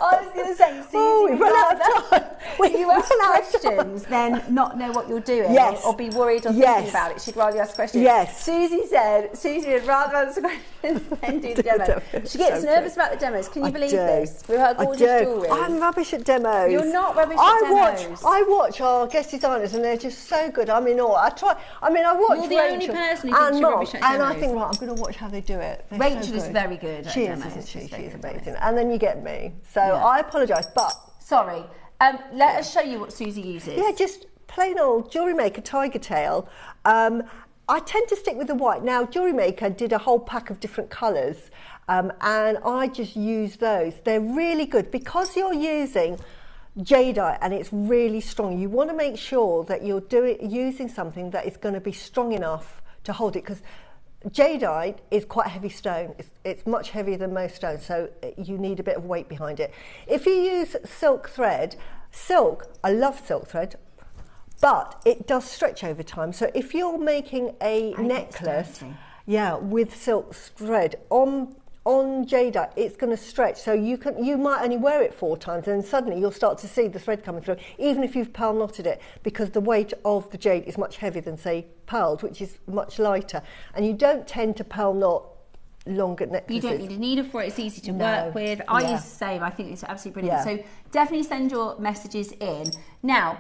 I was going to say, Susie, we've run out of time. When you ask questions, then not know what you're doing or be worried or thinking about it. She'd rather ask questions. Yes. Susie said Susie would rather answer questions than do the demo. She gets nervous about the demos. Can you believe this? With her gorgeous jewellery. I'm rubbish at demos. You're not rubbish at demos. I watch our guest designers and they're just so good. I mean, I watch You're the only person who thinks you're rubbish at demos. And I think, right, I'm going to watch how they do it. They're Rachel is very good at demos. She is amazing. And then you get me. So I apologise, but... Sorry. Let us show you what Susie uses. Yeah, just plain old JewelleryMaker tiger tail. I tend to stick with the white. Now, JewelleryMaker did a whole pack of different colours, and I just use those. They're really good because you're using jadeite and it's really strong. You want to make sure that you're using something that is going to be strong enough to hold it, because jadeite is quite a heavy stone. It's much heavier than most stones, so you need a bit of weight behind it. If you use silk thread, I love silk thread, but it does stretch over time. So if you're making a necklace, with silk thread on jadeite, it's going to stretch. So you might only wear it 4 times, and then suddenly you'll start to see the thread coming through, even if you've pearl knotted it, because the weight of the jade is much heavier than, say, pearls, which is much lighter. And you don't tend to pearl knot longer necklaces. You don't need a needle for it. It's easy to work with. I use the same. I think it's absolutely brilliant. So definitely send your messages in. Now,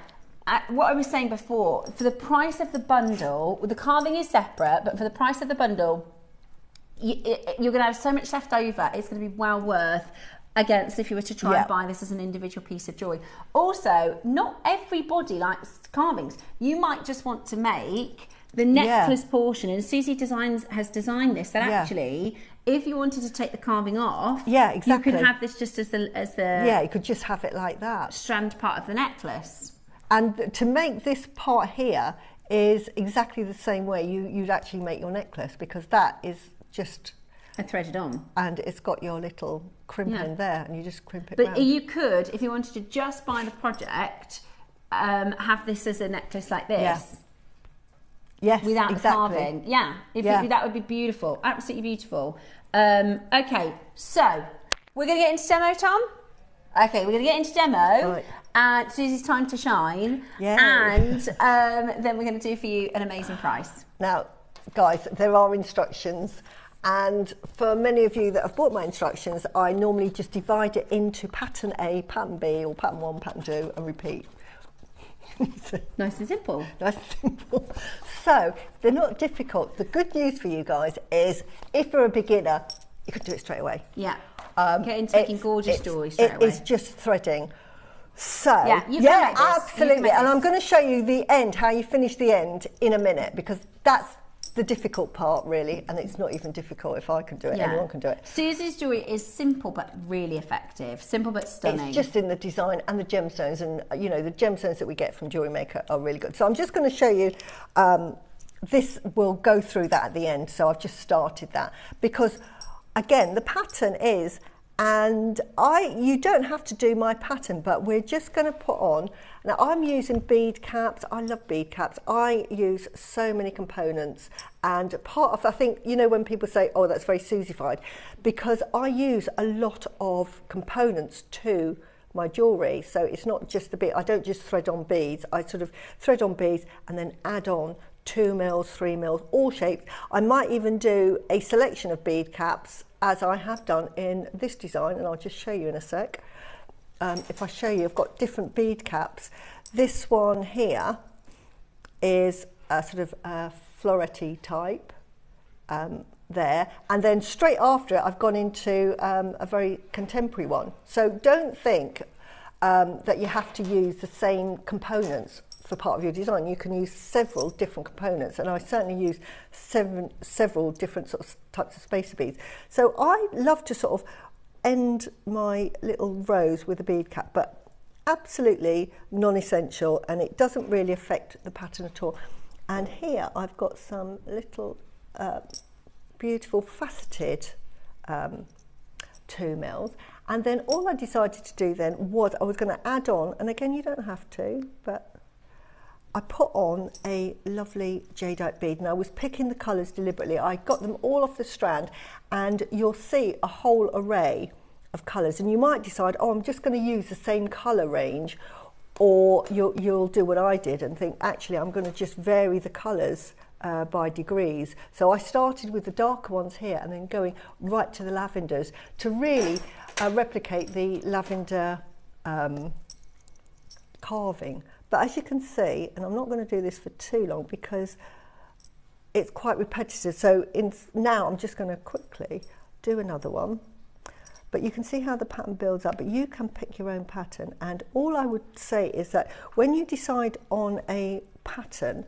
what I was saying before, for the price of the bundle, the carving is separate, but for the price of the bundle, you're going to have so much left over. It's going to be well worth against if you were to try and buy this as an individual piece of jewellery. Also, not everybody likes carvings. You might just want to make the necklace portion, and Susie has designed this that actually, if you wanted to take the carving off, you could have this just as the you could just have it like that, strand part of the necklace. And to make this part here is exactly the same way you'd actually make your necklace, because that is just threaded on, and it's got your little crimp in there, and you just crimp it but round. You could, if you wanted to just buy the project, have this as a necklace like this. Yes, without carving. That would be beautiful, absolutely beautiful. Okay, so we're going to get into demo, Tom. Okay, we're going to get into demo, and Susie's time to shine, and then we're going to do for you an amazing price. Now, guys, there are instructions, and for many of you that have bought my instructions, I normally just divide it into pattern A, pattern B, or pattern 1, pattern 2, and repeat. Nice and simple. Nice and simple. So, they're not difficult. The good news for you guys is, if you're a beginner, you can do it straight away. Yeah. Get into making gorgeous jewellery straight away. It's just threading. So, you can make this. Absolutely. And I'm going to show you the end, how you finish the end in a minute, because that's the difficult part, really, and it's not even difficult. If I can do it, anyone can do it. Susie's jewellery is simple but really effective, simple but stunning. It's just in the design and the gemstones, and the gemstones that we get from JewelleryMaker are really good. So I'm just going to show you, this will go through that at the end, so I've just started that, because again, the pattern is And you don't have to do my pattern, but we're just going to put on, now I'm using bead caps. I love bead caps. I use so many components, and part of, I think, you know, when people say, oh, that's very Susie-fied, because I use a lot of components to my jewellery. So it's not just the bead, I don't just thread on beads, I sort of thread on beads and then add on 2 mils, 3 mils, all shapes. I might even do a selection of bead caps, as I have done in this design, and I'll just show you in a sec. If I show you, I've got different bead caps. This one here is a sort of a floretty type there, and then straight after it I've gone into a very contemporary one. So don't think that you have to use the same components for part of your design. You can use several different components, and I certainly use several different sort of types of spacer beads. So I love to sort of end my little rows with a bead cap, but absolutely non-essential, and it doesn't really affect the pattern at all. And here I've got some little beautiful faceted 2 mils, and then all I decided to do then was I was going to add on, and again you don't have to, but I put on a lovely jadeite bead, and I was picking the colours deliberately. I got them all off the strand, and you'll see a whole array of colours, and you might decide, oh, I'm just going to use the same colour range, or you'll do what I did and think, actually I'm going to just vary the colours by degrees. So I started with the darker ones here and then going right to the lavenders to really replicate the lavender carving. But as you can see, and I'm not going to do this for too long because it's quite repetitive, so now I'm just going to quickly do another one. But you can see how the pattern builds up, but you can pick your own pattern. And all I would say is that when you decide on a pattern,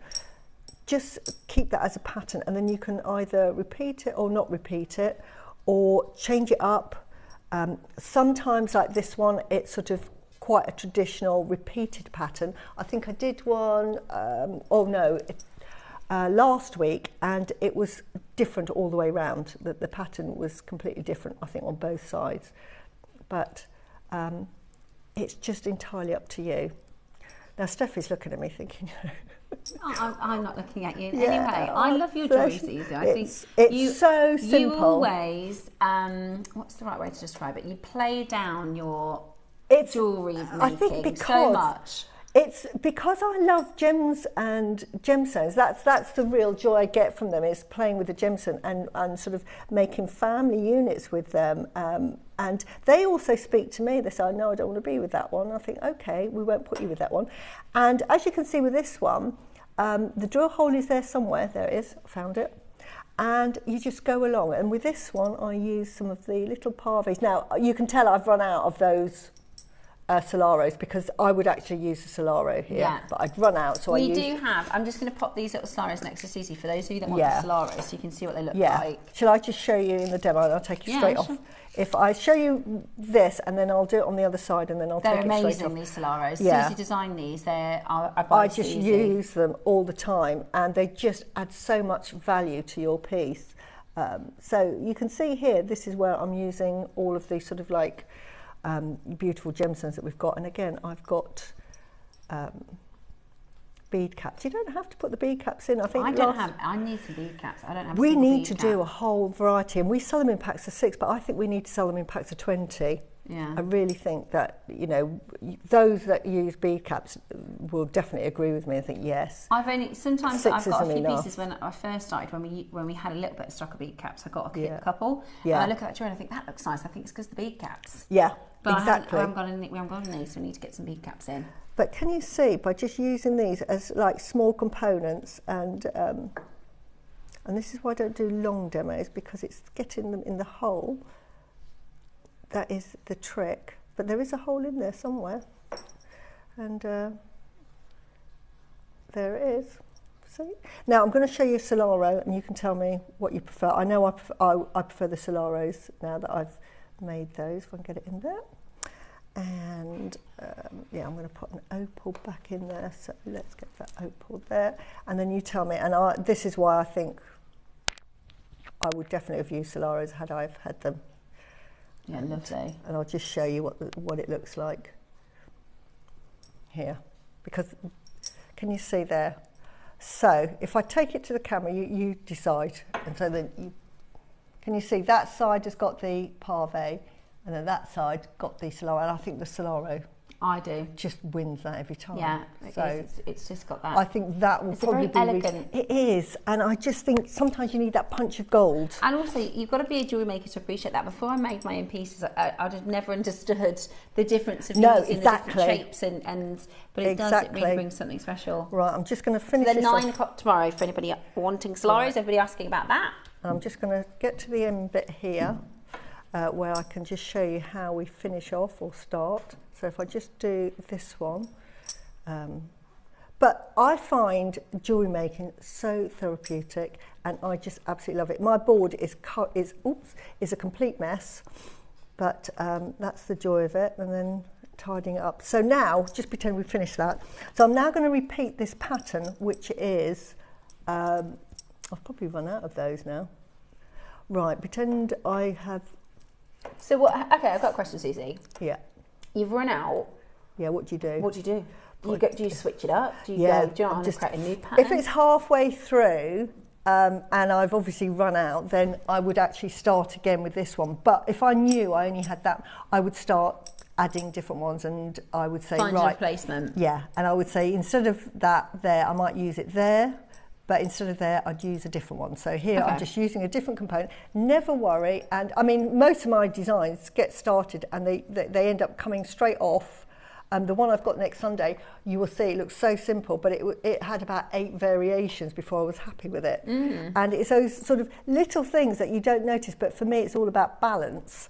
just keep that as a pattern, and then you can either repeat it or not repeat it, or change it up. Sometimes, like this one, it's sort of quite a traditional repeated pattern. I think I did one, last week, and it was different all the way around. The pattern was completely different, I think, on both sides. But it's just entirely up to you. Now, Steffi's looking at me thinking, I'm not looking at you. Anyway, I love your jewellery, Susie. I think it's so simple. You always, what's the right way to describe it? You play down your jewellery making, I think, because so much. It's because I love gems and gemstones. That's the real joy I get from them, is playing with the gemstone and sort of making family units with them. And they also speak to me. They say, no, I don't want to be with that one. I think, okay, we won't put you with that one. And as you can see with this one, the drill hole is there somewhere. There it is, I found it. And you just go along. And with this one, I use some of the little parvies. Now, you can tell I've run out of those Solaros, because I would actually use the Solaro here, but I'd run out, so we do have, I'm just going to pop these little Solaros next to Susie for those of you that want the Solaros, so you can see what they look like. Shall I just show you in the demo, and I'll take you straight off. If I show you this, and then I'll do it on the other side, and then I'll take it straight off. They're amazing, these Solaros. Susie designed these. I just use them all the time, and they just add so much value to your piece. So you can see here, this is where I'm using all of these sort of like beautiful gemstones that we've got, and again I've got bead caps. You don't have to put the bead caps in. I think I need some bead caps. I don't have. We need to do a whole variety, and we sell them in packs of 6, but I think we need to sell them in packs of 20. Yeah. I really think that, you know, those that use bead caps will definitely agree with me and think yes. Sometimes I've got a few pieces when I first started, when we had a little bit of stock of bead caps. I got a couple. Yeah. And I look at that jewellery and I think that looks nice. I think it's because of the bead caps. Yeah. But exactly. we haven't got any, so we need to get some bead caps in. But can you see, by just using these as like small components, and this is why I don't do long demos, because it's getting them in the hole. That is the trick. But there is a hole in there somewhere, and there it is. See? Now I'm going to show you a Solaro, and you can tell me what you prefer. I know I prefer the Solaros now that I've made those. If I can get it in there. And yeah, I'm going to put an opal back in there, so let's get that opal there, and then you tell me. And this is why I think I would definitely have used Solaros had I had them. Yeah, lovely. And I'll just show you what it looks like here, because can you see there? So if I take it to the camera, you decide, and so then can you see that side has got the pave, and then that side got the Solaro, and I think the Solaro just wins that every time. Yeah, so it's just got that. I think that will probably be elegant. It is, and I just think sometimes you need that punch of gold. And also, you've got to be a jewellery maker to appreciate that. Before I made my own pieces, I'd have never understood the difference of using the different shapes, but it does, it really brings something special. Right, I'm just going to finish. So then 9 o'clock tomorrow for anybody wanting Solaros, everybody asking about that. I'm just going to get to the end bit here, where I can just show you how we finish off or start. So if I just do this one, but I find jewellery making so therapeutic, and I just absolutely love it. My board is a complete mess, but that's the joy of it, and then tidying it up. So now, just pretend we finished that. So I'm now going to repeat this pattern, which is, I've probably run out of those now. Right, pretend I have... So what, okay, I've got a question, Susie. Yeah. You've run out. Yeah, what do you do? What do you do? Do you switch it up? Do you go, do you want to create a new pattern? If it's halfway through and I've obviously run out, then I would actually start again with this one. But if I knew I only had that, I would start adding different ones, and I would say, find a replacement. Yeah, and I would say instead of that there, I might use it there. But instead of there, I'd use a different one. So here, I'm just using a different component. Never worry. And I mean, most of my designs get started and they end up coming straight off. The one I've got next Sunday, you will see it looks so simple, but it had about 8 variations before I was happy with it. And it's those sort of little things that you don't notice, but for me, it's all about balance.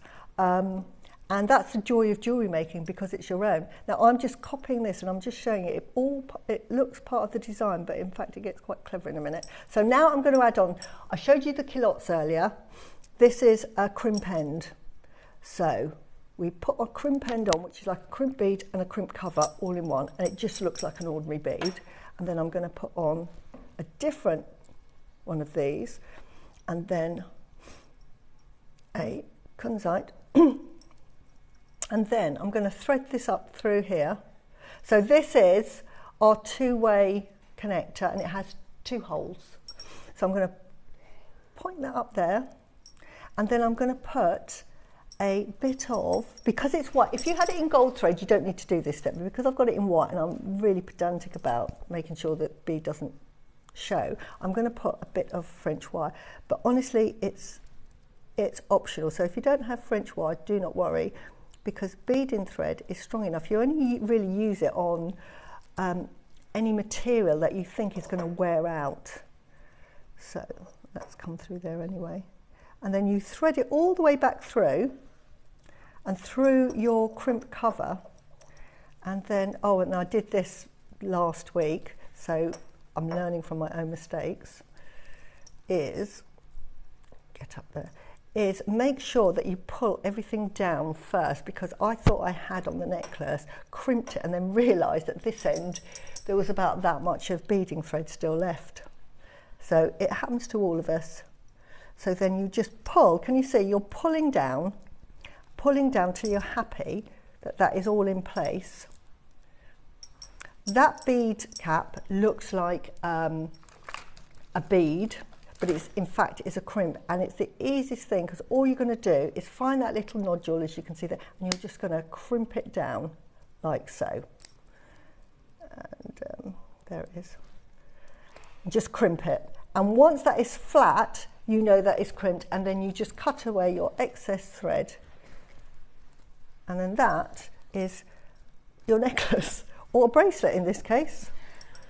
And that's the joy of jewellery making, because it's your own. Now I'm just copying this and I'm just showing it. It looks part of the design, but in fact it gets quite clever in a minute. So now I'm going to add on, I showed you the culottes earlier. This is a crimp end. So we put a crimp end on, which is like a crimp bead and a crimp cover all in one, and it just looks like an ordinary bead. And then I'm going to put on a different one of these, and then a kunzite. And then I'm going to thread this up through here. So this is our 2-way connector, and it has 2 holes. So I'm going to point that up there, and then I'm going to put a bit of, because it's white, if you had it in gold thread, you don't need to do this step, but because I've got it in white and I'm really pedantic about making sure that bead doesn't show, I'm going to put a bit of French wire. But honestly, it's optional. So if you don't have French wire, do not worry, because beading thread is strong enough. You only really use it on any material that you think is going to wear out. So that's come through there anyway. And then you thread it all the way back through and through your crimp cover. And then, and I did this last week, so I'm learning from my own mistakes, is make sure that you pull everything down first, because I thought I had on the necklace, crimped it, and then realised at this end there was about that much of beading thread still left. So it happens to all of us. So then you just pull, can you see, you're pulling down till you're happy that that is all in place. That bead cap looks like a bead, but in fact it's a crimp, and it's the easiest thing, because all you're going to do is find that little nodule, as you can see there, and you're just going to crimp it down like so. And there it is. And just crimp it. And once that is flat, you know that it's crimped, and then you just cut away your excess thread. And then that is your necklace, or a bracelet in this case.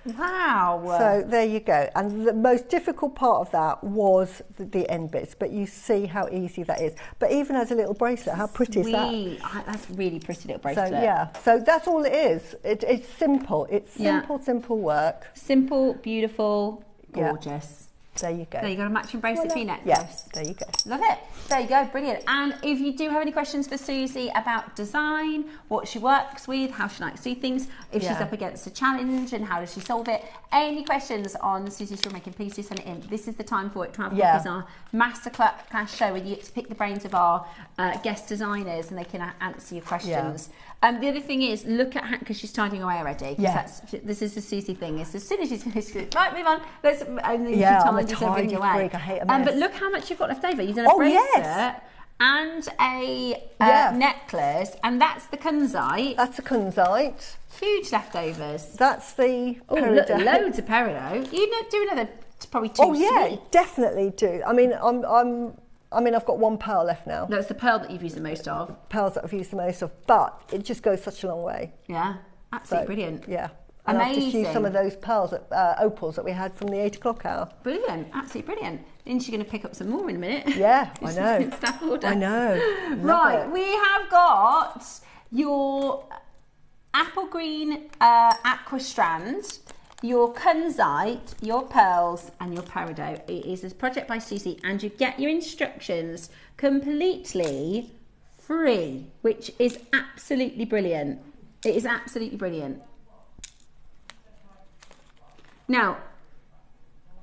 Wow. So there you go. And the most difficult part of that was the end bits, but you see how easy that is. But even as a little bracelet, how pretty is that? That's a really pretty little bracelet. So yeah, so that's all it is. It's simple. It's simple, simple work. Simple, beautiful, gorgeous. Yeah. There you go. There you got a matching bracelet V-neck. Yes, there you go. Love it. There you go, brilliant. And if you do have any questions for Susie about design, what she works with, how she likes to do things, if she's up against a challenge and how does she solve it, any questions on Susie's jewellery making, please do send it in. This is the time for it. 12 o'clock is our masterclass show where you get to pick the brains of our guest designers and they can answer your questions. The other thing is, look at because she's tidying away already. This is the Susie thing. It's as soon as she's finished, right, move on. Let's only I'm a tidy freak. I hate a mess. But look how much you've got left over. You've done a bracelet and a necklace, and that's the kunzite. That's the kunzite. Huge leftovers. That's the peridot. Loads of peridot. You do another probably 2 yeah, definitely do. I mean, I've got 1 pearl left now. That's the pearl that you've used the most of. Pearls that I've used the most of, but it just goes such a long way. Yeah, absolutely brilliant. Yeah. And amazing. I've just used some of those pearls, opals that we had from the 8 o'clock hour. Brilliant, absolutely brilliant. Then she's going to pick up some more in a minute. Yeah, I know. Staff order. I know. Right, we have got your apple green aqua strand, your kunzite, your pearls and your peridot. It is a project by Susie and you get your instructions completely free, which is absolutely brilliant. It is absolutely brilliant. Now,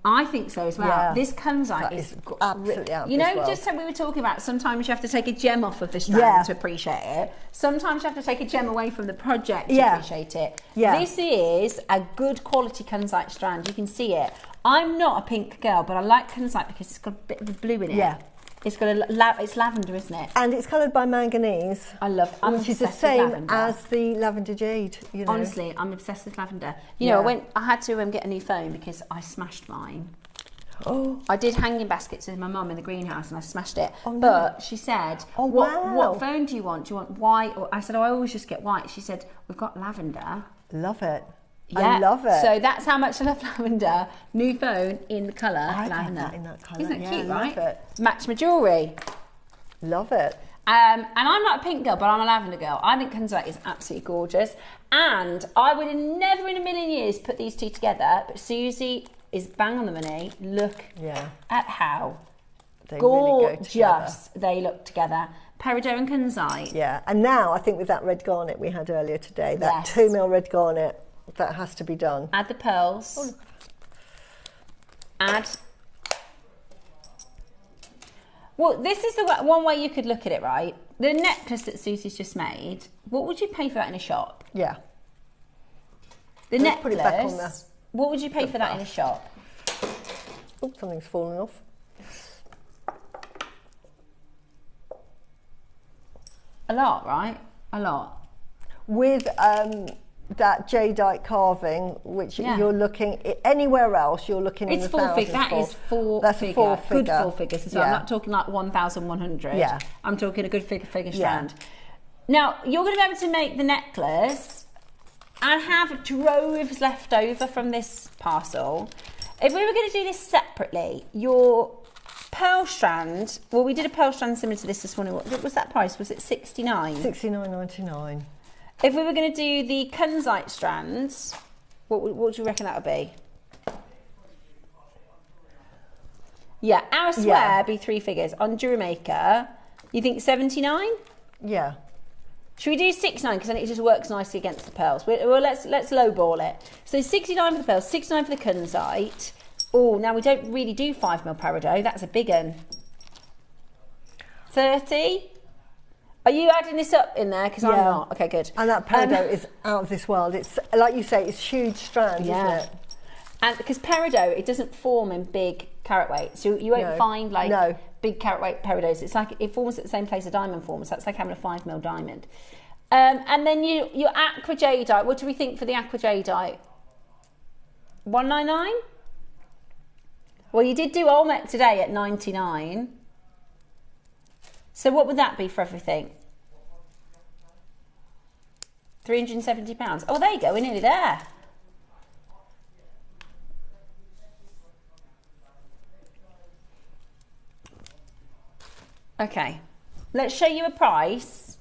I think so as well. Yeah. This kunzite is absolutely out of you know, this world. just so we were talking about, sometimes you have to take a gem off of the strand to appreciate it. Sometimes you have to take a gem away from the project to appreciate it. Yeah. This is a good quality kunzite strand. You can see it. I'm not a pink girl, but I like kunzite because it's got a bit of a blue in it. Yeah. It's got it's lavender, isn't it? And it's coloured by manganese. I'm which is the same as the lavender jade. You know. Honestly, I'm obsessed with lavender. You know, I had to get a new phone because I smashed mine. Oh. I did hanging baskets with my mum in the greenhouse and I smashed it. Oh, no. But she said, what phone do you want? Do you want white? Or I said, I always just get white. She said, we've got lavender. Love it. Yeah. I love it. So that's how much I love lavender. New phone in the colour lavender. That in that colour. Isn't that cute, right? Love it. Match my jewellery. Love it. And I'm not a pink girl, but I'm a lavender girl. I think kunzite is absolutely gorgeous. And I would have never in a million years put these two together, but Susie is bang on the money. Look at how gorgeous they look together. Peridot and kunzite. Yeah, and now I think with that red garnet we had earlier today, that 2mm red garnet, that has to be done. Add the pearls. Add. Well, this is the one way you could look at it, right? The necklace that Susie's just made, what would you pay for that in a shop? Yeah. The necklace, put it back on there. What would you pay for that in a shop? Oh, something's fallen off. A lot, right? A lot. With that jadeite carving, which you're looking anywhere else, you're looking in the thousands. That is four That's figure. A four figure. Good four figures as well. I'm not talking like 1,100. Yeah. I'm talking a good figure strand. Now, you're going to be able to make the necklace and have droves left over from this parcel. If we were going to do this separately, your pearl strand, well, we did a pearl strand similar to this morning. What was that price? Was it $69? $69.99. If we were going to do the kunzite strands, what would you reckon that would be? Yeah, our swear be 3 figures. On JewelleryMaker, you think 79? Yeah. Should we do 69 because then it just works nicely against the pearls? Well, let's lowball it. So 69 for the pearls, 69 for the kunzite. Oh, now we don't really do 5mm peridot. That's a big one. 30. Are you adding this up in there? Because I'm not. Okay, good. And that peridot is out of this world. It's like you say, it's huge strands, isn't it? And because peridot, it doesn't form in big carat weight, so you won't find like big carat weight peridots. It's like it forms at the same place a diamond forms. So that's like having a 5mm diamond. And then your aqua jadeite. What do we think for the aqua jadeite? 199. Well, you did do Olmec today at 99. So what would that be for everything? £370. Oh, there you go. We're nearly there. Okay. Let's show you a price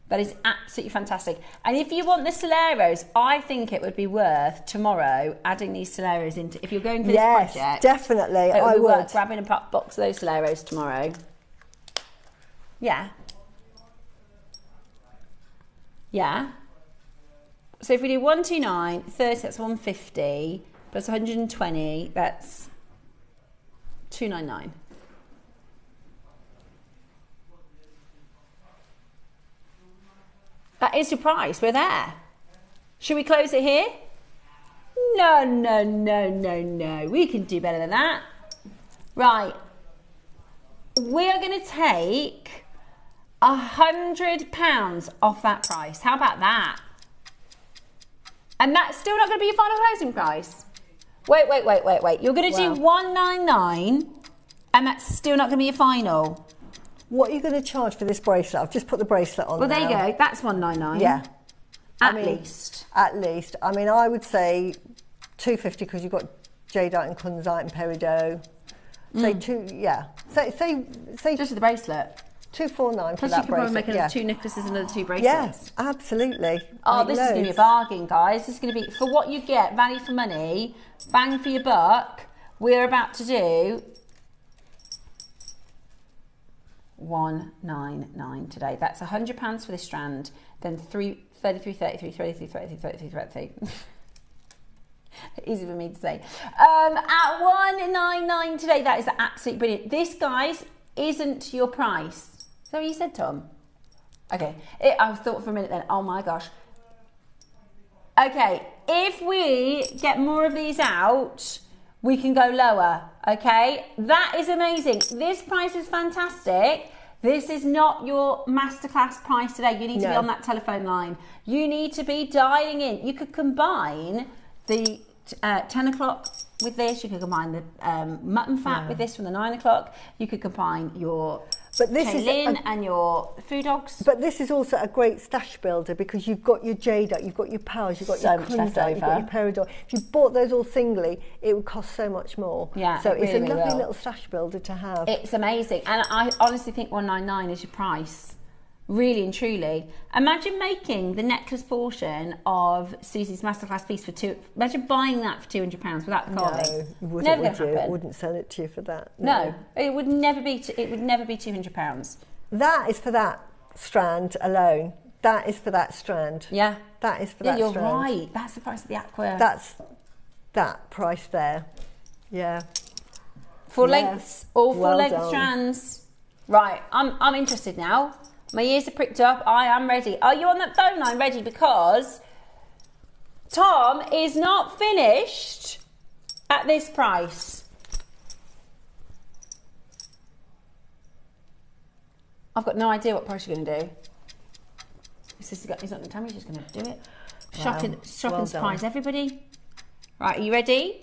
That is absolutely fantastic. And if you want the Soleros, I think it would be worth tomorrow adding these Soleros into, if you're going for this project. Yes, definitely, I would. Worth grabbing a box of those Soleros tomorrow. Yeah. Yeah. So if we do 129, 30, that's 150, plus 120, that's 299. That is your price. We're there. Should we close it here? No, no, no, no, no. We can do better than that. Right. We are going to take £100 off that price. How about that? And that's still not going to be your final closing price. Wait. You're going to do 199, and that's still not going to be your final. What are you going to charge for this bracelet? I've just put the bracelet on. Well, there you go. That's 199. Yeah. At least. At least. I mean, I would say 250 because you've got jadeite and kunzite and peridot. Say Say just for the bracelet. 249 for that bracelet. Plus you could probably make another 2 necklaces and another 2 bracelets. Yes, absolutely. Oh, this is going to be a bargain, guys. This is going to be, for what you get, value for money, bang for your buck. We're about to do 199 today. That's £100 for this strand, then 33. Easy for me to say. At 199 today, that is absolutely brilliant. This, guys, isn't your price. Is that what you said, Tom? Okay. I thought for a minute then, oh my gosh. Okay, if we get more of these out, we can go lower, okay? That is amazing. This price is fantastic. This is not your masterclass price today. You need to be on that telephone line. You need to be dialing in. You could combine the 10 o'clock with this. You could combine the mutton fat with this from the 9 o'clock. You could combine your Chaylin and your food dogs. But this is also a great stash builder because you've got your jadeite, you've got your pearls, you've got your kunzite, you've got your peridot. If you bought those all singly, it would cost so much more. Yeah, so it's a lovely little stash builder to have. It's amazing, and I honestly think 199 is your price. Really and truly. Imagine making the necklace portion of Susie's masterclass piece for imagine buying that for £200 without the carving. No, you wouldn't, never would you? happen. I wouldn't sell it to you for that. No, it would never be. It would never be £200. That is for that strand alone. That is for that strand. Yeah. That is for that you're strand. right. That's the price of the aqua. That's that price there. Yeah. Full lengths, all full length strands. Right. I'm interested now. My ears are pricked up. I am ready. Are you on that phone line ready? Because Tom is not finished at this price. I've got no idea what price you're going to do. He's not going to tell me, he's just going to do it. Shocking surprise, everybody. Right, are you ready?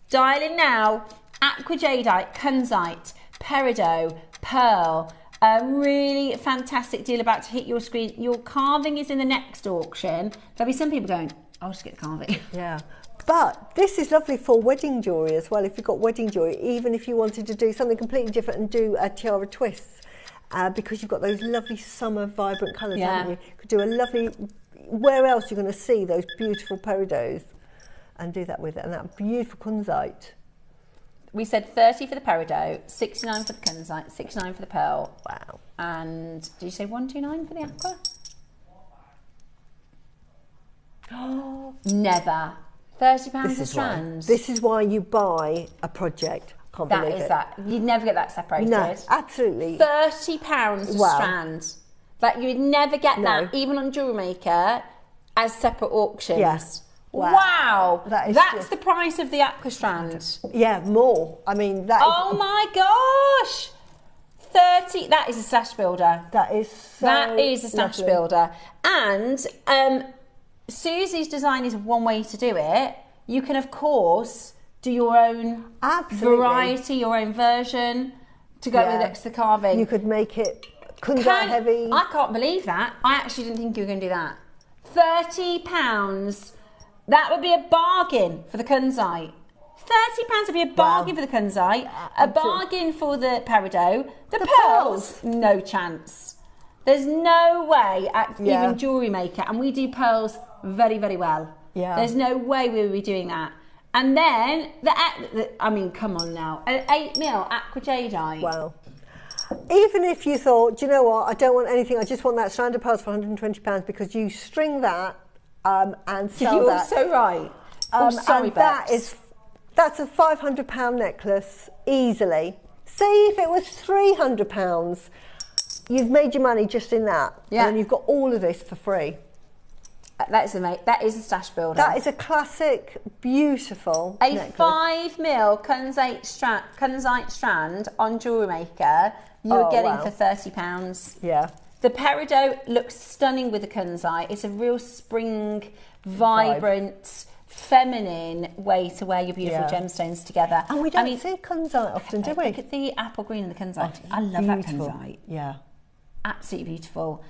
Dial in now. Aqua jadeite, kunzite, peridot, pearl. A really fantastic deal about to hit your screen. Your carving is in the next auction. There'll be some people going, I'll just get the carving. Yeah. But this is lovely for wedding jewellery as well. If you've got wedding jewellery, even if you wanted to do something completely different and do a tiara twists, because you've got those lovely summer vibrant colours, haven't you? You could do a lovely, where else you're going to see those beautiful peridots and do that with it, and that beautiful kunzite. We said 30 for the peridot, 69 for the kunzite, 69 for the pearl. Wow. And did you say 129 for the aqua? Oh, never. £30 a strand. This is why you buy a project. Can't believe it. That. You'd never get that separated. No, absolutely. £30 a strand. Like you would never get that, even on JewelleryMaker, as separate auctions. Yes. Wow. That's the price of the aqua strand. Yeah, more. I mean, that oh my gosh. 30, that is a stash builder. That is so That is a stash builder. And Susie's design is one way to do it. You can, of course, do your own variety, your own version to go with next to the carving. You could make it kunzite heavy. I can't believe that. I actually didn't think you were going to do that. £30. That would be a bargain for the kunzite. £30 would be a bargain for the kunzite, a bargain for the peridot. The pearls, no chance. There's no way at even Jewellery Maker, and we do pearls very, very well. Yeah. There's no way we would be doing that. And then, I mean, come on now, an 8mm aqua jadeite. Wow. Even if you thought, do you know what, I don't want anything, I just want that strand of pearls for £120 because you string that and sell that. You're so right. Sorry, that's a £500 necklace, easily. See if it was £300, you've made your money just in that. Yeah. And you've got all of this for free. That is a stash builder. That is a classic, beautiful necklace. 5mm kunzite strand on Jewellery Maker, you're getting for £30. Yeah. The peridot looks stunning with the kunzite. It's a real spring, vibrant, feminine way to wear your beautiful gemstones together. And we don't see kunzite often, do we? Look at the apple green and the kunzite. I love that kunzite. Yeah. Absolutely beautiful.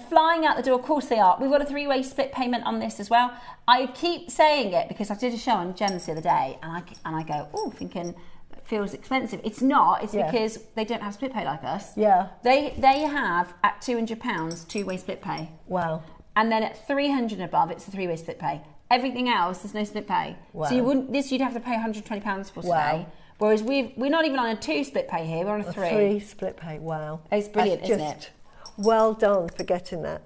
Flying out the door, of course they are. We've got a 3-way split payment on this as well. I keep saying it because I did a show on gems the other day, and I go, oh, thinking it feels expensive. It's not. It's because they don't have split pay like us. Yeah. They have at £200 2-way split pay. Wow. And then at 300 and above, it's a 3-way split pay. Everything else, there's no split pay. Wow. So you'd have to pay £120 for today. Wow. Whereas we're not even on a 2 split pay here. We're on a 3. 3 split pay. Wow. It's brilliant, isn't it? Well done for getting that.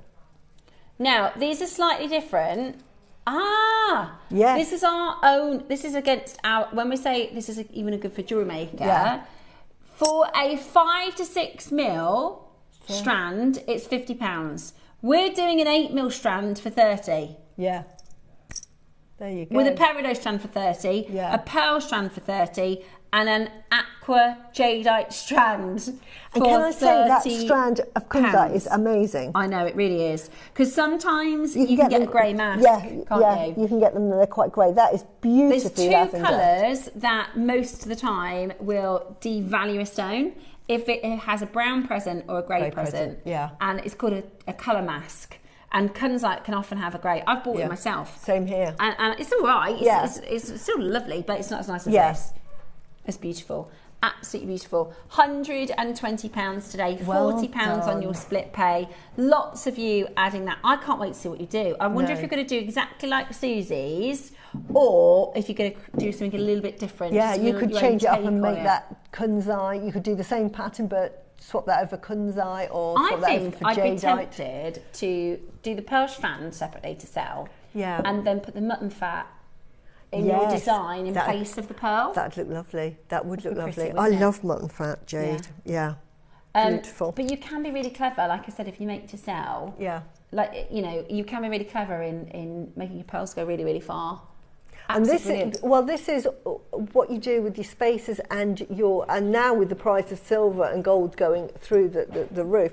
Now, these are slightly different. Yes. This is our own, this is against our, when we say this is even a good for Jewellery Maker, for a 5 to 6mm strand, it's £50. We're doing an 8mm strand for 30. Yeah. There you go. With a peridot strand for 30, a pearl strand for 30, and an aqua jadeite strand for And can I say that strand of kunzite is amazing? I know, it really is. Because sometimes you can get a grey mask, can't you? You can get them, they're quite grey. That is beautifully There's 2 colours that most of the time will devalue a stone. If it has a brown present or a grey present. Yeah. And it's called a colour mask. And kunzite can often have a grey. I've bought it myself. Same here. And it's all right. It's still lovely, but it's not as nice as this. It's beautiful. Absolutely beautiful. £120 today, £40 on your split pay. Lots of you adding that. I can't wait to see what you do. I wonder if you're going to do exactly like Susie's, or if you're going to do something a little bit different. Yeah, you could change it up and make that kunzite. You could do the same pattern, but swap that over kunzite or swap that over for jadeite. I'd be tempted to do the pearl strand separately to sell. Yeah. And then put the mutton fat in your design in place of the pearl. That'd look lovely. That would look lovely. I love mutton fat, Jade. Yeah. Beautiful. But you can be really clever, like I said, if you make to sell. Yeah. Like, you know, you can be really clever in making your pearls go really, really far. And this is what you do with your spacers and now with the price of silver and gold going through the roof.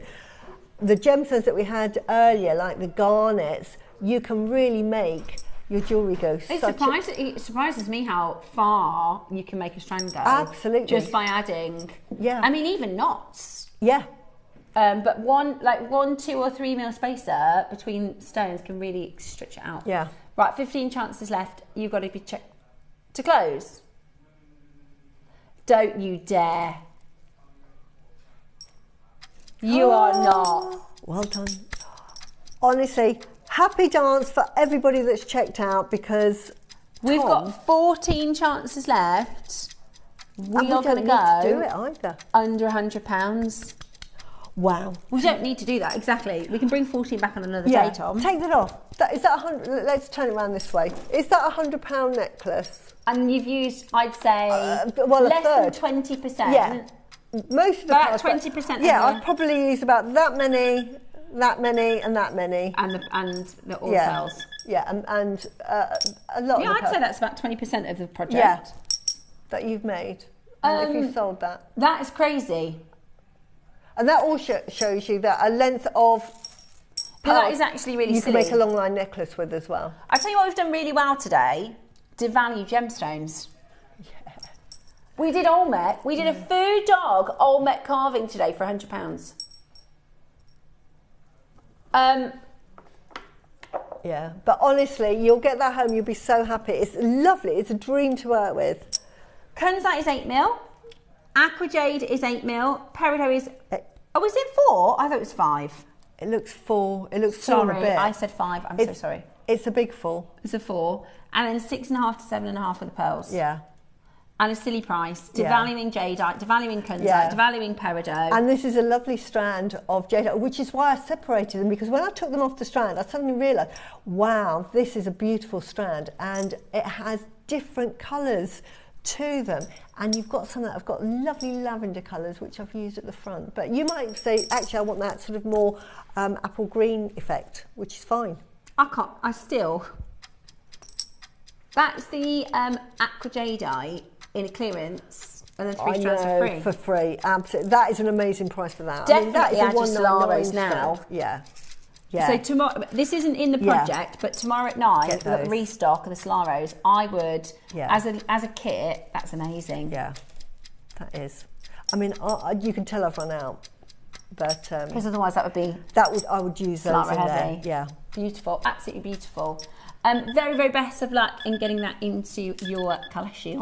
The gemstones that we had earlier, like the garnets, you can really make your jewellery go. It surprises me how far you can make a strand go. Absolutely. Just by adding. Yeah. I mean, even knots. Yeah. But one, 2 or 3 mil spacer between stones can really stretch it out. Yeah. Right, 15 chances left. You've got to be checked to close. Don't you dare. You are not. Well done. Honestly, happy dance for everybody that's checked out, because we've got 14 chances left. We are going to go do it either. Under £100. Wow. We don't need to do that, exactly. We can bring 14 back on another day, Tom. Take that off. Is that 100? Let's turn it around this way. Is that £100 necklace? And you've used, I'd say, less than 20%. Yeah. Most of the about 20%. Yeah, I've probably used about that many, and that many. And the oil pearls. Yeah, and a lot of Yeah, I'd say that's about 20% of the project. Yeah, that you've made. If you sold that. That is crazy. And that all shows you that a length of pearl that is actually really you can make a long line necklace with as well. I tell you what, we've done really well today. Devalue gemstones. Yeah. We did Olmec. We did a food dog Olmec carving today for £100. Yeah, but honestly, you'll get that home. You'll be so happy. It's lovely. It's a dream to work with. Kunzite is 8 mil. Aqua Jade is 8 mil. Peridot is Oh, is it 4? I thought it was 5. It looks 4. It looks 4 and a bit. I said 5. I'm so sorry. It's a big 4. It's a 4. And then 6.5 to 7.5 with the pearls. Yeah. And a silly price. Devaluing jadeite, devaluing kunzite, devaluing peridot. And this is a lovely strand of jadeite, which is why I separated them, because when I took them off the strand, I suddenly realised, wow, this is a beautiful strand, and it has different colours to them. And you've got some that have got lovely lavender colours, which I've used at the front. But you might say, actually, I want that sort of more apple green effect, which is fine. That's the aqua jadeite in a clearance, and then 3 strands for free. For free, absolutely. That is an amazing price for that. Definitely, I mean, that is a Solaros now. Yeah. So tomorrow, this isn't in the project, but tomorrow at 9, the restock of the Solaros, I would, as a kit, that's amazing. Yeah, that is. I mean, you can tell I've run out, but because otherwise that would be. I would use those in heavy. there. Yeah. Beautiful, absolutely beautiful. Very, very best of luck in getting that into your collection.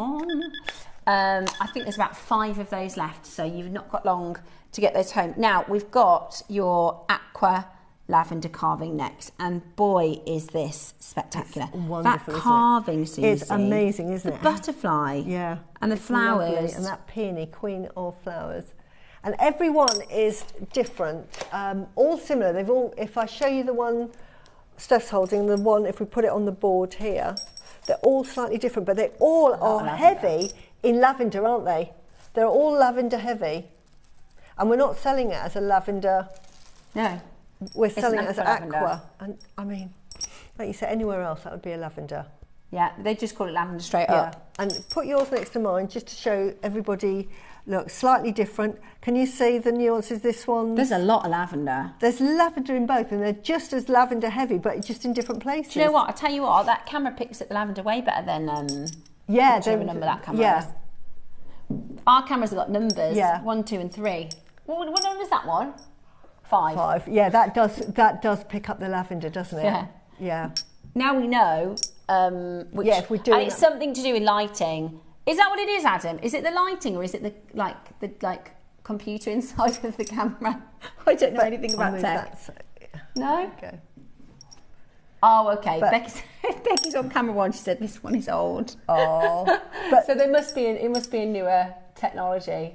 I think there's about 5 of those left, so you've not got long to get those home. Now, we've got your aqua lavender carving next, and boy, is this spectacular. It's wonderful, that carving, Susie. It's amazing, isn't it? The butterfly. Yeah. And the flowers. Lovely. And that peony, queen of flowers. And every one is different, all similar. They've all, if I show you the one Steph's holding, the one, if we put it on the board here, they're all slightly different, but they all are heavy in lavender, aren't they? They're all lavender heavy. And we're not selling it as a lavender. No. We're selling it as aqua. And I mean, like you said, anywhere else that would be a lavender. Yeah, they just call it lavender straight up. And put yours next to mine just to show everybody, look, slightly different. Can you see the nuances? This one. There's a lot of lavender. There's lavender in both, and they're just as lavender heavy, but just in different places. Do you know what? I tell you what, that camera picks up the lavender way better than. Yeah, do you remember that camera? Yeah. Our cameras have got numbers. Yeah. 1, 2, and 3. What number is that one? 5. 5. Yeah, that does pick up the lavender, doesn't it? Yeah. Yeah. Now we know. If we do. And it's something to do with lighting. Is that what it is, Adam? Is it the lighting, or is it the computer inside of the camera? I don't know anything about tech. No. Okay. Oh, okay. Becky's on camera 1. She said this one is old. Oh, but so it must be a newer technology.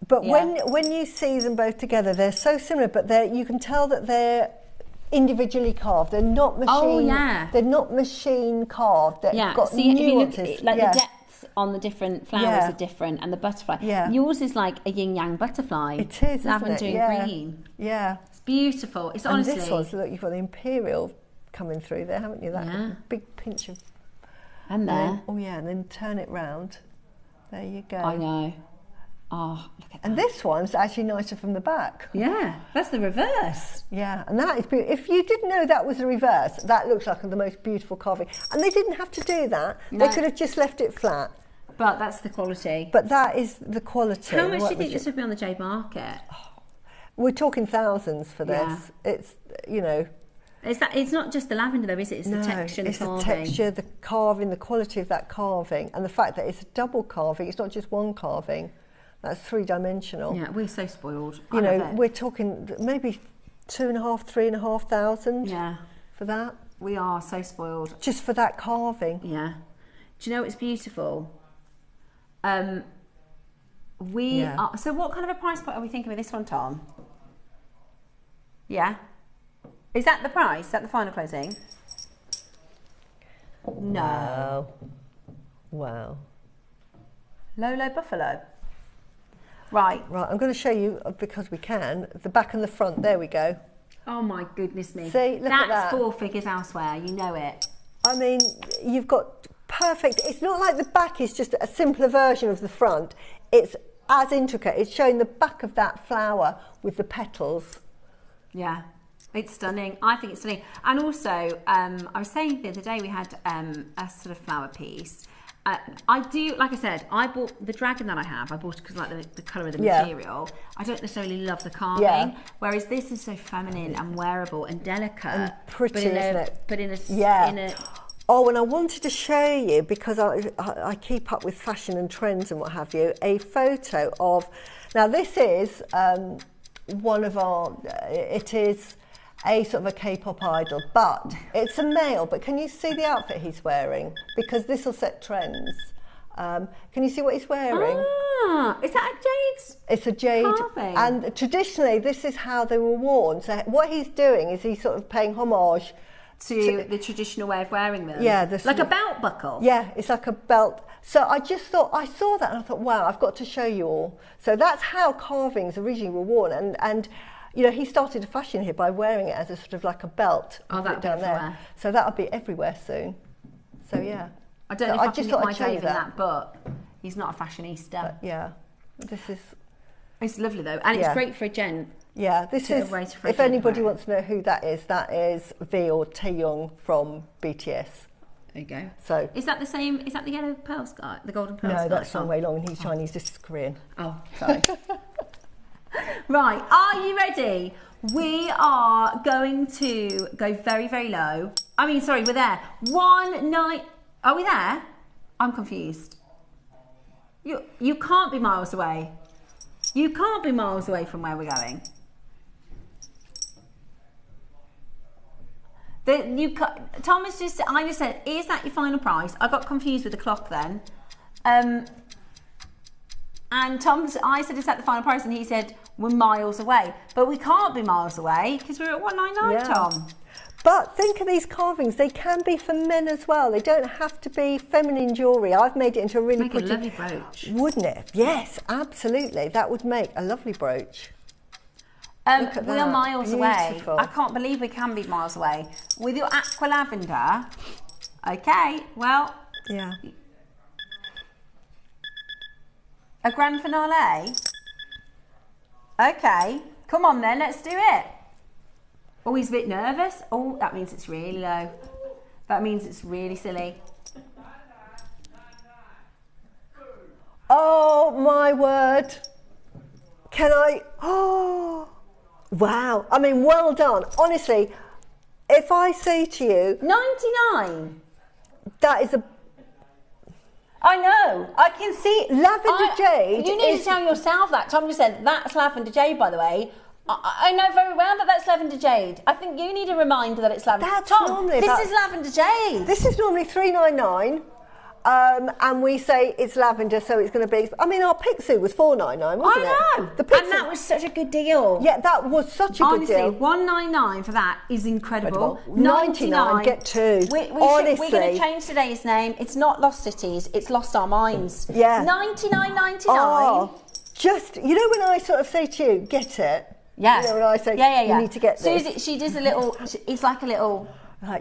But when you see them both together, they're so similar, but you can tell that they're individually carved. They're not machine. Oh yeah. They're not machine carved. They've got See, nuances. if you look, the depths on the different flowers are different, and the butterfly. Yeah. Yours is like a yin yang butterfly. It is, lavender isn't it? and green. Yeah. It's beautiful. It's honestly. And this one's, look, you've got the imperial coming through there, haven't you? That big pinch of. And there. And then turn it round. There you go. I know. Oh, look at that. And this one's actually nicer from the back. Yeah, that's the reverse. Yeah, and that is beautiful. If you didn't know that was the reverse, that looks like the most beautiful carving. And they didn't have to do that. No. They could have just left it flat. But that's the quality. But that is the quality. How much do you think this would be on the Jade market? We're talking thousands for this. Yeah. It's, It's not just the lavender though, is it? It's the texture, the carving. It's the texture, the carving, the quality of that carving, and the fact that it's a double carving. It's not just one carving. That's 3-dimensional. Yeah, we're so spoiled. We're talking maybe 2,500, 3,500. Yeah. For that. We are so spoiled. Just for that carving. Yeah. Do you know what's beautiful? So what kind of a price point are we thinking with this one, Tom? Yeah. Is that the price? Is that the final closing? No. Wow. Low buffalo. Right, I'm going to show you, because we can, the back and the front. There we go. Oh my goodness me. See, look at that. That's 4 figures elsewhere, you know it. I mean, you've got perfect, it's not like the back is just a simpler version of the front. It's as intricate. It's showing the back of that flower with the petals. Yeah, it's stunning. I think it's stunning. And also, I was saying the other day we had a sort of flower piece. I do, like I said, I bought the dragon that I have. I bought it because I like the colour of the material. I don't necessarily love the carving. Whereas this is so feminine and wearable and delicate, and pretty, isn't it? But in a Oh, and I wanted to show you, because I keep up with fashion and trends and what have you, a photo of. Now this is one of our, it is a sort of a K-pop idol, but it's a male. But can you see the outfit he's wearing? Because this will set trends. Can you see what he's wearing? Ah, is that a jade? It's a jade carving. And traditionally this is how they were worn. So what he's doing is he's sort of paying homage to the traditional way of wearing them. Yeah, like a belt buckle. Yeah, it's like a belt. So I just thought, I saw that and I thought, wow, I've got to show you all. So that's how carvings originally were worn, and you know, he started a fashion here by wearing it as a sort of like a belt. Oh, that'd be down everywhere. there. So that'll be everywhere soon. So yeah. I don't know if I can get my Dave in that, but he's not a fashionista. But, yeah, this is. It's lovely though, and it's great for a gent. Yeah, this is. If anybody wants to know who that is V or Taeyong from BTS. There you go. So is that the same? Is that the yellow pearl sky, the golden pearl sky? No, that's Song Wei Long, and he's Chinese. This is Korean. Oh, sorry. Right, are you ready? We are going to go very, very low. I mean, sorry, we're there. 1 night. Are we there? I'm confused. You can't be miles away. You can't be miles away from where we're going. Thomas I just said, is that your final price? I got confused with the clock then. And I said, is that the final price? And he said, we're miles away. But we can't be miles away because we're at 199, Tom. But think of these carvings. They can be for men as well. They don't have to be feminine jewellery. I've made it into a really pretty... a lovely brooch. Wouldn't it? Yes, absolutely. That would make a lovely brooch. We are miles away. I can't believe we can be miles away. With your aqua lavender, okay, well... Yeah. A grand finale? Okay, come on then, let's do it. Oh, he's a bit nervous. Oh, that means it's really low. That means it's really silly. Oh, my word. Can I... Oh, wow. I mean, well done. Honestly, if I say to you... 99? That is a... I know. I can see... Lavender jade. You need to tell yourself that. Tom just said, that's lavender jade, by the way. I know very well that that's lavender jade. I think you need a reminder that it's lavender. That's Tom, normally this is lavender jade. This is normally $3.99, and we say it's lavender, so it's going to be. I mean, our Pixie was $4.99, wasn't it? I know. And that was such a good deal. Yeah, that was such a good deal. Honestly, $1.99 for that is incredible. 99, get two. Honestly, we're going to change today's name. It's not Lost Cities. It's Lost Our Minds. Yeah. $99.99. Oh, just you know when I sort of say to you, get it. Yeah. You know when I say, you need to get this. Susie, she does a little, it's like a little...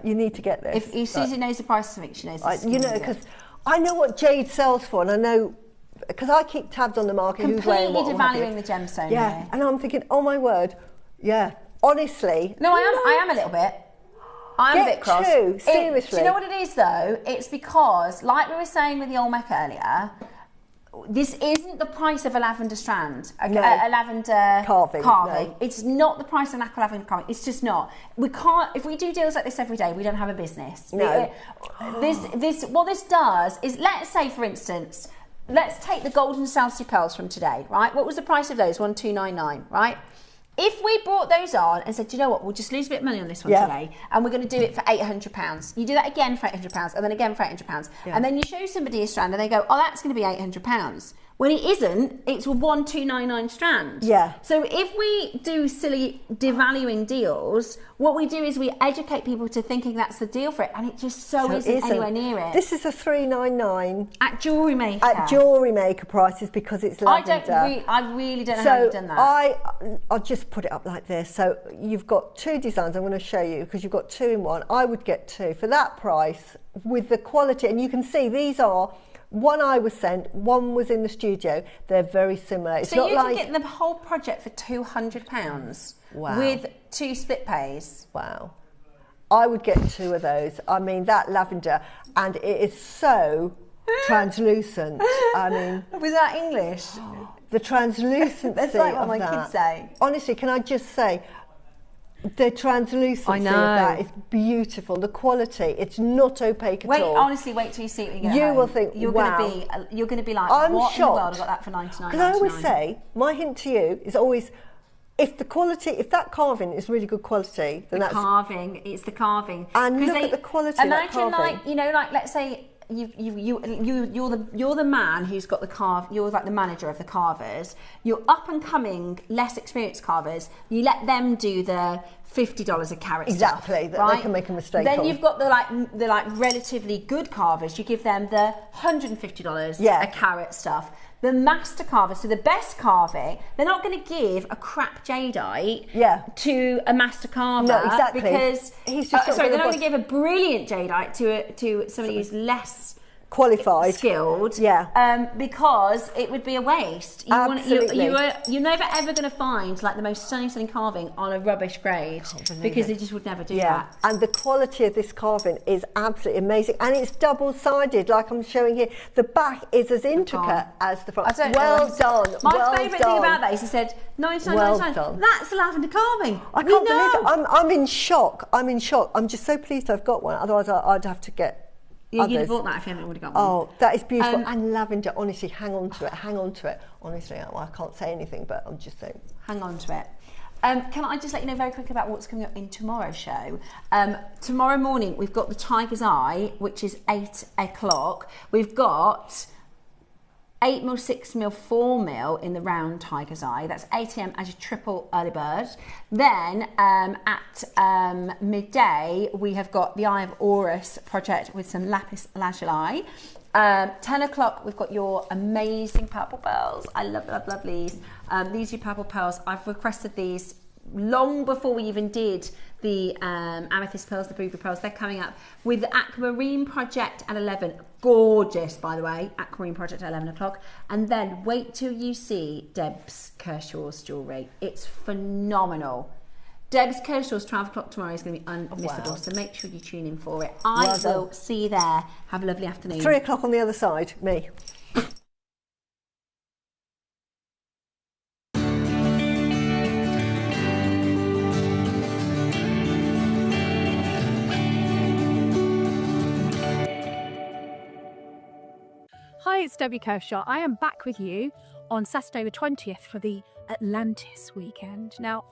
you need to get this. If Susie knows the price of something, she knows you know, because I know what jade sells for, and I know, because I keep tabs on the market, who's wearing what. Completely devaluing the gemstone. Yeah, and I'm thinking, oh my word, yeah, honestly. No, I am a little bit. I'm a bit cross. Seriously. Do you know what it is, though? It's because, like we were saying with the Olmec earlier, this isn't the price of a lavender strand, a lavender carving. No. It's not the price of an aqua lavender carving. It's just not. We can't. If we do deals like this every day, we don't have a business. No. What this does is, let's say, for instance, let's take the golden South pearls from today, right? What was the price of those? $1,299, right? If we brought those on and said, do you know what, we'll just lose a bit of money on this one today, and we're going to do it for £800. You do that again for £800, and then again for £800. Yeah. And then you show somebody a strand and they go, oh, that's going to be £800. When it isn't, it's a $1,299 strand. Yeah. So if we do silly devaluing deals, what we do is we educate people to thinking that's the deal for it, and it just isn't anywhere near it. This is a $3.99 at JewelleryMaker. At JewelleryMaker prices because it's lavender. I really don't know how you've done that. I'll just put it up like this. So you've got two designs. I'm going to show you because you've got two in one. I would get two for that price with the quality, and you can see these are. One I was sent, one was in the studio. They're very similar. It's so you can get the whole project for £200 with 2 split pays. Wow. I would get 2 of those. I mean, that lavender, and it is so translucent. I mean... Was that English? The translucency That's like what my kids say. Honestly, can I just say... The translucency of that is beautiful. The quality, it's not opaque at all. Honestly, wait till you see it when you get home. Will think, you're going to be like, I'm what shocked. in the world? I got that for $99.99. Because I always say, my hint to you is always, if that carving is really good quality, then it's the carving. And look at the quality of that carving. Imagine, like, let's say you're the man who's got the carve. You're like the manager of the carvers. You're up and coming, less experienced carvers. You let them do the $50 a carat exactly stuff, that right? they can make a mistake then on. You've got the relatively good carvers. You give them the $150 a carat stuff. The master carver, so the best carving, they're not going to give a crap jadeite to a master carver. No, exactly. Because he's just they're not going to give a brilliant jadeite to somebody who's less qualified, skilled, because it would be a waste. You're never ever going to find like the most stunning carving on a rubbish grade, because they just would never do that. And the quality of this carving is absolutely amazing, and it's double-sided, like I'm showing here. The back is as intricate as the front. Well done. My favourite thing about that is he said 99.99. That's lavender carving. I can't believe it. I'm in shock. I'm just so pleased I've got one. Otherwise, I'd have to get. You'd have bought that if you hadn't already got one. Oh, that is beautiful. And lavender, honestly, hang on to it. Honestly, I can't say anything, but I'm just saying. Hang on to it. Can I just let you know very quickly about what's coming up in tomorrow's show? Tomorrow morning, we've got the Tiger's Eye, which is 8 o'clock. We've got 8mm, 6mm, 4mm in the round Tiger's Eye. That's 8 AM as your triple early bird. Then at midday, we have got the Eye of Horus project with some lapis lazuli. 10 o'clock, we've got your amazing purple pearls. I love these. These are your purple pearls. I've requested these long before we even did the amethyst pearls, the ruby pearls. They're coming up with the aquamarine project at 11. Gorgeous, by the way, aquamarine project at 11 o'clock. And then wait till you see Debs Kershaw's jewellery. It's phenomenal. Debs Kershaw's 12 o'clock tomorrow is going to be unmissable, so make sure you tune in for it. I will see you there. Have a lovely afternoon. 3 o'clock on the other side, me. Hi, it's Debbie Kershaw. I am back with you on Saturday the 20th for the Atlantis weekend. Now,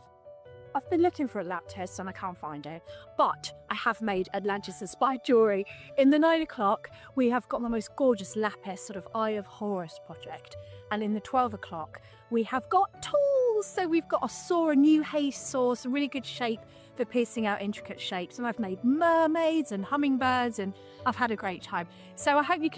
I've been looking for a lap test and I can't find it, but I have made Atlantis-inspired jewellery. In the 9 o'clock, we have got the most gorgeous lapis sort of Eye of Horus project. And in the 12 o'clock, we have got tools. So we've got a new haze saw, some really good shape for piercing out intricate shapes. And I've made mermaids and hummingbirds and I've had a great time. So I hope you can